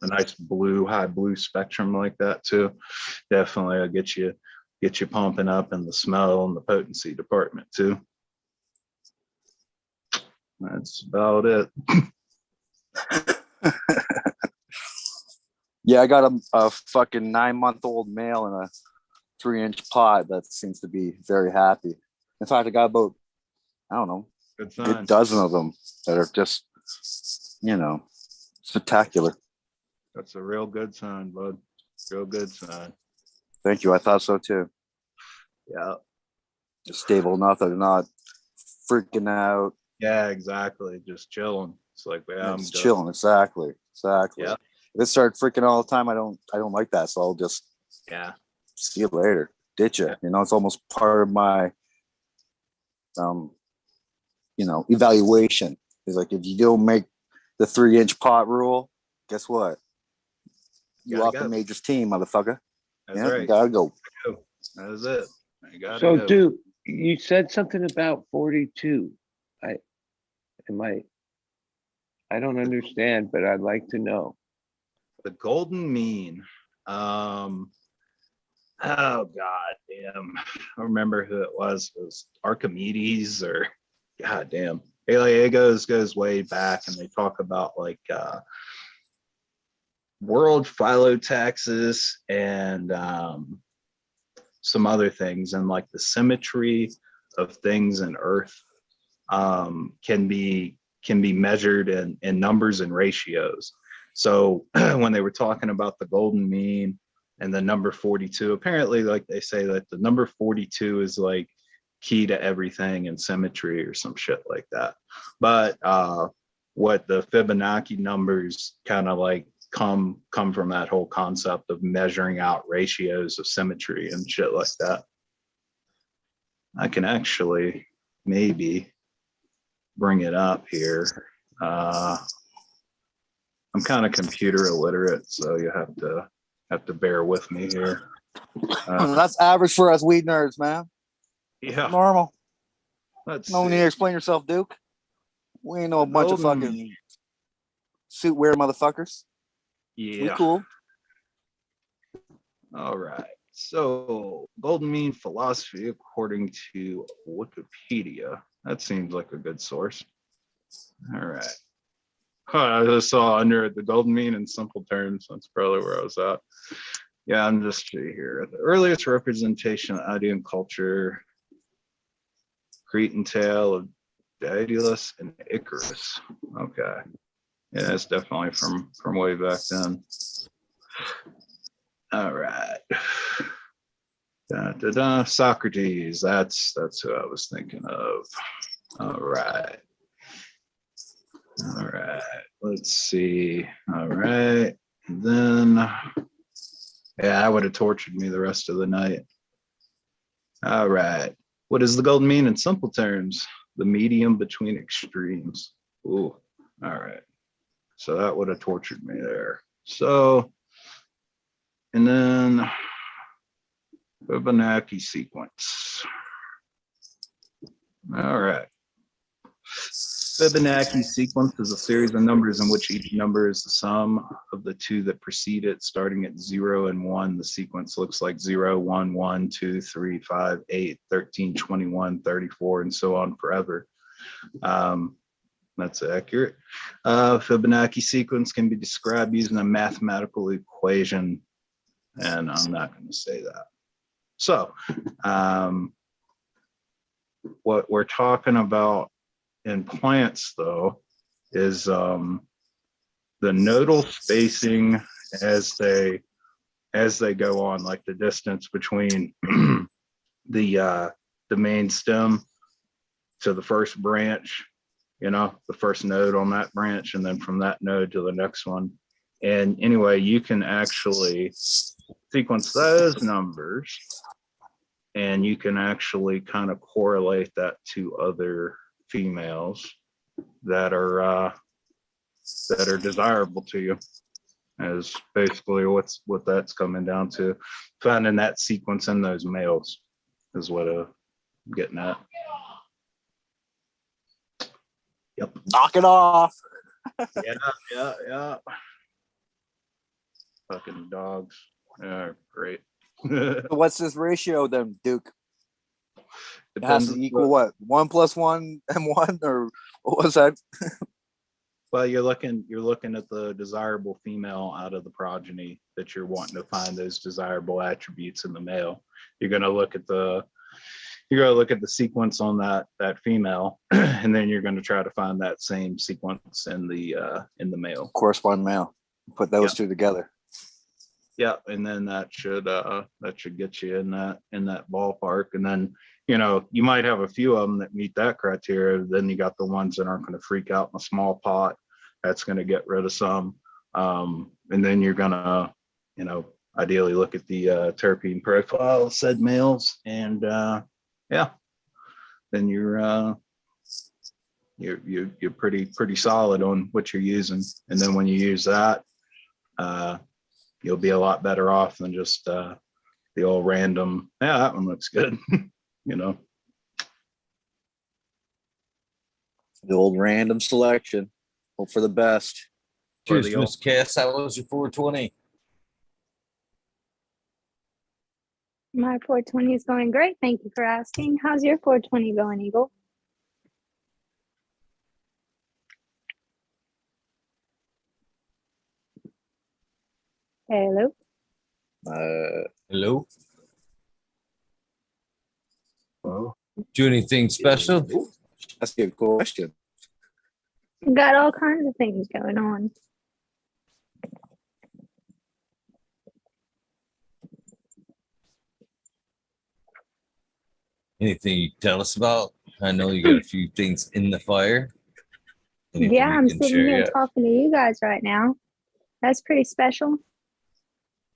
[SPEAKER 6] nice high blue spectrum like that too, definitely will get you get you pumping up in the smell and the potency department too. That's about it.
[SPEAKER 17] Yeah, I got a fucking 9-month-old male in a 3-inch pot that seems to be very happy. In fact, I got about, I don't know, a dozen of them that are just, spectacular.
[SPEAKER 6] That's a real good sign, bud. Real good sign.
[SPEAKER 17] Thank you. I thought so too.
[SPEAKER 6] Yeah.
[SPEAKER 17] Stable enough that they're not freaking out.
[SPEAKER 6] Yeah, exactly. Just chilling. It's like, yeah, I'm
[SPEAKER 17] Just chilling. Exactly.
[SPEAKER 6] Yeah.
[SPEAKER 17] If it started freaking all the time, I don't like that. So I'll just see you later. Ditch it. It's almost part of my evaluation. Is like, if you don't make the 3-inch pot rule, guess what? You off the majors team, motherfucker.
[SPEAKER 6] That's
[SPEAKER 17] right.
[SPEAKER 6] You
[SPEAKER 17] You gotta go.
[SPEAKER 6] That is it. You gotta
[SPEAKER 12] So,
[SPEAKER 6] go.
[SPEAKER 12] dude, you said something about 42. I don't understand, but I'd like to know.
[SPEAKER 6] The golden mean. Oh god damn. I don't remember who it was. It was Archimedes or god damn. It goes way back, and they talk about like world phyllotaxis and some other things, and like the symmetry of things in Earth can be measured in numbers and ratios. So when they were talking about the golden mean and the number 42, apparently, like, they say that the number 42 is like key to everything in symmetry or some shit like that. But what the Fibonacci numbers kind of like come from that whole concept of measuring out ratios of symmetry and shit like that. I can actually maybe bring it up here. I'm kind of computer illiterate, so you have to bear with me here.
[SPEAKER 17] That's average for us weed nerds, man.
[SPEAKER 6] Yeah.
[SPEAKER 17] Normal.
[SPEAKER 6] Let's
[SPEAKER 17] no need to explain yourself, Duke. We ain't no a bunch of fucking suit wearing motherfuckers.
[SPEAKER 6] Yeah.
[SPEAKER 17] We cool.
[SPEAKER 6] All right. So, golden mean philosophy, according to Wikipedia. That seems like a good source. All right. I just saw under the golden mean in simple terms. That's probably where I was at. Yeah, I'm just here. The earliest representation of Ionian culture, Cretan tale of Daedalus and Icarus. Okay. Yeah, that's definitely from way back then. All right. Socrates. That's who I was thinking of. All right. All right. Let's see. All right. And then, yeah, that would have tortured me the rest of the night. All right. What does the golden mean in simple terms? The medium between extremes. Ooh. All right. So that would have tortured me there. So, and then Fibonacci sequence. All right. Fibonacci sequence is a series of numbers in which each number is the sum of the two that precede it, starting at 0 and 1. The sequence looks like 0, 1, 1, 2, 3, 5, 8, 13, 21, 34, and so on forever. That's accurate. Fibonacci sequence can be described using a mathematical equation, and I'm not going to say that. So, what we're talking about in plants, though, is the nodal spacing as they go on, like the distance between the main stem to the first branch, the first node on that branch, and then from that node to the next one. And anyway, you can actually sequence those numbers, and you can actually kind of correlate that to other females that are desirable to you, is basically what that's coming down to. Finding that sequence in those males is what I'm getting at. Yep.
[SPEAKER 17] Knock it off.
[SPEAKER 6] Yeah. Fucking dogs. Yeah, great.
[SPEAKER 17] So what's this ratio then, Duke? It has
[SPEAKER 6] Depends
[SPEAKER 17] to equal what? 1 + 1 and 1, or what was that?
[SPEAKER 6] Well, you're looking at the desirable female out of the progeny that you're wanting to find those desirable attributes in the male. You're gonna look at the sequence on that female, and then you're going to try to find that same sequence in the male.
[SPEAKER 17] Corresponding male. Put those two together.
[SPEAKER 6] Yeah, and then that should get you in that ballpark. And then, you know, you might have a few of them that meet that criteria. Then you got the ones that aren't going to freak out in a small pot. That's going to get rid of some. And then you're gonna, you know, ideally look at the terpene profile of said males, and yeah, then you're pretty solid on what you're using. And then when you use that, you'll be a lot better off than just the old random, yeah, that one looks good. You know,
[SPEAKER 17] The old random selection. Hope for the best.
[SPEAKER 4] Cheers, Mr. Cass. How was your 420?
[SPEAKER 21] My 420 is going great. Thank you for asking. How's your 420 going, Eagle? Hello.
[SPEAKER 4] Hello. Do anything special?
[SPEAKER 17] That's a good question.
[SPEAKER 21] Got all kinds of things going on.
[SPEAKER 4] Anything you can tell us about? I know you got a few things in the fire. Anything
[SPEAKER 21] Yeah,
[SPEAKER 4] you
[SPEAKER 21] I'm
[SPEAKER 4] can
[SPEAKER 21] sitting
[SPEAKER 4] share
[SPEAKER 21] here
[SPEAKER 4] yet?
[SPEAKER 21] talking to you guys right now. That's pretty special.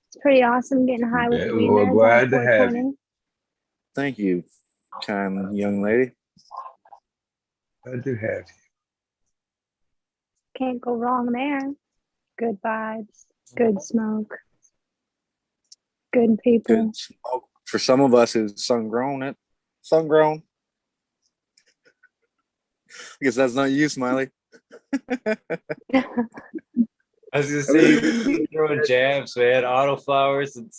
[SPEAKER 21] It's pretty awesome getting high with the weed
[SPEAKER 20] Well,
[SPEAKER 21] nerds
[SPEAKER 20] glad
[SPEAKER 21] on
[SPEAKER 20] to have
[SPEAKER 21] 420.
[SPEAKER 17] Thank you, kind young lady.
[SPEAKER 20] Glad to have you.
[SPEAKER 21] Can't go wrong there. Good vibes, good smoke, good people.
[SPEAKER 17] Good smoke. For some of us, it's sun-grown. Sun-grown. I guess that's not you, Smiley.
[SPEAKER 11] I was gonna say you keep throwing jabs, man. Auto flowers and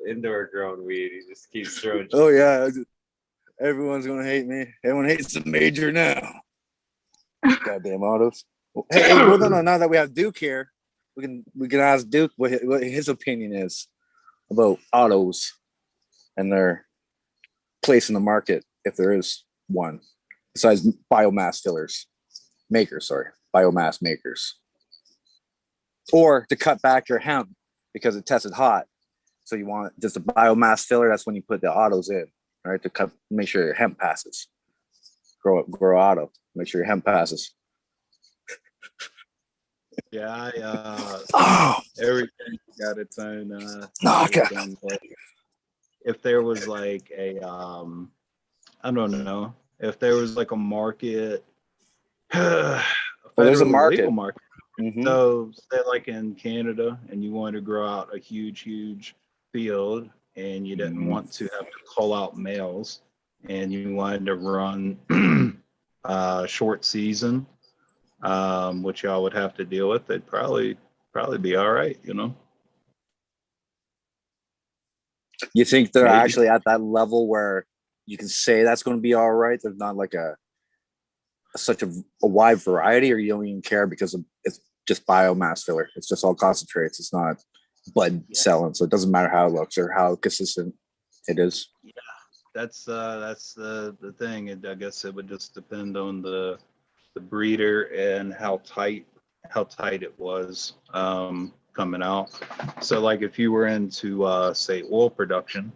[SPEAKER 11] indoor grown weed. He just keeps throwing.
[SPEAKER 17] Oh yeah, everyone's gonna hate me. Everyone hates the major now. Goddamn autos. Hey, well, no. Now that we have Duke here, we can ask Duke what his opinion is about autos and their place in the market, if there is one, besides biomass makers, or to cut back your hemp because it tested hot. So you want just a biomass filler. That's when you put the autos in, right? To make sure your hemp passes. Grow auto. Make sure your hemp passes.
[SPEAKER 6] yeah, everything got its own. If there was like a, I don't know, if there was like a market,
[SPEAKER 17] there's a market.
[SPEAKER 6] legal market.
[SPEAKER 17] Mm-hmm.
[SPEAKER 6] So say like in Canada, and you want to grow out a huge field, and you didn't want to have to cull out males, and you wanted to run short season, which y'all would have to deal with, they'd probably be all right, you know.
[SPEAKER 17] You think they're
[SPEAKER 6] Maybe.
[SPEAKER 17] actually at that level where you can say that's going to be all right? There's not like such a wide variety, or you don't even care because it's just biomass filler. It's just all concentrates. It's not bud selling, so it doesn't matter how it looks or how consistent it is.
[SPEAKER 6] Yeah, that's the thing. I guess it would just depend on the breeder and how tight it was coming out. So like if you were into say oil production,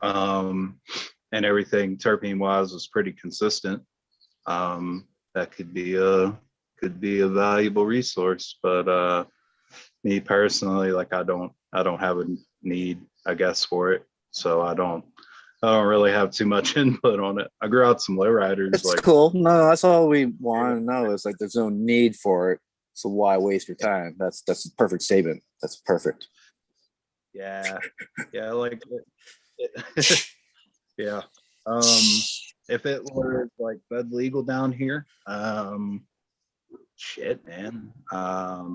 [SPEAKER 6] and everything terpene wise was pretty consistent, that could be a valuable resource. But me personally, like I don't have a need, I guess, for it. So I don't really have too much input on it. I grew out some lowriders.
[SPEAKER 17] It's
[SPEAKER 6] like
[SPEAKER 17] cool. No, that's all we want to know. Is like there's no need for it. So why waste your time? That's a perfect statement. That's perfect.
[SPEAKER 6] Yeah, like yeah. If it were like bed legal down here, shit, man. I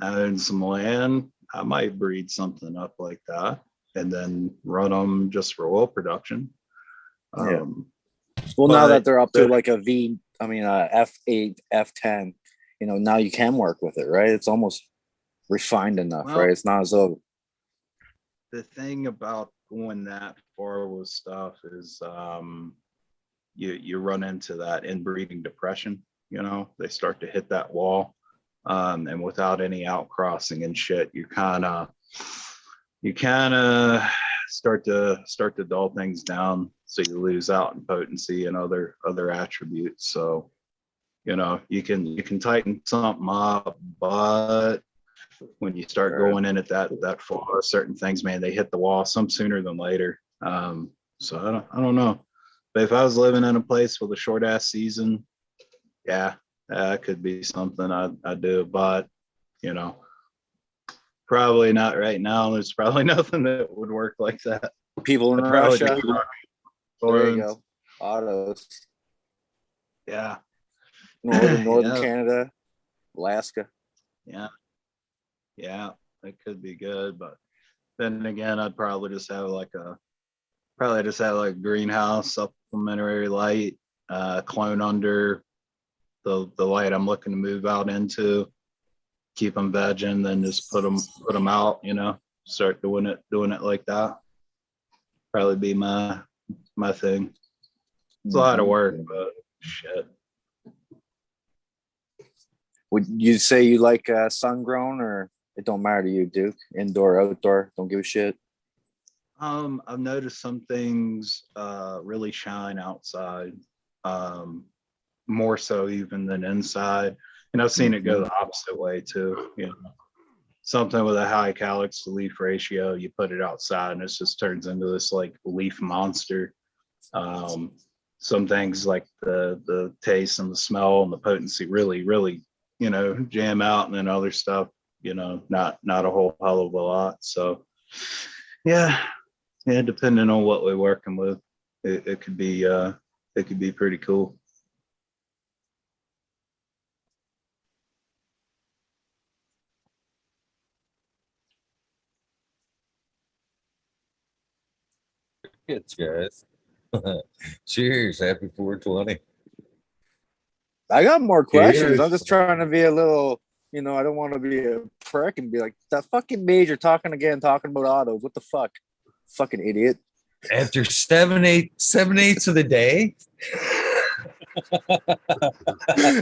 [SPEAKER 6] own some land. I might breed something up like that. and then run them just for oil production.
[SPEAKER 17] Yeah. Well, now that they're up to like a F8, F10, now you can work with it, right? It's almost refined enough, right? It's not as though.
[SPEAKER 6] The thing about going that far with stuff is you run into that inbreeding depression. They start to hit that wall, and without any outcrossing and shit, you kind of start to dull things down, so you lose out in potency and other attributes. So you can tighten something up, but when you start going in at that far, certain things, man, they hit the wall some sooner than later. So I don't know, but if I was living in a place with a short ass season, yeah, that could be something I'd do, but probably not right now. There's probably nothing that would work like that.
[SPEAKER 17] People in Russia. There you go. Autos.
[SPEAKER 6] Yeah.
[SPEAKER 17] Northern Canada, Alaska.
[SPEAKER 6] Yeah, it could be good, but then again, I'd probably just have like a greenhouse, supplementary light, clone under the light I'm looking to move out into, keep them vegging, then just put them out, start doing it like that. Probably be my thing. It's a lot of work, but shit.
[SPEAKER 17] Would you say you like sun grown, or it don't matter to you, Duke? Indoor, outdoor, don't give a shit?
[SPEAKER 6] I've noticed some things really shine outside, more so even than inside. And I've seen it go the opposite way too. Something with a high calyx to leaf ratio, you put it outside and it just turns into this like leaf monster. Some things like the taste and the smell and the potency really jam out, and then other stuff, not a whole hell of a lot. So yeah, depending on what we're working with, it could be pretty cool.
[SPEAKER 4] It's guys. Cheers. Happy 420.
[SPEAKER 17] I got more questions.
[SPEAKER 4] Cheers.
[SPEAKER 17] I'm just trying to be a little, I don't want to be a prick and be like, that fucking major talking about autos. What the fuck? Fucking idiot.
[SPEAKER 4] After 7/8 of the day.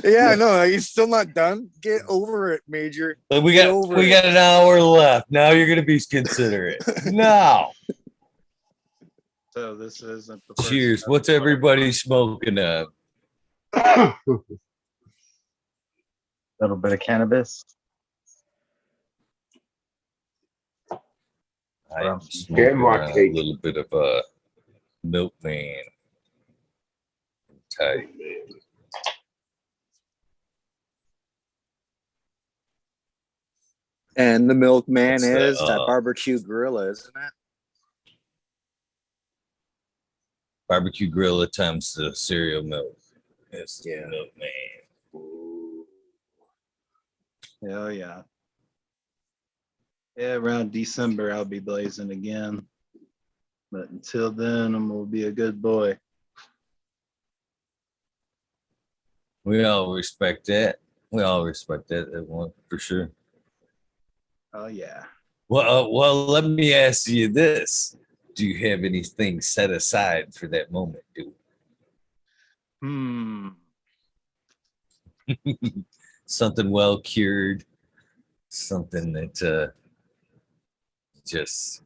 [SPEAKER 17] Yeah, I know. He's still not done. Get over it, Major.
[SPEAKER 4] We got an hour left. Now you're gonna be considerate. No.
[SPEAKER 6] So this isn't the first.
[SPEAKER 4] Cheers. What's everybody smoking up?
[SPEAKER 5] Little bit of cannabis.
[SPEAKER 4] I am smoking a little bit of a milkman type.
[SPEAKER 17] And the milkman
[SPEAKER 4] It's
[SPEAKER 17] is that barbecue gorilla, isn't it?
[SPEAKER 4] Barbecue Grilla times the cereal milk. It's the milkman.
[SPEAKER 6] Hell yeah. Yeah, around December I'll be blazing again. But until then, I'm gonna be a good boy.
[SPEAKER 4] We all respect that. We all respect that one for sure.
[SPEAKER 6] Oh yeah.
[SPEAKER 4] Well, let me ask you this. Do you have anything set aside for that moment, dude? Something well cured, something that just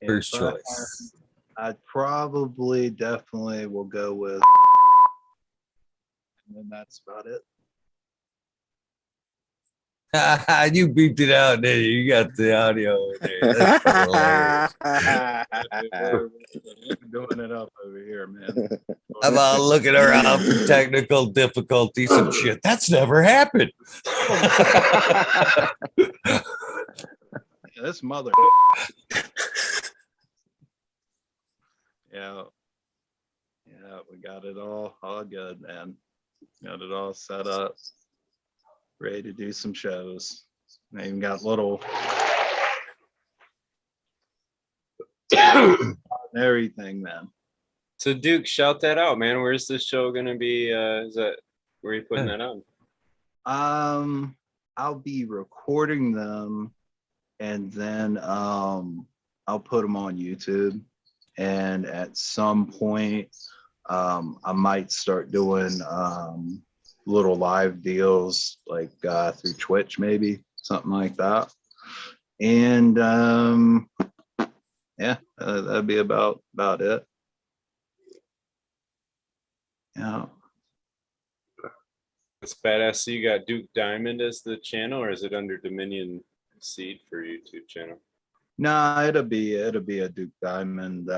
[SPEAKER 4] first choice.
[SPEAKER 6] I'd probably definitely will go with, and then that's about it.
[SPEAKER 4] You beeped it out there. You got the audio in there. That's
[SPEAKER 6] We're doing it up over here, man.
[SPEAKER 4] I'm about looking around for technical difficulties and shit. That's never happened.
[SPEAKER 6] This mother. Yeah, we got it all good, man. Got it all set up, ready to do some shows. I even got little everything, man.
[SPEAKER 11] So Duke, shout that out, man. Where's this show gonna be? Is that where are you putting that on?
[SPEAKER 6] I'll be recording them, and then I'll put them on YouTube. And at some point, I might start doing little live deals like through Twitch, maybe something like that. And yeah, that'd be about it. Yeah.
[SPEAKER 11] It's badass. So you got Duke Diamond as the channel, or is it under Dominion Seed for YouTube channel?
[SPEAKER 6] Nah, it'll be a Duke Diamond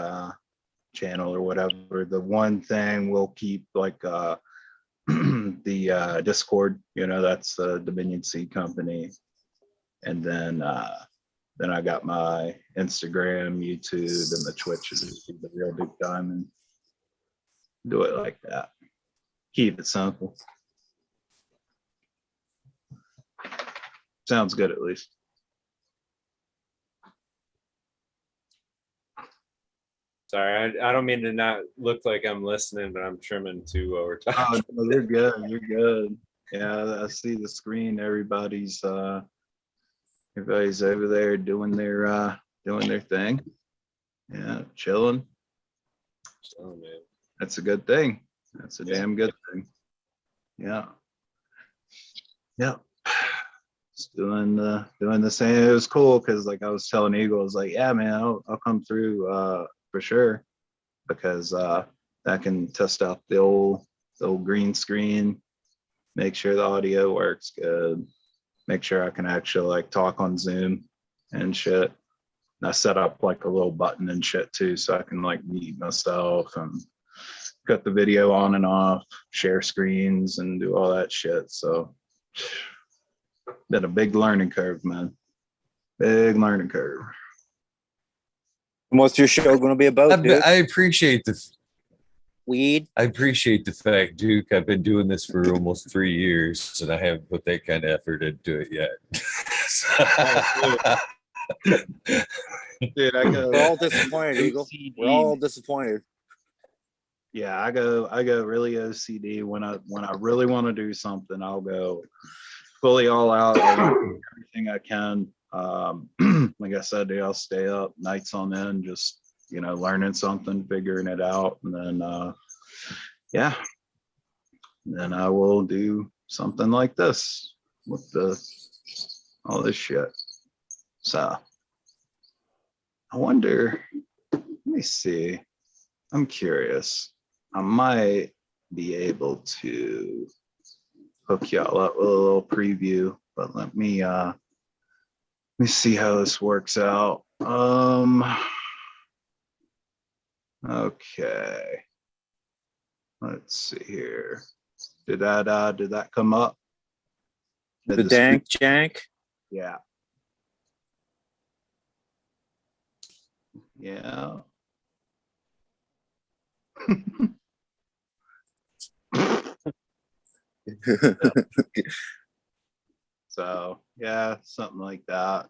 [SPEAKER 6] channel or whatever. The one thing we'll keep like the Discord, that's the Dominion Seed Company. And then I got my Instagram, YouTube, and the Twitch is the real Duke Diamond. Do it like that. Keep it simple. Sounds good, at least.
[SPEAKER 11] Sorry, I don't mean to not look like I'm listening, but I'm trimming too while we're talking.
[SPEAKER 6] Oh, no, you're good. You're good. Yeah, I see the screen. Everybody's over there doing their thing. Yeah, chilling.
[SPEAKER 11] Oh man,
[SPEAKER 6] that's a good thing. That's a damn good thing. Yeah. Yeah. Just doing the same. It was cool because like I was telling Eagle, I was like, yeah, man, I'll come through for sure, because I can test out the old green screen, make sure the audio works good, make sure I can actually like talk on Zoom and shit. And I set up like a little button and shit too, so I can like mute myself and cut the video on and off, share screens and do all that shit. So been a big learning curve, man. Big learning curve.
[SPEAKER 17] And what's your show going to be about, dude?
[SPEAKER 4] I appreciate the
[SPEAKER 17] weed.
[SPEAKER 4] I appreciate the fact, Duke. I've been doing this for almost 3 years, and I haven't put that kind of effort into it yet.
[SPEAKER 6] Dude,
[SPEAKER 17] we're all disappointed, Eagle. We're all disappointed.
[SPEAKER 6] Yeah, I go really OCD when I really want to do something. I'll go fully all out, like, everything I can. Like I said, I'll stay up nights on end, just learning something, figuring it out, and then then I will do something like this with all this shit. So I wonder, let me see. I'm curious. I might be able to hook y'all up with a little preview, but let me see how this works out. Okay. Let's see here. Did that come up?
[SPEAKER 17] The dank jank?
[SPEAKER 6] Yeah. Yeah. So yeah, something like that.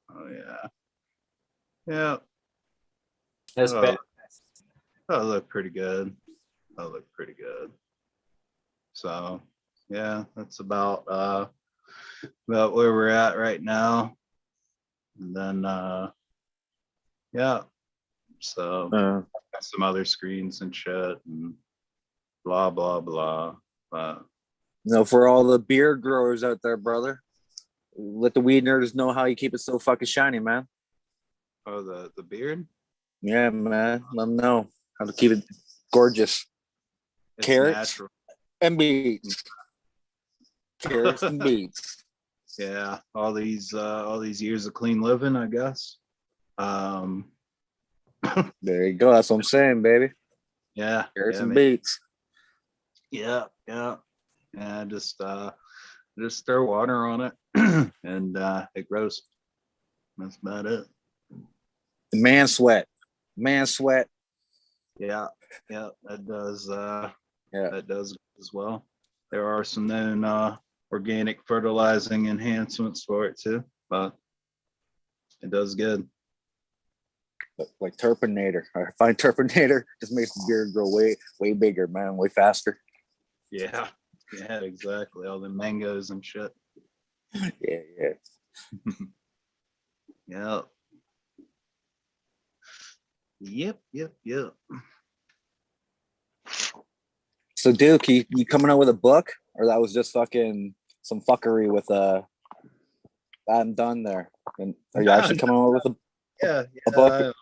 [SPEAKER 6] Oh yeah. Yeah.
[SPEAKER 17] That's bad.
[SPEAKER 6] That'll look pretty good. That'll look pretty good. So yeah, that's about where we're at right now. And then yeah. So got some other screens and shit and blah blah blah. But
[SPEAKER 17] for all the beard growers out there, brother, let the weed nerds know how you keep it so fucking shiny, man.
[SPEAKER 6] Oh, the beard?
[SPEAKER 17] Yeah, man. Let them know how to keep it gorgeous.
[SPEAKER 6] It's
[SPEAKER 17] Carrots
[SPEAKER 6] natural.
[SPEAKER 17] and beets. Carrots and beets.
[SPEAKER 6] Yeah, all these years of clean living, I guess.
[SPEAKER 17] There you go. That's what I'm saying, baby.
[SPEAKER 6] Yeah,
[SPEAKER 17] carrots and
[SPEAKER 6] man.
[SPEAKER 17] beets.
[SPEAKER 6] Yeah. Just throw water on it, and it grows. That's about it.
[SPEAKER 17] Man sweat.
[SPEAKER 6] Yeah, that does. That does as well. There are some known organic fertilizing enhancements for it too, but It does good.
[SPEAKER 17] Like Turpinator. I find Turpinator just makes the beard grow way bigger, man, way faster.
[SPEAKER 6] Yeah. Yeah, exactly. All the mangoes and shit.
[SPEAKER 17] Yeah.
[SPEAKER 6] Yeah. Yep.
[SPEAKER 17] So Duke, you coming out with a book, or that was just fucking some fuckery with I'm done there? And are you actually coming out with a book?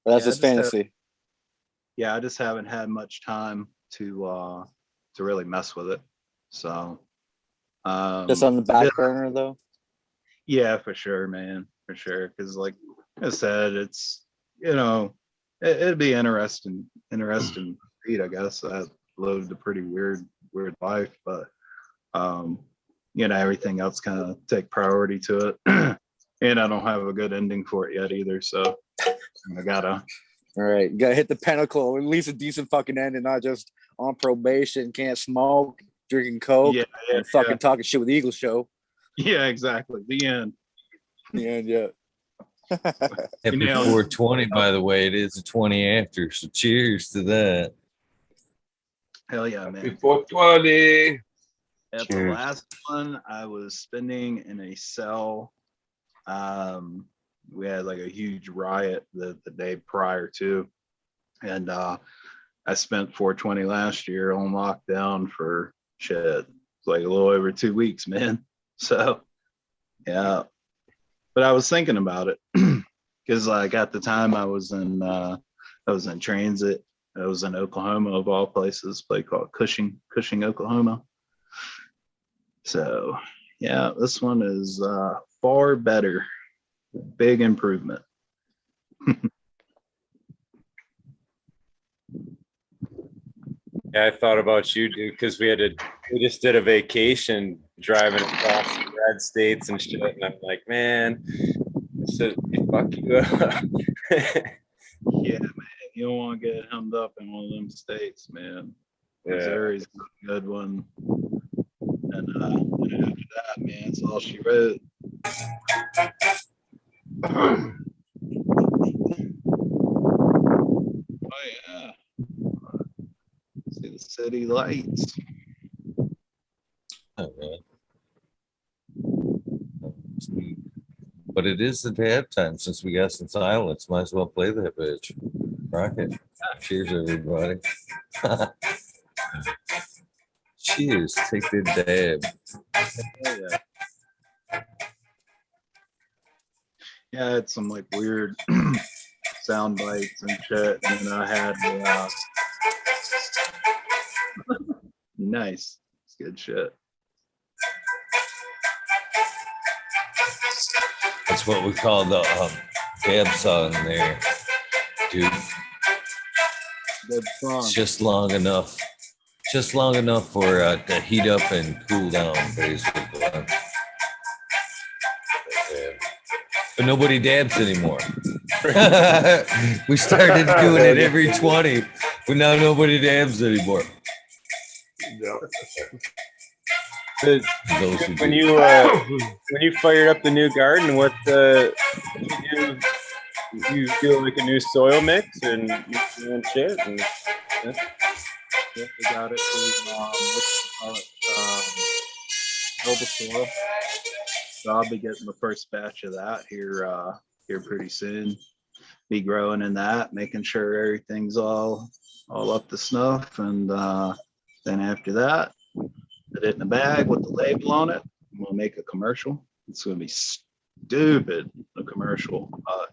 [SPEAKER 17] Or that's just fantasy.
[SPEAKER 6] I just haven't had much time to really mess with it. So
[SPEAKER 17] just on the back burner though.
[SPEAKER 6] Yeah, for sure, man, for sure. Because like I said, it's it'd be interesting read, I guess. I lived a pretty weird life, but everything else kind of take priority to it. And I don't have a good ending for it yet either. So I gotta.
[SPEAKER 17] All right, you gotta hit the pinnacle, at least a decent fucking end, and not just on probation, can't smoke, drinking coke, and fucking talking shit with Eagle Show.
[SPEAKER 6] Yeah, exactly. The end.
[SPEAKER 17] The end, yeah.
[SPEAKER 4] Happy 420, by the way. It is a 20 after, so cheers to that.
[SPEAKER 6] Hell yeah, man.
[SPEAKER 11] Happy 420.
[SPEAKER 6] At the last one, I was spending in a cell. We had like a huge riot the day prior to, and I spent 420 last year on lockdown for shit, like a little over 2 weeks, man. So yeah, but I was thinking about it because like at the time I was in transit. I was in Oklahoma, of all places, a place called Cushing, Oklahoma. So yeah, this one is far better. Big improvement.
[SPEAKER 11] Yeah, I thought about you, dude, because we just did a vacation driving across the Red States and shit, and I'm like, man, this is fuck you up.
[SPEAKER 6] Yeah, man, you don't want to get hemmed up in one of them states, man. Missouri's a good one, and after that, man, it's all she wrote. Oh yeah. See the city lights.
[SPEAKER 4] Oh, man. But it is the tab time since we got some silence. Might as well play that bitch. Rock it. Cheers, everybody. Cheers. Take the dab.
[SPEAKER 6] Yeah, I had some like weird sound bites and shit, and then I had nice. It's good shit.
[SPEAKER 4] That's what we call the dab song there, dude. It's just long enough. Just long enough for to heat up and cool down, basically. But nobody dabs anymore. We started doing it every 20, but now nobody dabs anymore.
[SPEAKER 11] When you fired up the new garden, what you do like a new soil mix and shit. And,
[SPEAKER 6] we got it through Endopharm. So I'll be getting the first batch of that here pretty soon. Be growing in that, making sure everything's all up to snuff, and then after that, put it in a bag with the label on it. I'm gonna make a commercial. It's gonna be stupid, a commercial, but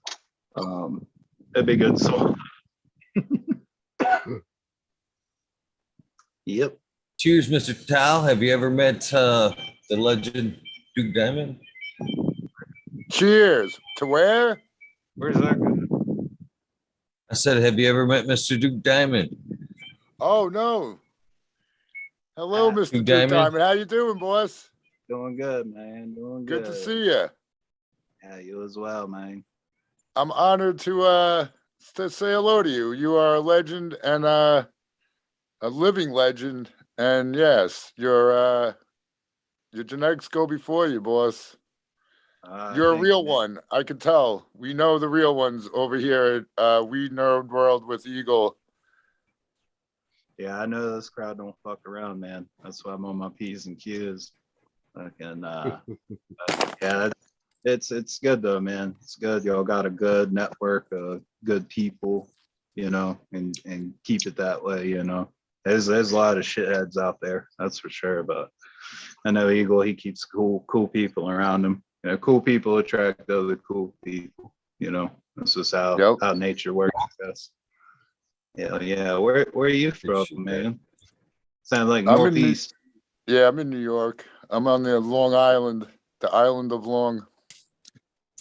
[SPEAKER 6] it'd be good soil. Yep.
[SPEAKER 4] Cheers, Mr. Tal. Have you ever met the legend Duke Diamond?
[SPEAKER 15] Cheers. To where?
[SPEAKER 6] Where's that going?
[SPEAKER 4] I said, have you ever met Mr. Duke Diamond?
[SPEAKER 15] Oh no. Hello, Mr. Duke
[SPEAKER 4] Diamond.
[SPEAKER 15] Diamond. How you doing, boss?
[SPEAKER 6] Doing good, man. Doing good.
[SPEAKER 15] Good to see you.
[SPEAKER 6] Yeah, you as well, man.
[SPEAKER 15] I'm honored to say hello to you. You are a legend and a living legend. And yes, your genetics go before you, boss.
[SPEAKER 2] You're a
[SPEAKER 6] thank
[SPEAKER 2] real
[SPEAKER 6] you, man.
[SPEAKER 2] one. I can tell. We know the real ones over here at WEedNerdWorld with Eagle.
[SPEAKER 6] Yeah, I know this crowd don't fuck around, man. That's why I'm on my P's and Q's. Fucking yeah, it's good though, man. It's good. Y'all got a good network of good people, you know, and keep it that way, you know. There's a lot of shitheads out there, that's for sure. But I know Eagle, he keeps cool people around him. You know, cool people attract other cool people, you know. That's just how nature works, I guess. Yeah. Where are you from, man? Sounds like Northeast.
[SPEAKER 2] I'm in New York. I'm on the Long Island, the island of Long.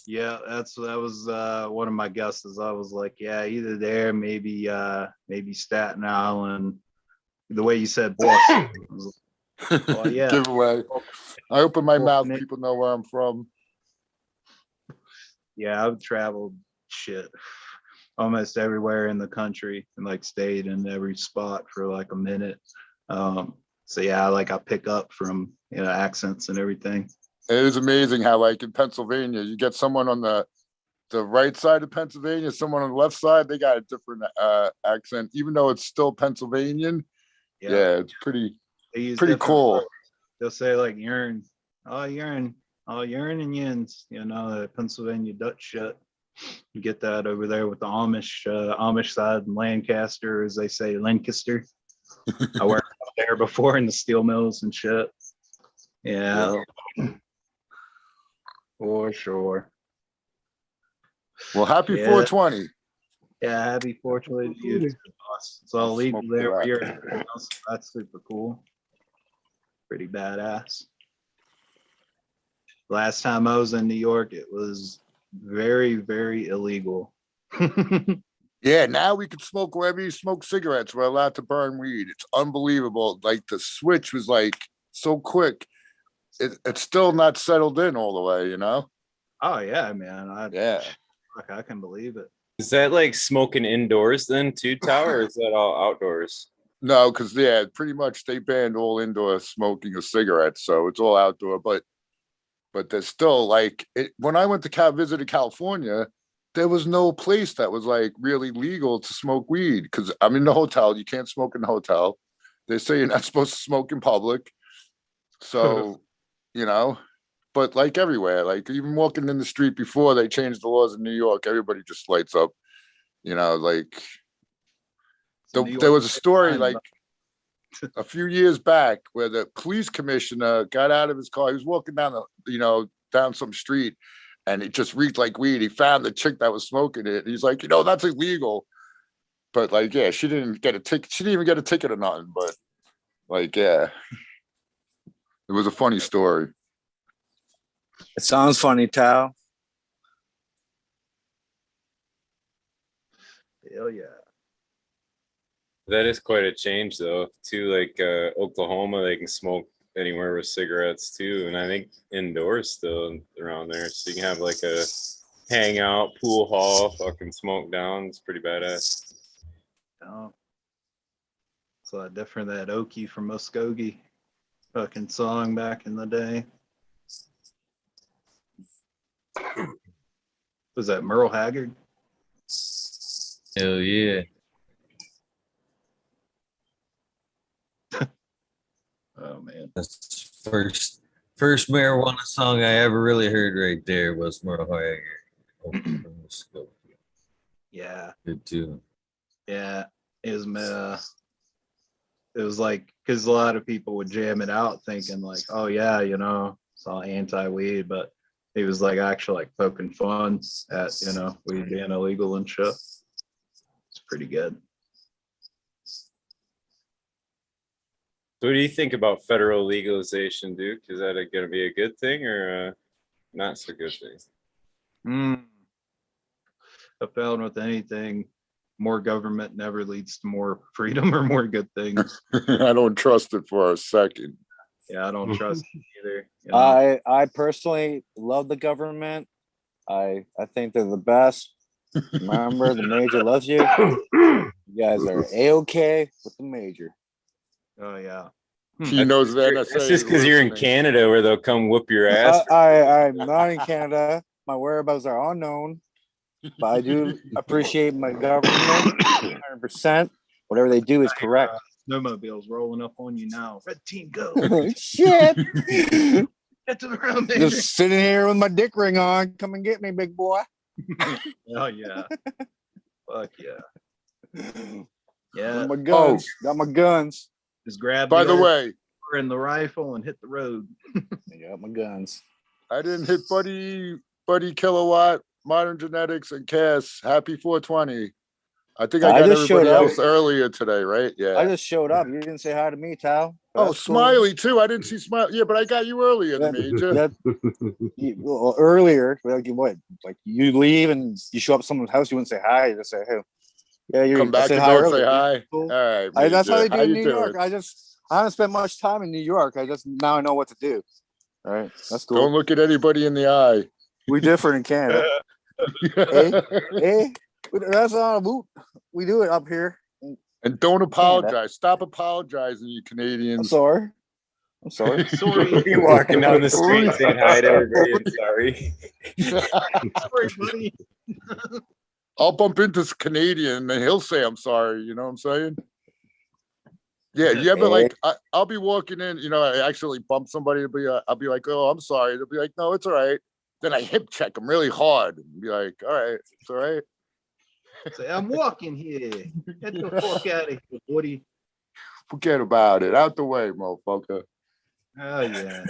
[SPEAKER 6] Yeah, that was one of my guesses. I was like, yeah, either there, maybe Staten Island. The way you said Boston. Oh yeah.
[SPEAKER 2] Giveaway. I open my mouth, people know where I'm from.
[SPEAKER 6] Yeah, I've traveled almost everywhere in the country and like stayed in every spot for like a minute. So yeah, like I pick up from, you know, accents and everything.
[SPEAKER 2] It is amazing how like in Pennsylvania, you get someone on the right side of Pennsylvania, someone on the left side, they got a different accent, even though it's still Pennsylvanian. Yeah, it's pretty cool.
[SPEAKER 6] They'll say like urine, urine and yins, you know, the Pennsylvania Dutch shit. You get that over there with the Amish side in Lancaster, as they say, Lancaster. I worked out there before in the steel mills and shit. Yeah. For sure.
[SPEAKER 2] Well, happy 420.
[SPEAKER 6] Yeah, happy 420 to you, boss. It's all legal there where you're at. So that's super cool. Pretty badass. Last time I was in New York, it was very, very illegal.
[SPEAKER 2] Yeah, now we can smoke wherever you smoke cigarettes. We're allowed to burn weed. It's unbelievable. Like the switch was like so quick. It's still not settled in all the way, you know?
[SPEAKER 6] Oh yeah, man. I can believe it.
[SPEAKER 11] Is that like smoking indoors then too, Tower, or is that all outdoors?
[SPEAKER 2] No, because pretty much they banned all indoor smoking of cigarettes, so it's all outdoor. But there's still like when I went to visited California, there was no place that was like really legal to smoke weed because I'm in the hotel. You can't smoke in the hotel. They say you're not supposed to smoke in public. So, you know, but like everywhere, like even walking in the street before they changed the laws in New York, everybody just lights up, you know, like there was a story like a few years back where the police commissioner got out of his car. He was walking down down some street and it just reeked like weed. He found the chick that was smoking it. He's like, that's illegal. But like, yeah, she didn't get a ticket. She didn't even get a ticket or nothing. But like, yeah, it was a funny story.
[SPEAKER 17] It sounds funny, Tal.
[SPEAKER 6] Hell yeah.
[SPEAKER 11] That is quite a change though. To like Oklahoma, they can smoke anywhere with cigarettes too, and I think indoors still around there. So you can have like a hangout, pool hall, fucking smoke down. It's pretty badass.
[SPEAKER 6] Oh. It's a lot different than that Okie from Muskogee fucking song back in the day. Was that Merle Haggard?
[SPEAKER 4] Hell yeah.
[SPEAKER 6] Oh man.
[SPEAKER 4] That's first marijuana song I ever really heard right there was Merle Haggard.
[SPEAKER 6] Yeah.
[SPEAKER 4] Good too.
[SPEAKER 6] Yeah. It was like, because a lot of people would jam it out thinking like, oh yeah, it's all anti-weed, but he was like actually like poking fun at, weed being illegal and shit. It's pretty good.
[SPEAKER 11] So what do you think about federal legalization, Duke? Is that going to be a good thing or not so good thing?
[SPEAKER 6] I found with anything, more government never leads to more freedom or more good things.
[SPEAKER 2] I don't trust it for a second.
[SPEAKER 6] Yeah, I don't trust it either.
[SPEAKER 17] I personally love the government. I think they're the best. Remember, the major loves you. You guys are A-okay with the major.
[SPEAKER 6] Oh yeah.
[SPEAKER 2] He knows that.
[SPEAKER 4] That's just because you're in Canada where they'll come whoop your ass.
[SPEAKER 17] I'm not in Canada. My whereabouts are unknown, but I do appreciate my government 100%. Whatever they do is correct.
[SPEAKER 6] Snowmobile's rolling up on you now. Red team, go.
[SPEAKER 17] Shit.
[SPEAKER 6] Get to the room,
[SPEAKER 17] Just sitting here with my dick ring on. Come and get me, big boy.
[SPEAKER 6] Oh, yeah. Fuck yeah. Yeah.
[SPEAKER 17] Got my guns. Got my guns.
[SPEAKER 6] Just grab
[SPEAKER 2] By the way,
[SPEAKER 6] and the rifle and hit the road.
[SPEAKER 17] I got my guns.
[SPEAKER 2] I didn't hit Buddy Kilowatt, Modern Genetics, and Cass. Happy 420. I think I got
[SPEAKER 17] just showed
[SPEAKER 2] everybody
[SPEAKER 17] up.
[SPEAKER 2] else earlier today, right? Yeah.
[SPEAKER 17] I just showed up. You didn't say hi to me, Tal.
[SPEAKER 2] Oh,
[SPEAKER 17] That's cool.
[SPEAKER 2] Smiley too. I didn't see Smiley. Yeah, but I got you earlier, Major.
[SPEAKER 17] Well, earlier, like what? Like you leave and you show up at someone's house, you wouldn't say hi. You just say, "Hey, yeah, you're."
[SPEAKER 2] Come back and go say hi.
[SPEAKER 17] Cool.
[SPEAKER 2] All right,
[SPEAKER 17] That's how they
[SPEAKER 2] Major.
[SPEAKER 17] do in New York. I haven't spent much time in New York. Now I know what to do. All right, that's cool.
[SPEAKER 2] Don't look at anybody in the eye.
[SPEAKER 17] We different in Canada. hey, that's not a boot. We do it up here.
[SPEAKER 2] And don't apologize. Stop apologizing, you Canadians.
[SPEAKER 17] I'm sorry. I'm sorry.
[SPEAKER 4] Sorry. You're walking down the street saying hi to everybody and sorry.
[SPEAKER 6] Sorry, buddy.
[SPEAKER 2] I'll bump into this Canadian and he'll say I'm sorry. You know what I'm saying? Yeah, you ever like I'll be walking in, I actually bump somebody, I'll be like, oh, I'm sorry. They'll be like, no, it's all right. Then I hip check them really hard and be like, all right, it's all right.
[SPEAKER 6] Say, I'm walking here. Get the fuck out of here, buddy.
[SPEAKER 2] Forget about it. Out the way, motherfucker.
[SPEAKER 6] Oh yeah.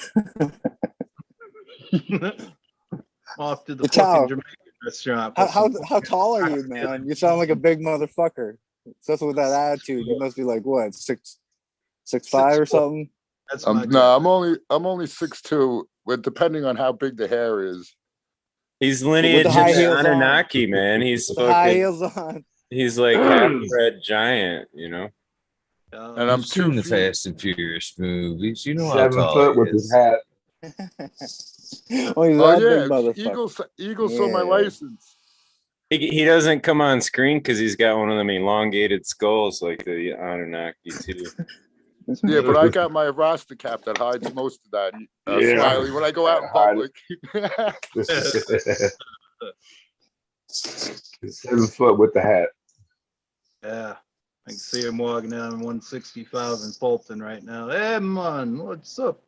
[SPEAKER 6] Off to the
[SPEAKER 17] Tal,
[SPEAKER 6] fucking Jamaican restaurant.
[SPEAKER 17] How tall are you, man? You sound like a big motherfucker. Especially with that attitude. You must be like what, 6'5" or something?
[SPEAKER 6] That's
[SPEAKER 2] no, I'm only 6'2", but depending on how big the hair is.
[SPEAKER 4] He's lineage of Anunnaki, man. He's fucking
[SPEAKER 17] high heels on.
[SPEAKER 4] He's like half-bred giant,
[SPEAKER 2] And I'm
[SPEAKER 4] seen the Fast and Furious movies. You know how
[SPEAKER 20] 7
[SPEAKER 4] tall
[SPEAKER 20] foot
[SPEAKER 4] he
[SPEAKER 20] with
[SPEAKER 4] is.
[SPEAKER 20] his hat.
[SPEAKER 17] Oh, he's
[SPEAKER 2] Oh
[SPEAKER 17] that
[SPEAKER 2] yeah,
[SPEAKER 17] big motherfucker.
[SPEAKER 2] Eagle saw my license.
[SPEAKER 4] He doesn't come on screen because he's got one of them elongated skulls like the Anunnaki too.
[SPEAKER 2] Yeah, but I got my Rasta cap that hides most of that.
[SPEAKER 20] Yeah.
[SPEAKER 2] Smiley when I go out in public.
[SPEAKER 20] 7 foot with the hat.
[SPEAKER 6] Yeah. I can see him walking down 165 in Fulton right now. Hey man, what's up?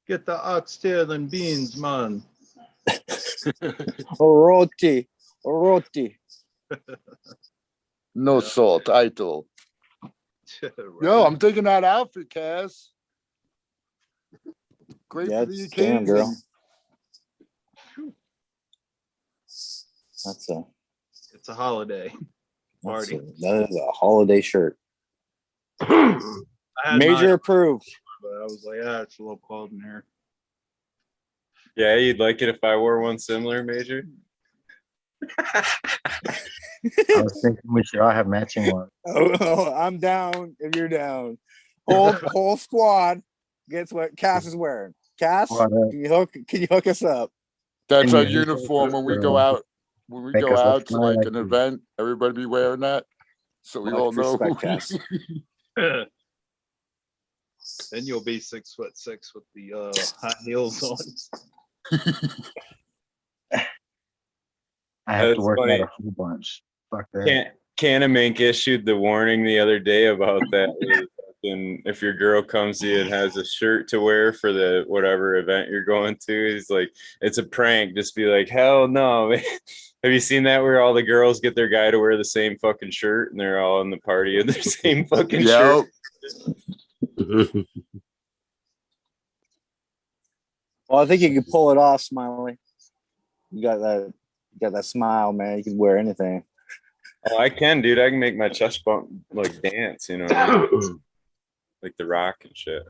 [SPEAKER 6] Get the oxtail and beans, man.
[SPEAKER 17] Roti.
[SPEAKER 2] No salt, I told. Yo, I'm taking that outfit, Cass. Great for the occasion.
[SPEAKER 17] Girl.
[SPEAKER 6] It's a holiday party.
[SPEAKER 17] That is a holiday shirt.
[SPEAKER 6] I had
[SPEAKER 17] Major
[SPEAKER 6] mine,
[SPEAKER 17] approved.
[SPEAKER 6] but I was like, it's a little cold in here.
[SPEAKER 4] Yeah, you'd like it if I wore one similar, Major?
[SPEAKER 5] I was thinking we should all have matching ones.
[SPEAKER 17] Oh, I'm down if you're down. Whole squad gets what Cass is wearing. Cass, can you hook us up?
[SPEAKER 2] That's our uniform when we go out. When we
[SPEAKER 17] Make
[SPEAKER 2] go
[SPEAKER 17] us
[SPEAKER 2] out to
[SPEAKER 17] look
[SPEAKER 2] like an event, everybody be wearing that, so we all know.
[SPEAKER 17] Cass.
[SPEAKER 6] Then you'll be 6'6" with the high heels on.
[SPEAKER 5] I have to
[SPEAKER 4] That's
[SPEAKER 5] work
[SPEAKER 4] funny.
[SPEAKER 5] out a whole bunch. Fuck that.
[SPEAKER 4] Canamink issued the warning the other day about that. And if your girl comes to you and has a shirt to wear for the whatever event you're going to, he's like, it's a prank. Just be like, hell no, man. Have you seen that where all the girls get their guy to wear the same fucking shirt and they're all in the party in their same fucking shirt?
[SPEAKER 17] Well, I think you can pull it off, Smiley. You got that smile, man. You can wear anything.
[SPEAKER 4] Oh, I can, dude. I can make my chest bump like dance, you know what I mean? Like The Rock and shit.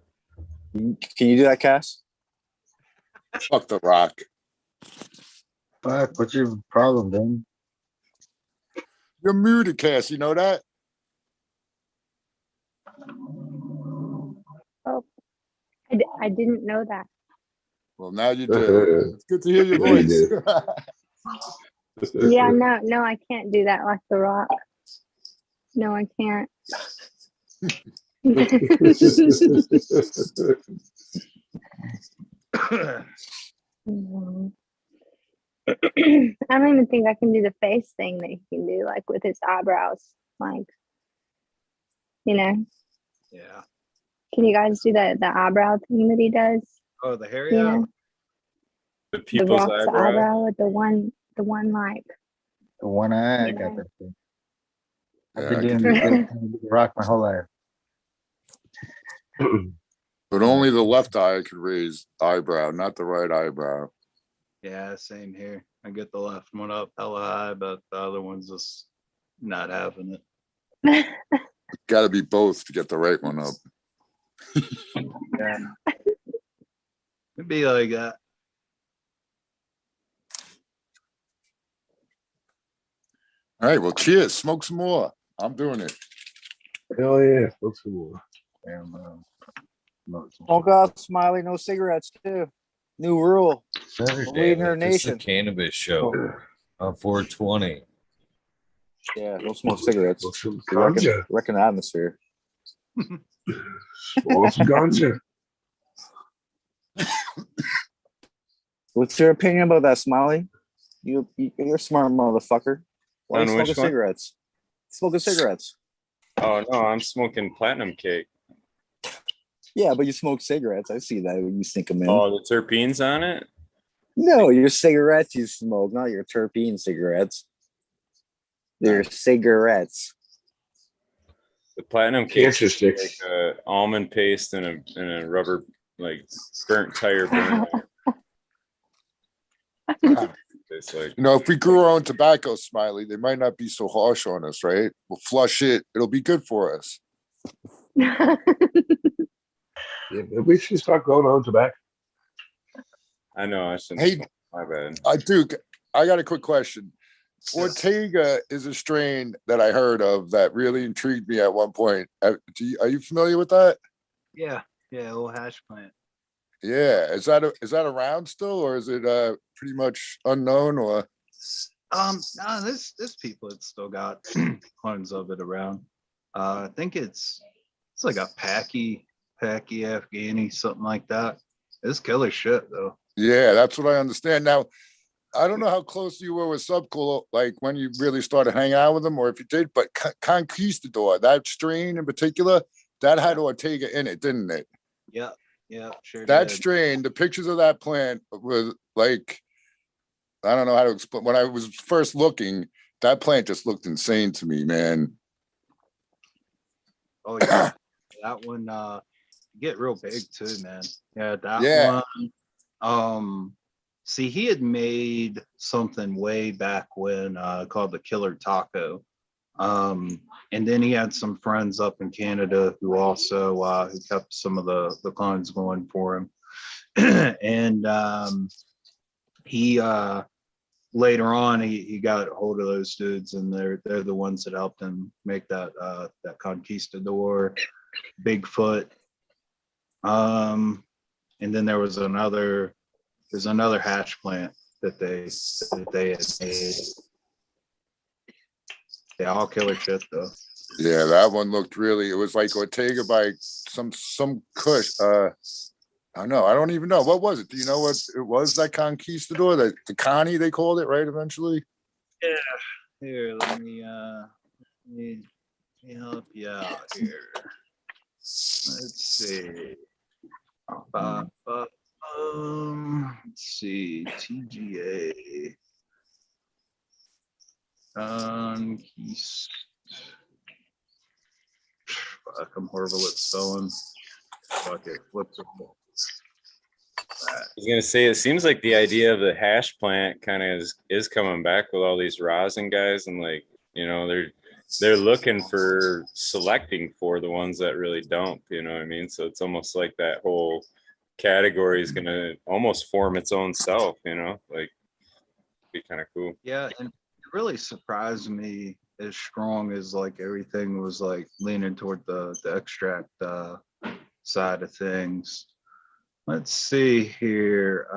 [SPEAKER 17] Can you do that, Cass?
[SPEAKER 2] Fuck The Rock.
[SPEAKER 5] Fuck, what's your problem, then?
[SPEAKER 2] You're muted, Cass. You know that?
[SPEAKER 21] Oh, I didn't know that.
[SPEAKER 2] Well, now you do. It's good to hear your voice.
[SPEAKER 21] Yeah, no, I can't do that like The Rock. No, I can't. Mhm. I don't even think I can do the face thing that he can do, like with his eyebrows. Like, you know,
[SPEAKER 6] Yeah.
[SPEAKER 21] can you guys do the eyebrow thing that he does?
[SPEAKER 6] Oh, the hair,
[SPEAKER 21] You
[SPEAKER 6] yeah.
[SPEAKER 21] know,
[SPEAKER 11] The
[SPEAKER 21] the
[SPEAKER 11] people's
[SPEAKER 21] rock's
[SPEAKER 11] eyebrow.
[SPEAKER 21] eyebrow with the one like.
[SPEAKER 5] The one eye, I
[SPEAKER 21] You
[SPEAKER 5] got
[SPEAKER 21] know.
[SPEAKER 5] that thing. I've
[SPEAKER 2] Yeah,
[SPEAKER 5] been
[SPEAKER 2] I could
[SPEAKER 5] doing
[SPEAKER 2] do that.
[SPEAKER 5] the rock my whole life.
[SPEAKER 2] But only the left eye could raise eyebrow, not the right eyebrow.
[SPEAKER 6] Yeah, same here. I get the left one up hella high, but the other one's just not having it.
[SPEAKER 2] Got to be both to get the right one up.
[SPEAKER 6] Yeah. It'd be like that.
[SPEAKER 2] All right, well, cheers. Smoke some more. I'm doing it.
[SPEAKER 20] Hell yeah. Let's go.
[SPEAKER 5] Damn,
[SPEAKER 1] Smoke out, Smiley. No cigarettes too. New rule.
[SPEAKER 4] Damn
[SPEAKER 1] Weed in
[SPEAKER 4] it,
[SPEAKER 1] our
[SPEAKER 4] this is a
[SPEAKER 1] nation.
[SPEAKER 4] cannabis show on 420.
[SPEAKER 1] Yeah, don't smoke cigarettes.
[SPEAKER 20] Some
[SPEAKER 1] You wreck
[SPEAKER 20] ganja.
[SPEAKER 1] wrecking the atmosphere.
[SPEAKER 20] Swallow some ganja.
[SPEAKER 1] What's your opinion about that, Smiley? You're a smart motherfucker. Why are you
[SPEAKER 11] On
[SPEAKER 1] smoking
[SPEAKER 11] which one?
[SPEAKER 1] cigarettes? Smoking cigarettes.
[SPEAKER 11] Oh no, I'm smoking platinum cake.
[SPEAKER 1] Yeah, but you smoke cigarettes. I see that when you sneak them in.
[SPEAKER 11] Oh, the terpenes on it?
[SPEAKER 1] No, your cigarettes you smoke, not your terpene cigarettes. They're cigarettes.
[SPEAKER 11] The platinum cake
[SPEAKER 20] Cancer
[SPEAKER 11] is
[SPEAKER 20] sticks.
[SPEAKER 11] like almond paste and a rubber like burnt tire burn. It's like
[SPEAKER 2] You know, if we grew our own tobacco, Smiley, they might not be so harsh on us, right? We'll flush it. It'll be good for us.
[SPEAKER 20] Yeah, we should start growing our own tobacco.
[SPEAKER 11] I know I shouldn't.
[SPEAKER 2] Hey,
[SPEAKER 11] My bad.
[SPEAKER 2] Duke, I got a quick question. Ortega is a strain that I heard of that really intrigued me at one point. Are you familiar with that?
[SPEAKER 6] Yeah, yeah, little hash plant.
[SPEAKER 2] Yeah, is that around still, or is it pretty much unknown? Or
[SPEAKER 6] No, this people it's still got tons of it around. I think it's like a packy Afghani, something like that. It's killer shit though.
[SPEAKER 2] yeah, that's what I understand. Now, I don't know how close you were with Subcool, like when you really started hanging out with them, or if you did. But Conquistador, that strain in particular, that had Ortega in it, didn't it?
[SPEAKER 6] Yeah, yeah, sure.
[SPEAKER 2] That
[SPEAKER 6] did.
[SPEAKER 2] strain, the pictures of that plant was like, I don't know how to explain. When I was first looking, that plant just looked insane to me, man.
[SPEAKER 6] Oh yeah, that one get real big too, man. Yeah, that
[SPEAKER 2] Yeah.
[SPEAKER 6] one. See, he had made something way back when called the Killer Taco. And then he had some friends up in Canada who also who kept some of the clones going for him. And he later on he got a hold of those dudes, and they're the ones that helped him make that Conquistador, Bigfoot. And then there's another hash plant that they had made. Yeah, all killer shit though.
[SPEAKER 2] Yeah, that one looked really, it was like Ortega by some Kush. I don't know. I don't even know. What was it? Do you know what it was, that Conquistador? The Connie, they called it, right? Eventually?
[SPEAKER 6] Yeah. Here, let me help you out here. Let's see. Let's see. TGA. Fuck, I'm horrible at spelling. Fuck it. What's it?
[SPEAKER 11] I was gonna say, it seems like the idea of the hash plant kind of is coming back with all these rosin guys, and like, you know, they're looking for selecting for the ones that really don't, you know what I mean? So it's almost like that whole category is gonna almost form its own self, you know, like be kind of cool.
[SPEAKER 6] Yeah, and it really surprised me as strong as like everything was like leaning toward the extract side of things. Let's see here.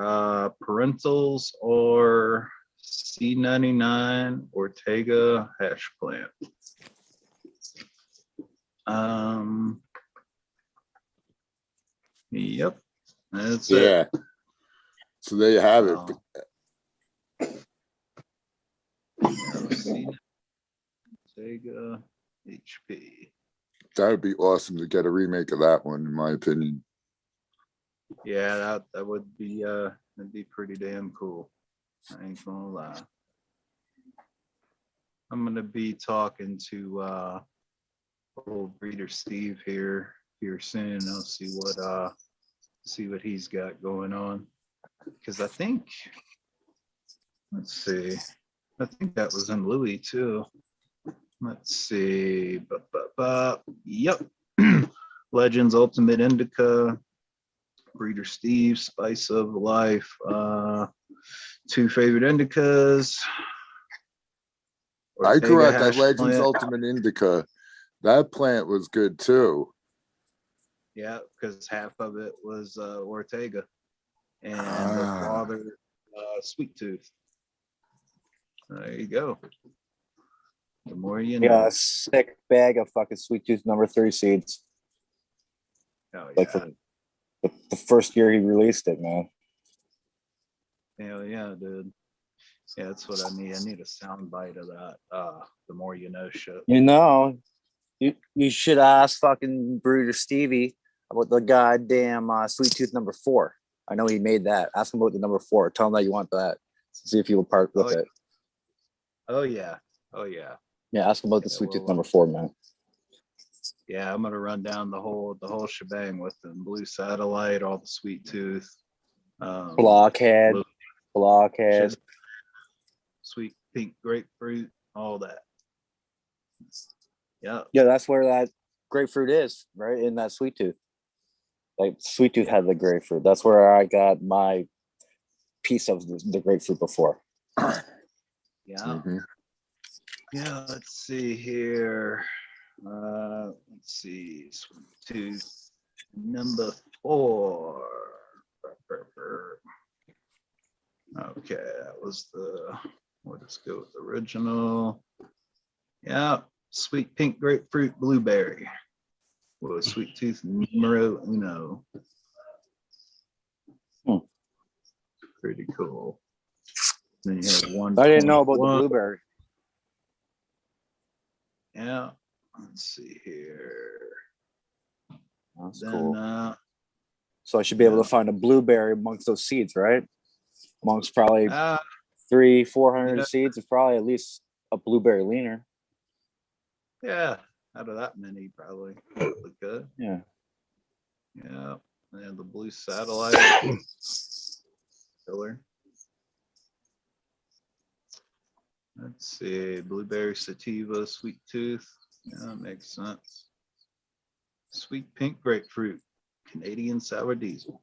[SPEAKER 6] Parentals or C99 Ortega hash plant. Yep. That's
[SPEAKER 2] Yeah.
[SPEAKER 6] it.
[SPEAKER 2] So there you have it.
[SPEAKER 6] Let's see. Sega HP.
[SPEAKER 2] That would be awesome to get a remake of that one, in my opinion.
[SPEAKER 6] Yeah, that would be that'd be pretty damn cool. I ain't gonna lie. I'm gonna be talking to old breeder Steve here soon. I'll see what he's got going on. Because I think, let's see, I think that was in Louis too. Let's see. Yep. Legends Ultimate Indica, Breeder Steve, Spice of Life, 2 favorite indicas.
[SPEAKER 2] I grew
[SPEAKER 6] Ortega
[SPEAKER 2] out that
[SPEAKER 6] hash
[SPEAKER 2] Legends
[SPEAKER 6] plant.
[SPEAKER 2] Ultimate Indica. That plant was good too.
[SPEAKER 6] Yeah, because half of it was Ortega, and the
[SPEAKER 2] Ah.
[SPEAKER 6] father Sweet Tooth. There you go. The more you know.
[SPEAKER 1] Yeah, a sick bag of fucking Sweet Tooth number 3 seeds.
[SPEAKER 6] Oh,
[SPEAKER 1] Like
[SPEAKER 6] yeah.
[SPEAKER 1] from the first year he released it, man.
[SPEAKER 6] Hell yeah, dude. Yeah, that's what I need. I need a sound bite of that. The more you know shit.
[SPEAKER 1] You know, you should ask fucking Breeder Stevie about the goddamn Sweet Tooth number 4. I know he made that. Ask him about the number 4. Tell him that you want that. See if he will part with it.
[SPEAKER 6] Oh yeah. Oh yeah.
[SPEAKER 1] Yeah, ask him about the Sweet Tooth number 4, man.
[SPEAKER 6] Yeah, I'm gonna run down the whole shebang with them. Blue Satellite, all the Sweet Tooth.
[SPEAKER 1] Blockhead.
[SPEAKER 6] Blue-
[SPEAKER 1] Blockhead.
[SPEAKER 6] Sweet Pink Grapefruit, all that. Yeah.
[SPEAKER 1] Yeah, that's where that grapefruit is, right? In that Sweet Tooth. Like Sweet Tooth had the grapefruit. That's where I got my piece of the grapefruit before.
[SPEAKER 6] Yeah.
[SPEAKER 2] Mm-hmm.
[SPEAKER 6] Yeah, let's see here. Let's see. Sweet Tooth number 4. Okay, that was let's go with the original. Yeah, sweet pink grapefruit blueberry. With Sweet Tooth numero 1. Pretty cool. Then you have one.
[SPEAKER 1] I didn't know about the blueberry.
[SPEAKER 6] Yeah. Let's see here.
[SPEAKER 1] That's
[SPEAKER 6] Then,
[SPEAKER 1] cool. So I should be able to find a blueberry amongst those seeds, right? Amongst probably 300-400 seeds, there's probably at least a blueberry leaner.
[SPEAKER 6] Yeah, out of that many, probably. Look good.
[SPEAKER 1] Yeah.
[SPEAKER 6] Yeah. And the Blue Satellite. Killer. Let's see. Blueberry Sativa, Sweet Tooth. Yeah, that makes sense. Sweet Pink Grapefruit, Canadian Sour Diesel.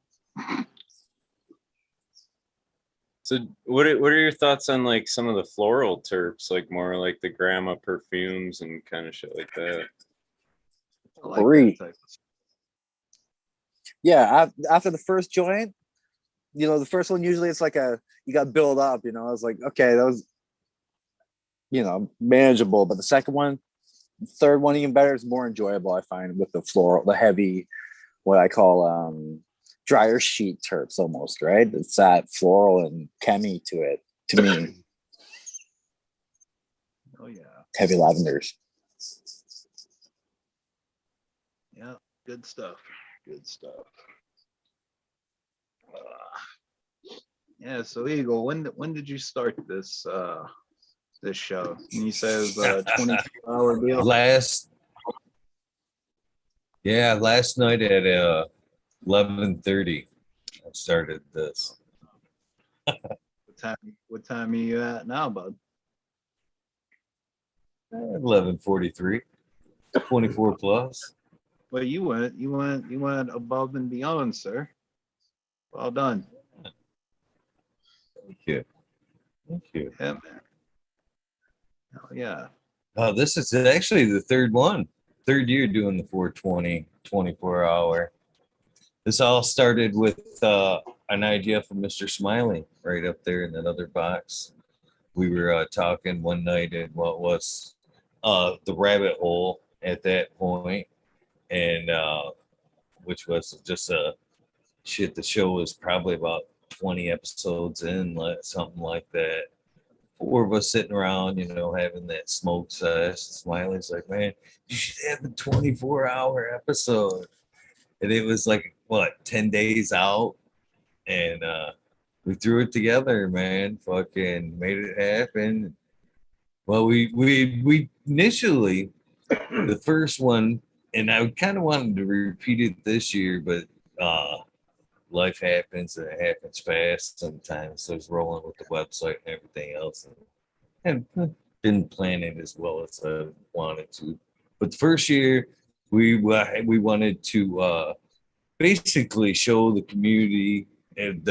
[SPEAKER 11] So what are your thoughts on like some of the floral terps, like more like the grandma perfumes and kind of shit like that?
[SPEAKER 6] I like that type of stuff.
[SPEAKER 1] Yeah, after the first joint, the first one usually it's like you got build up, I was like, okay, that was manageable, but the second one, third one even better, is more enjoyable, I find, with the floral, the heavy, what I call dryer sheet terps almost, right? It's that floral and chemi to it, to me.
[SPEAKER 6] Oh yeah.
[SPEAKER 1] Heavy lavenders.
[SPEAKER 6] Yeah, good stuff. Good stuff. Yeah, so Eagle, when did you start this this show? And you said it was a 24-hour deal.
[SPEAKER 4] Last night at 11:30, I started this.
[SPEAKER 6] What time are you at now, bud?
[SPEAKER 4] 11:43, 24 plus.
[SPEAKER 6] Well, you went above and beyond, sir. Well done.
[SPEAKER 4] Thank you. Thank you.
[SPEAKER 6] Yeah, man. Oh yeah.
[SPEAKER 4] Oh, this is actually the third year doing the 420 24-hour. This all started with an idea from Mr. Smiley right up there in that other box. We were talking one night at what was the rabbit hole at that point, and which was just a shit, the show was probably about 20 episodes in, something like that. 4 of us sitting around, having that smoke session. Smiley's like, man, you should have a 24-hour episode. And it was like, what, 10 days out? And we threw it together, man. Fucking made it happen. Well, we initially, the first one, and I kind of wanted to repeat it this year, but life happens and it happens fast sometimes. So I was rolling with the website and everything else, and didn't plan it as well as I wanted to. But the first year, we wanted to basically show the community and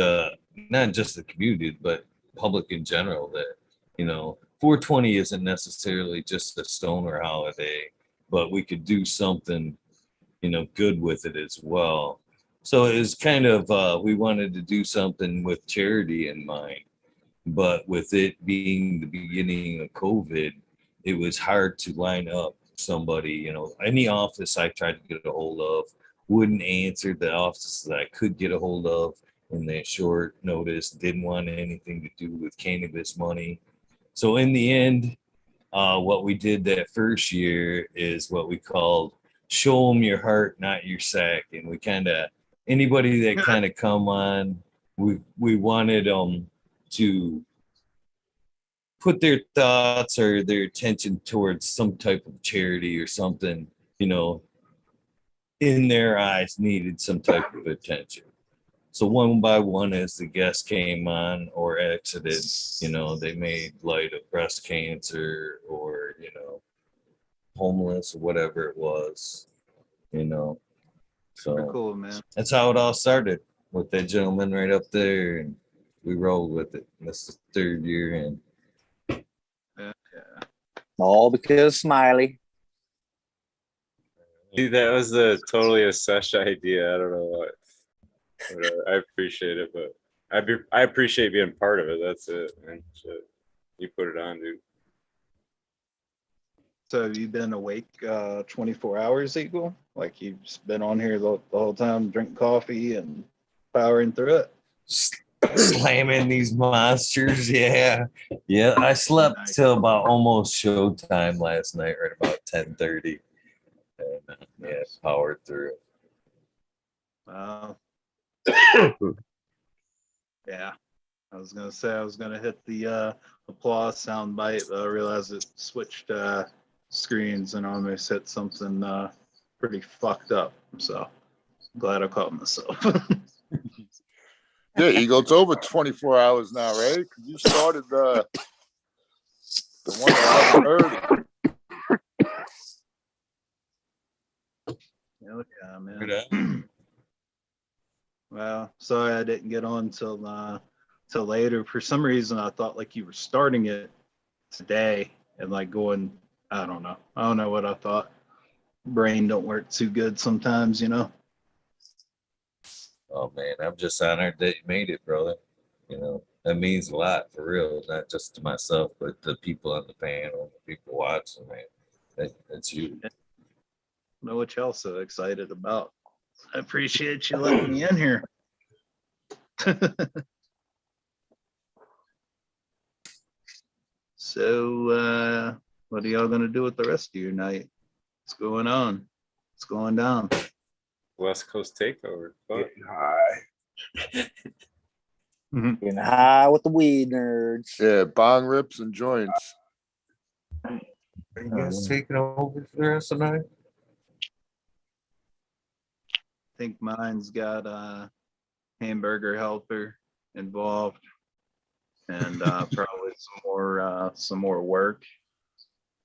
[SPEAKER 4] not just the community, but public in general that 420 isn't necessarily just a stoner holiday, but we could do something good with it as well. So it was kind of we wanted to do something with charity in mind, but with it being the beginning of COVID, it was hard to line up somebody. Any office I tried to get a hold of wouldn't answer. The offices that I could get a hold of in that short notice didn't want anything to do with cannabis money. So in the end, what we did that first year is what we called show them your heart, not your sack. And we anybody that kind of come on, we wanted them to put their thoughts or their attention towards some type of charity or something, in their eyes needed some type of attention. So one by one, as the guests came on or exited, they made light of breast cancer or, homeless or whatever it was, So
[SPEAKER 6] cool, man.
[SPEAKER 4] That's how it all started with that gentleman right up there, and we rolled with it. And this is the 3rd year in.
[SPEAKER 6] Yeah.
[SPEAKER 17] All because Smiley.
[SPEAKER 11] Dude, that was totally a sesh idea. I don't know what. I appreciate it, but I appreciate being part of it. That's it, man. Shit. You put it on, dude.
[SPEAKER 6] So have you been awake 24 hours, Eagle? Like you've been on here the whole time drinking coffee and powering through it?
[SPEAKER 4] Slamming these monsters, yeah. I slept till about almost showtime last night, right about 10:30, and powered through it.
[SPEAKER 6] Wow. Yeah, I was gonna say I was gonna hit the applause sound bite, but I realized it switched screens and almost hit something pretty fucked up. So I'm glad I caught myself.
[SPEAKER 2] Yeah, Eagle, it's over 24 hours now, right? Because you started the one at 11:30.
[SPEAKER 6] Yeah, man. Well, sorry I didn't get on till later. For some reason, I thought like you were starting it today and like going. I don't know. I don't know what I thought. Brain don't work too good sometimes,
[SPEAKER 4] Oh man, I'm just honored that you made it, brother. That means a lot for real, not just to myself, but the people on the panel, the people watching, man. That's you.
[SPEAKER 6] I know what y'all so excited about. I appreciate you letting me in here. So, what are y'all gonna do with the rest of your night? What's going on? What's going down?
[SPEAKER 11] West Coast takeover.
[SPEAKER 2] Getting high.
[SPEAKER 17] Getting high with the weed nerds.
[SPEAKER 2] Yeah, bong rips and joints.
[SPEAKER 4] Are you guys taking over for the rest of the night?
[SPEAKER 6] I think mine's got a hamburger helper involved, and probably some more work,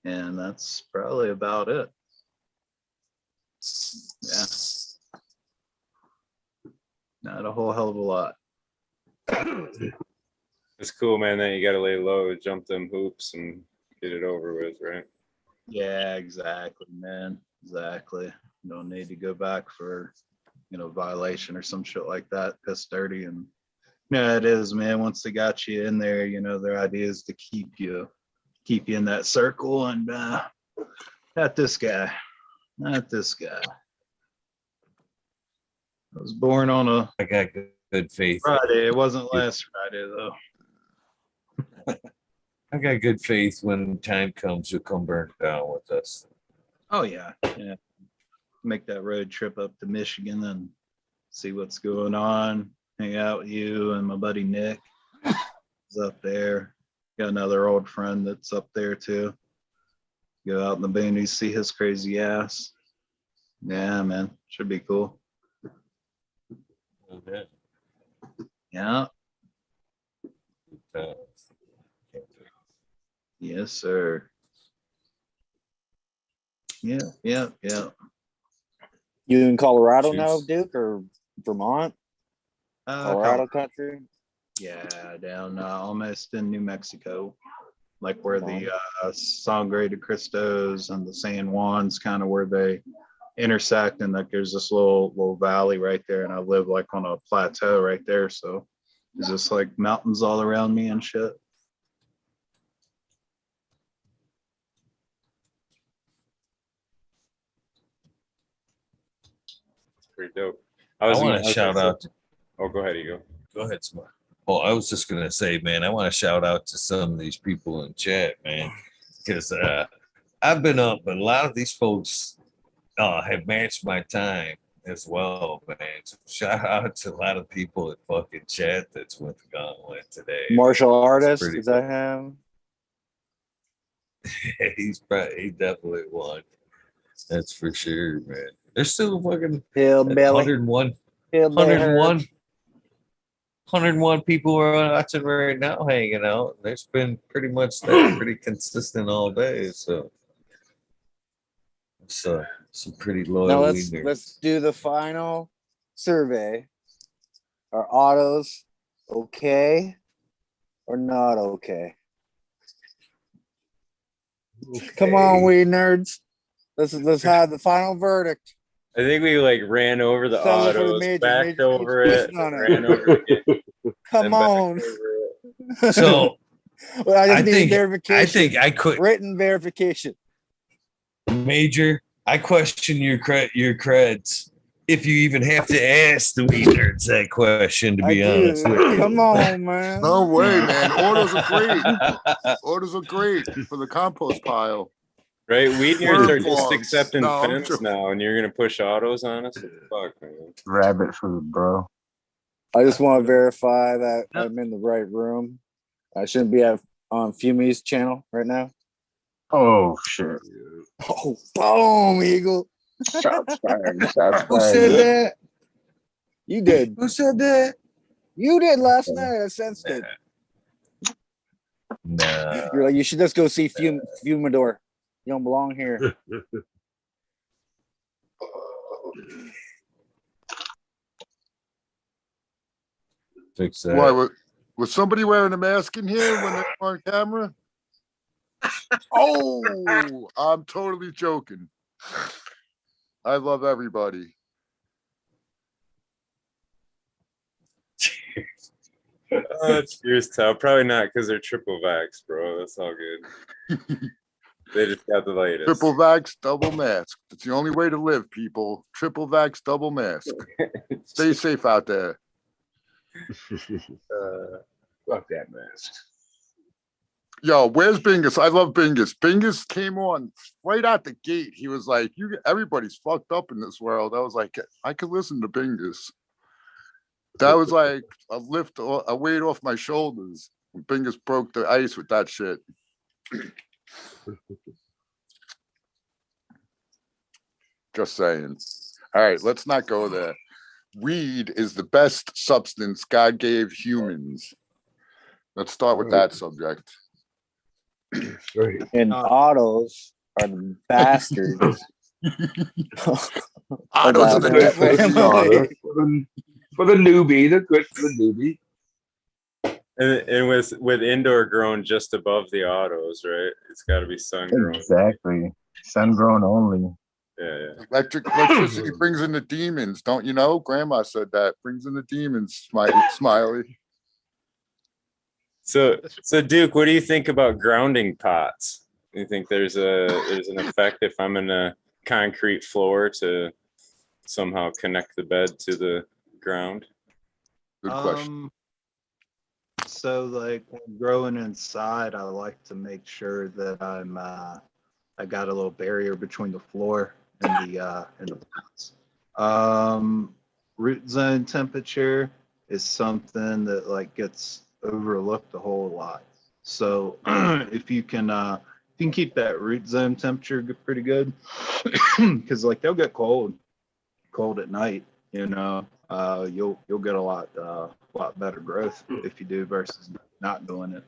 [SPEAKER 6] and that's probably about it. Yeah, not a whole hell of a lot.
[SPEAKER 11] It's cool, man, that you got to lay low, jump them hoops, and get it over with, right?
[SPEAKER 6] Yeah, exactly, man. Exactly. Don't need to go back for, violation or some shit like that. Piss dirty. And yeah, it is, man. Once they got you in there, their idea is to keep you in that circle. And not this guy. I was born on a
[SPEAKER 4] I got good faith.
[SPEAKER 6] Friday. It wasn't last Friday though.
[SPEAKER 4] I got good faith when time comes, you'll come burn down with us.
[SPEAKER 6] Oh yeah, yeah. Make that road trip up to Michigan and see what's going on. Hang out with you and my buddy Nick is up there. Got another old friend that's up there too. Go out in the boonies, see his crazy ass. Yeah, man, should be cool.
[SPEAKER 4] Okay.
[SPEAKER 6] Yeah. Yes, sir. Yeah, yeah, yeah.
[SPEAKER 17] You in Colorado
[SPEAKER 6] Cheers.
[SPEAKER 17] now, Duke, or Vermont? Colorado country?
[SPEAKER 6] Yeah, down almost in New Mexico, like where the Sangre de Cristos and the San Juans kind of where they intersect, and like there's this little valley right there, and I live like on a plateau right there, so there's just like mountains all around me and shit.
[SPEAKER 11] Pretty dope.
[SPEAKER 4] I want to shout out.
[SPEAKER 11] Oh, go ahead, Ego.
[SPEAKER 4] Go ahead, Smart. Well, I was just gonna say, man, I want to shout out to some of these people in chat, man, because I've been up, but a lot of these folks have matched my time as well, man. So shout out to a lot of people at fucking chat that's went the gauntlet today.
[SPEAKER 17] Martial artist,
[SPEAKER 4] pretty
[SPEAKER 17] is that him?
[SPEAKER 4] He definitely won. That's for sure, man. There's still fucking
[SPEAKER 17] Hillbilly.
[SPEAKER 4] 101 people are watching right now, hanging out. There's been pretty much that pretty consistent all day, so it's some pretty loyal.
[SPEAKER 17] Now
[SPEAKER 4] leaders.
[SPEAKER 17] let's do the final survey. Are autos okay or not okay? Come on, we nerds. Let's have the final verdict.
[SPEAKER 11] I think we like ran over the
[SPEAKER 17] Settle for the
[SPEAKER 11] autos,
[SPEAKER 17] major,
[SPEAKER 11] backed
[SPEAKER 17] major
[SPEAKER 11] over it,
[SPEAKER 17] pushing on it.
[SPEAKER 11] ran over it again.
[SPEAKER 17] Come on.
[SPEAKER 4] So
[SPEAKER 17] well, I just
[SPEAKER 4] I
[SPEAKER 17] need
[SPEAKER 4] think-
[SPEAKER 17] verification.
[SPEAKER 4] I think I could-
[SPEAKER 17] written verification.
[SPEAKER 4] Major, I question your creds. If you even have to ask the Weed Nerds that question, to be honest with you.
[SPEAKER 17] Come on, man.
[SPEAKER 2] No way, man. Orders are great. Orders are great for the compost pile.
[SPEAKER 11] Right, weed nerds are
[SPEAKER 2] Word
[SPEAKER 11] just
[SPEAKER 2] forms.
[SPEAKER 11] accepting
[SPEAKER 2] No, I'm
[SPEAKER 11] fence
[SPEAKER 2] joking.
[SPEAKER 11] now, and you're gonna push autos on us? What the fuck, man?
[SPEAKER 5] Rabbit food, bro.
[SPEAKER 17] I just want to verify that I'm in the right room. I shouldn't be on Fumi's channel right now.
[SPEAKER 5] Oh shit.
[SPEAKER 17] Oh, boom, Eagle.
[SPEAKER 12] Shots fired. Shots
[SPEAKER 17] Who said
[SPEAKER 12] fired.
[SPEAKER 17] that? You did.
[SPEAKER 4] Who said that?
[SPEAKER 17] You did last night. I sensed it.
[SPEAKER 4] Nah.
[SPEAKER 17] You're like, you should just go see Fumador. You don't belong here.
[SPEAKER 4] Fix that.
[SPEAKER 2] Why was somebody wearing a mask in here when they were on camera? Oh, I'm totally joking. I love everybody.
[SPEAKER 11] Cheers, Tal. Probably not because they're triple vax, bro. That's all good. They just got the latest.
[SPEAKER 2] Triple vax, double mask. It's the only way to live, people. Triple vax, double mask. Stay safe out there.
[SPEAKER 12] Fuck that mask.
[SPEAKER 2] Yo, where's Bingus? I love Bingus. Bingus came on right out the gate. He was like, everybody's fucked up in this world. I was like, I could listen to Bingus. That was like a weight off my shoulders. Bingus broke the ice with that shit. Just saying. All right, let's not go there. Weed is the best substance God gave humans. Let's start with that subject.
[SPEAKER 17] And autos are the bastards.
[SPEAKER 2] Autos are the
[SPEAKER 12] Good for the
[SPEAKER 2] devil.
[SPEAKER 12] starter. For the newbie, they're good for the newbie.
[SPEAKER 11] And with indoor grown just above the autos, right? It's got to be sun grown.
[SPEAKER 5] Exactly. Sun grown only.
[SPEAKER 11] Yeah.
[SPEAKER 2] Electricity brings in the demons, don't you know? Grandma said that. Brings in the demons, Smiley.
[SPEAKER 11] So Duke, what do you think about grounding pots? Do you think there's an effect if I'm in a concrete floor to somehow connect the bed to the ground?
[SPEAKER 2] Good question.
[SPEAKER 6] So like when growing inside, I like to make sure that I got a little barrier between the floor and the pots. Root zone temperature is something that like gets overlooked a whole lot. So if you can keep that root zone temperature pretty good, because like they'll get cold at night, you know, you'll get a lot better growth if you do versus not doing it.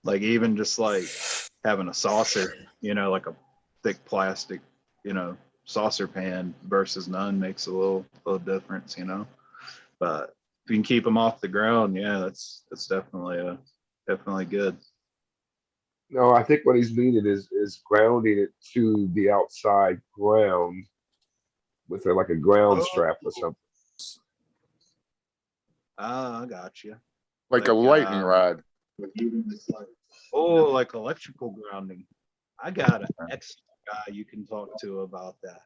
[SPEAKER 6] Like even just like having a saucer, you know, like a thick plastic, you know, saucer pan versus none makes a little difference, you know. But if you can keep them off the ground, yeah, that's definitely good.
[SPEAKER 20] No, I think what he's meaning is grounding it to the outside ground with like a ground strap or something.
[SPEAKER 6] I got you.
[SPEAKER 2] Like a lightning rod.
[SPEAKER 6] Like electrical grounding. I got an excellent guy you can talk to about that.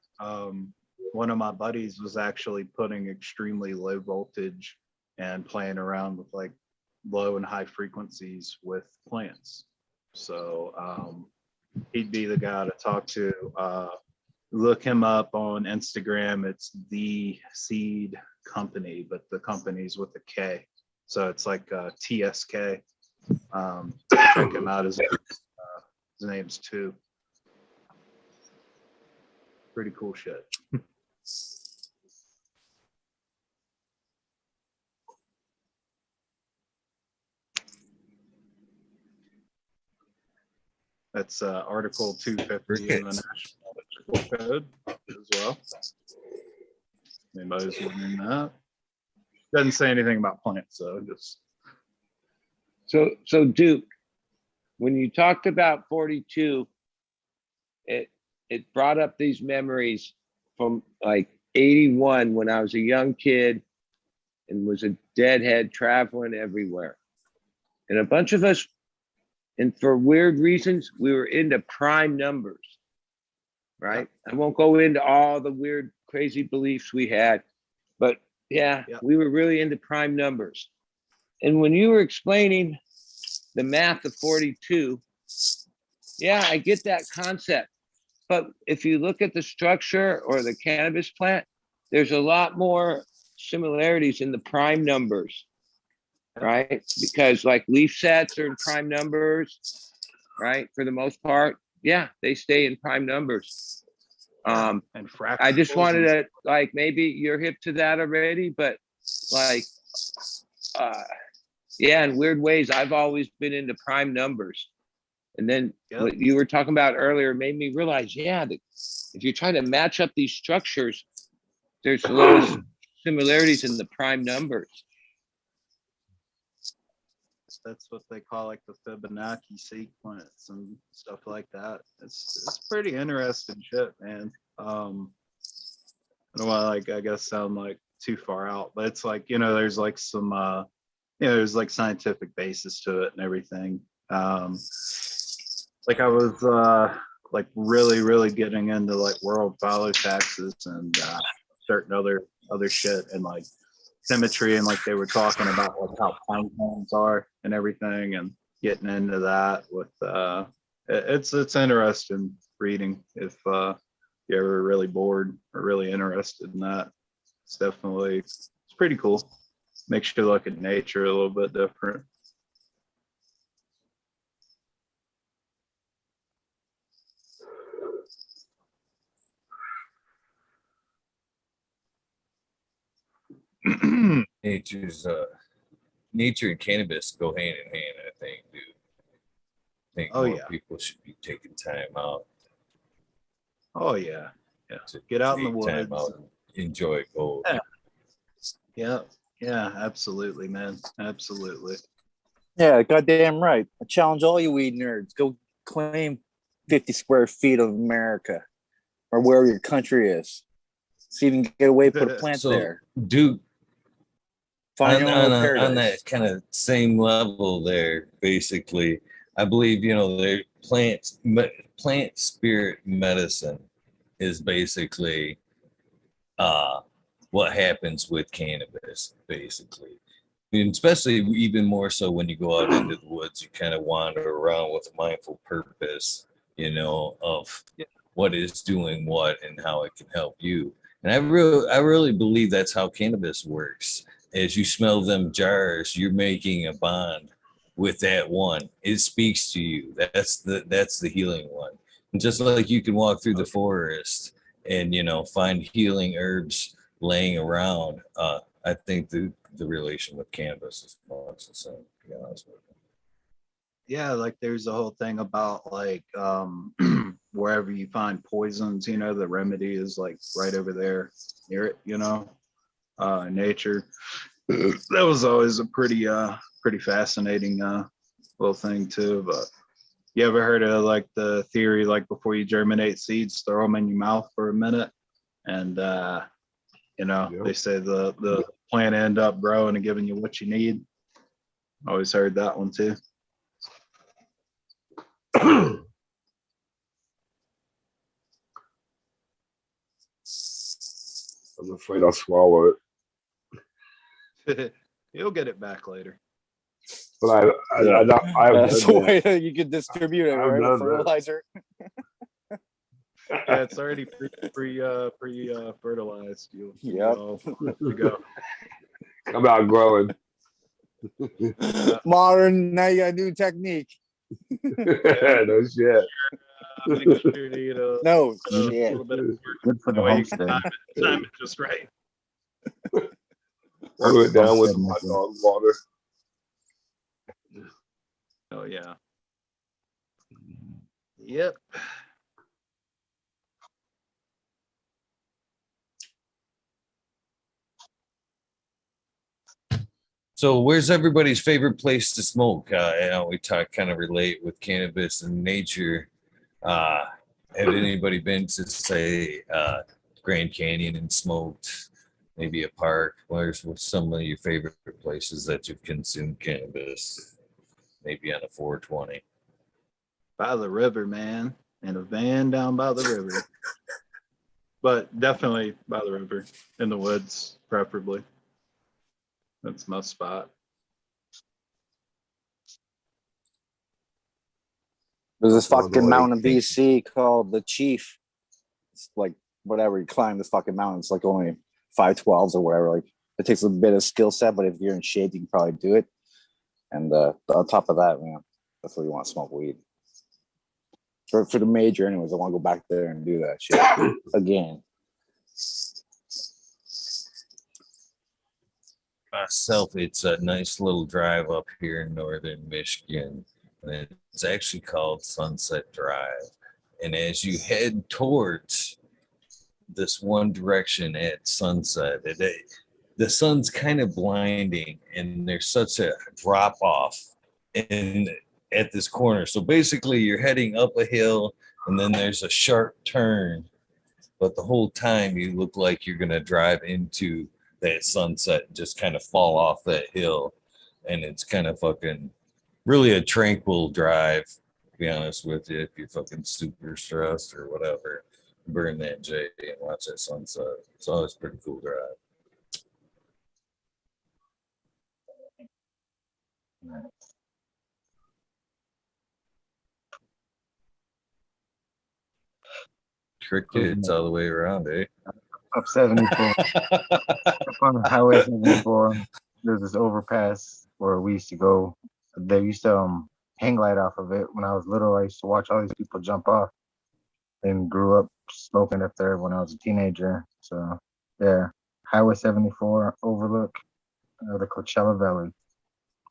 [SPEAKER 6] One of my buddies was actually putting extremely low voltage and playing around with like low and high frequencies with plants. So he'd be the guy to talk to. Look him up on Instagram. It's The Seed Company, but the company's with a K. So it's like TSK. Check him out. His name's too. Pretty cool shit. That's Article 250 in the National Electrical Code as well. Anybody's wondering that? Doesn't say anything about plants, so just.
[SPEAKER 12] So Duke, when you talked about 42, it brought up these memories from like 81 when I was a young kid and was a deadhead traveling everywhere. And a bunch of us, and for weird reasons, we were into prime numbers, right? I won't go into all the weird, crazy beliefs we had, but yeah, we were really into prime numbers. And when you were explaining the math of 42, yeah, I get that concept. But if you look at the structure or the cannabis plant, there's a lot more similarities in the prime numbers, right? Because like leaf sets are in prime numbers, right? For the most part, yeah, they stay in prime numbers.
[SPEAKER 6] And
[SPEAKER 12] I just wanted to, like, maybe you're hip to that already, but like, yeah, in weird ways, I've always been into prime numbers. And then what you were talking about earlier made me realize, yeah, that if you're trying to match up these structures, there's a lot of similarities in the prime numbers.
[SPEAKER 6] That's what they call like the Fibonacci sequence and stuff like that. It's pretty interesting shit, man. I don't want to like, I guess sound like too far out, but it's like, you know, there's like some, you know, there's like scientific basis to it and everything. Like I was like really getting into like world fallow taxes and certain other shit and like symmetry, and like they were talking about like how pine cones are and everything, and getting into that with it's interesting reading if you're ever really bored or really interested in that. It's pretty cool. Makes you look at nature a little bit different.
[SPEAKER 4] Nature and cannabis go hand in hand, I think, dude. I think more people should be taking time out.
[SPEAKER 6] Oh yeah. Get out in the woods.
[SPEAKER 4] Time out and enjoy gold.
[SPEAKER 6] Yeah, absolutely, man. Absolutely.
[SPEAKER 1] Yeah, goddamn right. I challenge all you weed nerds. Go claim 50 square feet of America or wherever your country is. See if you can get away, put a plant there.
[SPEAKER 4] Dude,
[SPEAKER 1] Find your own
[SPEAKER 4] on
[SPEAKER 1] paradise.
[SPEAKER 4] that kind of same level there, basically, I believe, you know, the plant spirit medicine is basically what happens with cannabis, basically. And especially even more so when you go out into the woods, you kind of wander around with a mindful purpose, you know, of what is doing what and how it can help you. And I really believe that's how cannabis works. As you smell them jars, you're making a bond with that one. It speaks to you. That's the healing one. And just like you can walk through the forest and, you know, find healing herbs laying around, I think the relation with cannabis is much the same, to be honest with you.
[SPEAKER 6] Yeah, like there's a whole thing about like wherever you find poisons, you know, the remedy is like right over there near it, you know, nature. That was always a pretty fascinating little thing too. But you ever heard of like the theory, like before you germinate seeds, throw them in your mouth for a minute, and you know, they say the plant end up growing and giving you what you need. Always heard that one too.
[SPEAKER 20] I'm afraid I'll swallow it.
[SPEAKER 6] You'll get it back later.
[SPEAKER 20] But I've
[SPEAKER 17] That's the
[SPEAKER 20] done
[SPEAKER 17] way
[SPEAKER 20] that.
[SPEAKER 17] that you can distribute it,
[SPEAKER 20] I've
[SPEAKER 17] right?
[SPEAKER 20] done
[SPEAKER 17] With
[SPEAKER 20] that.
[SPEAKER 17] fertilizer.
[SPEAKER 6] Yeah, it's already pre fertilized. You'll good to go.
[SPEAKER 20] I'm outgrowing.
[SPEAKER 17] Modern, now you got a new technique.
[SPEAKER 20] No shit.
[SPEAKER 6] Make sure to eat
[SPEAKER 17] No
[SPEAKER 6] a
[SPEAKER 17] shit.
[SPEAKER 6] little bit of
[SPEAKER 5] Good for the
[SPEAKER 6] the way you can
[SPEAKER 5] homestead.
[SPEAKER 6] time it just right.
[SPEAKER 20] Water it down with
[SPEAKER 5] Homestead
[SPEAKER 20] hot
[SPEAKER 5] method.
[SPEAKER 20] dog water.
[SPEAKER 6] Oh yeah. Yep.
[SPEAKER 4] So where's everybody's favorite place to smoke? You know, we kind of relate with cannabis and nature. Have anybody been to say Grand Canyon and smoked? Maybe a park? Where's some of your favorite places that you've consumed cannabis? Maybe on a 420.
[SPEAKER 6] By the river, man, in a van down by the river. But definitely by the river, in the woods, preferably. That's my spot.
[SPEAKER 17] There's this
[SPEAKER 20] All the
[SPEAKER 17] fucking
[SPEAKER 20] way.
[SPEAKER 17] mountain in BC called the Chief. It's like whatever, you climb this fucking mountain. It's like only 512s or whatever. Like it takes a bit of skill set, but if you're in shape, you can probably do it. And on top of that, man, that's where you want to smoke weed. For the major, anyways, I want to go back there and do that shit again.
[SPEAKER 4] Myself, it's a nice little drive up here in northern Michigan, and it's actually called Sunset Drive. And as you head towards this one direction at sunset, the sun's kind of blinding, and there's such a drop off at this corner. So basically, you're heading up a hill, and then there's a sharp turn, but the whole time you look like you're gonna drive into that sunset and just kind of fall off that hill. And it's kind of fucking really a tranquil drive, to be honest with you. If you're fucking super stressed or whatever, burn that J and watch that sunset. It's always a pretty cool drive. Crickets all the way around, eh?
[SPEAKER 5] Up 74. Up on Highway 74. There's this overpass where we used to go. They used to hang glide off of it. When I was little, I used to watch all these people jump off, and grew up smoking up there when I was a teenager. So yeah, Highway 74 overlook the Coachella Valley.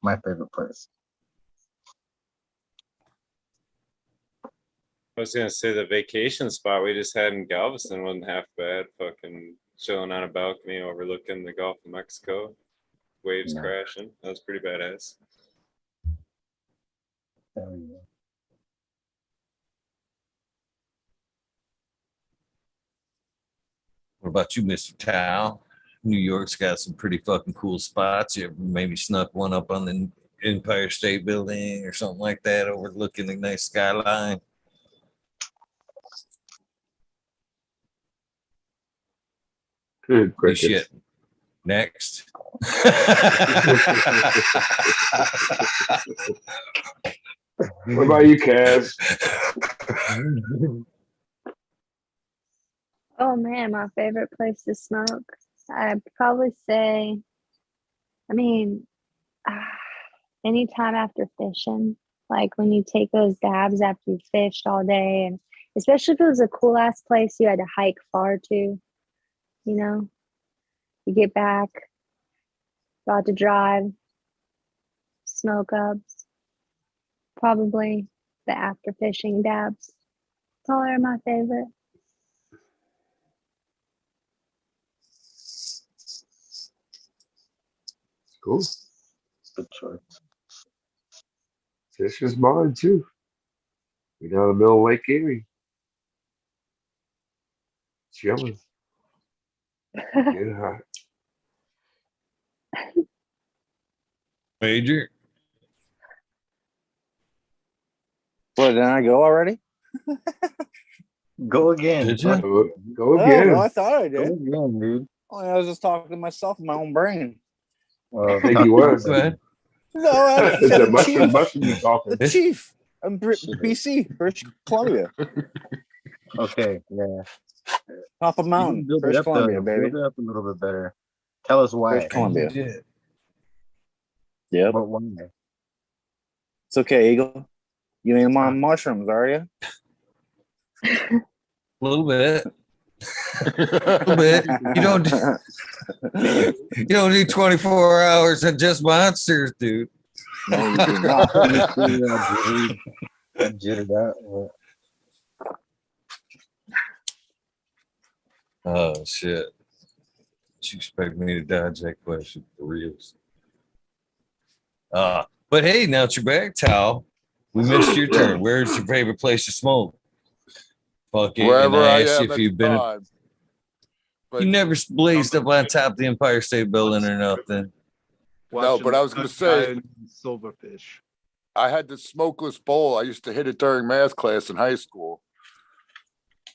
[SPEAKER 5] My favorite place.
[SPEAKER 11] I was gonna say the vacation spot we just had in Galveston wasn't half bad. Fucking chilling on a balcony overlooking the Gulf of Mexico, waves crashing. That was pretty badass.
[SPEAKER 5] Hell yeah.
[SPEAKER 4] What about you, Mr. Tao? New York's got some pretty fucking cool spots. You ever maybe snuck one up on the Empire State Building or something like that, overlooking the nice skyline?
[SPEAKER 20] Good
[SPEAKER 4] Good
[SPEAKER 20] crickets.
[SPEAKER 4] shit. Next.
[SPEAKER 20] What about you, Kaz?
[SPEAKER 21] Oh man, my favorite place to smoke. I'd probably say, I mean, anytime after fishing, like when you take those dabs after you fished all day, and especially if it was a cool ass place you had to hike far to, you know, you get back, about to drive, smoke ups, probably the after fishing dabs. Probably are my favorite.
[SPEAKER 20] Cool. Good choice. This is mine too. We're down in the middle of Lake Erie. Chilling. Getting hot.
[SPEAKER 4] Major.
[SPEAKER 17] What, did I go already?
[SPEAKER 5] Go again.
[SPEAKER 4] Did you?
[SPEAKER 20] Go
[SPEAKER 17] Oh,
[SPEAKER 20] again.
[SPEAKER 17] no, I thought I
[SPEAKER 5] Go
[SPEAKER 17] did.
[SPEAKER 5] again, dude.
[SPEAKER 17] Oh, I was just talking to myself in my own brain.
[SPEAKER 20] I think he was.
[SPEAKER 4] Go ahead.
[SPEAKER 17] No, I
[SPEAKER 20] It's
[SPEAKER 17] said
[SPEAKER 20] a
[SPEAKER 17] the
[SPEAKER 20] mushroom,
[SPEAKER 17] chief.
[SPEAKER 20] mushroom you talking.
[SPEAKER 17] The chief. I'm BC, British Columbia.
[SPEAKER 5] Okay, yeah.
[SPEAKER 17] Off a
[SPEAKER 5] You
[SPEAKER 17] mountain,
[SPEAKER 5] can build it
[SPEAKER 17] British
[SPEAKER 5] up
[SPEAKER 17] Columbia,
[SPEAKER 5] though.
[SPEAKER 17] baby.
[SPEAKER 5] Build it up a little bit better. Tell us why.
[SPEAKER 17] British Columbia.
[SPEAKER 21] Yeah.
[SPEAKER 17] Yep.
[SPEAKER 5] But why?
[SPEAKER 17] It's okay, Eagle. You ain't on mushrooms, are you?
[SPEAKER 4] A little bit. A little bit. You don't do 24 hours of just monsters, dude.
[SPEAKER 17] No, you do not.
[SPEAKER 5] Jittered out.
[SPEAKER 4] Oh shit. You expect me to dodge that question for reals? But hey, now it's your back, Tal. We missed your turn. Where's your favorite place to smoke? Fuck it.
[SPEAKER 2] Wherever
[SPEAKER 4] And I
[SPEAKER 2] I
[SPEAKER 4] asked you
[SPEAKER 2] am
[SPEAKER 4] if
[SPEAKER 2] at
[SPEAKER 4] you've
[SPEAKER 2] the
[SPEAKER 4] been.
[SPEAKER 2] time.
[SPEAKER 4] You never blazed up on top of the Empire State Building or nothing.
[SPEAKER 2] No, but I was going to say,
[SPEAKER 6] silverfish.
[SPEAKER 2] I had the smokeless bowl. I used to hit it during math class in high school.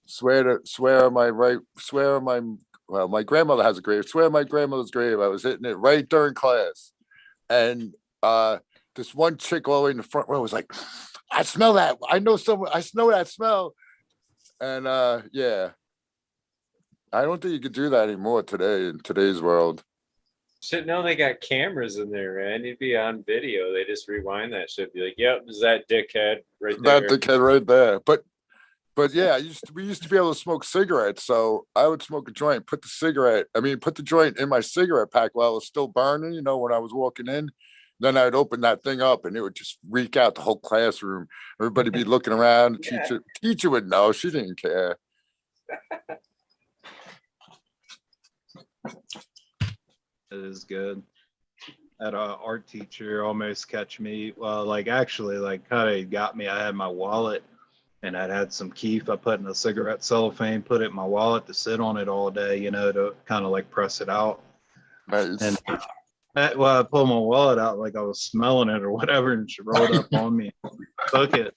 [SPEAKER 2] Swear on my well, my grandmother has a grave. Swear on my grandmother's grave. I was hitting it right during class. And this one chick all the way in the front row was like, I smell that. I know someone, I know that smell. And yeah. I don't think you could do that anymore today in today's world.
[SPEAKER 11] Shit, no, they got cameras in there, man. You'd be on video. They just rewind that shit. Be like, yep, is that dickhead right there.
[SPEAKER 2] That dickhead right there. But yeah, we used to be able to smoke cigarettes. So I would smoke a joint, put the joint in my cigarette pack while it was still burning, when I was walking in. Then I'd open that thing up and it would just reek out the whole classroom. Everybody be looking around. The teacher would know. She didn't care.
[SPEAKER 6] It is good. Had a art teacher almost catch me. Well, actually, kind of got me. I had my wallet and I'd had some keef. I put in a cigarette cellophane, put it in my wallet to sit on it all day, to kind of press it out.
[SPEAKER 2] Nice.
[SPEAKER 6] And I pulled my wallet out like I was smelling it or whatever, and she rolled up on me, took it.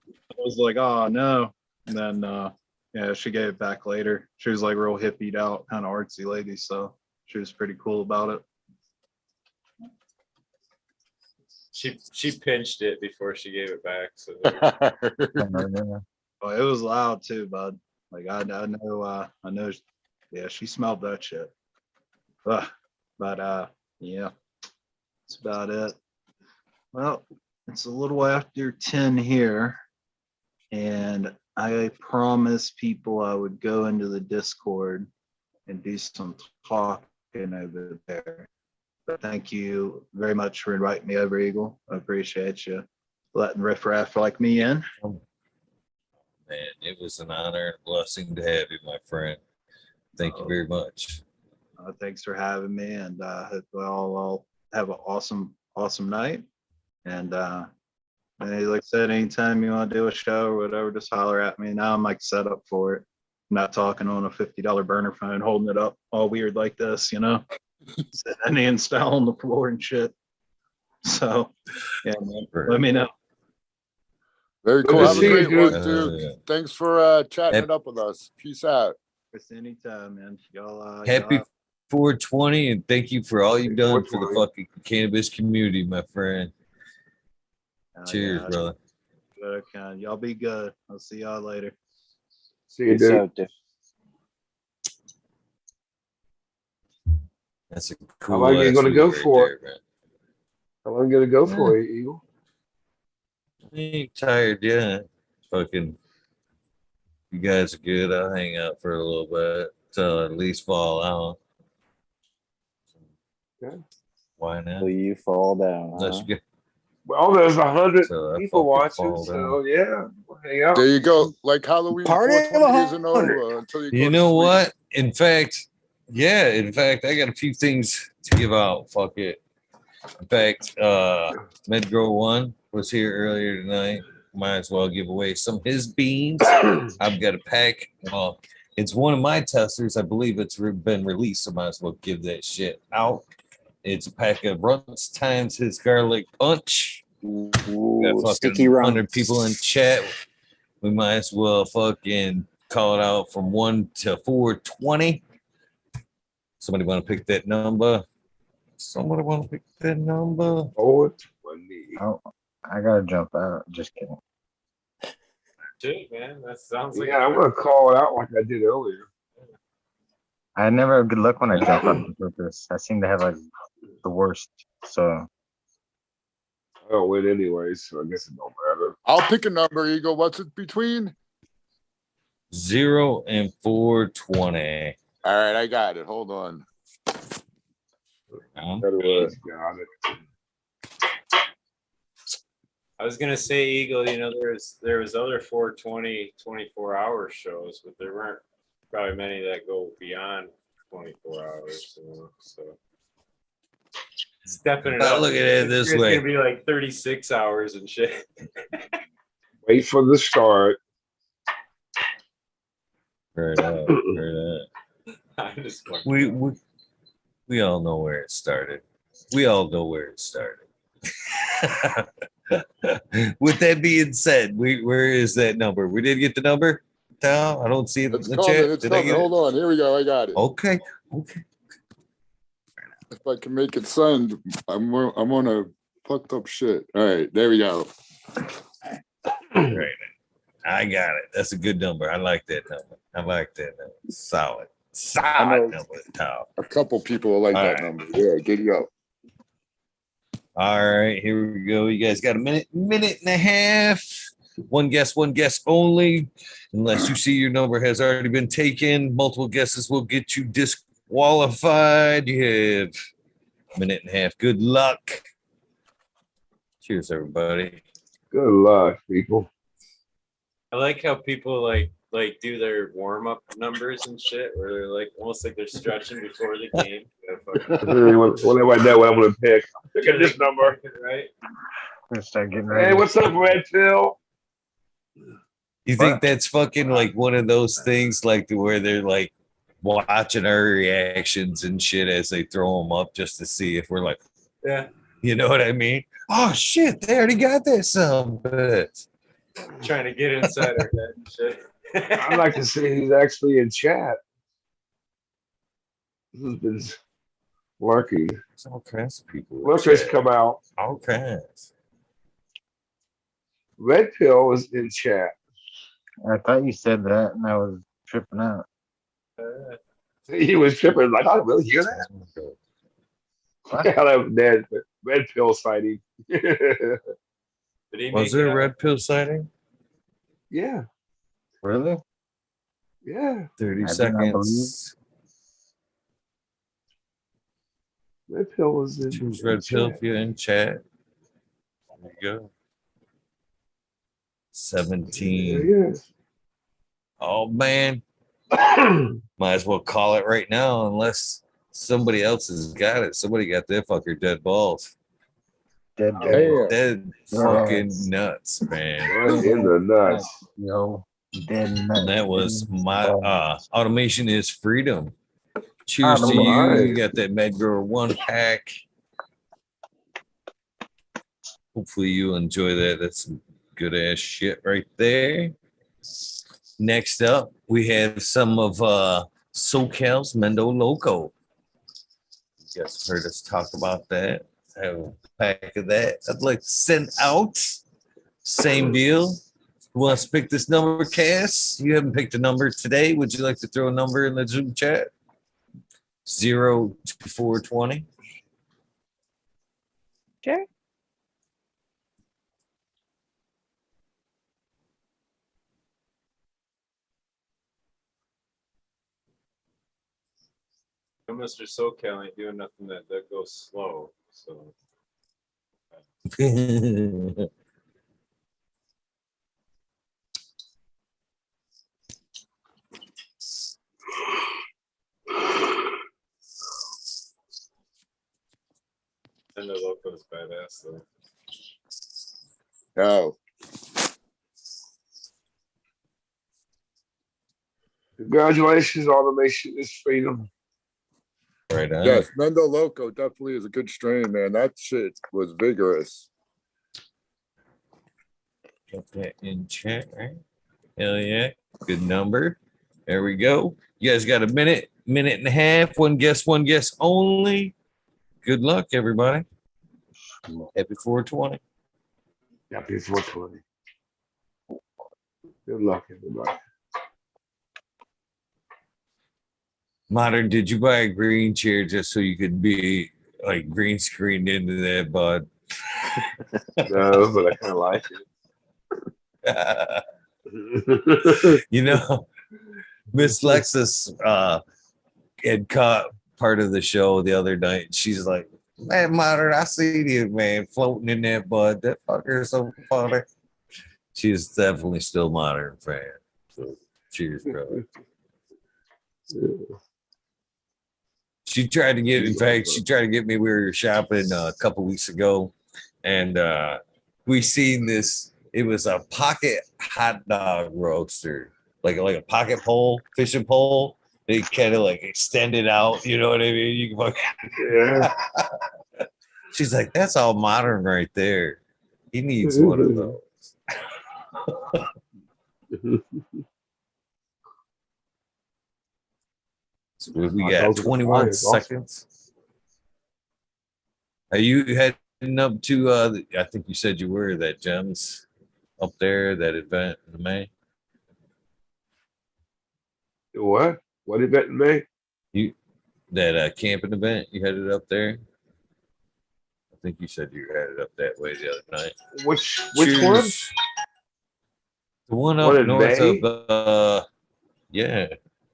[SPEAKER 6] I was like, oh no. And then yeah, she gave it back later. She was real hippied out, kind of artsy lady, so she was pretty cool about it.
[SPEAKER 11] She pinched it before she gave it back. So
[SPEAKER 6] Oh, it was loud too, bud. I know. Yeah, she smelled that shit. But yeah, that's about it. Well, it's a little after 10 here, and I promised people I would go into the Discord and do some talking over there. But thank you very much for inviting me over, Eagle. I appreciate you letting riffraff like me in.
[SPEAKER 4] Man, it was an honor and a blessing to have you, my friend. Thank you very much.
[SPEAKER 6] Thanks for having me, and hope we all have an awesome night. And like I said, anytime you want to do a show or whatever, just holler at me. Now I'm set up for it. I'm not talking on a $50 burner phone, holding it up all weird like this, Indian style on the floor and shit. So, yeah, man, let me know.
[SPEAKER 2] Very cool.
[SPEAKER 20] Good to
[SPEAKER 2] Have a
[SPEAKER 20] see you,
[SPEAKER 2] great one,
[SPEAKER 20] dude.
[SPEAKER 2] dude. Thanks for chatting it up with us. Peace out.
[SPEAKER 6] It's anytime, man. Y'all,
[SPEAKER 4] Happy 420, and thank you for all you've done for the
[SPEAKER 20] 420.
[SPEAKER 4] fucking cannabis community, my friend. Cheers,
[SPEAKER 6] yeah,
[SPEAKER 4] brother.
[SPEAKER 6] good I can. Y'all be good. I'll see y'all later.
[SPEAKER 20] See you,
[SPEAKER 17] Peace
[SPEAKER 20] dude.
[SPEAKER 17] out, Diff.
[SPEAKER 4] That's a
[SPEAKER 20] How
[SPEAKER 4] cool
[SPEAKER 20] long are you
[SPEAKER 4] ass
[SPEAKER 20] gonna
[SPEAKER 4] weed
[SPEAKER 20] go
[SPEAKER 4] right
[SPEAKER 20] for?
[SPEAKER 4] there, man.
[SPEAKER 20] How long are you gonna go
[SPEAKER 4] Yeah.
[SPEAKER 20] for, Eagle?
[SPEAKER 4] I ain't tired yet. Fucking, you guys are good. I'll hang out for a little bit till at least fall out.
[SPEAKER 20] Okay.
[SPEAKER 4] Why not?
[SPEAKER 17] Till you fall down,
[SPEAKER 4] Unless
[SPEAKER 17] huh?
[SPEAKER 4] you get
[SPEAKER 20] Well, there's 100
[SPEAKER 4] till I
[SPEAKER 20] people
[SPEAKER 4] fucking
[SPEAKER 20] watching,
[SPEAKER 4] fall down.
[SPEAKER 20] so yeah, we'll hang out.
[SPEAKER 2] There you go. Like Halloween
[SPEAKER 17] Party of
[SPEAKER 2] 420 isn't
[SPEAKER 17] 100.
[SPEAKER 2] over until you
[SPEAKER 4] You
[SPEAKER 2] go to
[SPEAKER 4] know
[SPEAKER 2] sleep.
[SPEAKER 4] what? In fact, I got a few things to give out. Fuck it. In fact, MedGrow1 was here earlier tonight. Might as well give away some of his beans. I've got a pack. Well, it's one of my testers. I believe it's been released, so might as well give that shit out. It's a pack of Runts times his garlic punch.
[SPEAKER 17] Ooh,
[SPEAKER 4] Got fucking
[SPEAKER 17] sticky
[SPEAKER 4] 100
[SPEAKER 17] round.
[SPEAKER 4] people in chat. We might as well fucking call it out from 1 to 420. Somebody want to pick that number? Somebody want to pick that number?
[SPEAKER 20] 420.
[SPEAKER 5] Oh, I gotta jump out. Just kidding.
[SPEAKER 11] Shit, man. That sounds like
[SPEAKER 20] Yeah, I'm gonna call it out like I did earlier.
[SPEAKER 5] I never have good luck when I jump out on purpose. I seem to have like the worst. So
[SPEAKER 20] I don't win anyways, so I guess it don't matter.
[SPEAKER 2] I'll pick a number, Eagle. What's it between?
[SPEAKER 4] 0 and 420.
[SPEAKER 2] All right, I got it. Hold on.
[SPEAKER 20] Got it.
[SPEAKER 11] I was gonna say, Eagle, you know, there was other 420 24-hour shows, but there weren't probably many that go beyond 24 hours. So it's definitely
[SPEAKER 4] But look at it this way.
[SPEAKER 11] It's gonna be like 36 hours and shit.
[SPEAKER 20] Wait for the start.
[SPEAKER 4] Right up, right up.
[SPEAKER 11] I'm just fucking
[SPEAKER 4] We all know where it started. We all know where it started. With that being said, where is that number? We did get the number, Tal? I don't see it in
[SPEAKER 2] It's
[SPEAKER 4] the
[SPEAKER 2] coming.
[SPEAKER 4] chat.
[SPEAKER 2] It's
[SPEAKER 4] Did I
[SPEAKER 2] coming.
[SPEAKER 4] get it?
[SPEAKER 2] Hold on. Here we go. I got it.
[SPEAKER 4] Okay.
[SPEAKER 2] If I can make it send, I'm on a fucked up shit. All right, there we go.
[SPEAKER 4] Right. I got it. That's a good number. I like that number. Solid. Solid number, Tal.
[SPEAKER 2] A couple people will like
[SPEAKER 4] All
[SPEAKER 2] that
[SPEAKER 4] right.
[SPEAKER 2] number. Yeah, get it up.
[SPEAKER 4] All right, here we go. You guys got a minute and a half. One guess only. Unless you see your number has already been taken, multiple guesses will get you disqualified. You have a minute and a half. Good luck. Cheers, everybody.
[SPEAKER 20] Good luck, people.
[SPEAKER 11] I like how people like do their warm up numbers and shit, where they're like almost like they're stretching before the game.
[SPEAKER 20] Whenever I know what I'm gonna pick, pick at this number.
[SPEAKER 11] Right?
[SPEAKER 5] I'm gonna start getting ready.
[SPEAKER 20] Hey, what's up, Red Pill?
[SPEAKER 4] You think that's fucking like one of those things like where they're like watching our reactions and shit as they throw them up just to see if we're like,
[SPEAKER 11] Yeah.
[SPEAKER 4] you know what I mean? Oh shit, they already got this bitch.
[SPEAKER 11] Trying to get inside our head and shit.
[SPEAKER 20] I'd like to see who's actually in chat. Who's been lurking?
[SPEAKER 4] There's all kinds of people.
[SPEAKER 20] Lurkers come out.
[SPEAKER 4] All kinds.
[SPEAKER 20] Red Pill is in chat.
[SPEAKER 5] I thought you said that, and I was tripping out.
[SPEAKER 20] He was tripping. Like, I don't really hear that. Yeah, that was dead. Red Pill sighting.
[SPEAKER 4] Was there a red pill sighting?
[SPEAKER 20] Yeah.
[SPEAKER 5] Really?
[SPEAKER 20] Yeah.
[SPEAKER 4] 30 seconds.
[SPEAKER 20] Red Pill was in.
[SPEAKER 4] Choose red pill if you're in chat. There you go. 17.
[SPEAKER 20] Yeah.
[SPEAKER 4] Oh man. Might as well call it right now unless somebody else has got it. Somebody got their fucker dead balls. Dead fucking nuts, man.
[SPEAKER 20] Right in the nuts.
[SPEAKER 5] Yo, dead nuts.
[SPEAKER 4] And that was my automation is freedom. Cheers to
[SPEAKER 20] Automation.
[SPEAKER 4] you. You got that MedGrow1 pack. Hopefully you enjoy that. That's some good ass shit right there. Next up, we have some of SoCal's Mendo Loco. You guys heard us talk about that. I have a pack of that I'd like to send out. Same deal. Who wants to pick this number, Cass? You haven't picked a number today. Would you like to throw a number in the Zoom chat? 0 to 420.
[SPEAKER 21] Sure.
[SPEAKER 11] Mr. SoCal ain't doing nothing that goes slow. So and the loco's badass though.
[SPEAKER 2] No.
[SPEAKER 20] Congratulations, automation is freedom.
[SPEAKER 4] Right on.
[SPEAKER 2] Yes, Mendo Loco definitely is a good strain, man. That shit was vigorous.
[SPEAKER 4] Get that in chat, right? Hell yeah. Good number. There we go. You guys got a minute and a half. One guess only. Good luck, everybody. Happy 420.
[SPEAKER 20] Happy 420. Good luck, everybody.
[SPEAKER 4] Modern, did you buy a green chair just so you could be like green screened into that, bud?
[SPEAKER 20] No, but I kind of like it.
[SPEAKER 4] You know, Miss Lexus had caught part of the show the other night. She's like, man, Modern, I see you, man, floating in that, bud. That fucker is so funny. She's definitely still Modern fan. So cheers, brother. She tried to get, in fact, she tried to get me. We were shopping a couple weeks ago, and we seen this. It was a pocket hot dog roaster, like a pocket pole, fishing pole. They kind of like extended out. You know what I mean? You can
[SPEAKER 20] yeah.
[SPEAKER 4] She's like, that's all Modern right there. He needs one of those. So we got 21 seconds. Are you heading up to I think you said you were that Gems up there, that event in May?
[SPEAKER 20] What? What event in May?
[SPEAKER 4] You that camping event, you headed up there? I think you said you headed up that way the other night.
[SPEAKER 20] Which one?
[SPEAKER 4] The one up north of yeah.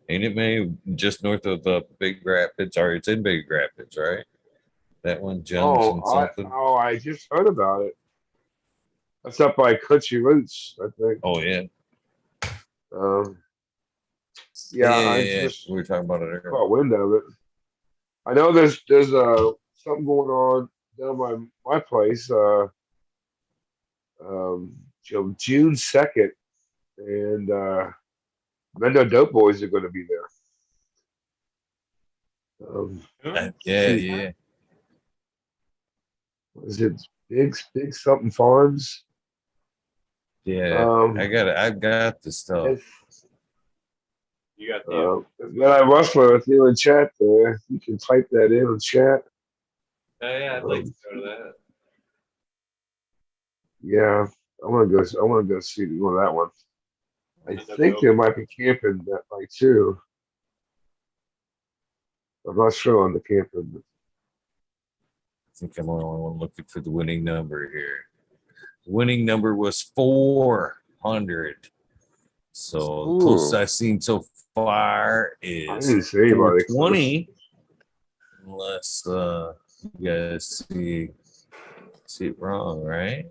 [SPEAKER 4] Ain't it May? Just north of Big Rapids. Or it's in Big Rapids, right? That one, Gems and something.
[SPEAKER 20] I just heard about it. That's up by Country Roots, I think.
[SPEAKER 4] Oh yeah.
[SPEAKER 20] Yeah.
[SPEAKER 4] We were talking about it earlier.
[SPEAKER 20] Caught wind of it. I know there's something going on down by my place. June 2nd, and Mendo Dope Boys are going to be there.
[SPEAKER 4] Yeah.
[SPEAKER 20] Is it big something farms?
[SPEAKER 4] Yeah, I've got the stuff.
[SPEAKER 11] You got the
[SPEAKER 20] then I Rustler, if you're in chat there, you can type that in chat.
[SPEAKER 11] yeah, I'd like to go to that.
[SPEAKER 20] Yeah, I want to go see that one. I think there might be camping that night too. I'm not sure on the camping. But
[SPEAKER 4] I think I'm the only one looking for the winning number here. The winning number was 400. So the closest I've seen so far is 20. Unless you guys see it wrong, right?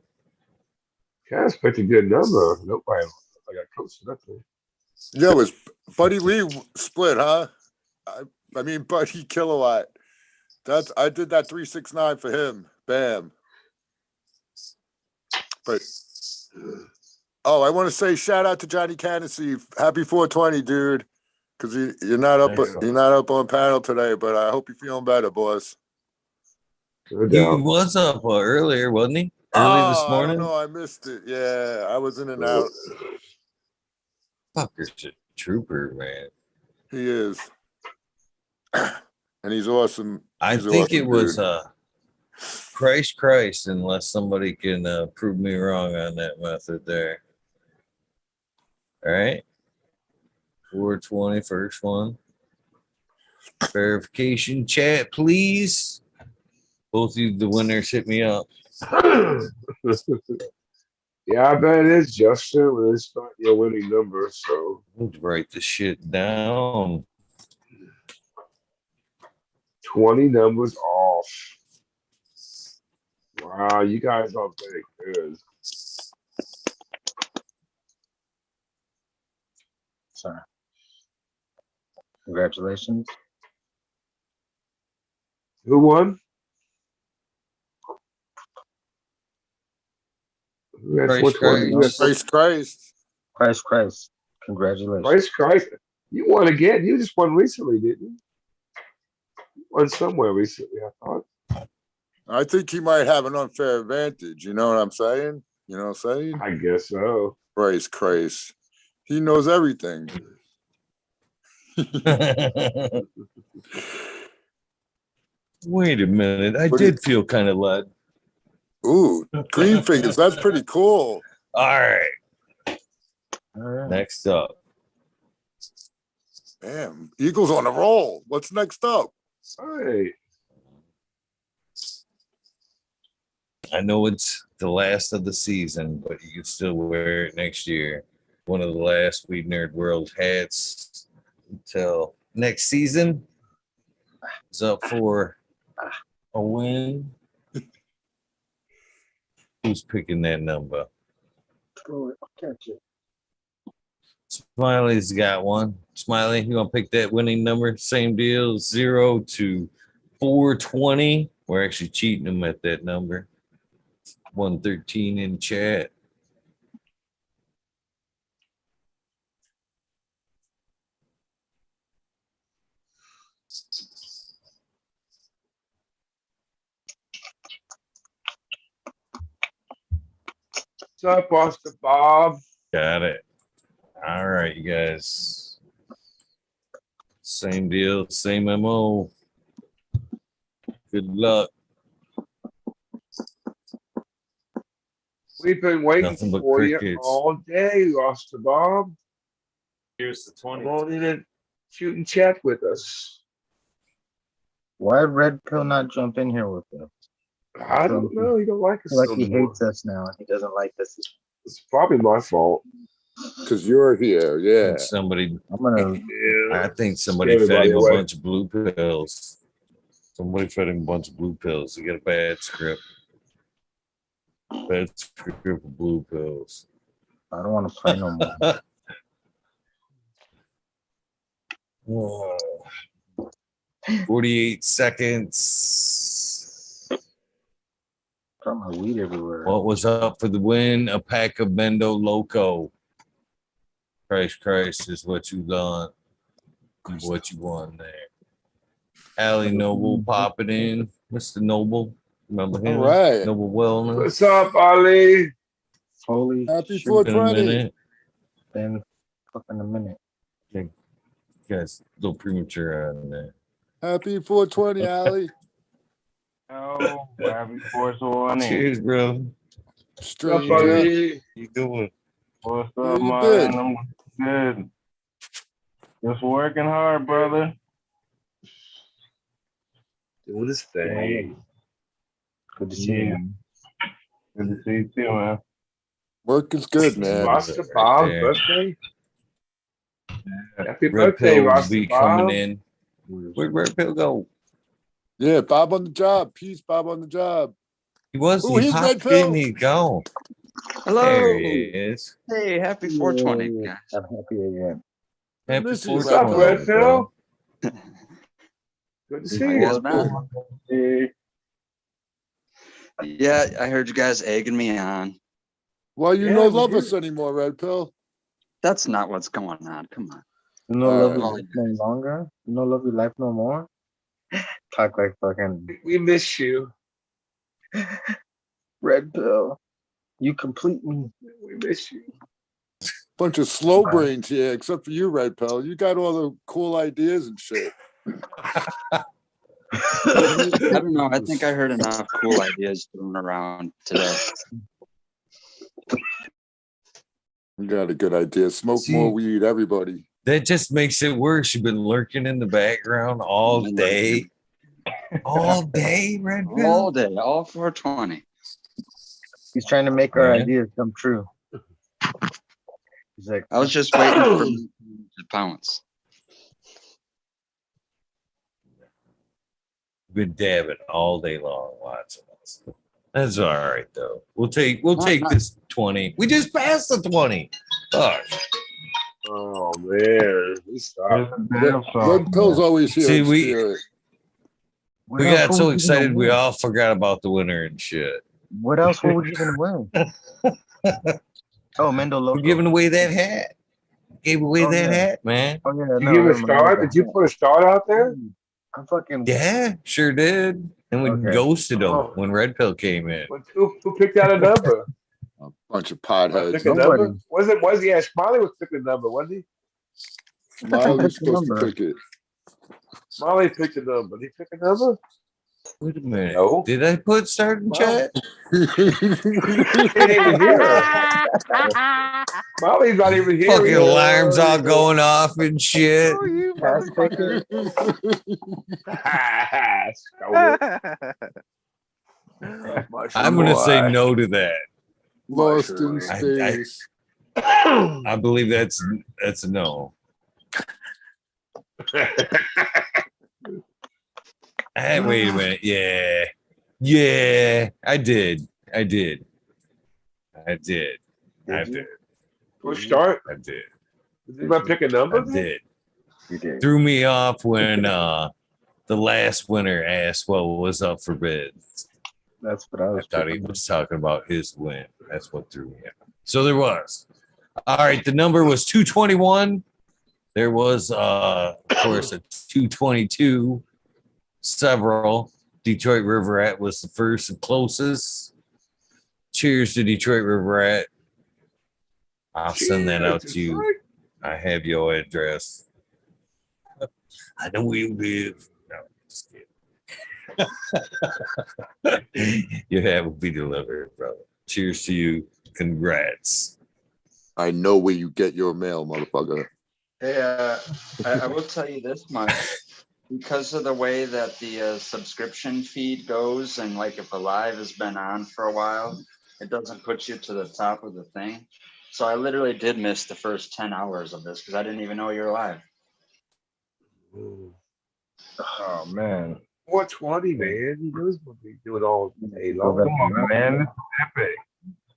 [SPEAKER 20] Yeah, it's pretty good number. Nope, I got close to that thing.
[SPEAKER 2] Yeah, it was Buddy Lee split, huh? I mean, Buddy Kilowatt. I did that 369 for him. Bam. But I want to say shout out to Johnny Candace. Happy 420, dude. Because you're not up on panel today, but I hope you're feeling better, boss.
[SPEAKER 4] He was up earlier, wasn't he? Early this morning.
[SPEAKER 2] I don't know. I missed it. Yeah, I was in and out.
[SPEAKER 4] Fuckers are trooper, man.
[SPEAKER 2] He is. And he's awesome.
[SPEAKER 4] I
[SPEAKER 2] He's
[SPEAKER 4] think
[SPEAKER 2] awesome,
[SPEAKER 4] it was
[SPEAKER 2] dude.
[SPEAKER 4] Christ, unless somebody can prove me wrong on that method there. All right. 420, first one. Verification chat, please. Both of you, the winners, hit me up.
[SPEAKER 20] Yeah, I bet it is, Justin. When it's not your winning number, so
[SPEAKER 4] Let's write this shit down.
[SPEAKER 20] 20 numbers off. Wow, you guys are very good.
[SPEAKER 5] Sorry. Congratulations.
[SPEAKER 20] Who won? Who had 420? You had
[SPEAKER 5] Christ. Congratulations.
[SPEAKER 20] Christ. You won again. You just won recently, didn't you? You won somewhere recently, I thought.
[SPEAKER 2] I think he might have an unfair advantage. You know what I'm saying? You know what I'm saying?
[SPEAKER 20] I guess so.
[SPEAKER 2] Christ. He knows everything.
[SPEAKER 4] Wait a minute. I did feel kind of led.
[SPEAKER 2] Ooh, greenfingers. That's pretty cool.
[SPEAKER 4] All right. Next up.
[SPEAKER 2] Damn, Eagles on a roll. What's next up?
[SPEAKER 20] Hey.
[SPEAKER 4] I know it's the last of the season, but you can still wear it next year. One of the last WEedNerdWorld hats until next season. Is up for a win. Who's picking that number?
[SPEAKER 5] I'll catch it.
[SPEAKER 4] Smiley's got one. Smiley, you want to pick that winning number? Same deal, 0 to 420. We're actually cheating them at that number. 113 in chat.
[SPEAKER 20] What's up, Buster Bob?
[SPEAKER 4] Got it. All right, you guys. Same deal, same MO. Good luck.
[SPEAKER 20] We've been waiting
[SPEAKER 4] Nothing but
[SPEAKER 20] for you
[SPEAKER 4] crickets.
[SPEAKER 20] all day, Buster Bob.
[SPEAKER 11] Here's the 20.
[SPEAKER 20] Come on in and shoot and chat with us.
[SPEAKER 5] Why did Red Pill not jump in here with us?
[SPEAKER 20] I don't know. He don't like us.
[SPEAKER 5] Like
[SPEAKER 20] no
[SPEAKER 5] he
[SPEAKER 20] more.
[SPEAKER 5] hates us now. He doesn't like us.
[SPEAKER 20] It's probably my fault.
[SPEAKER 2] Because you're here, yeah.
[SPEAKER 4] Somebody,
[SPEAKER 5] I'm gonna.
[SPEAKER 4] I think somebody
[SPEAKER 20] Scare
[SPEAKER 4] fed
[SPEAKER 20] everybody
[SPEAKER 4] him a
[SPEAKER 20] away.
[SPEAKER 4] bunch of blue pills. Somebody fed him a bunch of blue pills. He got a bad script. Bad script of blue pills.
[SPEAKER 5] I don't want to play no more.
[SPEAKER 4] 48 seconds.
[SPEAKER 5] Got my weed everywhere.
[SPEAKER 4] What was up for the win? A pack of Bendo Loco. Christ is what you got. What you won there. Allie Noble popping in. Mr. Noble. Remember him?
[SPEAKER 2] All right.
[SPEAKER 4] Noble Wellness.
[SPEAKER 20] What's up, Ali?
[SPEAKER 5] Holy
[SPEAKER 2] Happy
[SPEAKER 5] shit.
[SPEAKER 4] Been a
[SPEAKER 2] 420.
[SPEAKER 4] minute.
[SPEAKER 5] Been fucking a minute.
[SPEAKER 4] You guys, a little premature on there.
[SPEAKER 2] Happy 420, Allie.
[SPEAKER 13] Oh, happy 420.
[SPEAKER 4] Cheers, bro.
[SPEAKER 2] Stranger.
[SPEAKER 20] Buddy.
[SPEAKER 4] You doing?
[SPEAKER 13] What's
[SPEAKER 2] How
[SPEAKER 13] up,
[SPEAKER 2] you
[SPEAKER 13] man?
[SPEAKER 2] been?
[SPEAKER 13] I'm good. Just working hard, brother.
[SPEAKER 20] Doing his thing.
[SPEAKER 5] Good to see you.
[SPEAKER 13] Good to see you too, man.
[SPEAKER 2] Work is good, man.
[SPEAKER 20] Buster
[SPEAKER 4] Right
[SPEAKER 20] Bob's
[SPEAKER 4] there.
[SPEAKER 20] birthday. Happy
[SPEAKER 4] Red
[SPEAKER 20] birthday,
[SPEAKER 4] Pill will
[SPEAKER 20] Buster
[SPEAKER 4] be
[SPEAKER 20] Bob.
[SPEAKER 4] coming in. Where'd Red Pill go?
[SPEAKER 2] Yeah, Bob on the job. Peace, Bob on the job.
[SPEAKER 4] He was.
[SPEAKER 2] Ooh,
[SPEAKER 4] He
[SPEAKER 2] he's
[SPEAKER 4] popped
[SPEAKER 2] Red
[SPEAKER 4] in.
[SPEAKER 2] Pill.
[SPEAKER 4] He go.
[SPEAKER 22] Hello.
[SPEAKER 4] There he is.
[SPEAKER 22] Hey, happy 420, guys.
[SPEAKER 5] I'm happy again.
[SPEAKER 4] Happy
[SPEAKER 2] miss you,
[SPEAKER 20] What's
[SPEAKER 2] Red
[SPEAKER 20] up,
[SPEAKER 4] 420,
[SPEAKER 20] Red
[SPEAKER 4] bro.
[SPEAKER 20] Phil? Good to see
[SPEAKER 22] Yes,
[SPEAKER 20] you.
[SPEAKER 22] man. Yeah, I heard you guys egging me on.
[SPEAKER 2] Well, you
[SPEAKER 20] Yeah,
[SPEAKER 2] no
[SPEAKER 20] we
[SPEAKER 2] love
[SPEAKER 20] did.
[SPEAKER 2] us anymore, Red Pill.
[SPEAKER 22] That's not what's going on. Come on.
[SPEAKER 5] You no
[SPEAKER 2] All
[SPEAKER 5] love
[SPEAKER 2] right.
[SPEAKER 5] your life no longer? You no love your life no more? Talk like fucking
[SPEAKER 20] We miss you.
[SPEAKER 5] Red Pill. You complete me.
[SPEAKER 20] We miss you.
[SPEAKER 2] Bunch of slow brains here, except for you, Red Pill. You got all the cool ideas and shit.
[SPEAKER 22] I don't know. I think I heard enough cool ideas thrown around today.
[SPEAKER 2] You got a good idea. Smoke more weed, everybody.
[SPEAKER 4] That just makes it worse. You've been lurking in the background all day. All day, Red Pill?
[SPEAKER 22] All day, all 420.
[SPEAKER 5] He's trying to make our ideas come true. He's like,
[SPEAKER 22] I was just waiting for him to pounce.
[SPEAKER 4] Been dabbing all day long. Lots of us. That's all right though. We'll take this 20. We just passed the 20. Fuck.
[SPEAKER 20] Oh man, we stopped.
[SPEAKER 2] Red Pill's always here.
[SPEAKER 4] See,
[SPEAKER 2] we
[SPEAKER 4] got so excited we all forgot about the winner and shit.
[SPEAKER 5] What else were we giving away? Oh, Mendo Loco.
[SPEAKER 4] We're giving away that hat. Gave away that hat, man.
[SPEAKER 5] Oh yeah,
[SPEAKER 20] Did you give a star? Did you put a star out there?
[SPEAKER 5] I'm fucking.
[SPEAKER 4] Yeah, sure did. And we ghosted him when Red Pill came in.
[SPEAKER 20] Who picked out a number?
[SPEAKER 2] A bunch of potheads.
[SPEAKER 20] Pick a number? Was he? Smiley was picking a number, wasn't he?
[SPEAKER 2] Smiley was supposed to pick it.
[SPEAKER 20] Smiley picked a number. Did he pick a number?
[SPEAKER 4] Wait a minute.
[SPEAKER 20] No.
[SPEAKER 4] Did I put start in chat?
[SPEAKER 20] He ain't even here. Smiley's not even here.
[SPEAKER 4] Fucking alarms all going off and shit. I'm gonna say no to that.
[SPEAKER 2] Lost in space.
[SPEAKER 4] I believe that's a no. Wait a minute. Yeah, I did.
[SPEAKER 20] Push start.
[SPEAKER 4] I did.
[SPEAKER 20] Did you want to pick a number?
[SPEAKER 4] I did. You did. Threw me off when the last winner asked what was up for bids.
[SPEAKER 5] That's what I
[SPEAKER 4] thought he was talking about his win. That's what threw me off. So there was. All right, the number was 221. There was of course a 222. Several. Detroit River Rat was the first and closest. Cheers to Detroit River Rat. I'll send that out to you. I have your address. I know where you live. No, just kidding. Your hat will be delivered, brother. Cheers to you. Congrats.
[SPEAKER 2] I know where you get your mail, motherfucker.
[SPEAKER 22] Hey, I will tell you this much. Because of the way that the subscription feed goes, and like if a live has been on for a while, it doesn't put you to the top of the thing. So I literally did miss the first 10 hours of this because I didn't even know you were live.
[SPEAKER 5] Oh man.
[SPEAKER 20] 420, man. He knows what we do it all day long. Come on, man. This is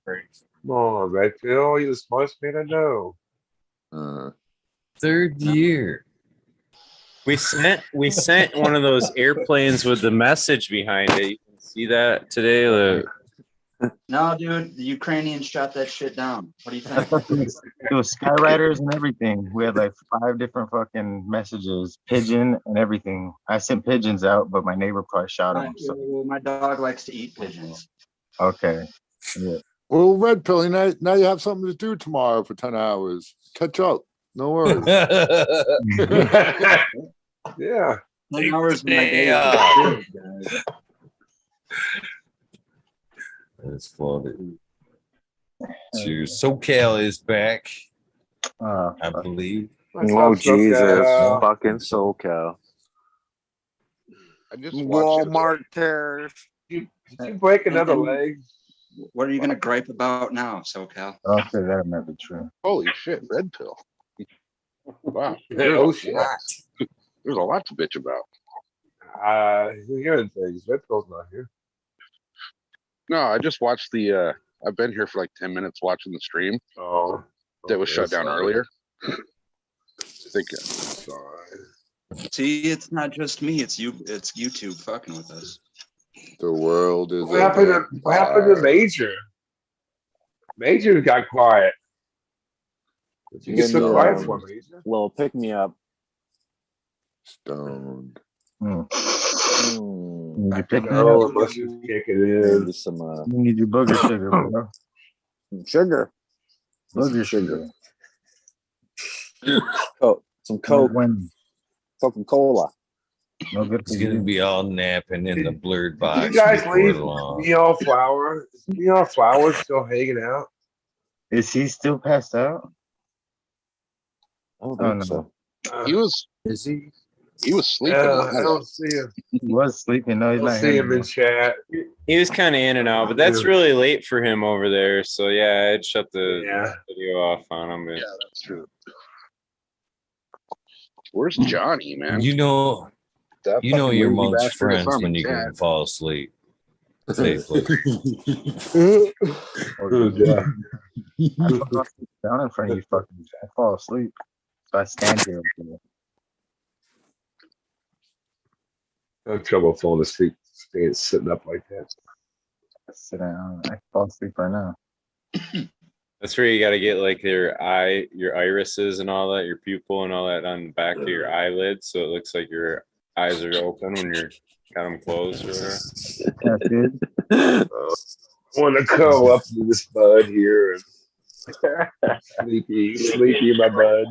[SPEAKER 20] epic. Come on, Red Pill. You're the smartest man I know.
[SPEAKER 4] Third year.
[SPEAKER 11] We sent one of those airplanes with the message behind it. You can see that today.
[SPEAKER 22] No, dude, the Ukrainians shot that shit down. What do you think?
[SPEAKER 5] It was Skyriders and everything. We had like 5 different fucking messages, pigeon and everything. I sent pigeons out, but my neighbor probably shot them. So.
[SPEAKER 22] Well, my dog likes to eat pigeons.
[SPEAKER 5] Okay. Yeah.
[SPEAKER 2] Well, Red Pill, now you have something to do tomorrow for 10 hours. Catch up. No worries.
[SPEAKER 20] Yeah.
[SPEAKER 22] 10 hours of my day.
[SPEAKER 4] That's funny. Cheers. SoCal is back. I believe.
[SPEAKER 17] Oh, Jesus. Fucking SoCal.
[SPEAKER 19] I just
[SPEAKER 17] Walmart terrors.
[SPEAKER 20] Did you break another leg?
[SPEAKER 22] What are you going to gripe about now, SoCal?
[SPEAKER 5] I'll say that might be true.
[SPEAKER 19] Holy shit, Red Pill. Wow.
[SPEAKER 20] Oh, shit.
[SPEAKER 19] There's a lot to bitch about.
[SPEAKER 20] You're hearing things. Red Pill's not here.
[SPEAKER 19] No, I just watched the I've been here for like 10 minutes watching the stream.
[SPEAKER 20] Oh.
[SPEAKER 19] That was shut down earlier. I think
[SPEAKER 22] See, it's not just me, it's YouTube fucking with us.
[SPEAKER 2] The world is
[SPEAKER 20] What happened to Major? Major got quiet. You get so quiet for Major.
[SPEAKER 17] Little pick me up.
[SPEAKER 2] Stoned.
[SPEAKER 5] You
[SPEAKER 20] Must just kick it in.
[SPEAKER 5] You need your booger sugar, bro.
[SPEAKER 17] Sugar.
[SPEAKER 5] Booger sugar.
[SPEAKER 1] Coke, some Coke,
[SPEAKER 5] When
[SPEAKER 1] Coca-Cola.
[SPEAKER 5] no good
[SPEAKER 4] He's
[SPEAKER 5] for
[SPEAKER 4] gonna
[SPEAKER 5] you.
[SPEAKER 4] be all napping in the blurred
[SPEAKER 20] Did
[SPEAKER 4] box.
[SPEAKER 20] you guys
[SPEAKER 4] before
[SPEAKER 20] leave
[SPEAKER 4] long.
[SPEAKER 20] MeAulFlower? Is MeAulFlower still hanging out?
[SPEAKER 5] Is he still passed out?
[SPEAKER 1] I don't
[SPEAKER 5] Oh
[SPEAKER 1] think
[SPEAKER 5] no,
[SPEAKER 1] so.
[SPEAKER 15] He was
[SPEAKER 1] Is he?
[SPEAKER 15] sleeping.
[SPEAKER 20] I don't see him.
[SPEAKER 5] he was sleeping. No,
[SPEAKER 20] I
[SPEAKER 5] he's
[SPEAKER 20] don't
[SPEAKER 5] not
[SPEAKER 20] see
[SPEAKER 5] here
[SPEAKER 20] him in
[SPEAKER 5] anymore.
[SPEAKER 20] chat.
[SPEAKER 11] He was kind of in and out, but that's really late for him over there. So yeah, I'd shut the
[SPEAKER 20] Yeah.
[SPEAKER 11] video off on him.
[SPEAKER 15] Yeah, that's true. Where's Johnny, man?
[SPEAKER 4] You know
[SPEAKER 15] That
[SPEAKER 4] your
[SPEAKER 15] fucking lazy
[SPEAKER 4] monk's
[SPEAKER 15] bastard is
[SPEAKER 4] friends
[SPEAKER 15] on
[SPEAKER 4] when
[SPEAKER 15] the
[SPEAKER 4] you
[SPEAKER 15] chat.
[SPEAKER 4] can fall asleep safely.
[SPEAKER 20] Oh, God.
[SPEAKER 5] I don't go sit down in front of you, fucking. I fall asleep, so I stand here. With you.
[SPEAKER 20] I have trouble falling asleep, sitting up like that.
[SPEAKER 5] I sit down. I fall asleep right now.
[SPEAKER 11] That's where you got to get like your irises and all that, your pupil and all that on the back of your eyelids, so it looks like your eyes are open when you're got them closed or whatever.
[SPEAKER 5] Yeah, dude.
[SPEAKER 20] I want to curl up to this bud here and sleepy my bud.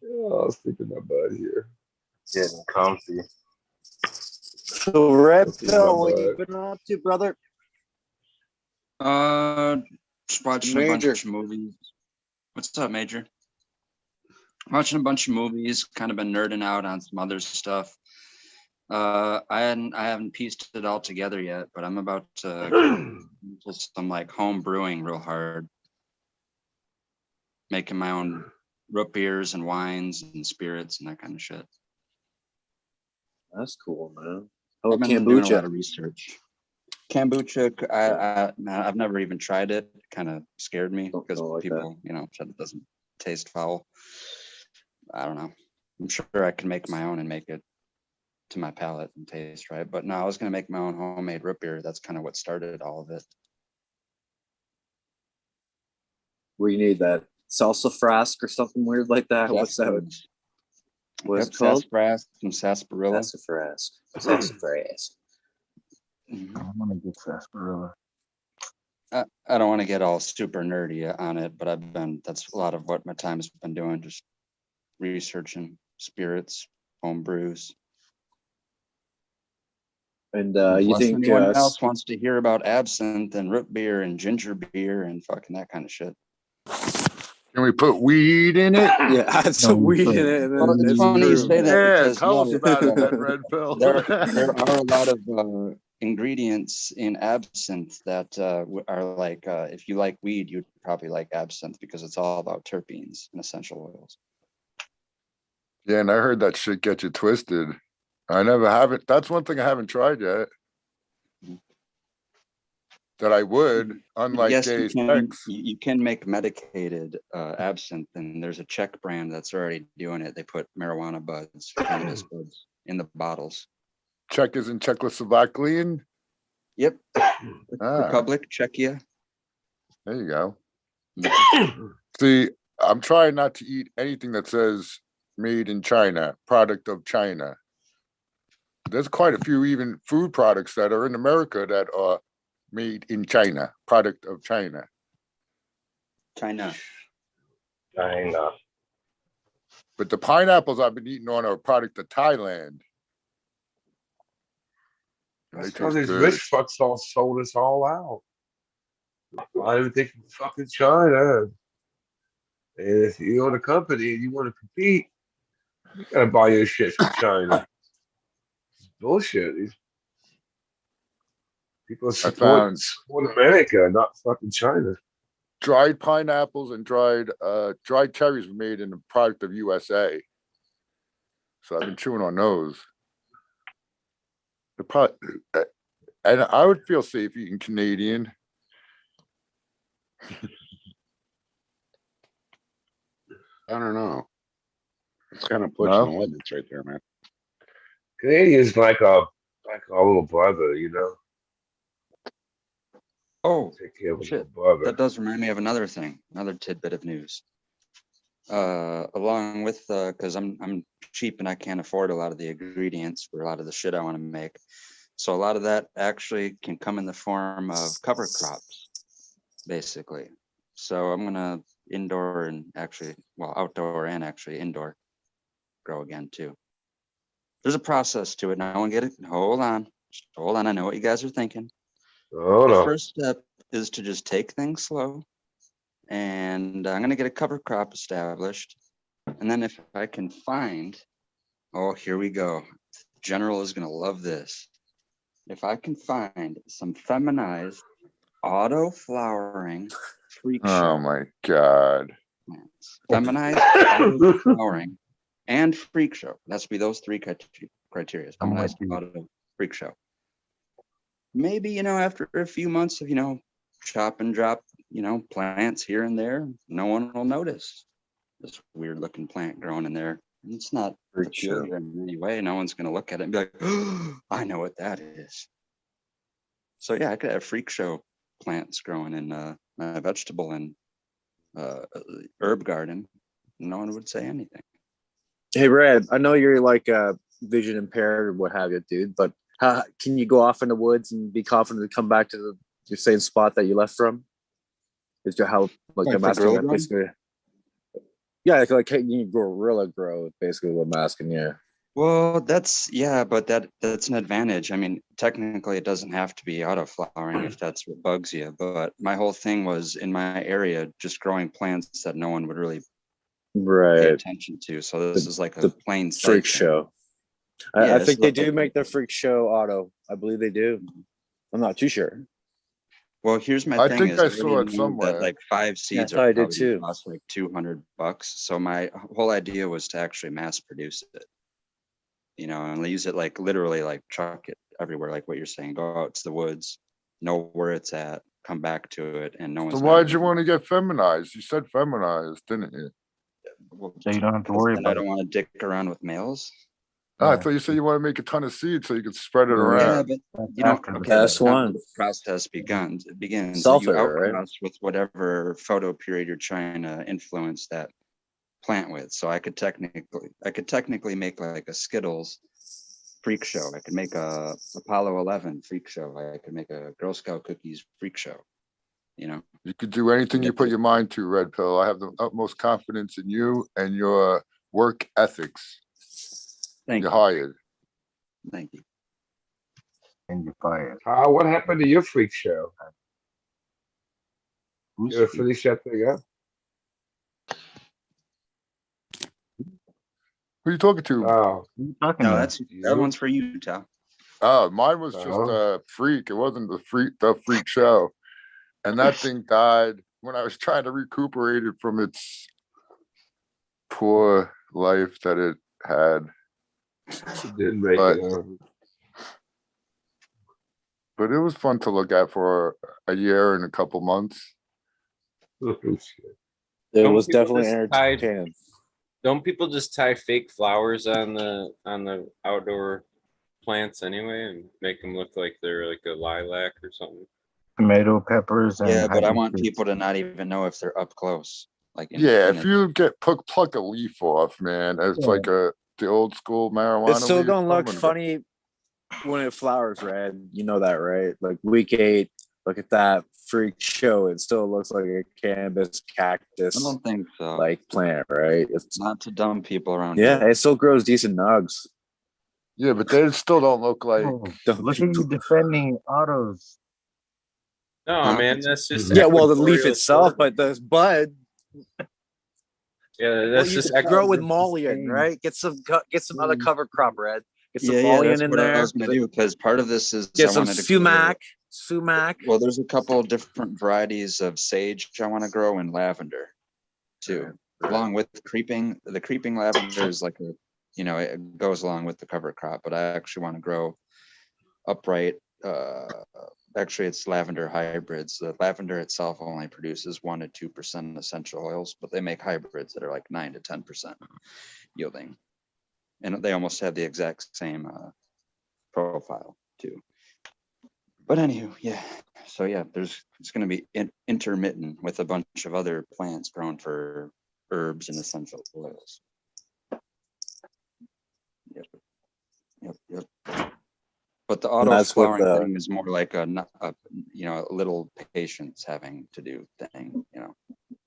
[SPEAKER 20] Oh, sleep in my bud here.
[SPEAKER 5] Getting comfy.
[SPEAKER 1] So Red
[SPEAKER 20] Sleep in
[SPEAKER 1] Pill,
[SPEAKER 20] my
[SPEAKER 1] what you
[SPEAKER 20] bud.
[SPEAKER 1] been up to, brother?
[SPEAKER 22] Just watching a bunch of movies. What's up, Major? Watching a bunch of movies, kind of been nerding out on some other stuff. I haven't pieced it all together yet, but I'm about to get into some like home brewing real hard. Making my own root beers and wines and spirits and that kind of shit.
[SPEAKER 1] That's cool, man.
[SPEAKER 22] I've been doing a lot of research. Kombucha, I've never even tried it. It kind of scared me because people, said it doesn't taste foul. I don't know. I'm sure I can make my own and make it to my palate and taste right. But no, I was going to make my own homemade root beer. That's kind of what started all of it.
[SPEAKER 1] Where you need that salsa frask or something weird like that. What's that? What's it called?
[SPEAKER 22] Sassafras, some sarsaparilla.
[SPEAKER 1] Sassafras. Sassafras.
[SPEAKER 5] I want to get sarsaparilla.
[SPEAKER 22] I don't want to get all super nerdy on it, but that's a lot of what my time has been doing, just researching spirits, home brews.
[SPEAKER 1] And you
[SPEAKER 22] Unless
[SPEAKER 1] think
[SPEAKER 22] anyone else wants to hear about absinthe and root beer and ginger beer and fucking that kind of shit.
[SPEAKER 2] Can we put weed in it?
[SPEAKER 1] Yeah, add some weed in it. And
[SPEAKER 22] Well,
[SPEAKER 1] then
[SPEAKER 22] it's funny you say that.
[SPEAKER 2] Yeah,
[SPEAKER 22] Because,
[SPEAKER 2] tell us about it, then, Red Pill.
[SPEAKER 22] There are a lot of ingredients in absinthe that are like, if you like weed, you'd probably like absinthe because it's all about terpenes and essential oils.
[SPEAKER 2] Yeah, and I heard that shit get you twisted. I never haven't. That's one thing I haven't tried yet. That I would, unlike
[SPEAKER 22] Yes,
[SPEAKER 2] Jay's
[SPEAKER 22] you can make medicated absinthe, and there's a Czech brand that's already doing it. They put marijuana buds, cannabis buds in the bottles.
[SPEAKER 2] Czech is in Czechoslovakian?
[SPEAKER 22] Yep. Republic, Czechia.
[SPEAKER 2] There you go. See, I'm trying not to eat anything that says made in China, product of China. There's quite a few even food products that are in America that are made in China, product of China.
[SPEAKER 22] China.
[SPEAKER 2] But the pineapples I've been eating on are a product of Thailand. And
[SPEAKER 20] That's
[SPEAKER 2] they
[SPEAKER 20] because
[SPEAKER 2] taste
[SPEAKER 20] these
[SPEAKER 2] good.
[SPEAKER 20] rich fucks all sold us all out. I don't think fucking China. And if you own a company and you want to compete, you gotta buy your shit from China. It's bullshit. These people support America, not fucking China.
[SPEAKER 2] Dried pineapples and dried cherries were made in the product of USA. So I've been chewing on those. And I would feel safe eating Canadian.
[SPEAKER 15] I don't know. It's kind of pushing the limits right there, man.
[SPEAKER 20] Canadian's like a little brother, you know.
[SPEAKER 22] Oh,
[SPEAKER 20] take care of a
[SPEAKER 22] shit.
[SPEAKER 20] little brother.
[SPEAKER 22] That does remind me of another thing, another tidbit of news. Along with, because I'm cheap and I can't afford a lot of the ingredients for a lot of the shit I want to make. So a lot of that actually can come in the form of cover crops, basically. So I'm gonna indoor and actually, well, outdoor and actually indoor grow again too. There's a process to it. No one get it. Hold on. Just hold on. I know what you guys are thinking.
[SPEAKER 20] Hold
[SPEAKER 22] The
[SPEAKER 20] on.
[SPEAKER 22] first step is to just take things slow. And I'm gonna get a cover crop established. And then if I can find, oh, here we go. General is gonna love this. If I can find some feminized auto flowering freak show
[SPEAKER 2] Oh my God.
[SPEAKER 22] plants, feminized auto flowering and freak show. That's be those three criteria. Feminized auto freak show. Maybe, you know, after a few months of, you know, chop and drop, you know, plants here and there, no one will notice this weird looking plant growing in there. And it's not peculiar in any way. No one's going to look at it and be like, oh, I know what that is. So yeah, I could have freak show plants growing in my vegetable and herb garden. No one would say anything.
[SPEAKER 17] Hey, Red, I know you're like vision impaired or what have you, dude, but how can you go off in the woods and be confident to come back to your same spot that you left from? Is your how like
[SPEAKER 22] Like
[SPEAKER 17] I'm
[SPEAKER 22] for
[SPEAKER 17] asking
[SPEAKER 22] grow
[SPEAKER 17] that
[SPEAKER 22] growing?
[SPEAKER 17] basically? Yeah, like can you gorilla grow? Basically, what I'm asking. Yeah.
[SPEAKER 22] Well, that's yeah, but that's an advantage. I mean, technically, it doesn't have to be auto flowering if that's what bugs you. But my whole thing was in my area, just growing plants that no one would really pay
[SPEAKER 17] Right.
[SPEAKER 22] attention to. So this is like a
[SPEAKER 17] The
[SPEAKER 22] plain sight
[SPEAKER 17] freak
[SPEAKER 22] thing.
[SPEAKER 17] show.
[SPEAKER 22] Yeah,
[SPEAKER 17] I
[SPEAKER 22] this
[SPEAKER 17] think
[SPEAKER 22] is
[SPEAKER 17] they
[SPEAKER 22] like
[SPEAKER 17] do make their freak show auto. I believe they do. I'm not too sure.
[SPEAKER 22] well, here's my
[SPEAKER 2] I
[SPEAKER 22] thing
[SPEAKER 2] think
[SPEAKER 22] is
[SPEAKER 2] I
[SPEAKER 22] I
[SPEAKER 2] saw
[SPEAKER 22] already
[SPEAKER 2] it
[SPEAKER 22] knew
[SPEAKER 2] somewhere.
[SPEAKER 22] that like 5
[SPEAKER 17] Yeah, I
[SPEAKER 22] seeds
[SPEAKER 17] thought
[SPEAKER 22] are
[SPEAKER 17] I did
[SPEAKER 22] probably gonna
[SPEAKER 17] too.
[SPEAKER 22] cost like $200. So my whole idea was to actually mass produce it, you know, and use it like literally like chuck it everywhere, like what you're saying. Go out to the woods, know where it's at, come back to it, and no
[SPEAKER 2] So
[SPEAKER 22] one's
[SPEAKER 2] why'd
[SPEAKER 22] not
[SPEAKER 2] you want to get feminized? You said feminized, didn't you?
[SPEAKER 5] So you don't have to
[SPEAKER 22] because
[SPEAKER 5] worry
[SPEAKER 22] then I
[SPEAKER 5] about
[SPEAKER 22] don't
[SPEAKER 5] it.
[SPEAKER 22] want to dick around with males.
[SPEAKER 2] Oh, I
[SPEAKER 5] Yeah.
[SPEAKER 2] thought you said you want to make a ton of seeds so you could spread it
[SPEAKER 22] Yeah,
[SPEAKER 2] around.
[SPEAKER 22] but
[SPEAKER 5] That's
[SPEAKER 22] you know,
[SPEAKER 5] after the
[SPEAKER 22] okay,
[SPEAKER 5] fact.
[SPEAKER 22] that's not where
[SPEAKER 17] S1.
[SPEAKER 22] the process begins.
[SPEAKER 17] Self
[SPEAKER 22] You
[SPEAKER 17] error, right?
[SPEAKER 22] outcross with whatever photo period you're trying to influence that plant with. So I could technically make like a Skittles freak show. I could make a Apollo 11 freak show. I could make a Girl Scout cookies freak show. You know,
[SPEAKER 2] You could do anything you put your mind to, Red Pill. I have the utmost confidence in you and your work ethics.
[SPEAKER 22] thank
[SPEAKER 2] You're
[SPEAKER 22] you,
[SPEAKER 2] hired.
[SPEAKER 22] thank you.
[SPEAKER 5] And you're fired.
[SPEAKER 20] What happened to your freak show?
[SPEAKER 5] Who's
[SPEAKER 20] You ever
[SPEAKER 5] freak?
[SPEAKER 20] finish that thing up?
[SPEAKER 2] Who are you talking to?
[SPEAKER 20] Oh,
[SPEAKER 5] Who you talking
[SPEAKER 22] No,
[SPEAKER 5] to?
[SPEAKER 22] that
[SPEAKER 20] you?
[SPEAKER 22] one's for you, Tal.
[SPEAKER 2] Oh, mine was just
[SPEAKER 20] Oh.
[SPEAKER 2] a freak. It wasn't the freak show. And that thing died when I was trying to recuperate it from its poor life that it had.
[SPEAKER 20] It didn't make
[SPEAKER 2] But
[SPEAKER 20] it.
[SPEAKER 2] but it was fun to look at for a year and a couple months.
[SPEAKER 20] Oh, shit.
[SPEAKER 17] It
[SPEAKER 11] Don't
[SPEAKER 17] was
[SPEAKER 11] people
[SPEAKER 17] definitely
[SPEAKER 11] just tie-
[SPEAKER 17] entertaining.
[SPEAKER 11] Don't people just tie fake flowers on the outdoor plants anyway and make them look like they're like a lilac or something?
[SPEAKER 5] Tomato, peppers, and
[SPEAKER 22] Yeah, but I
[SPEAKER 5] hibiscus.
[SPEAKER 22] want people to not even know if they're up close. Like
[SPEAKER 2] Yeah,
[SPEAKER 22] in
[SPEAKER 2] if
[SPEAKER 22] a-
[SPEAKER 2] you get pluck a leaf off, man, it's
[SPEAKER 5] Yeah.
[SPEAKER 2] like the old school marijuana.
[SPEAKER 17] It's still
[SPEAKER 2] leaf.
[SPEAKER 17] gonna look
[SPEAKER 2] I'm gonna-
[SPEAKER 17] funny when it flowers, Red. You know that, right? Like week 8, look at that freak show. It still looks like a cannabis cactus
[SPEAKER 22] I don't think so.
[SPEAKER 17] like plant, right? It's
[SPEAKER 22] Not to dumb people around
[SPEAKER 17] yeah,
[SPEAKER 22] here.
[SPEAKER 17] it still grows decent nugs.
[SPEAKER 2] Yeah, but they still don't look like.
[SPEAKER 5] Oh, look at you defending autos.
[SPEAKER 11] No,
[SPEAKER 22] Huh?
[SPEAKER 11] man, that's just
[SPEAKER 17] Yeah, well, the leaf
[SPEAKER 11] equatorial
[SPEAKER 17] itself,
[SPEAKER 11] flora.
[SPEAKER 17] but the bud.
[SPEAKER 11] Yeah,
[SPEAKER 17] Well,
[SPEAKER 11] that's
[SPEAKER 17] you
[SPEAKER 11] just
[SPEAKER 17] could grow with
[SPEAKER 5] It's the
[SPEAKER 17] mullion,
[SPEAKER 5] same.
[SPEAKER 17] right? Get some other cover crop, Red. Get some
[SPEAKER 22] Yeah,
[SPEAKER 17] mullion
[SPEAKER 22] that's
[SPEAKER 17] in
[SPEAKER 22] what I
[SPEAKER 17] there.
[SPEAKER 22] was gonna do because part of this is
[SPEAKER 17] Get
[SPEAKER 22] I
[SPEAKER 17] some
[SPEAKER 22] wanted to grow.
[SPEAKER 17] sumac.
[SPEAKER 22] Well, there's a couple of different varieties of sage I want to grow in lavender too, along with creeping. The creeping lavender is like a, you know, it goes along with the cover crop, but I actually want to grow upright. Actually, it's lavender hybrids. The lavender itself only produces 1 to 2% essential oils, but they make hybrids that are like 9 to 10% yielding, and they almost have the exact same profile too. But anywho, yeah. So yeah, it's going to be intermittent with a bunch of other plants grown for herbs and essential oils. Yep. But the
[SPEAKER 1] And
[SPEAKER 22] auto
[SPEAKER 1] that's what
[SPEAKER 22] flowering thing is more like a little patience having to do thing,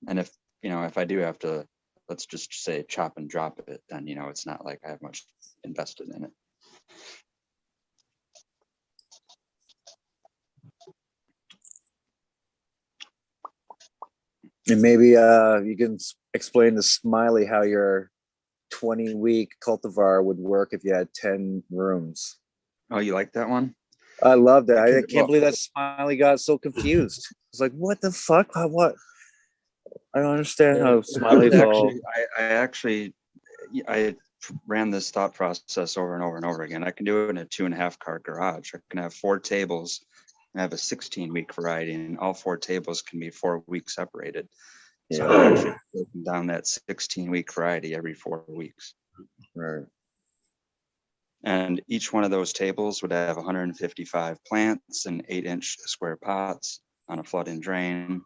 [SPEAKER 22] And if I do have to, let's just say chop and drop it, then it's not like I have much invested in it.
[SPEAKER 1] And maybe you can explain to Smiley how your 20-week cultivar would work if you had 10 rooms.
[SPEAKER 22] Oh, you like that one?
[SPEAKER 1] I love that. I can't believe that Smiley got so confused. It's like, what the fuck? What? I don't understand how Smiley's all.
[SPEAKER 22] I ran this thought process over and over and over again. I can do it in a 2.5 car garage. I can have 4 tables. I have a 16-week variety, and all 4 tables can be 4 weeks separated. So I'm actually breaking down that 16-week variety every 4 weeks.
[SPEAKER 1] Right.
[SPEAKER 22] And each one of those tables would have 155 plants in 8-inch square pots on a flood and drain.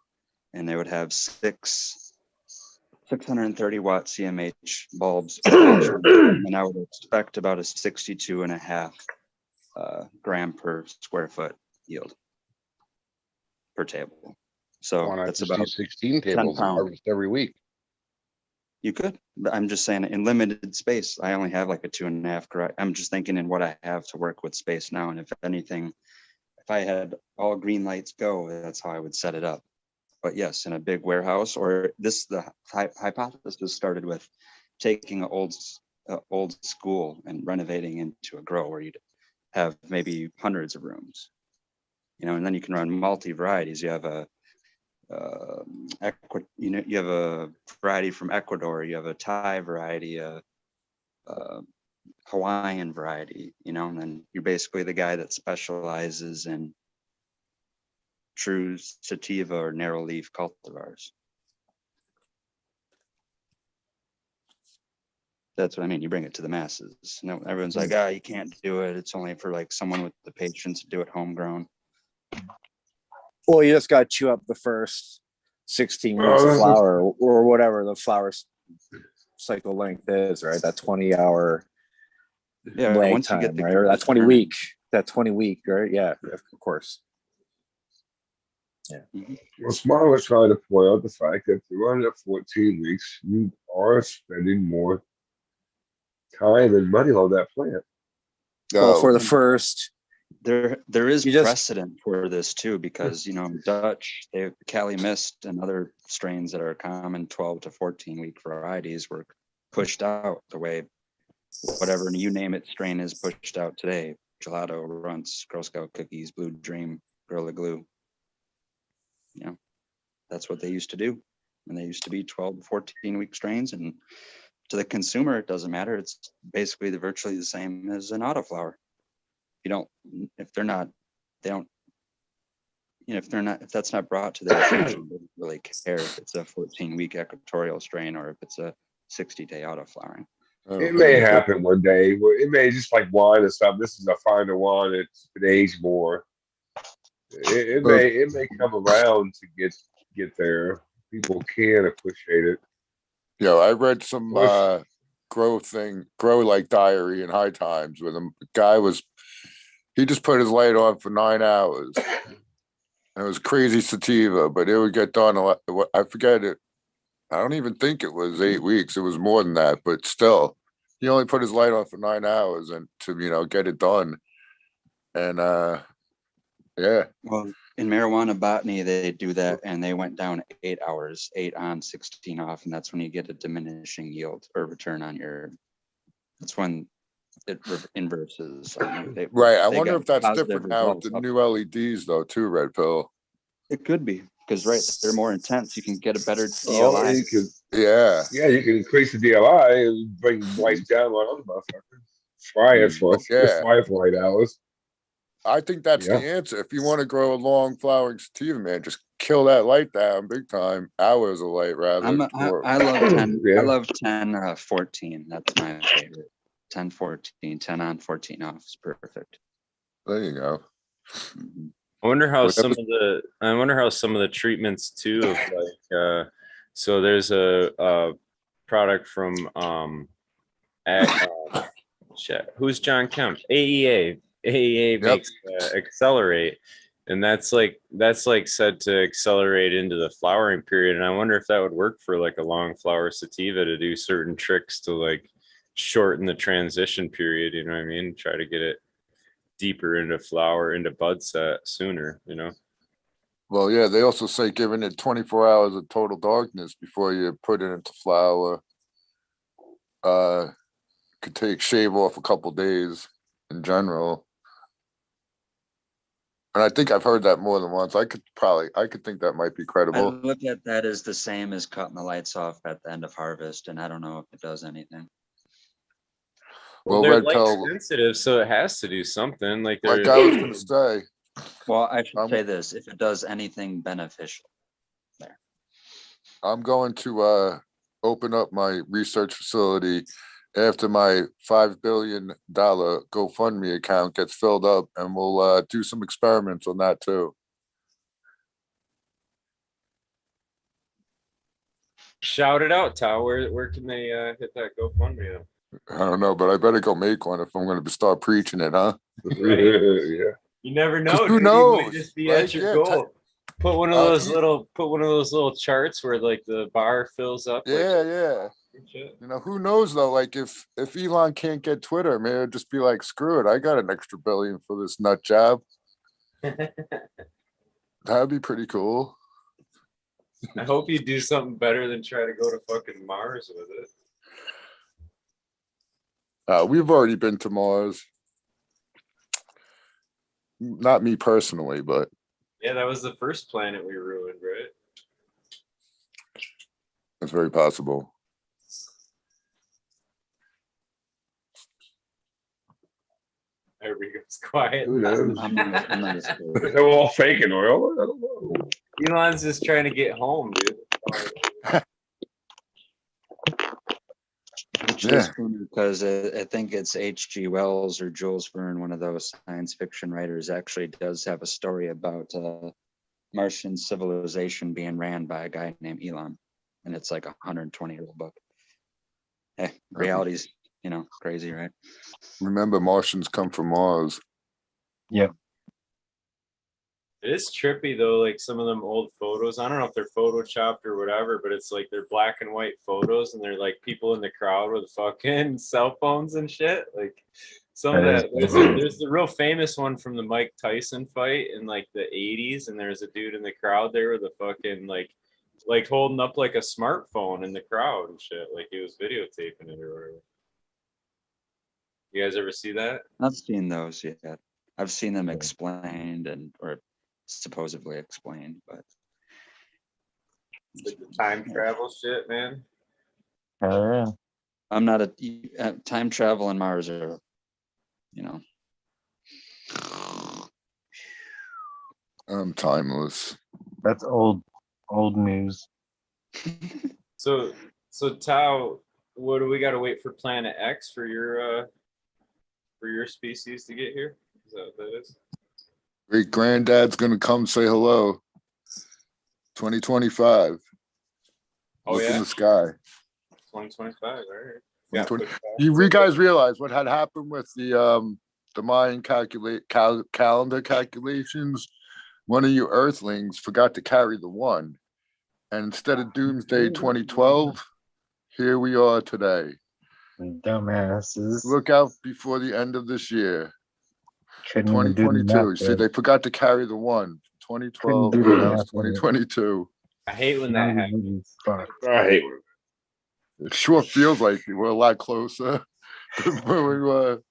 [SPEAKER 22] And they would have 630 watt CMH bulbs. And I would expect about a 62.5 gram per square foot yield per table. So that's about
[SPEAKER 19] 16 tables harvest every week.
[SPEAKER 22] You could, but I'm just saying in limited space, I only have like a 2.5 garage. I'm just thinking in what I have to work with space now. And if anything, if I had all green lights go, that's how I would set it up. But yes, in a big warehouse, or the hypothesis started with taking an old school and renovating into a grow where you'd have maybe hundreds of rooms, and then you can run multi varieties. You have you have a variety from Ecuador, you have a Thai variety, a Hawaiian variety, and then you're basically the guy that specializes in true sativa or narrow leaf cultivars. That's what I mean. You bring it to the masses. No, everyone's like, you can't do it. It's only for like someone with the patience to do it homegrown.
[SPEAKER 1] Well, you just got to chew up the first 16 weeks of flower or whatever the flower cycle length is, right? That 20-hour lag time, right? Or that 20 week, right? Yeah, of course. Yeah.
[SPEAKER 20] Well, Smart was trying to point out the fact that if you run it 14 weeks, you are spending more time and money on that plant.
[SPEAKER 1] Well, for the first,
[SPEAKER 22] there is precedent for this too, because Dutch, they have Cali Mist and other strains that are common 12 to 14 week varieties were pushed out the way whatever you name it strain is pushed out today. Gelato, Runts, Girl Scout cookies, Blue Dream, Gorilla Glue. That's what they used to do. And they used to be 12 to 14 week strains. And to the consumer, it doesn't matter. It's basically virtually the same as an autoflower. If that's not brought to their attention, they don't really care if it's a 14-week equatorial strain or if it's a 60-day autoflowering.
[SPEAKER 20] It may happen one day. It may just like wine and stuff. This is a finer wine. It aged more. It may come around to get there. People can appreciate it.
[SPEAKER 2] I read some grow like diary in High Times with him. The guy he just put his light on for 9 hours. And it was crazy sativa, but it would get done. I forget it. I don't even think it was 8 weeks. It was more than that, but still, he only put his light on for 9 hours and to get it done. And yeah.
[SPEAKER 22] Well, in marijuana botany, they do that, and they went down 8 hours, 8 on, 16 off, and that's when you get a diminishing yield or return on your. That's when it inverses.
[SPEAKER 2] Right. I wonder if that's different now with the new LEDs, though, too. Red Pill.
[SPEAKER 22] It could be because they're more intense. You can get a better DLI.
[SPEAKER 20] You can increase the DLI and bring lights down on other motherfuckers. Fry it for 8 hours.
[SPEAKER 2] I think that's the answer. If you want to grow a long flowering sativa, man, just kill that light down big time. Hours of light, rather.
[SPEAKER 22] I love 10. I love 10 14. That's my favorite. 10 14, 10 on, 14 off is perfect.
[SPEAKER 2] There you go.
[SPEAKER 11] I wonder how some of the treatments too of like so there's a product from who's John Kemp? AEA AEA makes accelerate, and that's like said to accelerate into the flowering period. And I wonder if that would work for like a long flower sativa to do certain tricks to like shorten the transition period. You know what I mean? Try to get it deeper into flower, into bud set sooner. You know.
[SPEAKER 2] Well, yeah, they also say giving it 24 hours of total darkness before you put it into flower could shave off a couple days in general. And I think I've heard that more than once. I could think that might be
[SPEAKER 22] I
[SPEAKER 2] credible.
[SPEAKER 22] look at that as the same as cutting the lights off at the end of harvest, and I don't know if it does anything.
[SPEAKER 11] Well, they're light sensitive, so it has to do something. Like
[SPEAKER 2] I was going to say.
[SPEAKER 22] Well, I should say this: if it does anything beneficial, there.
[SPEAKER 2] I'm going to open up my research facility after my $5 billion GoFundMe account gets filled up, and we'll do some experiments on that too.
[SPEAKER 11] Shout it out, Tao. Where can they hit that GoFundMe?
[SPEAKER 2] I don't know, but I better go make one if I'm going to start preaching it, huh?
[SPEAKER 11] Right.
[SPEAKER 20] Yeah.
[SPEAKER 11] You never know.
[SPEAKER 2] Who
[SPEAKER 11] Dude.
[SPEAKER 2] knows?
[SPEAKER 11] You might just be
[SPEAKER 2] Right?
[SPEAKER 11] at your
[SPEAKER 2] Yeah,
[SPEAKER 11] goal. Put one of those little charts where like the bar fills up.
[SPEAKER 2] Yeah, yeah. You know, who knows though? Like if Elon can't get Twitter, maybe it'll just be like, screw it. I got an extra billion for this nut job. That'd be pretty cool.
[SPEAKER 11] I hope you do something better than try to go to fucking Mars with it.
[SPEAKER 2] We've already been to Mars. Not me personally, but
[SPEAKER 11] Yeah, that was the first planet we ruined, right?
[SPEAKER 2] it's very possible.
[SPEAKER 11] Everybody goes quiet.
[SPEAKER 20] Who knows?
[SPEAKER 22] I'm not
[SPEAKER 20] They're all faking oil. I don't know.
[SPEAKER 11] Elon's just trying to get home, dude.
[SPEAKER 22] It's just funny because I think it's H.G. Wells or Jules Verne, one of those science fiction writers, actually does have a story about Martian civilization being ran by a guy named Elon, and it's like a 120-year-old book. Hey, reality's crazy, right?
[SPEAKER 2] Remember, Martians come from Mars.
[SPEAKER 15] Yep.
[SPEAKER 11] It is trippy though, like some of them old photos. I don't know if they're photoshopped or whatever, but it's like they're black and white photos, and they're like people in the crowd with fucking cell phones and shit. Like some of that. There's the real famous one from the Mike Tyson fight in like the 80s, and there's a dude in the crowd there with a fucking like holding up like a smartphone in the crowd and shit, like he was videotaping it or whatever. You guys ever see that?
[SPEAKER 22] I've seen those yet. I've seen them explained or supposedly explained, but
[SPEAKER 11] Like the time travel shit, man.
[SPEAKER 15] Oh yeah.
[SPEAKER 22] I'm not a time travel and Mars are,
[SPEAKER 2] I'm timeless.
[SPEAKER 15] That's old news.
[SPEAKER 11] So Tao, what do we got to wait for Planet X for your species to get here? Is that what that is?
[SPEAKER 2] Great granddad's gonna come say hello. 2025.
[SPEAKER 11] Oh,
[SPEAKER 2] Look
[SPEAKER 11] yeah?
[SPEAKER 2] in the sky.
[SPEAKER 11] 2025, all right. Yeah,
[SPEAKER 2] 2020. You guys realize what had happened with the Mayan calendar calculations? One of you Earthlings forgot to carry the 1, and instead of Doomsday 2012, here we are today.
[SPEAKER 15] Dumbasses.
[SPEAKER 2] Look out before the end of this year.
[SPEAKER 15] Couldn't even do the
[SPEAKER 2] 2022.
[SPEAKER 15] math
[SPEAKER 2] See,
[SPEAKER 15] there.
[SPEAKER 2] they forgot to carry the 1. 2012,
[SPEAKER 15] Couldn't do the
[SPEAKER 2] now it's
[SPEAKER 15] math there.
[SPEAKER 2] 2022.
[SPEAKER 11] I hate when that happens.
[SPEAKER 20] I hate when
[SPEAKER 2] It sure feels like we're a lot closer than where we were.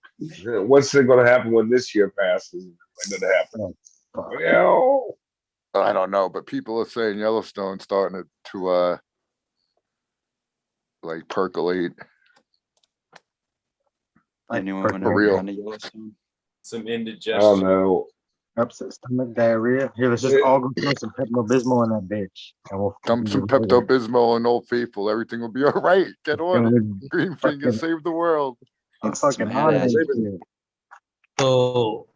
[SPEAKER 20] what's going to happen when this year passes? When did it happen? Well,
[SPEAKER 2] I don't know, but people are saying Yellowstone's starting to like percolate.
[SPEAKER 22] anyone
[SPEAKER 2] For real.
[SPEAKER 22] ever gone to Yellowstone?
[SPEAKER 11] Some
[SPEAKER 20] I
[SPEAKER 11] indigestion.
[SPEAKER 20] don't know.
[SPEAKER 15] Upset stomach, diarrhea. Here, let's just all go throw some Pepto-Bismol in that bitch. And we'll
[SPEAKER 2] Dump some
[SPEAKER 15] fucking do it.
[SPEAKER 2] Pepto-Bismol and Old Faithful. Everything will be all right. Get on it.
[SPEAKER 15] Fucking-
[SPEAKER 2] Greenfingers
[SPEAKER 15] fucking-
[SPEAKER 2] save the world.
[SPEAKER 15] I'm fucking on
[SPEAKER 22] badass.
[SPEAKER 15] that shit.
[SPEAKER 4] So,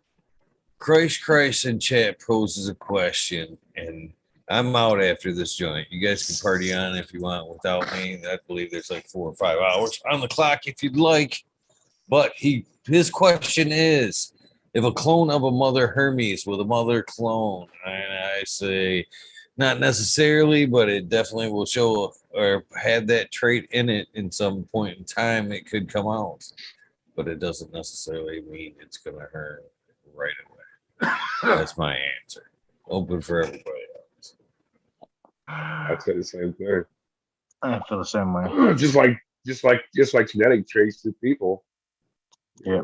[SPEAKER 4] Christ in chat poses a question, and I'm out after this joint. You guys can party on if you want without me. I believe there's like 4 or 5 hours on the clock if you'd like. But his question is, if a clone of a mother Hermes with a mother clone, and I say not necessarily, but it definitely will show or had that trait in it in some point in time, it could come out. But it doesn't necessarily mean it's going to hurt right away. That's my answer. Open for everybody else.
[SPEAKER 20] I'd say the same thing.
[SPEAKER 5] I feel the same way.
[SPEAKER 20] just like genetic traits to people.
[SPEAKER 5] Yeah.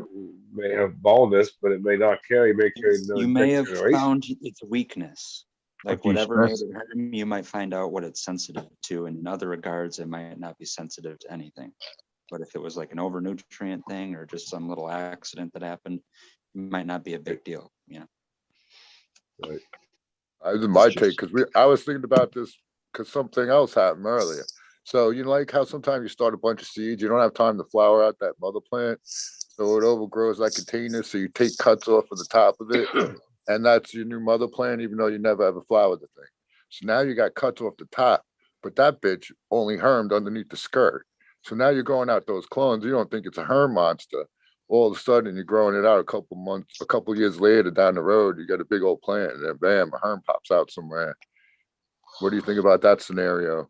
[SPEAKER 20] May have baldness, but it may not carry. May carry no
[SPEAKER 22] You may
[SPEAKER 20] next
[SPEAKER 22] have
[SPEAKER 20] generation.
[SPEAKER 22] found its weakness. Like
[SPEAKER 5] you
[SPEAKER 22] whatever made
[SPEAKER 5] stress
[SPEAKER 22] it hurt him, you might find out what it's sensitive to. And in other regards, it might not be sensitive to anything. But if it was like an overnutrient thing or just some little accident that happened, it might not be a big deal, you know.
[SPEAKER 2] Right. That was my take because I was thinking about this because something else happened earlier. So you know, like how sometimes you start a bunch of seeds, you don't have time to flower out that mother plant, so it overgrows that container. So you take cuts off of the top of it, and that's your new mother plant, even though you never ever flowered the thing. So now you got cuts off the top, but that bitch only hermed underneath the skirt. So now you're growing out those clones. You don't think it's a herm monster. All of a sudden, you're growing it out a couple years later down the road, you got a big old plant, and then bam, a herm pops out somewhere. What do you think about that scenario?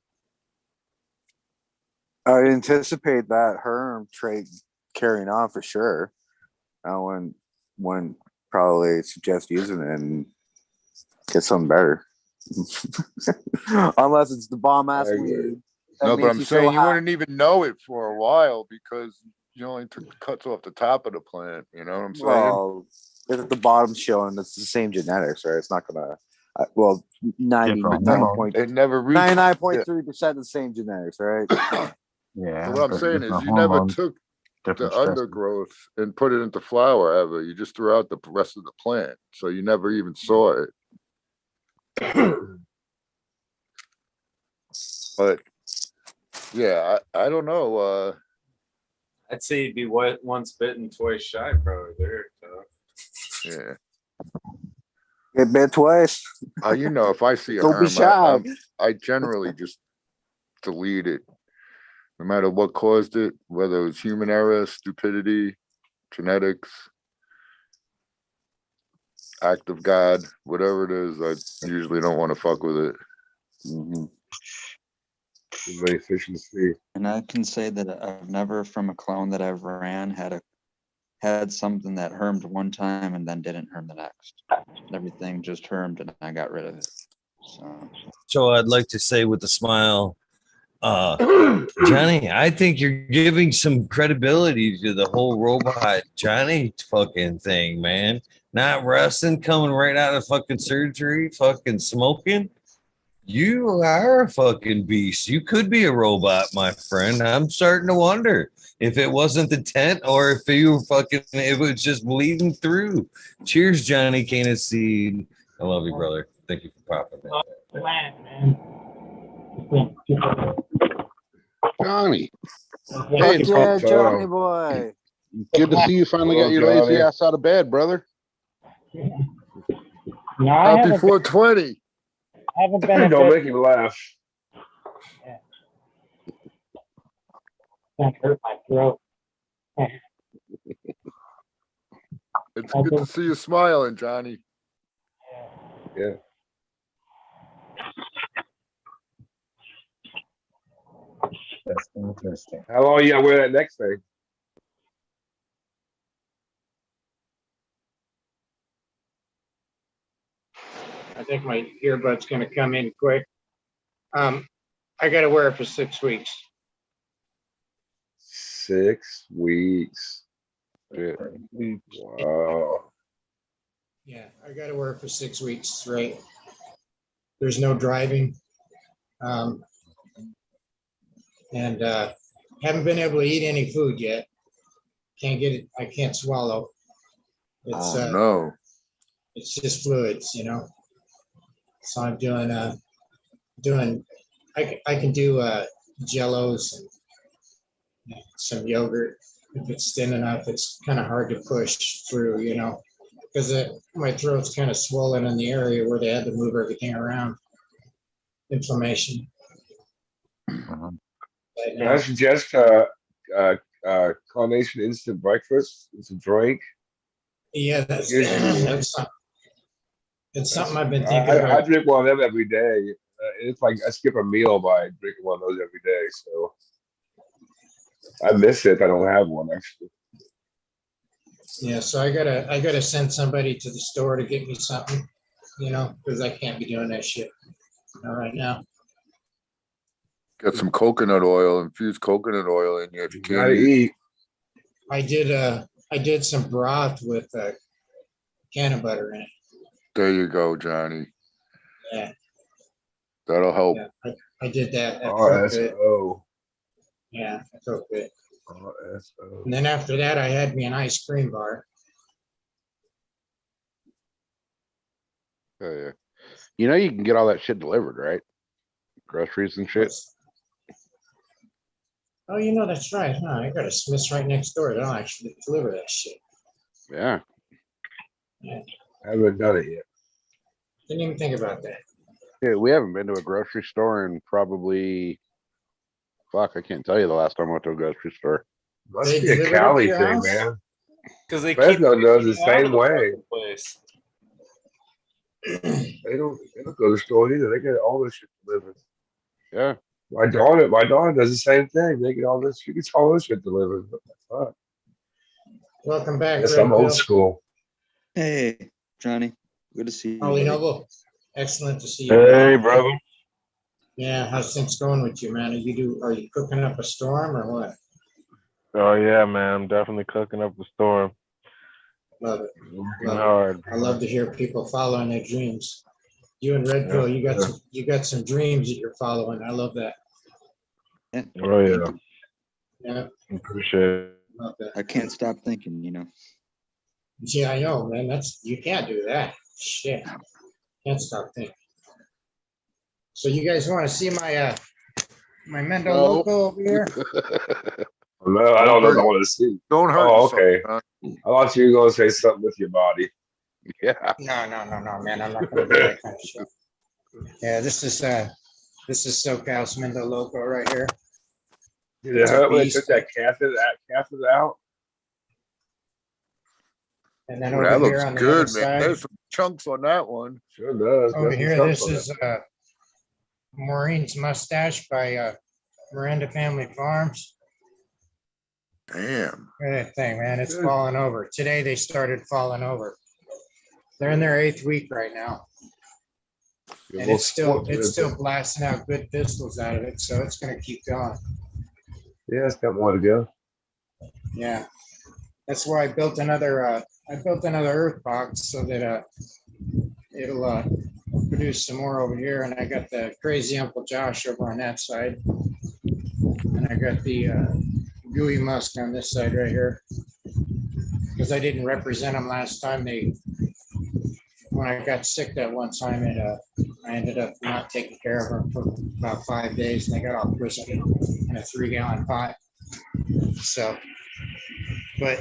[SPEAKER 17] I anticipate that herm trait carrying on for sure. I wouldn't probably suggest using it and get something better. Unless it's the bomb ass weed.
[SPEAKER 2] No, but I'm saying you wouldn't even know it for a while because you only took the cuts off the top of the plant. You know what I'm saying?
[SPEAKER 17] Well, if the bottom's showing, it's the same genetics, right? It's not gonna. Well, 99.3% the same genetics, right?
[SPEAKER 5] Yeah.
[SPEAKER 2] So what I'm saying is you never took the undergrowth and put it into flower ever. You just threw out the rest of the plant. So you never even saw it. But yeah, I don't know.
[SPEAKER 11] I'd say you'd be once bitten, twice shy, probably there. So.
[SPEAKER 2] Yeah.
[SPEAKER 17] Get bit twice.
[SPEAKER 2] You know, if I see a
[SPEAKER 17] Don't be
[SPEAKER 2] herm,
[SPEAKER 17] shy.
[SPEAKER 2] I generally just delete it, no matter what caused it, whether it was human error, stupidity, genetics, act of God, whatever it is. I usually don't want to fuck with it.
[SPEAKER 22] Mm-hmm.
[SPEAKER 20] Too many fish in the sea.
[SPEAKER 22] And I can say that I've never, from a clone that I've ran, had something that hermed one time and then didn't herm the next. Everything just hermed and I got rid of it.
[SPEAKER 4] So I'd like to say with a smile, Johnny, I think you're giving some credibility to the whole robot Johnny fucking thing, man. Not resting, coming right out of fucking surgery, fucking smoking. You are a fucking beast. You could be a robot, my friend. I'm starting to wonder if it wasn't the tent or if you were fucking, it was just bleeding through. Cheers, Johnny Cane of Seed. I love you, brother. Thank you for popping in.
[SPEAKER 15] Johnny.
[SPEAKER 17] Hey, yeah, Johnny boy.
[SPEAKER 15] Good to see you finally got your lazy ass out of bed, brother.
[SPEAKER 3] No, I
[SPEAKER 2] Happy
[SPEAKER 3] haven't
[SPEAKER 2] 420.
[SPEAKER 3] haven't been.
[SPEAKER 20] Don't make him laugh.
[SPEAKER 3] That hurt my throat.
[SPEAKER 2] It's good to see you smiling, Johnny.
[SPEAKER 20] Yeah.
[SPEAKER 5] That's interesting.
[SPEAKER 20] How long you gotta wear that next thing?
[SPEAKER 3] I think my earbud's going to come in quick. I got to wear it for 6 weeks.
[SPEAKER 20] 6 weeks. Yeah. Wow.
[SPEAKER 3] Yeah, I got to wear it for 6 weeks, right? There's no driving. And haven't been able to eat any food yet. Can't get it. I can't swallow. It's
[SPEAKER 2] no.
[SPEAKER 3] It's just fluids, you know. So I'm doing I can do jellos and some yogurt if it's thin enough. It's kind of hard to push through, you know, because my throat's kind of swollen in the area where they had to move everything around. Inflammation.
[SPEAKER 20] Can I suggest Carnation Instant Breakfast? It's a drink.
[SPEAKER 3] Yeah, that's
[SPEAKER 20] Usually,
[SPEAKER 3] that's something. It's something I've been
[SPEAKER 20] I,
[SPEAKER 3] thinking
[SPEAKER 20] I
[SPEAKER 3] about.
[SPEAKER 20] drink one of them every day. It's like I skip a meal by drinking one of those every day. So I miss it if I don't have one, actually.
[SPEAKER 3] Yeah, so I gotta send somebody to the store to get me something, you know, because I can't be doing that shit right now.
[SPEAKER 2] Get some coconut oil, infused coconut oil in you if you
[SPEAKER 20] You gotta
[SPEAKER 2] can't eat.
[SPEAKER 20] eat.
[SPEAKER 3] I did some broth with can of butter in it.
[SPEAKER 2] There you go, Johnny.
[SPEAKER 3] Yeah,
[SPEAKER 2] That'll help.
[SPEAKER 3] yeah, I did that. That felt good.
[SPEAKER 20] RSO.
[SPEAKER 3] Yeah, that felt good.
[SPEAKER 20] RSO.
[SPEAKER 3] And then after that, I had me an ice cream bar.
[SPEAKER 15] Oh, yeah. You know, you can get all that shit delivered, right? Groceries and shit.
[SPEAKER 3] Oh, you know, that's right, huh? I got a Smith's right next door. They'll actually deliver that shit.
[SPEAKER 15] Yeah.
[SPEAKER 3] Yeah,
[SPEAKER 20] I haven't done it yet.
[SPEAKER 3] didn't even think about that.
[SPEAKER 15] Yeah, we haven't been to a grocery store in probably, fuck, I can't tell you the last time I went to a grocery store.
[SPEAKER 20] Must
[SPEAKER 3] They
[SPEAKER 20] be a
[SPEAKER 3] delivered it to
[SPEAKER 20] Cali
[SPEAKER 3] your
[SPEAKER 20] thing,
[SPEAKER 3] house?
[SPEAKER 20] man.
[SPEAKER 11] Because they keep
[SPEAKER 20] Fresno does the
[SPEAKER 11] taking you out of
[SPEAKER 20] same
[SPEAKER 11] the
[SPEAKER 20] way.
[SPEAKER 11] fucking place.
[SPEAKER 20] They don't go to the store either. They get all this shit delivered.
[SPEAKER 15] Yeah.
[SPEAKER 20] My daughter does the same thing. They get all this, she gets all this shit delivered. What the fuck?
[SPEAKER 3] Welcome back,
[SPEAKER 20] Yes,
[SPEAKER 3] Red
[SPEAKER 20] I'm old
[SPEAKER 3] Pill.
[SPEAKER 20] school.
[SPEAKER 9] Hey, Johnny. Good to see you.
[SPEAKER 3] Ollie
[SPEAKER 9] buddy.
[SPEAKER 3] Noble. Excellent to see you.
[SPEAKER 20] Hey,
[SPEAKER 3] man.
[SPEAKER 20] brother.
[SPEAKER 3] Yeah, how's things going with you, man? Are you cooking up a storm or what?
[SPEAKER 13] Oh yeah, man. I'm definitely cooking up the storm.
[SPEAKER 3] Love it.
[SPEAKER 13] Working
[SPEAKER 3] Love
[SPEAKER 13] hard.
[SPEAKER 3] it. I love to hear people following their dreams. You and Red
[SPEAKER 13] Yeah,
[SPEAKER 3] Pill,
[SPEAKER 13] yeah.
[SPEAKER 3] you got some dreams that you're following. I love that.
[SPEAKER 13] Oh yeah.
[SPEAKER 3] Yeah,
[SPEAKER 13] Appreciate it.
[SPEAKER 3] love that.
[SPEAKER 9] I can't stop thinking, you know.
[SPEAKER 3] Yeah, I know, man. You can't do that. Shit. Can't stop thinking. So you guys want to see my my Mendo
[SPEAKER 15] No.
[SPEAKER 3] Loco over here?
[SPEAKER 20] No, I don't know if I want to see.
[SPEAKER 2] Don't hurt
[SPEAKER 20] Oh,
[SPEAKER 2] yourself,
[SPEAKER 20] okay.
[SPEAKER 2] John.
[SPEAKER 20] I thought you were going to say something with your body.
[SPEAKER 15] Yeah.
[SPEAKER 3] No, man. I'm not gonna do that kind of shit. Yeah, this is SoCal's Mendo Loco right here.
[SPEAKER 20] Did it
[SPEAKER 3] It's a
[SPEAKER 20] hurt when they
[SPEAKER 3] beast.
[SPEAKER 20] took that catheter out?
[SPEAKER 3] And then
[SPEAKER 2] Ooh,
[SPEAKER 3] over
[SPEAKER 2] that
[SPEAKER 3] here
[SPEAKER 2] looks
[SPEAKER 3] on the other
[SPEAKER 2] good, man.
[SPEAKER 3] side,
[SPEAKER 2] There's some chunks on that one.
[SPEAKER 20] Sure does.
[SPEAKER 3] over
[SPEAKER 20] Got some
[SPEAKER 3] here,
[SPEAKER 20] chunks
[SPEAKER 3] this
[SPEAKER 20] on
[SPEAKER 3] is
[SPEAKER 20] that.
[SPEAKER 3] Maureen's mustache by Miranda Family Farms.
[SPEAKER 2] Damn.
[SPEAKER 3] Look at that thing, man. It's
[SPEAKER 20] Good.
[SPEAKER 3] falling over. Today they started falling over. They're in their 8th week right now.
[SPEAKER 20] Your
[SPEAKER 3] And
[SPEAKER 20] little
[SPEAKER 3] it's still
[SPEAKER 20] sport,
[SPEAKER 3] blasting out good pistils out of it, so it's gonna keep going.
[SPEAKER 20] yeah, it's got more to go.
[SPEAKER 3] Yeah. That's why I built another earth box so that it'll produce some more over here. And I got the crazy Uncle Josh over on that side. And I got the gooey musk on this side right here. Because I didn't represent them last time. When I got sick that one time, I ended up not taking care of them for about 5 days, and they got all twisted in a 3-gallon pot. So, but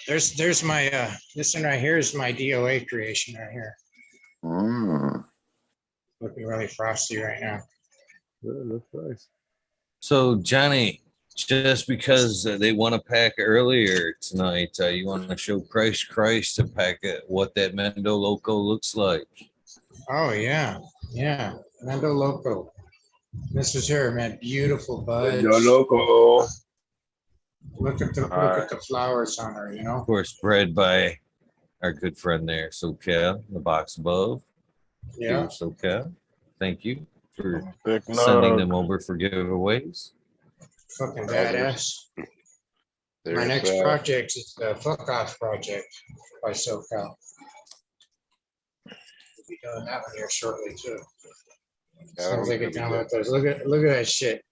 [SPEAKER 3] there's my this one right here is my DOA creation right here. Looking really frosty right now.
[SPEAKER 20] Yeah, that's nice.
[SPEAKER 4] So, Johnny, just because they want to pack earlier tonight, you want to show Christ to pack it, what that Mendo Loco looks like.
[SPEAKER 3] Oh yeah, Mendo Loco. This is her, man. Beautiful buds.
[SPEAKER 20] Yo, loco.
[SPEAKER 3] Look at the flowers on her. You know.
[SPEAKER 4] Of course, bred by our good friend there, SoCal, the box above.
[SPEAKER 3] Yeah.
[SPEAKER 4] SoCal. Thank you for
[SPEAKER 13] Big
[SPEAKER 4] sending
[SPEAKER 13] nug.
[SPEAKER 4] them over for giveaways.
[SPEAKER 3] Fucking badass. My next project is the Fuck Off Project by SoCal. We'll be doing that one here shortly too. As soon as I get done with those, look at that shit.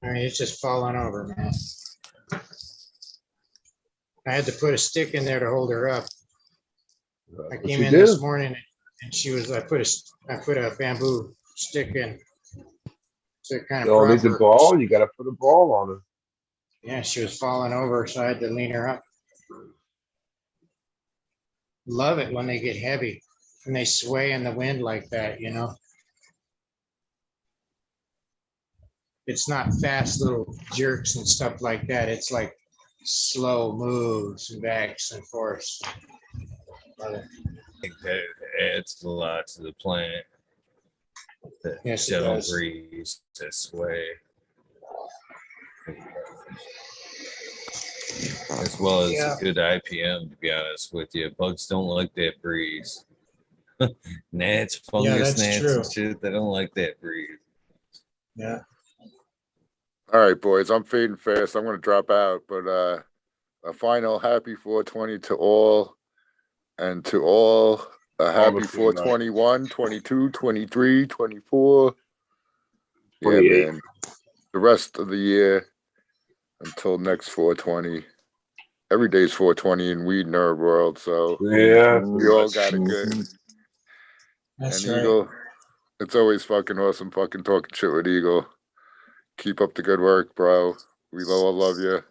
[SPEAKER 3] I mean, it's just falling over, man. I had to put a stick in there to hold her up. I came in this morning and she was. I put a bamboo stick in to kind of.
[SPEAKER 20] You don't need the ball. You got to put a ball on her.
[SPEAKER 3] Yeah, she was falling over, so I had to lean her up. Love it when they get heavy and they sway in the wind like that, you know. It's not fast little jerks and stuff like that. It's like slow moves back and forth.
[SPEAKER 4] I think that adds a lot to the plant. The
[SPEAKER 3] Yes, it
[SPEAKER 4] gentle
[SPEAKER 3] does.
[SPEAKER 4] breeze to sway. As well as
[SPEAKER 3] Yeah.
[SPEAKER 4] a good IPM, to be honest with you. Bugs don't like that breeze. Gnats, fungus
[SPEAKER 3] that's
[SPEAKER 4] gnats
[SPEAKER 3] true.
[SPEAKER 4] and shit, they don't like that breeze.
[SPEAKER 3] Yeah.
[SPEAKER 2] All right, boys, I'm fading fast. I'm gonna drop out, but a final happy 420 to all, and to all a happy
[SPEAKER 20] the same night.
[SPEAKER 2] 421, 22, 23, 24. Yeah,
[SPEAKER 20] 28.
[SPEAKER 2] man. The rest of the year until next 420. Every day's 420 in WEedNerdWorld, so
[SPEAKER 20] Yeah.
[SPEAKER 2] we all got it good.
[SPEAKER 3] That's
[SPEAKER 2] And
[SPEAKER 3] right.
[SPEAKER 2] Eagle, it's always fucking awesome fucking talking shit with Eagle. Keep up the good work, bro. We all love you.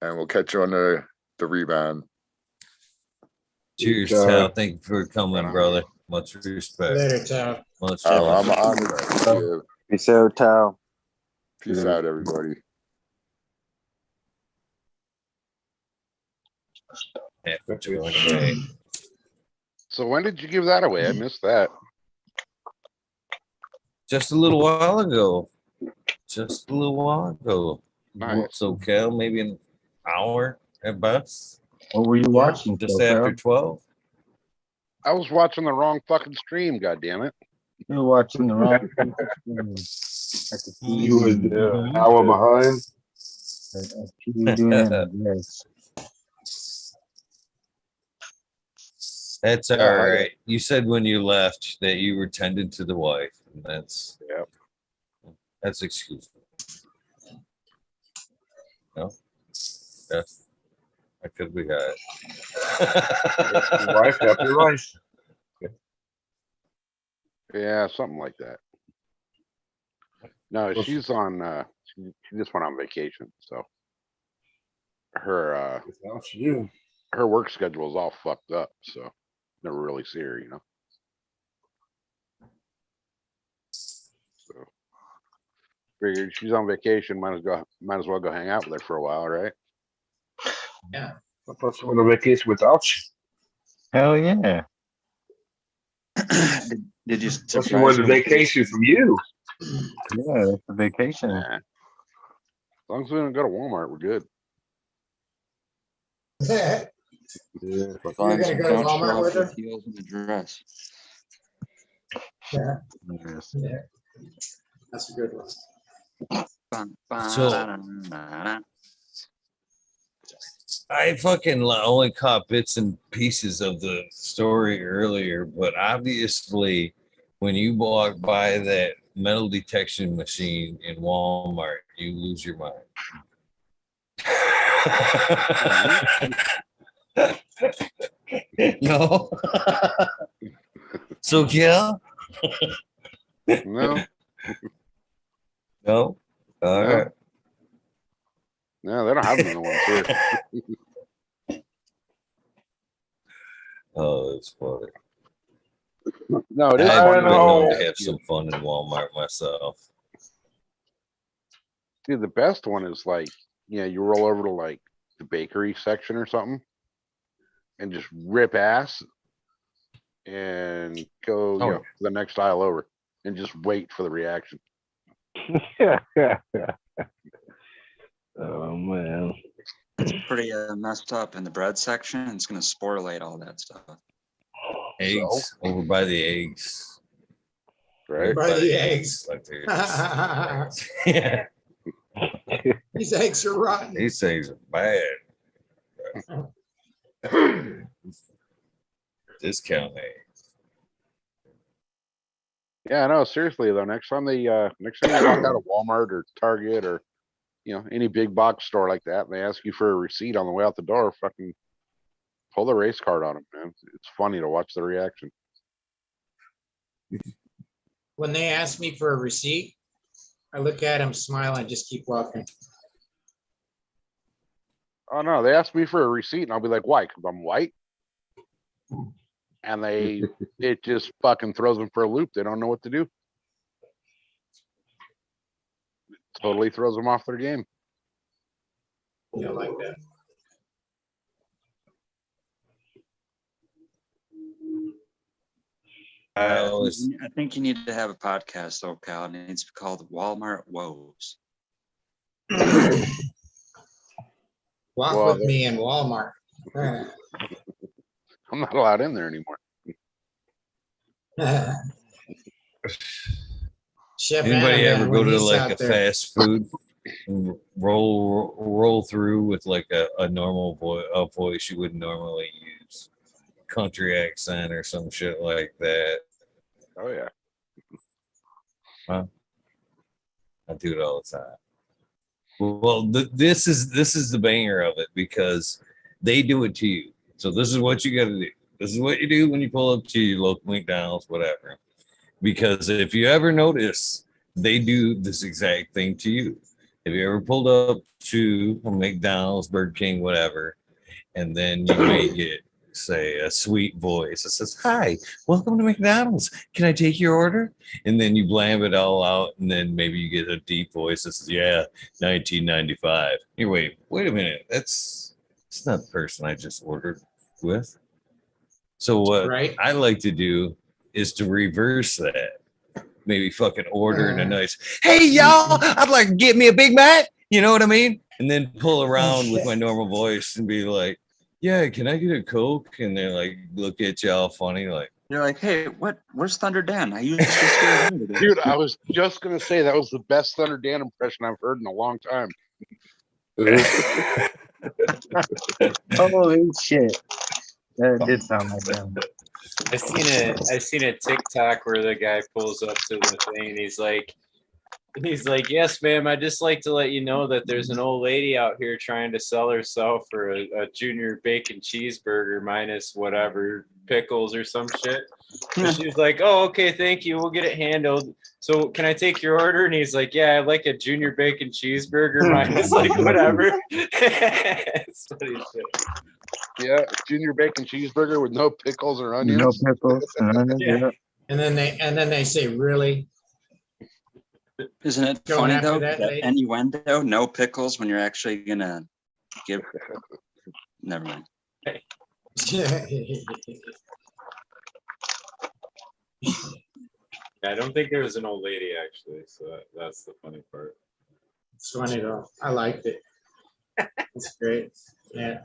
[SPEAKER 2] And we'll catch you on the rebound.
[SPEAKER 4] Cheers, Tal. Thank you for coming, brother. Much respect.
[SPEAKER 3] Later, Tal.
[SPEAKER 4] Much
[SPEAKER 2] I'm
[SPEAKER 4] respect.
[SPEAKER 2] honored.
[SPEAKER 17] Peace out, Tal.
[SPEAKER 2] Peace out, everybody.
[SPEAKER 4] After 28.
[SPEAKER 19] So when did you give that away? I missed that.
[SPEAKER 4] Just a little while ago. Just a little while ago.
[SPEAKER 19] Nice.
[SPEAKER 4] SoCal, maybe an hour at best.
[SPEAKER 5] What were you watching?
[SPEAKER 4] Just
[SPEAKER 5] SoCal?
[SPEAKER 4] after 12.
[SPEAKER 19] I was watching the wrong fucking stream, goddammit.
[SPEAKER 5] You were watching the wrong.
[SPEAKER 20] You were an hour behind.
[SPEAKER 5] Yes.
[SPEAKER 4] That's all right. You said when you left that you were tending to the wife, and that's excusable. No, yes, I could be high.
[SPEAKER 20] Happy wife, happy life.
[SPEAKER 19] Yeah, something like that. No, she's on. She just went on vacation, so her her work schedule is all fucked up. So never really see her, you know. So figured she's on vacation. Might as well go hang out with her for a while, right?
[SPEAKER 3] Yeah.
[SPEAKER 20] I thought you went on vacation without you.
[SPEAKER 5] Hell yeah.
[SPEAKER 9] Did you
[SPEAKER 20] Thought you wanted a vacation from you.
[SPEAKER 5] Yeah, it's a vacation.
[SPEAKER 19] Nah. As long as we don't go to Walmart, we're good.
[SPEAKER 20] Yeah.
[SPEAKER 3] You're gonna go to Walmart with her?
[SPEAKER 9] Heels and a dress.
[SPEAKER 3] Yeah.
[SPEAKER 5] Yes.
[SPEAKER 3] Yeah. That's a good one.
[SPEAKER 4] So I fucking only caught bits and pieces of the story earlier, but obviously when you walk by that metal detection machine in Walmart, you lose your mind. No. So yeah.
[SPEAKER 19] No.
[SPEAKER 4] No. All right.
[SPEAKER 19] No, they don't have them in the ones here.
[SPEAKER 4] Oh, that's funny.
[SPEAKER 19] No, it is
[SPEAKER 4] I've
[SPEAKER 19] funny.
[SPEAKER 4] been known to have some fun in Walmart myself.
[SPEAKER 19] Dude, the best one is like, you roll over to like the bakery section or something and just rip ass and go
[SPEAKER 20] Oh, yeah.
[SPEAKER 19] the next aisle over and just wait for the reaction.
[SPEAKER 20] Oh man.
[SPEAKER 22] It's pretty messed up in the bread section. It's going to sporulate all that stuff.
[SPEAKER 4] Eggs over by the eggs.
[SPEAKER 19] Right?
[SPEAKER 3] By the eggs.
[SPEAKER 4] Like they're yeah.
[SPEAKER 3] These eggs are rotten.
[SPEAKER 4] These eggs are bad. Discount eggs.
[SPEAKER 19] Yeah, no, seriously though, next time you walk out of Walmart or Target or any big box store like that, and they ask you for a receipt on the way out the door, fucking pull the race card on them, man. It's funny to watch the reaction.
[SPEAKER 3] When they ask me for a receipt, I look at them, smile, and just keep walking.
[SPEAKER 19] Oh no, they ask me for a receipt and I'll be like, why? Because I'm white? And it just fucking throws them for a loop. They don't know what to do. It totally throws them off their game.
[SPEAKER 3] You'll like that.
[SPEAKER 22] I think you need to have a podcast, though, Cal. It needs to be called Walmart Woes.
[SPEAKER 3] Walk with me in Walmart.
[SPEAKER 19] I'm not allowed in there anymore.
[SPEAKER 3] Chef
[SPEAKER 4] Anybody
[SPEAKER 3] Anna,
[SPEAKER 4] ever
[SPEAKER 3] man,
[SPEAKER 4] go
[SPEAKER 3] when
[SPEAKER 4] to
[SPEAKER 3] he's
[SPEAKER 4] like
[SPEAKER 3] out
[SPEAKER 4] a
[SPEAKER 3] there.
[SPEAKER 4] fast food and roll through with like a normal voice you wouldn't normally use, country accent or some shit like that?
[SPEAKER 19] Oh yeah.
[SPEAKER 4] Huh? I do it all the time. Well, this is the banger of it because they do it to you. So this is what you got to do. This is what you do when you pull up to your local McDonald's, whatever. Because if you ever notice, they do this exact thing to you. Have you ever pulled up to a McDonald's, Burger King, whatever, and then you may get, say, a sweet voice that says, "Hi, welcome to McDonald's. Can I take your order?" And then you blam it all out, and then maybe you get a deep voice that says, "Yeah, 1995." You wait a minute. It's not the person I just ordered with. So what I like to do is to reverse that. Maybe fucking order in a nice, "Hey y'all, I'd like to get me a Big Mac." You know what I mean? And then pull around with my normal voice and be like, "Yeah, can I get a Coke?" And they're like, look at you all funny, like,
[SPEAKER 22] You're like, hey, where's Thunder Dan? I used to scare him today.
[SPEAKER 19] Dude, I was just gonna say that was the best Thunder Dan impression I've heard in a long time.
[SPEAKER 5] Holy shit. That did sound like them.
[SPEAKER 11] I seen a TikTok where the guy pulls up to the thing and he's like, "Yes, ma'am, I'd just like to let you know that there's an old lady out here trying to sell herself for a junior bacon cheeseburger minus whatever pickles or some shit." And she's like, "Oh, okay, thank you. We'll get it handled. So can I take your order?" And he's like, "Yeah, I'd like a junior bacon cheeseburger minus like whatever." It's funny shit.
[SPEAKER 19] Yeah, junior bacon cheeseburger with no pickles or onions.
[SPEAKER 5] No pickles and onions, yeah.
[SPEAKER 3] And then they say, really?
[SPEAKER 22] Isn't it
[SPEAKER 3] Going
[SPEAKER 22] funny
[SPEAKER 3] after
[SPEAKER 22] though?
[SPEAKER 3] that
[SPEAKER 22] That
[SPEAKER 3] lady?
[SPEAKER 22] innuendo, no pickles when you're actually gonna give. Never mind.
[SPEAKER 11] I don't think there was an old lady actually, so that's the funny part.
[SPEAKER 3] It's funny though. I liked it. It's great. Yeah.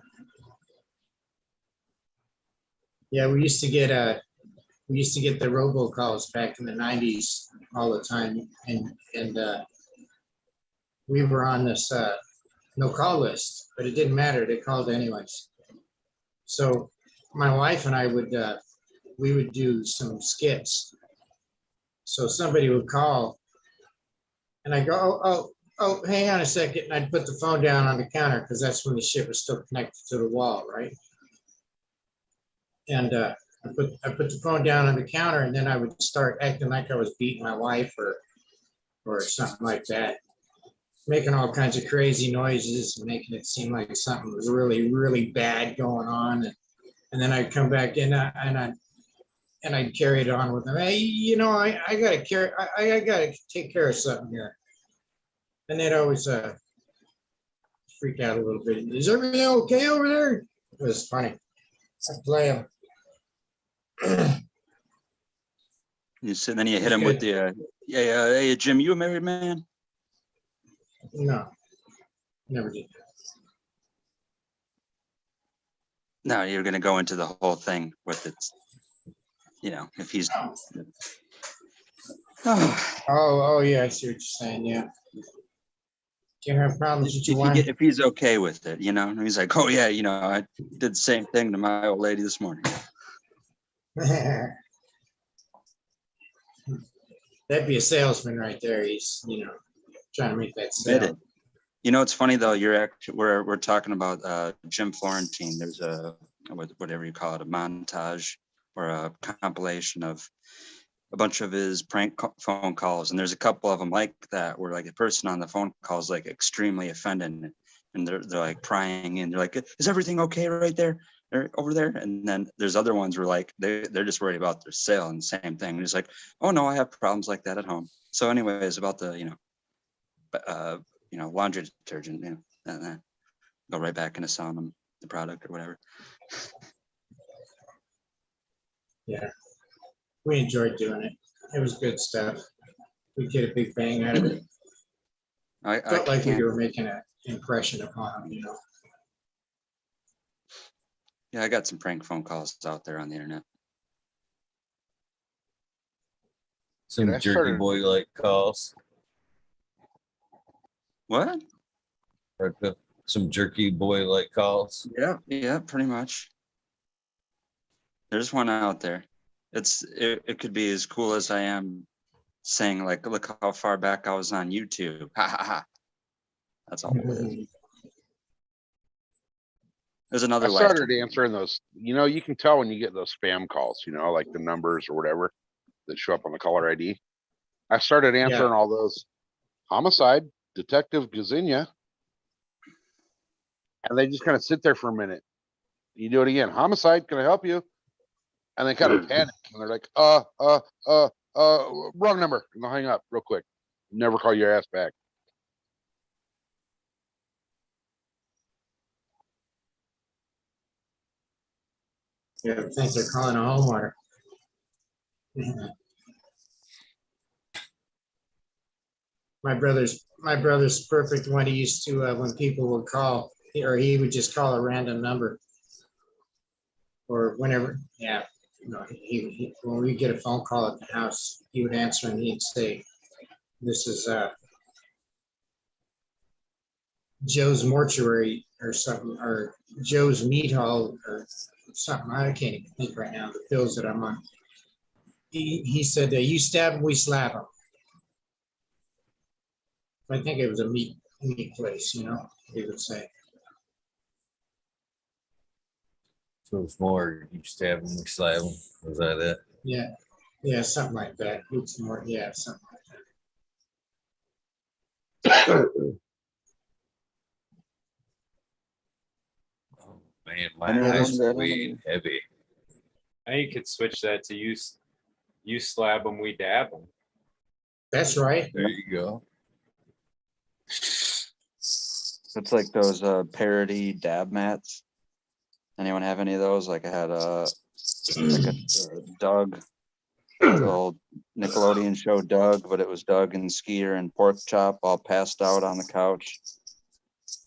[SPEAKER 3] Yeah, we used to get the robocalls back in the 90s all the time, and we were on this no call list, but it didn't matter. They called anyways. So my wife and I would we would do some skits. So somebody would call, and I go, oh, hang on a second, and I'd put the phone down on the counter because that's when the shit was still connected to the wall, right? And I put the phone down on the counter, and then I would start acting like I was beating my wife or something like that, making all kinds of crazy noises, making it seem like something was really, really bad going on. And then I'd come back in and I'd carry it on with them. Hey, I gotta take care of something here. And they'd always freak out a little bit. Is everything okay over there? It was funny. I play them.
[SPEAKER 22] Then you hit him with the hey Jim, you a married man?
[SPEAKER 3] No, never did.
[SPEAKER 22] No, you're gonna go into the whole thing with it. If he's.
[SPEAKER 3] Oh yeah, I see what you're saying. Yeah. Can't have problems with your wife.
[SPEAKER 22] If he's okay with it, and he's like, oh yeah, I did the same thing to my old lady this morning.
[SPEAKER 3] That'd be a salesman right there. He's, trying to make that sale.
[SPEAKER 22] It's funny though. We're talking about Jim Florentine. There's a whatever you call it, a montage or a compilation of a bunch of his prank phone calls, and there's a couple of them like that where like a person on the phone call is like extremely offended, and they're like prying, and they're like, "Is everything okay right there?" Over there, and then there's other ones where like they're just worried about their sale, and the same thing. And it's like, oh no, I have problems like that at home. So anyways, about the laundry detergent, go right back into selling them the product or whatever.
[SPEAKER 3] Yeah, we enjoyed doing it. It was good stuff. We get a big bang out of it.
[SPEAKER 22] I
[SPEAKER 3] Felt like we
[SPEAKER 22] can't.
[SPEAKER 3] were making an impression upon them, you know.
[SPEAKER 22] Yeah, I got some prank phone calls out there on the internet.
[SPEAKER 4] Some jerky boy like calls.
[SPEAKER 22] What?
[SPEAKER 4] Some jerky boy like calls.
[SPEAKER 22] Yeah, pretty much. There's one out there. It could be as cool as I am saying, like, look how far back I was on YouTube. Ha ha ha. That's all it is. There's another
[SPEAKER 15] I
[SPEAKER 22] way.
[SPEAKER 15] started answering those. You know, you can tell when you get those spam calls, you know, like the numbers or whatever that show up on the caller ID. I started answering all those. Homicide, Detective Gazinia. And they just kind of sit there for a minute. You do it again. Homicide, can I help you? And they kind of panic. And they're like, wrong number. And they'll hang up real quick. Never call your ass back.
[SPEAKER 3] Yeah, I think they're calling a homeowner. My brother's perfect when he used to when people would call, or he would just call a random number, or whenever. Yeah, you know, he when we get a phone call at the house, he would answer and he'd say, "This is Joe's mortuary or something, or Joe's meat hall or something." I can't even think right now the bills that I'm on. He said, "You stab him, we slap him." I think it was a meat place, you know, he would say.
[SPEAKER 4] So it's more you stab them, we slap them. Was that it?
[SPEAKER 3] Yeah, something like that. It's more, yeah, something like
[SPEAKER 4] Oh man, my eyes are weighing heavy.
[SPEAKER 11] Now you could switch that to you slab them, we dab them.
[SPEAKER 3] That's right.
[SPEAKER 4] There you go.
[SPEAKER 22] It's like those parody dab mats. Anyone have any of those? Like I had like a Doug, the old Nickelodeon show Doug, but it was Doug and Skeeter and Pork Chop all passed out on the couch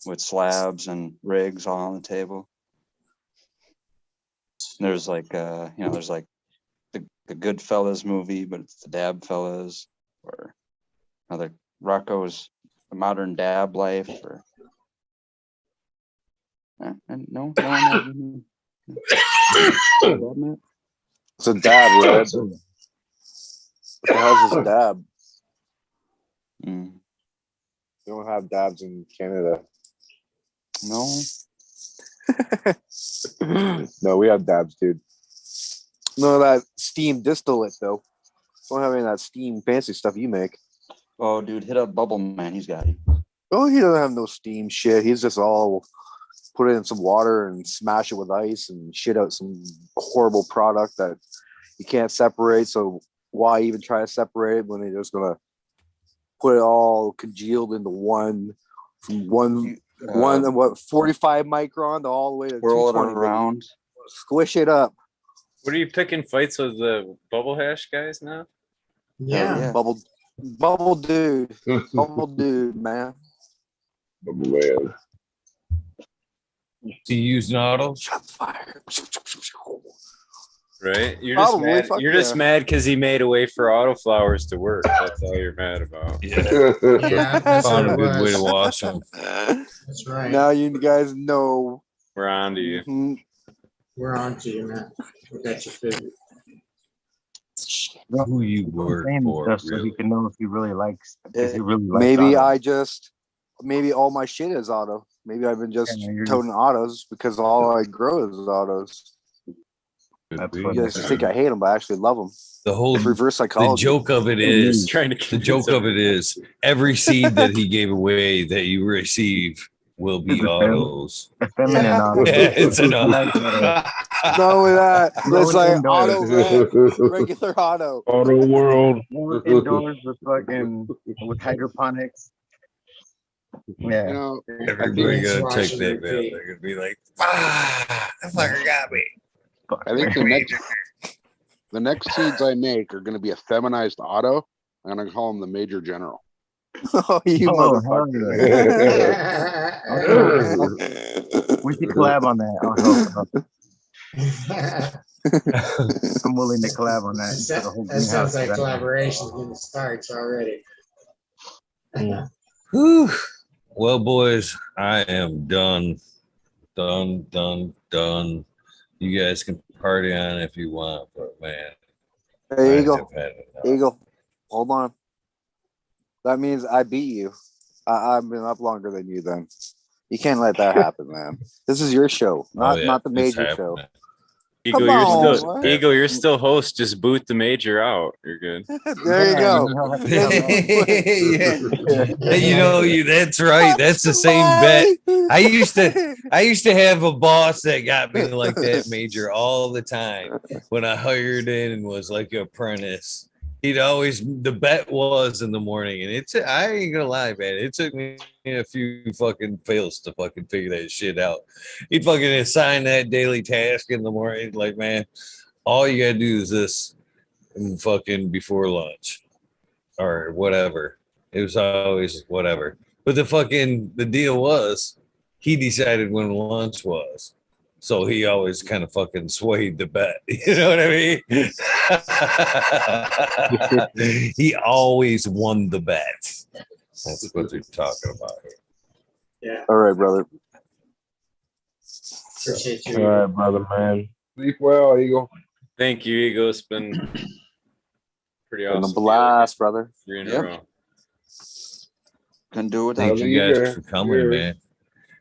[SPEAKER 22] with slabs and rigs all on the table. And there's like you know, there's like the Goodfellas movie, but it's the Dab Fellas, or another Rocco's The Modern Dab Life, or no one has any.
[SPEAKER 1] It's a dab, right? What the hell's this dab?
[SPEAKER 22] Mm.
[SPEAKER 1] You don't have dabs in Canada.
[SPEAKER 22] No.
[SPEAKER 1] No, we have dabs, dude. None of that steam distillate, though. Don't have any of that steam fancy stuff you make.
[SPEAKER 22] Oh, dude, hit up Bubble Man. He's got it.
[SPEAKER 1] Oh, he doesn't have no steam shit. He's just all put it in some water and smash it with ice and shit out some horrible product that you can't separate. So why even try to separate it when they're just gonna put it all congealed into one, from one and what 45 micron to all the way to
[SPEAKER 22] Whirl it
[SPEAKER 1] 220
[SPEAKER 22] around.
[SPEAKER 1] Squish it up.
[SPEAKER 11] What are you picking fights with the bubble hash guys now?
[SPEAKER 3] Yeah.
[SPEAKER 1] Bubble dude. Bubble dude, man.
[SPEAKER 20] Bubble man.
[SPEAKER 4] Do you use autos?
[SPEAKER 1] Shot fire.
[SPEAKER 11] Right? You're
[SPEAKER 1] Probably,
[SPEAKER 11] just mad.
[SPEAKER 1] fuck
[SPEAKER 11] You're just
[SPEAKER 1] yeah.
[SPEAKER 11] mad because he made a way for autoflowers to work. That's all you're mad about.
[SPEAKER 3] Yeah, that's
[SPEAKER 4] Found a
[SPEAKER 3] what it
[SPEAKER 4] good way
[SPEAKER 3] was.
[SPEAKER 4] to wash them.
[SPEAKER 3] That's right.
[SPEAKER 1] Now you guys know.
[SPEAKER 11] We're on to you.
[SPEAKER 1] Mhm.
[SPEAKER 3] We're on to you, man. We got you figured.
[SPEAKER 4] Who you work
[SPEAKER 5] Saying
[SPEAKER 4] for,
[SPEAKER 5] stuff so
[SPEAKER 4] really?
[SPEAKER 5] he can know if he really likes. If he really likes
[SPEAKER 1] Maybe
[SPEAKER 5] autos.
[SPEAKER 1] maybe all my shit is auto. Maybe I've been just
[SPEAKER 5] Yeah, you're
[SPEAKER 1] toting autos because all I grow is autos.
[SPEAKER 5] That's
[SPEAKER 1] You
[SPEAKER 5] what
[SPEAKER 1] guys just think I hate them, but I actually love them.
[SPEAKER 4] The whole
[SPEAKER 1] It's reverse
[SPEAKER 4] the
[SPEAKER 1] psychology.
[SPEAKER 4] joke of it is
[SPEAKER 11] Trying to
[SPEAKER 4] the joke of it is every seed that he gave away that you receive will be autos.
[SPEAKER 5] A feminine auto.
[SPEAKER 4] It's an auto.
[SPEAKER 1] Not only that, it's like auto red, regular auto.
[SPEAKER 20] Auto world.
[SPEAKER 5] Indoors with fucking with hydroponics. Yeah.
[SPEAKER 19] You know,
[SPEAKER 4] Everybody
[SPEAKER 3] Binge,
[SPEAKER 4] gonna
[SPEAKER 3] watch,
[SPEAKER 4] take
[SPEAKER 3] and
[SPEAKER 4] that man.
[SPEAKER 3] repeat.
[SPEAKER 4] They're gonna be like, that fucker got me.
[SPEAKER 19] I think the next seeds I make are going to be a feminized auto. I'm going to call him the Major General.
[SPEAKER 17] Oh, you
[SPEAKER 5] Oh, hell
[SPEAKER 17] motherfucker.
[SPEAKER 5] yeah. We should collab on that. I'm willing to collab on that. For the whole
[SPEAKER 3] That sounds
[SPEAKER 5] greenhouse
[SPEAKER 3] like
[SPEAKER 5] event.
[SPEAKER 3] collaboration in the starts already.
[SPEAKER 4] Whew. Well, boys, I am done. Done. You guys can party on if you want, but man,
[SPEAKER 17] Hey,
[SPEAKER 4] I
[SPEAKER 17] Eagle.
[SPEAKER 4] have had enough.
[SPEAKER 17] Eagle, hold on. That means I beat you. I've been up longer than you then. You can't let that happen, man. This is your show, not
[SPEAKER 4] yeah,
[SPEAKER 17] not the
[SPEAKER 4] it's
[SPEAKER 17] major show.
[SPEAKER 4] happening.
[SPEAKER 11] Eagle,
[SPEAKER 17] Come
[SPEAKER 11] you're
[SPEAKER 17] on,
[SPEAKER 11] still
[SPEAKER 17] what?
[SPEAKER 11] Eagle, you're still host. Just boot the major out. You're good.
[SPEAKER 17] There you go.
[SPEAKER 4] Yeah. You know, that's right. That's the same bet. I used to have a boss that got me like that, Major, all the time when I hired in and was like an apprentice. He'd always, the bet was in the morning, and I ain't gonna lie, man, it took me a few fucking fails to fucking figure that shit out. He'd fucking assign that daily task in the morning, like, man, all you gotta do is this and fucking before lunch or whatever. It was always whatever. But the deal was he decided when lunch was. So he always kind of fucking swayed the bet. You know what I mean? He always won the bet. That's what they're talking about here.
[SPEAKER 3] Yeah.
[SPEAKER 17] All right, brother.
[SPEAKER 3] Appreciate
[SPEAKER 20] All
[SPEAKER 3] you.
[SPEAKER 20] right, brother, man. Sleep well, Eagle.
[SPEAKER 11] Thank you, Eagle. It's been pretty
[SPEAKER 17] Been a
[SPEAKER 11] awesome.
[SPEAKER 17] blast, brother.
[SPEAKER 11] 3 in a
[SPEAKER 9] Yep.
[SPEAKER 11] row.
[SPEAKER 9] Couldn't do it
[SPEAKER 4] Thank
[SPEAKER 9] without
[SPEAKER 4] you guys for coming, man.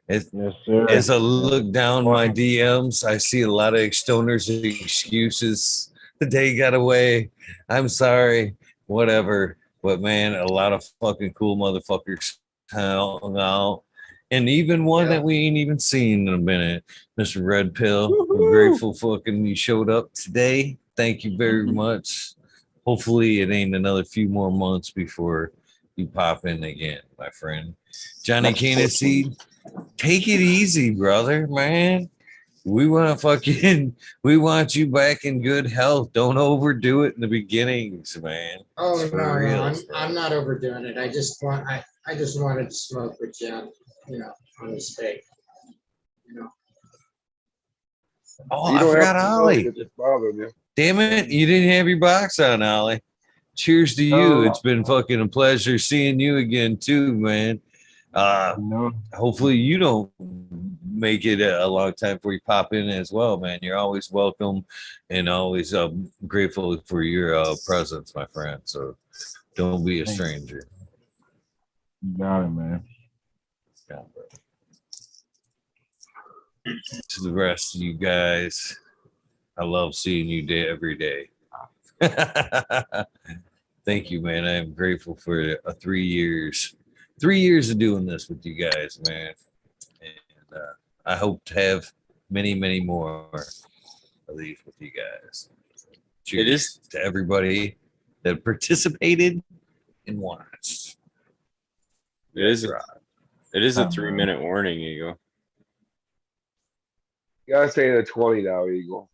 [SPEAKER 20] Yes, sir.
[SPEAKER 4] As I look down my DMs, I see a lot of stoners excuses. The day got away. I'm sorry. Whatever. But man, a lot of fucking cool motherfuckers hung out. And even one that we ain't even seen in a minute. Mr. Red Pill. I'm grateful fucking you showed up today. Thank you very much. Hopefully it ain't another few more months before you pop in again, my friend. Johnny
[SPEAKER 9] Next
[SPEAKER 4] Cana
[SPEAKER 9] 14.
[SPEAKER 4] Seed. Take it easy, brother, man. We want you back in good health. Don't overdo it in the beginnings, man.
[SPEAKER 3] Oh
[SPEAKER 4] It's for
[SPEAKER 3] no,
[SPEAKER 4] real.
[SPEAKER 3] I'm not overdoing it. I just wanted to smoke with Jim, on his steak.
[SPEAKER 4] Oh,
[SPEAKER 20] You
[SPEAKER 4] I
[SPEAKER 20] don't
[SPEAKER 4] forgot
[SPEAKER 20] have to smoke,
[SPEAKER 4] Ollie.
[SPEAKER 20] it just bothered me.
[SPEAKER 4] Damn it, you didn't have your box on, Ollie. Cheers to you. It's been fucking a pleasure seeing you again too, man. Hopefully you don't make it a long time before you pop in as well, man. You're always welcome and always grateful for your presence, my friend. So don't be a stranger.
[SPEAKER 20] Got it, man.
[SPEAKER 4] Yeah, bro. To the rest of you guys, I love seeing you every day. Thank you, man. I am grateful for 3 years. 3 years of doing this with you guys, man. And I hope to have many, many more of these with you guys. Cheers to everybody that participated and watched.
[SPEAKER 11] It is a 3-minute warning, Eagle.
[SPEAKER 20] You gotta say the 20 now, Eagle.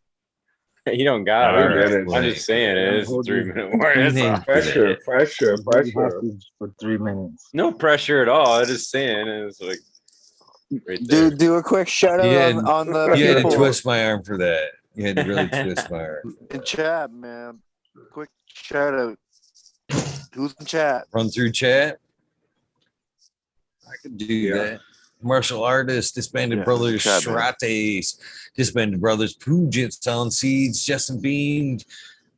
[SPEAKER 11] You don't got it.
[SPEAKER 20] All right.
[SPEAKER 11] I'm just saying it is a 3-minute warning. That's all.
[SPEAKER 20] Pressure.
[SPEAKER 5] For 3 minutes.
[SPEAKER 11] No pressure at all. I'm just saying it's like right there.
[SPEAKER 17] Do a quick shout out on the
[SPEAKER 4] You had to
[SPEAKER 17] people
[SPEAKER 4] twist my arm for that. You had to really twist my arm.
[SPEAKER 17] in chat, man. Quick shout out. Who's in chat?
[SPEAKER 4] Run through chat. I could do that. Martial artists, disbanded brothers,
[SPEAKER 17] chat, man.
[SPEAKER 4] Shrates, disbanded brothers, Pujits on Seeds, Justin Bean,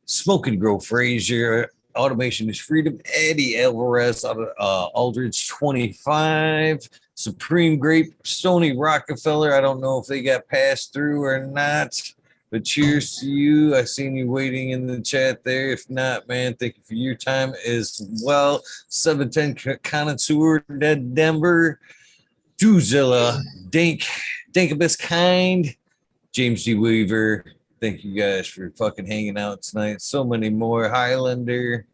[SPEAKER 4] Smoke and Grow Frazier, Automation is Freedom, Eddie Alvarez, Aldridge 25, Supreme Grape, Stoney Rockafeller. I don't know if they got passed through or not, but cheers to you. I seen you waiting in the chat there. If not, man, thank you for your time as well. 710 Connoisseur, Dead Denver, Doozilla, Dankabus Kind, James D. Weaver. Thank you guys for fucking hanging out tonight. So many more. Highlander.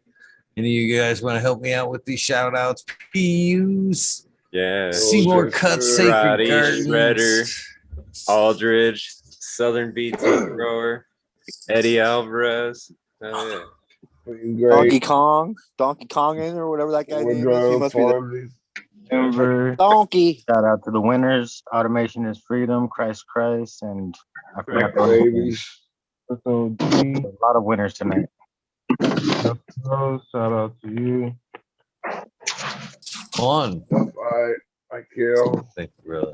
[SPEAKER 4] Any of you guys want to help me out with these shout outs? Pews.
[SPEAKER 11] Yeah.
[SPEAKER 4] Seymour Cut Sacred
[SPEAKER 11] Roddy,
[SPEAKER 4] Gardens.
[SPEAKER 11] Shredder, Aldridge, Southern BT Grower, Eddie Alvarez. Oh, yeah.
[SPEAKER 17] Donkey Kong in or whatever that guy's name is. He must be the
[SPEAKER 5] Denver.
[SPEAKER 17] Donkey.
[SPEAKER 5] Shout out to the winners. Automation is freedom. Christ, and I forgot the other name. So, a lot of winners tonight.
[SPEAKER 13] Shout out to you.
[SPEAKER 4] Fun.
[SPEAKER 20] I kill.
[SPEAKER 4] Thank you, brother.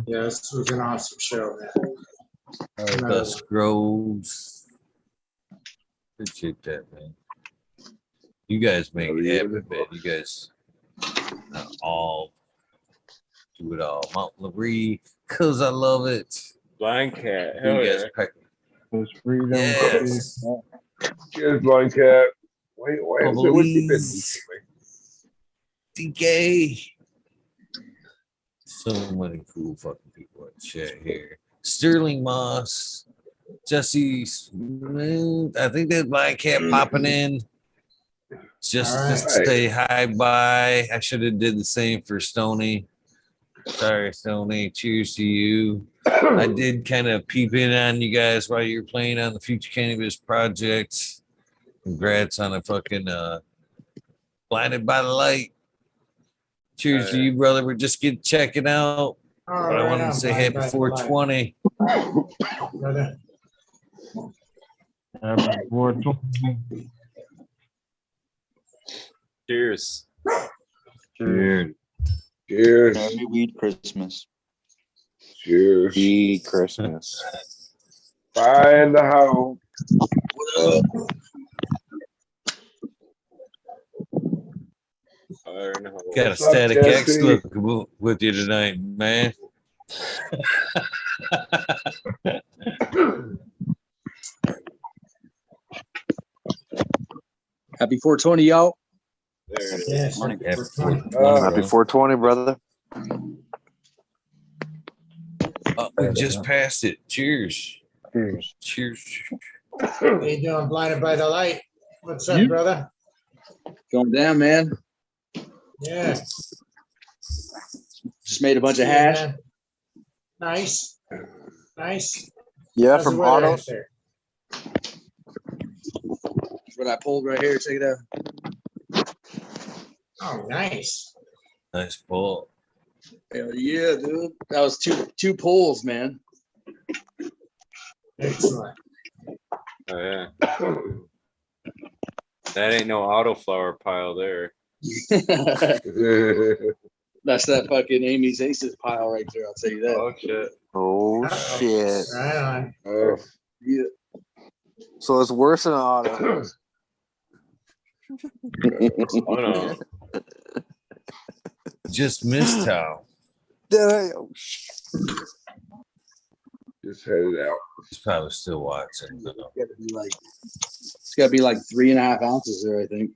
[SPEAKER 3] Yeah, this was an awesome show, man.
[SPEAKER 4] Dust Groves. Appreciate that, man. You guys make it happen, man. You guys all do it all. Mount Laree, cause I love it.
[SPEAKER 11] Blind Cat.
[SPEAKER 4] You
[SPEAKER 11] Hell
[SPEAKER 4] guys
[SPEAKER 11] yeah.
[SPEAKER 4] crack-
[SPEAKER 13] There's freedom.
[SPEAKER 4] Yes.
[SPEAKER 20] Cheers, Blind Cat. Wait, is it? What's he been teaching me?
[SPEAKER 4] DK. So many cool fucking people in chat here. Sterling Moss, Jesse Smooth. I think that Blind Cat popping in. Just to say hi, bye. I should have did the same for Stoney. Sorry, Stoney. Cheers to you. I did kind of peep in on you guys while you were playing on the Future Cannabis Project. Congrats on a fucking Blinded by the Light. Cheers to you, brother. We're just checking out. But I wanted to say happy 420.
[SPEAKER 3] Brother.
[SPEAKER 13] Happy 420.
[SPEAKER 11] Cheers.
[SPEAKER 20] Cheers. Cheers.
[SPEAKER 9] Merry Weed Christmas.
[SPEAKER 20] Cheers.
[SPEAKER 8] Weed Christmas.
[SPEAKER 20] Bye in the house.
[SPEAKER 4] Got a Static X look with you tonight, man.
[SPEAKER 10] Happy 420, y'all.
[SPEAKER 3] Yes.
[SPEAKER 4] Happy
[SPEAKER 17] 420, brother.
[SPEAKER 4] We just passed it. Cheers.
[SPEAKER 5] Cheers.
[SPEAKER 4] Cheers.
[SPEAKER 3] How you doing, Blinded by the Light? What's up, brother?
[SPEAKER 10] Going down, man.
[SPEAKER 3] Yeah.
[SPEAKER 10] Just made a bunch of
[SPEAKER 3] Yeah,
[SPEAKER 10] hash.
[SPEAKER 3] man. Nice. Nice.
[SPEAKER 17] Yeah,
[SPEAKER 3] How's the
[SPEAKER 17] from
[SPEAKER 3] weather out
[SPEAKER 17] Autos.
[SPEAKER 3] there?
[SPEAKER 10] That's what I pulled right here. Check it out.
[SPEAKER 3] Oh, nice.
[SPEAKER 4] Nice pull.
[SPEAKER 10] Hell yeah, dude. That was two pulls, man.
[SPEAKER 3] Excellent.
[SPEAKER 11] Oh, yeah. That ain't no autoflower pile there.
[SPEAKER 10] That's that fucking Amy's Aces pile right there. I'll tell you that.
[SPEAKER 11] Oh, shit.
[SPEAKER 17] Oh, shit.
[SPEAKER 3] Right on.
[SPEAKER 20] Oh,
[SPEAKER 10] yeah.
[SPEAKER 17] So it's worse than an auto.
[SPEAKER 11] Oh, no.
[SPEAKER 4] Just missed how.
[SPEAKER 20] just headed out.
[SPEAKER 4] He's probably still watching.
[SPEAKER 10] It's got to be like 3.5 ounces there, I think.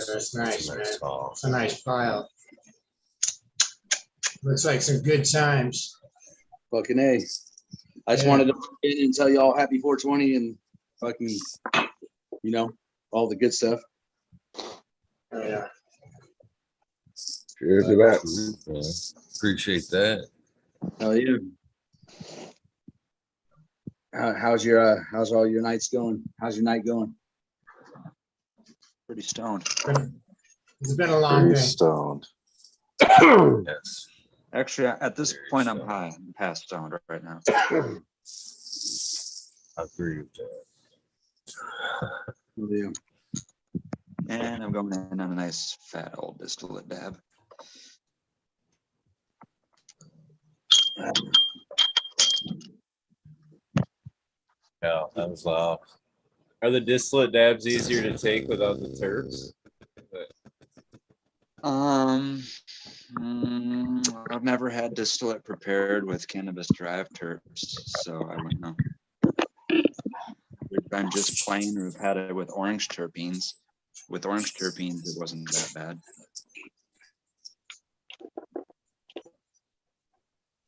[SPEAKER 3] That's nice, man.
[SPEAKER 4] Oh.
[SPEAKER 3] It's a nice pile. Looks like some good times.
[SPEAKER 10] Fucking A. I just wanted to get in and tell you all happy 420 and fucking, all the good stuff.
[SPEAKER 3] Oh, yeah.
[SPEAKER 20] Cheers to that.
[SPEAKER 4] Appreciate that.
[SPEAKER 10] Hell yeah. How's all your nights going? How's your night going?
[SPEAKER 9] Pretty stoned.
[SPEAKER 3] It's been a long
[SPEAKER 17] Pretty
[SPEAKER 3] day.
[SPEAKER 17] stoned.
[SPEAKER 4] Yes.
[SPEAKER 9] Actually, at this point, I'm high. I'm past stoned right now.
[SPEAKER 4] I agree with that.
[SPEAKER 10] Yeah.
[SPEAKER 9] And I'm going in on a nice fat old distillate dab.
[SPEAKER 4] Yeah, that was loud.
[SPEAKER 11] Are the distillate dabs easier to take without the terps?
[SPEAKER 9] I've never had distillate prepared with cannabis derived terps, so I wouldn't know. We've been just plain, we've had it with orange terpenes. With orange terpenes, it wasn't that bad.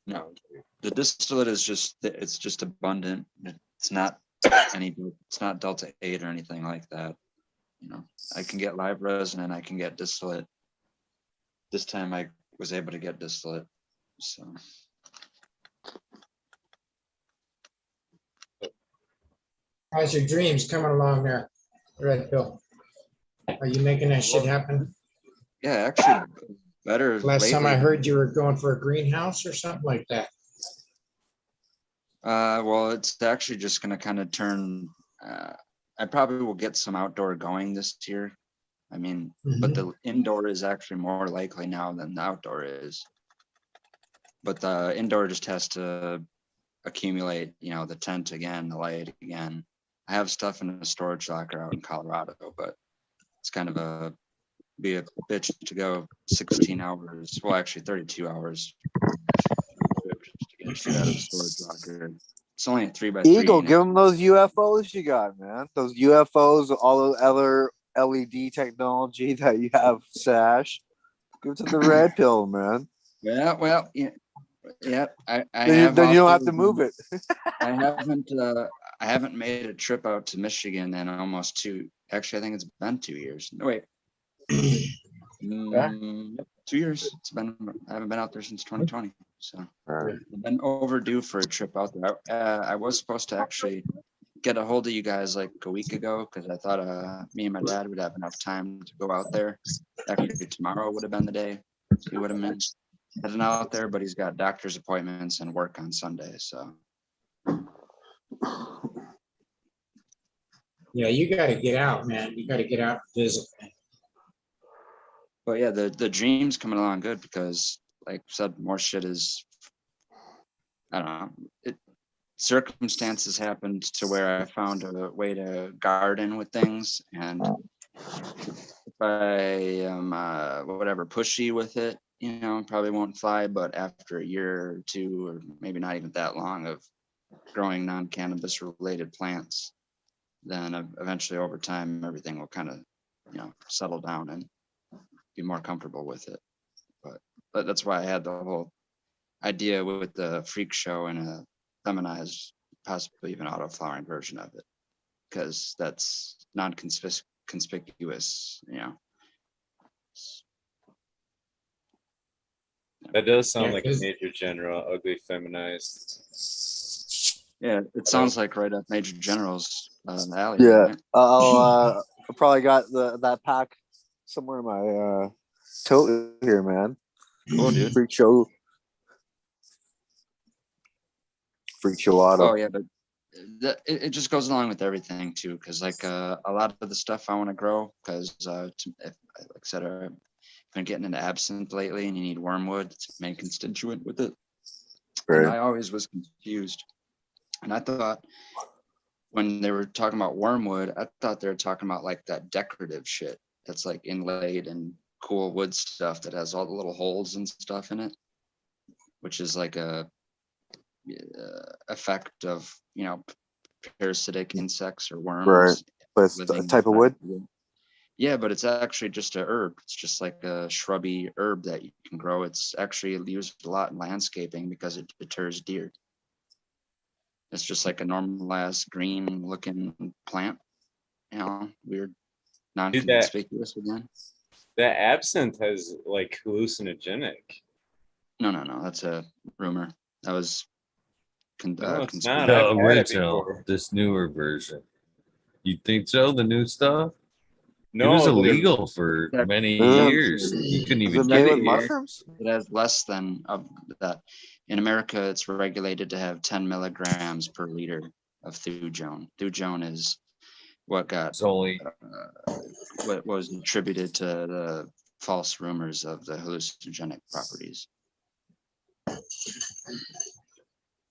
[SPEAKER 9] No, the distillate is just abundant. It's not Delta 8 or anything like that.
[SPEAKER 22] you know, I can get live resin and I can get distillate. This time I was able to get distillate. So
[SPEAKER 3] How's your dreams coming along there, Red Pill? Are you making that shit happen?
[SPEAKER 22] yeah, actually better.
[SPEAKER 3] Last time I
[SPEAKER 22] lately.
[SPEAKER 3] heard you were going for a greenhouse or something like that.
[SPEAKER 22] Well, it's actually just going to kind of turn. I probably will get some outdoor going this year. I mean, but the indoor is actually more likely now than the outdoor is. But the indoor just has to accumulate, you know, the tent again, the light again. I have stuff in a storage locker out in Colorado, but it's kind of be a bitch to go 16 hours. Well, actually 32 hours just to get shit out of the storage locker. It's only a 3x3.
[SPEAKER 17] Eagle, give them those UFOs you got, man. Those UFOs, all the other LED technology that you have, Sash. Give it to the Red Pill, man.
[SPEAKER 22] Yeah, well, yeah. I
[SPEAKER 17] then you don't have to move it.
[SPEAKER 22] I haven't made a trip out to Michigan in almost 2. Actually, I think it's been 2 years. No, wait. 2 years. I haven't been out there since 2020. So I've been overdue for a trip out there. I was supposed to actually get a hold of you guys like a week ago because I thought me and my dad would have enough time to go out there. Actually, tomorrow would have been the day. He would have been heading out there, but he's got doctor's appointments and work on Sunday. So
[SPEAKER 3] Yeah, you got to get out, man. You got to get out and visit.
[SPEAKER 22] but yeah, the dream's coming along good because, like I said, more shit is, I don't know, circumstances happened to where I found a way to garden with things, and if I am whatever pushy with it, you know, probably won't fly. But after a year or two, or maybe not even that long of growing non-cannabis related plants, then eventually over time everything will kind of, you know, settle down and be more comfortable with it. But that's why I had the whole idea with the freak show and a feminized, possibly even auto-flowering version of it, because that's non-conspicuous, you know.
[SPEAKER 11] That does sound like a Major General, ugly feminized.
[SPEAKER 22] Yeah, it sounds like right up Major General's alley.
[SPEAKER 17] Yeah,
[SPEAKER 22] Right?
[SPEAKER 17] I probably got that pack somewhere in my tote here, man.
[SPEAKER 22] Cool, dude.
[SPEAKER 17] Freak show auto.
[SPEAKER 22] Oh yeah, but it just goes along with everything too, because like a lot of the stuff I want to grow, because like I said, I've been getting into absinthe lately, and you need wormwood. It's a main constituent with it.
[SPEAKER 17] Right.
[SPEAKER 22] And I always was confused, and I thought when they were talking about wormwood, I thought they were talking about like that decorative shit that's like inlaid and cool wood stuff that has all the little holes and stuff in it, which is like a effect of, you know, parasitic insects or worms.
[SPEAKER 17] Right, but it's a type of wood.
[SPEAKER 22] Yeah, but it's actually just a herb. It's just like a shrubby herb that you can grow. It's actually used a lot in landscaping because it deters deer. It's just like a normal ass green looking plant, you know, weird, non-conspicuous again.
[SPEAKER 11] That absinthe has like hallucinogenic.
[SPEAKER 22] No, that's a rumor. That was
[SPEAKER 11] No, it's
[SPEAKER 22] conspiracy.
[SPEAKER 11] not.
[SPEAKER 4] The
[SPEAKER 11] I've had it
[SPEAKER 4] original,
[SPEAKER 11] before.
[SPEAKER 4] this newer version. You think so? The new stuff?
[SPEAKER 22] No,
[SPEAKER 4] it was
[SPEAKER 22] but
[SPEAKER 4] illegal for many years. You couldn't even get it here.
[SPEAKER 22] It has less than of that. In America, it's regulated to have 10 milligrams per liter of thujone. Thujone is what got what was attributed to the false rumors of the hallucinogenic properties.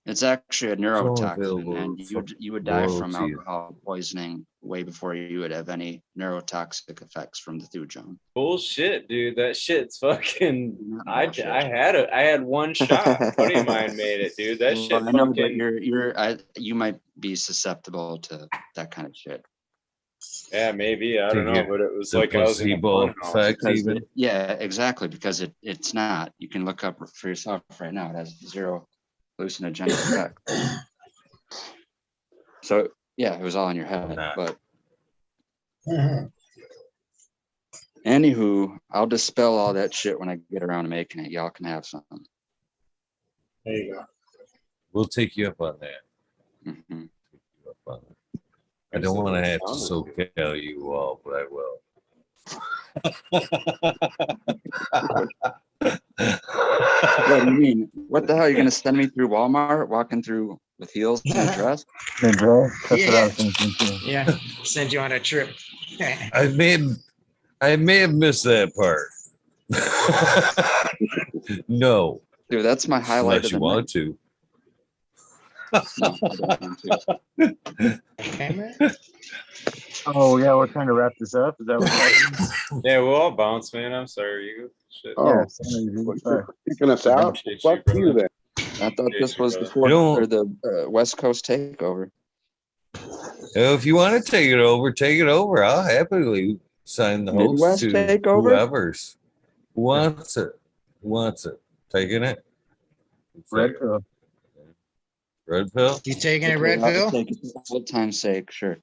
[SPEAKER 22] It's actually a neurotoxin, and you would die from alcohol poisoning way before you would have any neurotoxic effects from the thujone.
[SPEAKER 11] Bullshit, dude. That shit's fucking. I had one shot. A buddy of mine made it, dude. That shit.
[SPEAKER 22] I know, but
[SPEAKER 11] fucking.
[SPEAKER 22] you might be susceptible to that kind of shit.
[SPEAKER 11] Yeah, maybe. I don't know, but it was
[SPEAKER 4] the
[SPEAKER 11] like I was in a
[SPEAKER 4] placebo
[SPEAKER 11] funhouse.
[SPEAKER 4] effect even.
[SPEAKER 22] Yeah, exactly, because it's not. You can look up for yourself right now. It has zero hallucinogenic effect. So yeah, it was all in your head, but Anywho, I'll dispel all that shit when I get around to making it. Y'all can have some.
[SPEAKER 3] There you go.
[SPEAKER 4] We'll take you up on that.
[SPEAKER 22] Mm-hmm.
[SPEAKER 4] I don't want to have to SoCal you all, but I will.
[SPEAKER 22] What do you mean? What the hell? You're gonna send me through Walmart, walking through with heels and a dress?
[SPEAKER 5] That's what I was thinking too.
[SPEAKER 3] Yeah, send you on a trip.
[SPEAKER 4] I may have missed that part. No.
[SPEAKER 22] Dude, that's my highlight.
[SPEAKER 4] Unless you want to.
[SPEAKER 22] No, I don't want to.
[SPEAKER 5] Oh yeah, we're trying to wrap this up. Is that what happened?
[SPEAKER 11] Yeah, we'll all bounce, man. I'm sorry, you. Shit.
[SPEAKER 19] Oh,
[SPEAKER 5] sorry.
[SPEAKER 19] Kicking us out. Fuck you then.
[SPEAKER 22] I thought this was the fourth or the West Coast takeover.
[SPEAKER 4] If you want to take it over, take it over. I'll happily sign the host
[SPEAKER 22] Midwest
[SPEAKER 4] to
[SPEAKER 22] takeover?
[SPEAKER 4] whoever's who wants it. Who wants it? Taking it?
[SPEAKER 5] Red pill.
[SPEAKER 4] Red pill?
[SPEAKER 3] You taking it, red pill?
[SPEAKER 22] Take it for full time's sake, sure.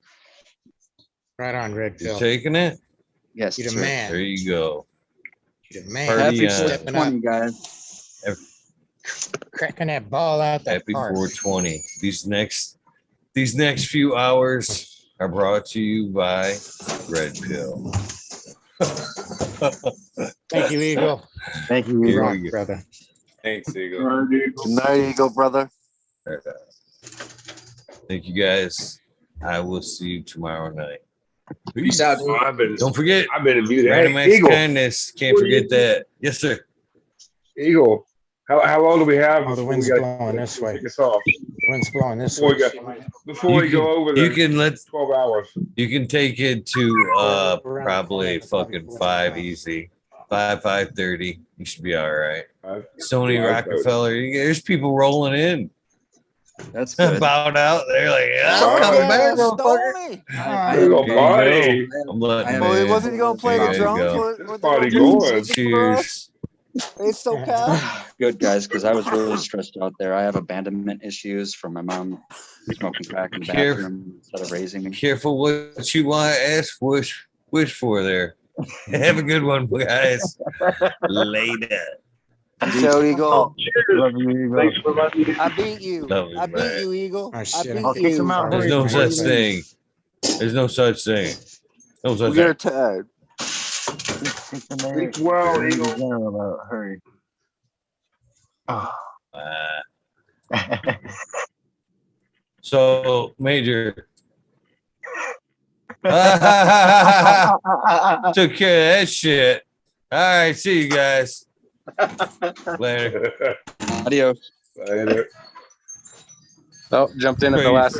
[SPEAKER 3] Right on, red
[SPEAKER 4] You
[SPEAKER 3] pill.
[SPEAKER 4] taking it?
[SPEAKER 22] Yes,
[SPEAKER 3] You the
[SPEAKER 22] sir.
[SPEAKER 3] man.
[SPEAKER 4] There you go.
[SPEAKER 3] You the man.
[SPEAKER 4] Party
[SPEAKER 22] Happy
[SPEAKER 4] on.
[SPEAKER 22] 420, guys.
[SPEAKER 3] Cracking that ball out that
[SPEAKER 4] Happy
[SPEAKER 3] park.
[SPEAKER 4] 420. These next few hours are brought to you by Red Pill.
[SPEAKER 3] Thank you, Eagle.
[SPEAKER 5] Thank you,
[SPEAKER 3] You
[SPEAKER 4] Here
[SPEAKER 3] rock,
[SPEAKER 4] we go.
[SPEAKER 3] brother.
[SPEAKER 11] Thanks, Eagle.
[SPEAKER 1] Good night, Eagle, brother.
[SPEAKER 4] Thank you guys. I will see you tomorrow night.
[SPEAKER 10] Peace out, dude.
[SPEAKER 4] Don't forget,
[SPEAKER 20] I've been a beauty.
[SPEAKER 4] Random
[SPEAKER 20] Hey,
[SPEAKER 4] Acts
[SPEAKER 20] Eagle.
[SPEAKER 4] Kindness. Can't forget that. Yes, sir.
[SPEAKER 20] Eagle. How long do we have?
[SPEAKER 3] Oh, the
[SPEAKER 20] before
[SPEAKER 3] wind's
[SPEAKER 20] we
[SPEAKER 3] blowing this way.
[SPEAKER 20] kick us off?
[SPEAKER 3] The wind's blowing this
[SPEAKER 20] Before
[SPEAKER 3] way.
[SPEAKER 20] we go over
[SPEAKER 4] You
[SPEAKER 20] the
[SPEAKER 4] can let
[SPEAKER 20] 12 hours.
[SPEAKER 4] you can take it to probably fucking 5 easy. 5:30. You should be all right. Stoney, Rockafeller. There's people rolling in.
[SPEAKER 22] That's good.
[SPEAKER 4] About out. They're like, yeah,
[SPEAKER 20] Oh,
[SPEAKER 4] I'm coming back.
[SPEAKER 1] Stoney.
[SPEAKER 20] We're gonna
[SPEAKER 4] There
[SPEAKER 20] party.
[SPEAKER 4] you go. I'm letting
[SPEAKER 1] Oh,
[SPEAKER 4] man.
[SPEAKER 1] wasn't he gonna play
[SPEAKER 4] There
[SPEAKER 1] the
[SPEAKER 4] you
[SPEAKER 1] drums?
[SPEAKER 4] go.
[SPEAKER 1] What
[SPEAKER 20] Party
[SPEAKER 1] they gonna play
[SPEAKER 20] going.
[SPEAKER 1] music for us?
[SPEAKER 4] Cheers.
[SPEAKER 1] It's SoCal.
[SPEAKER 22] Good, guys, because I was really stressed out there. I have abandonment issues from my mom smoking crack in the
[SPEAKER 4] Careful.
[SPEAKER 22] bathroom instead of raising me.
[SPEAKER 4] Careful what you want to ask, wish for there. Have a good one, guys. Later.
[SPEAKER 1] Peace out, Eagle.
[SPEAKER 5] Love you, Eagle.
[SPEAKER 20] Thanks for letting me.
[SPEAKER 1] I beat you.
[SPEAKER 4] Love you,
[SPEAKER 1] I beat
[SPEAKER 4] man.
[SPEAKER 1] you, Eagle.
[SPEAKER 3] Oh,
[SPEAKER 1] I
[SPEAKER 3] shit.
[SPEAKER 1] beat
[SPEAKER 3] I'll
[SPEAKER 5] kick
[SPEAKER 1] you.
[SPEAKER 5] him out.
[SPEAKER 4] There's no such thing. There's no such thing. No such
[SPEAKER 1] We are
[SPEAKER 4] thing.
[SPEAKER 1] tagged.
[SPEAKER 20] Sleep well, Eagle.
[SPEAKER 5] Hurry. Oh.
[SPEAKER 4] So, Major. Took care of that shit. All right, see you guys. Later.
[SPEAKER 22] Adios.
[SPEAKER 20] Later.
[SPEAKER 10] Oh, jumped in at the
[SPEAKER 4] Crazy.
[SPEAKER 10] last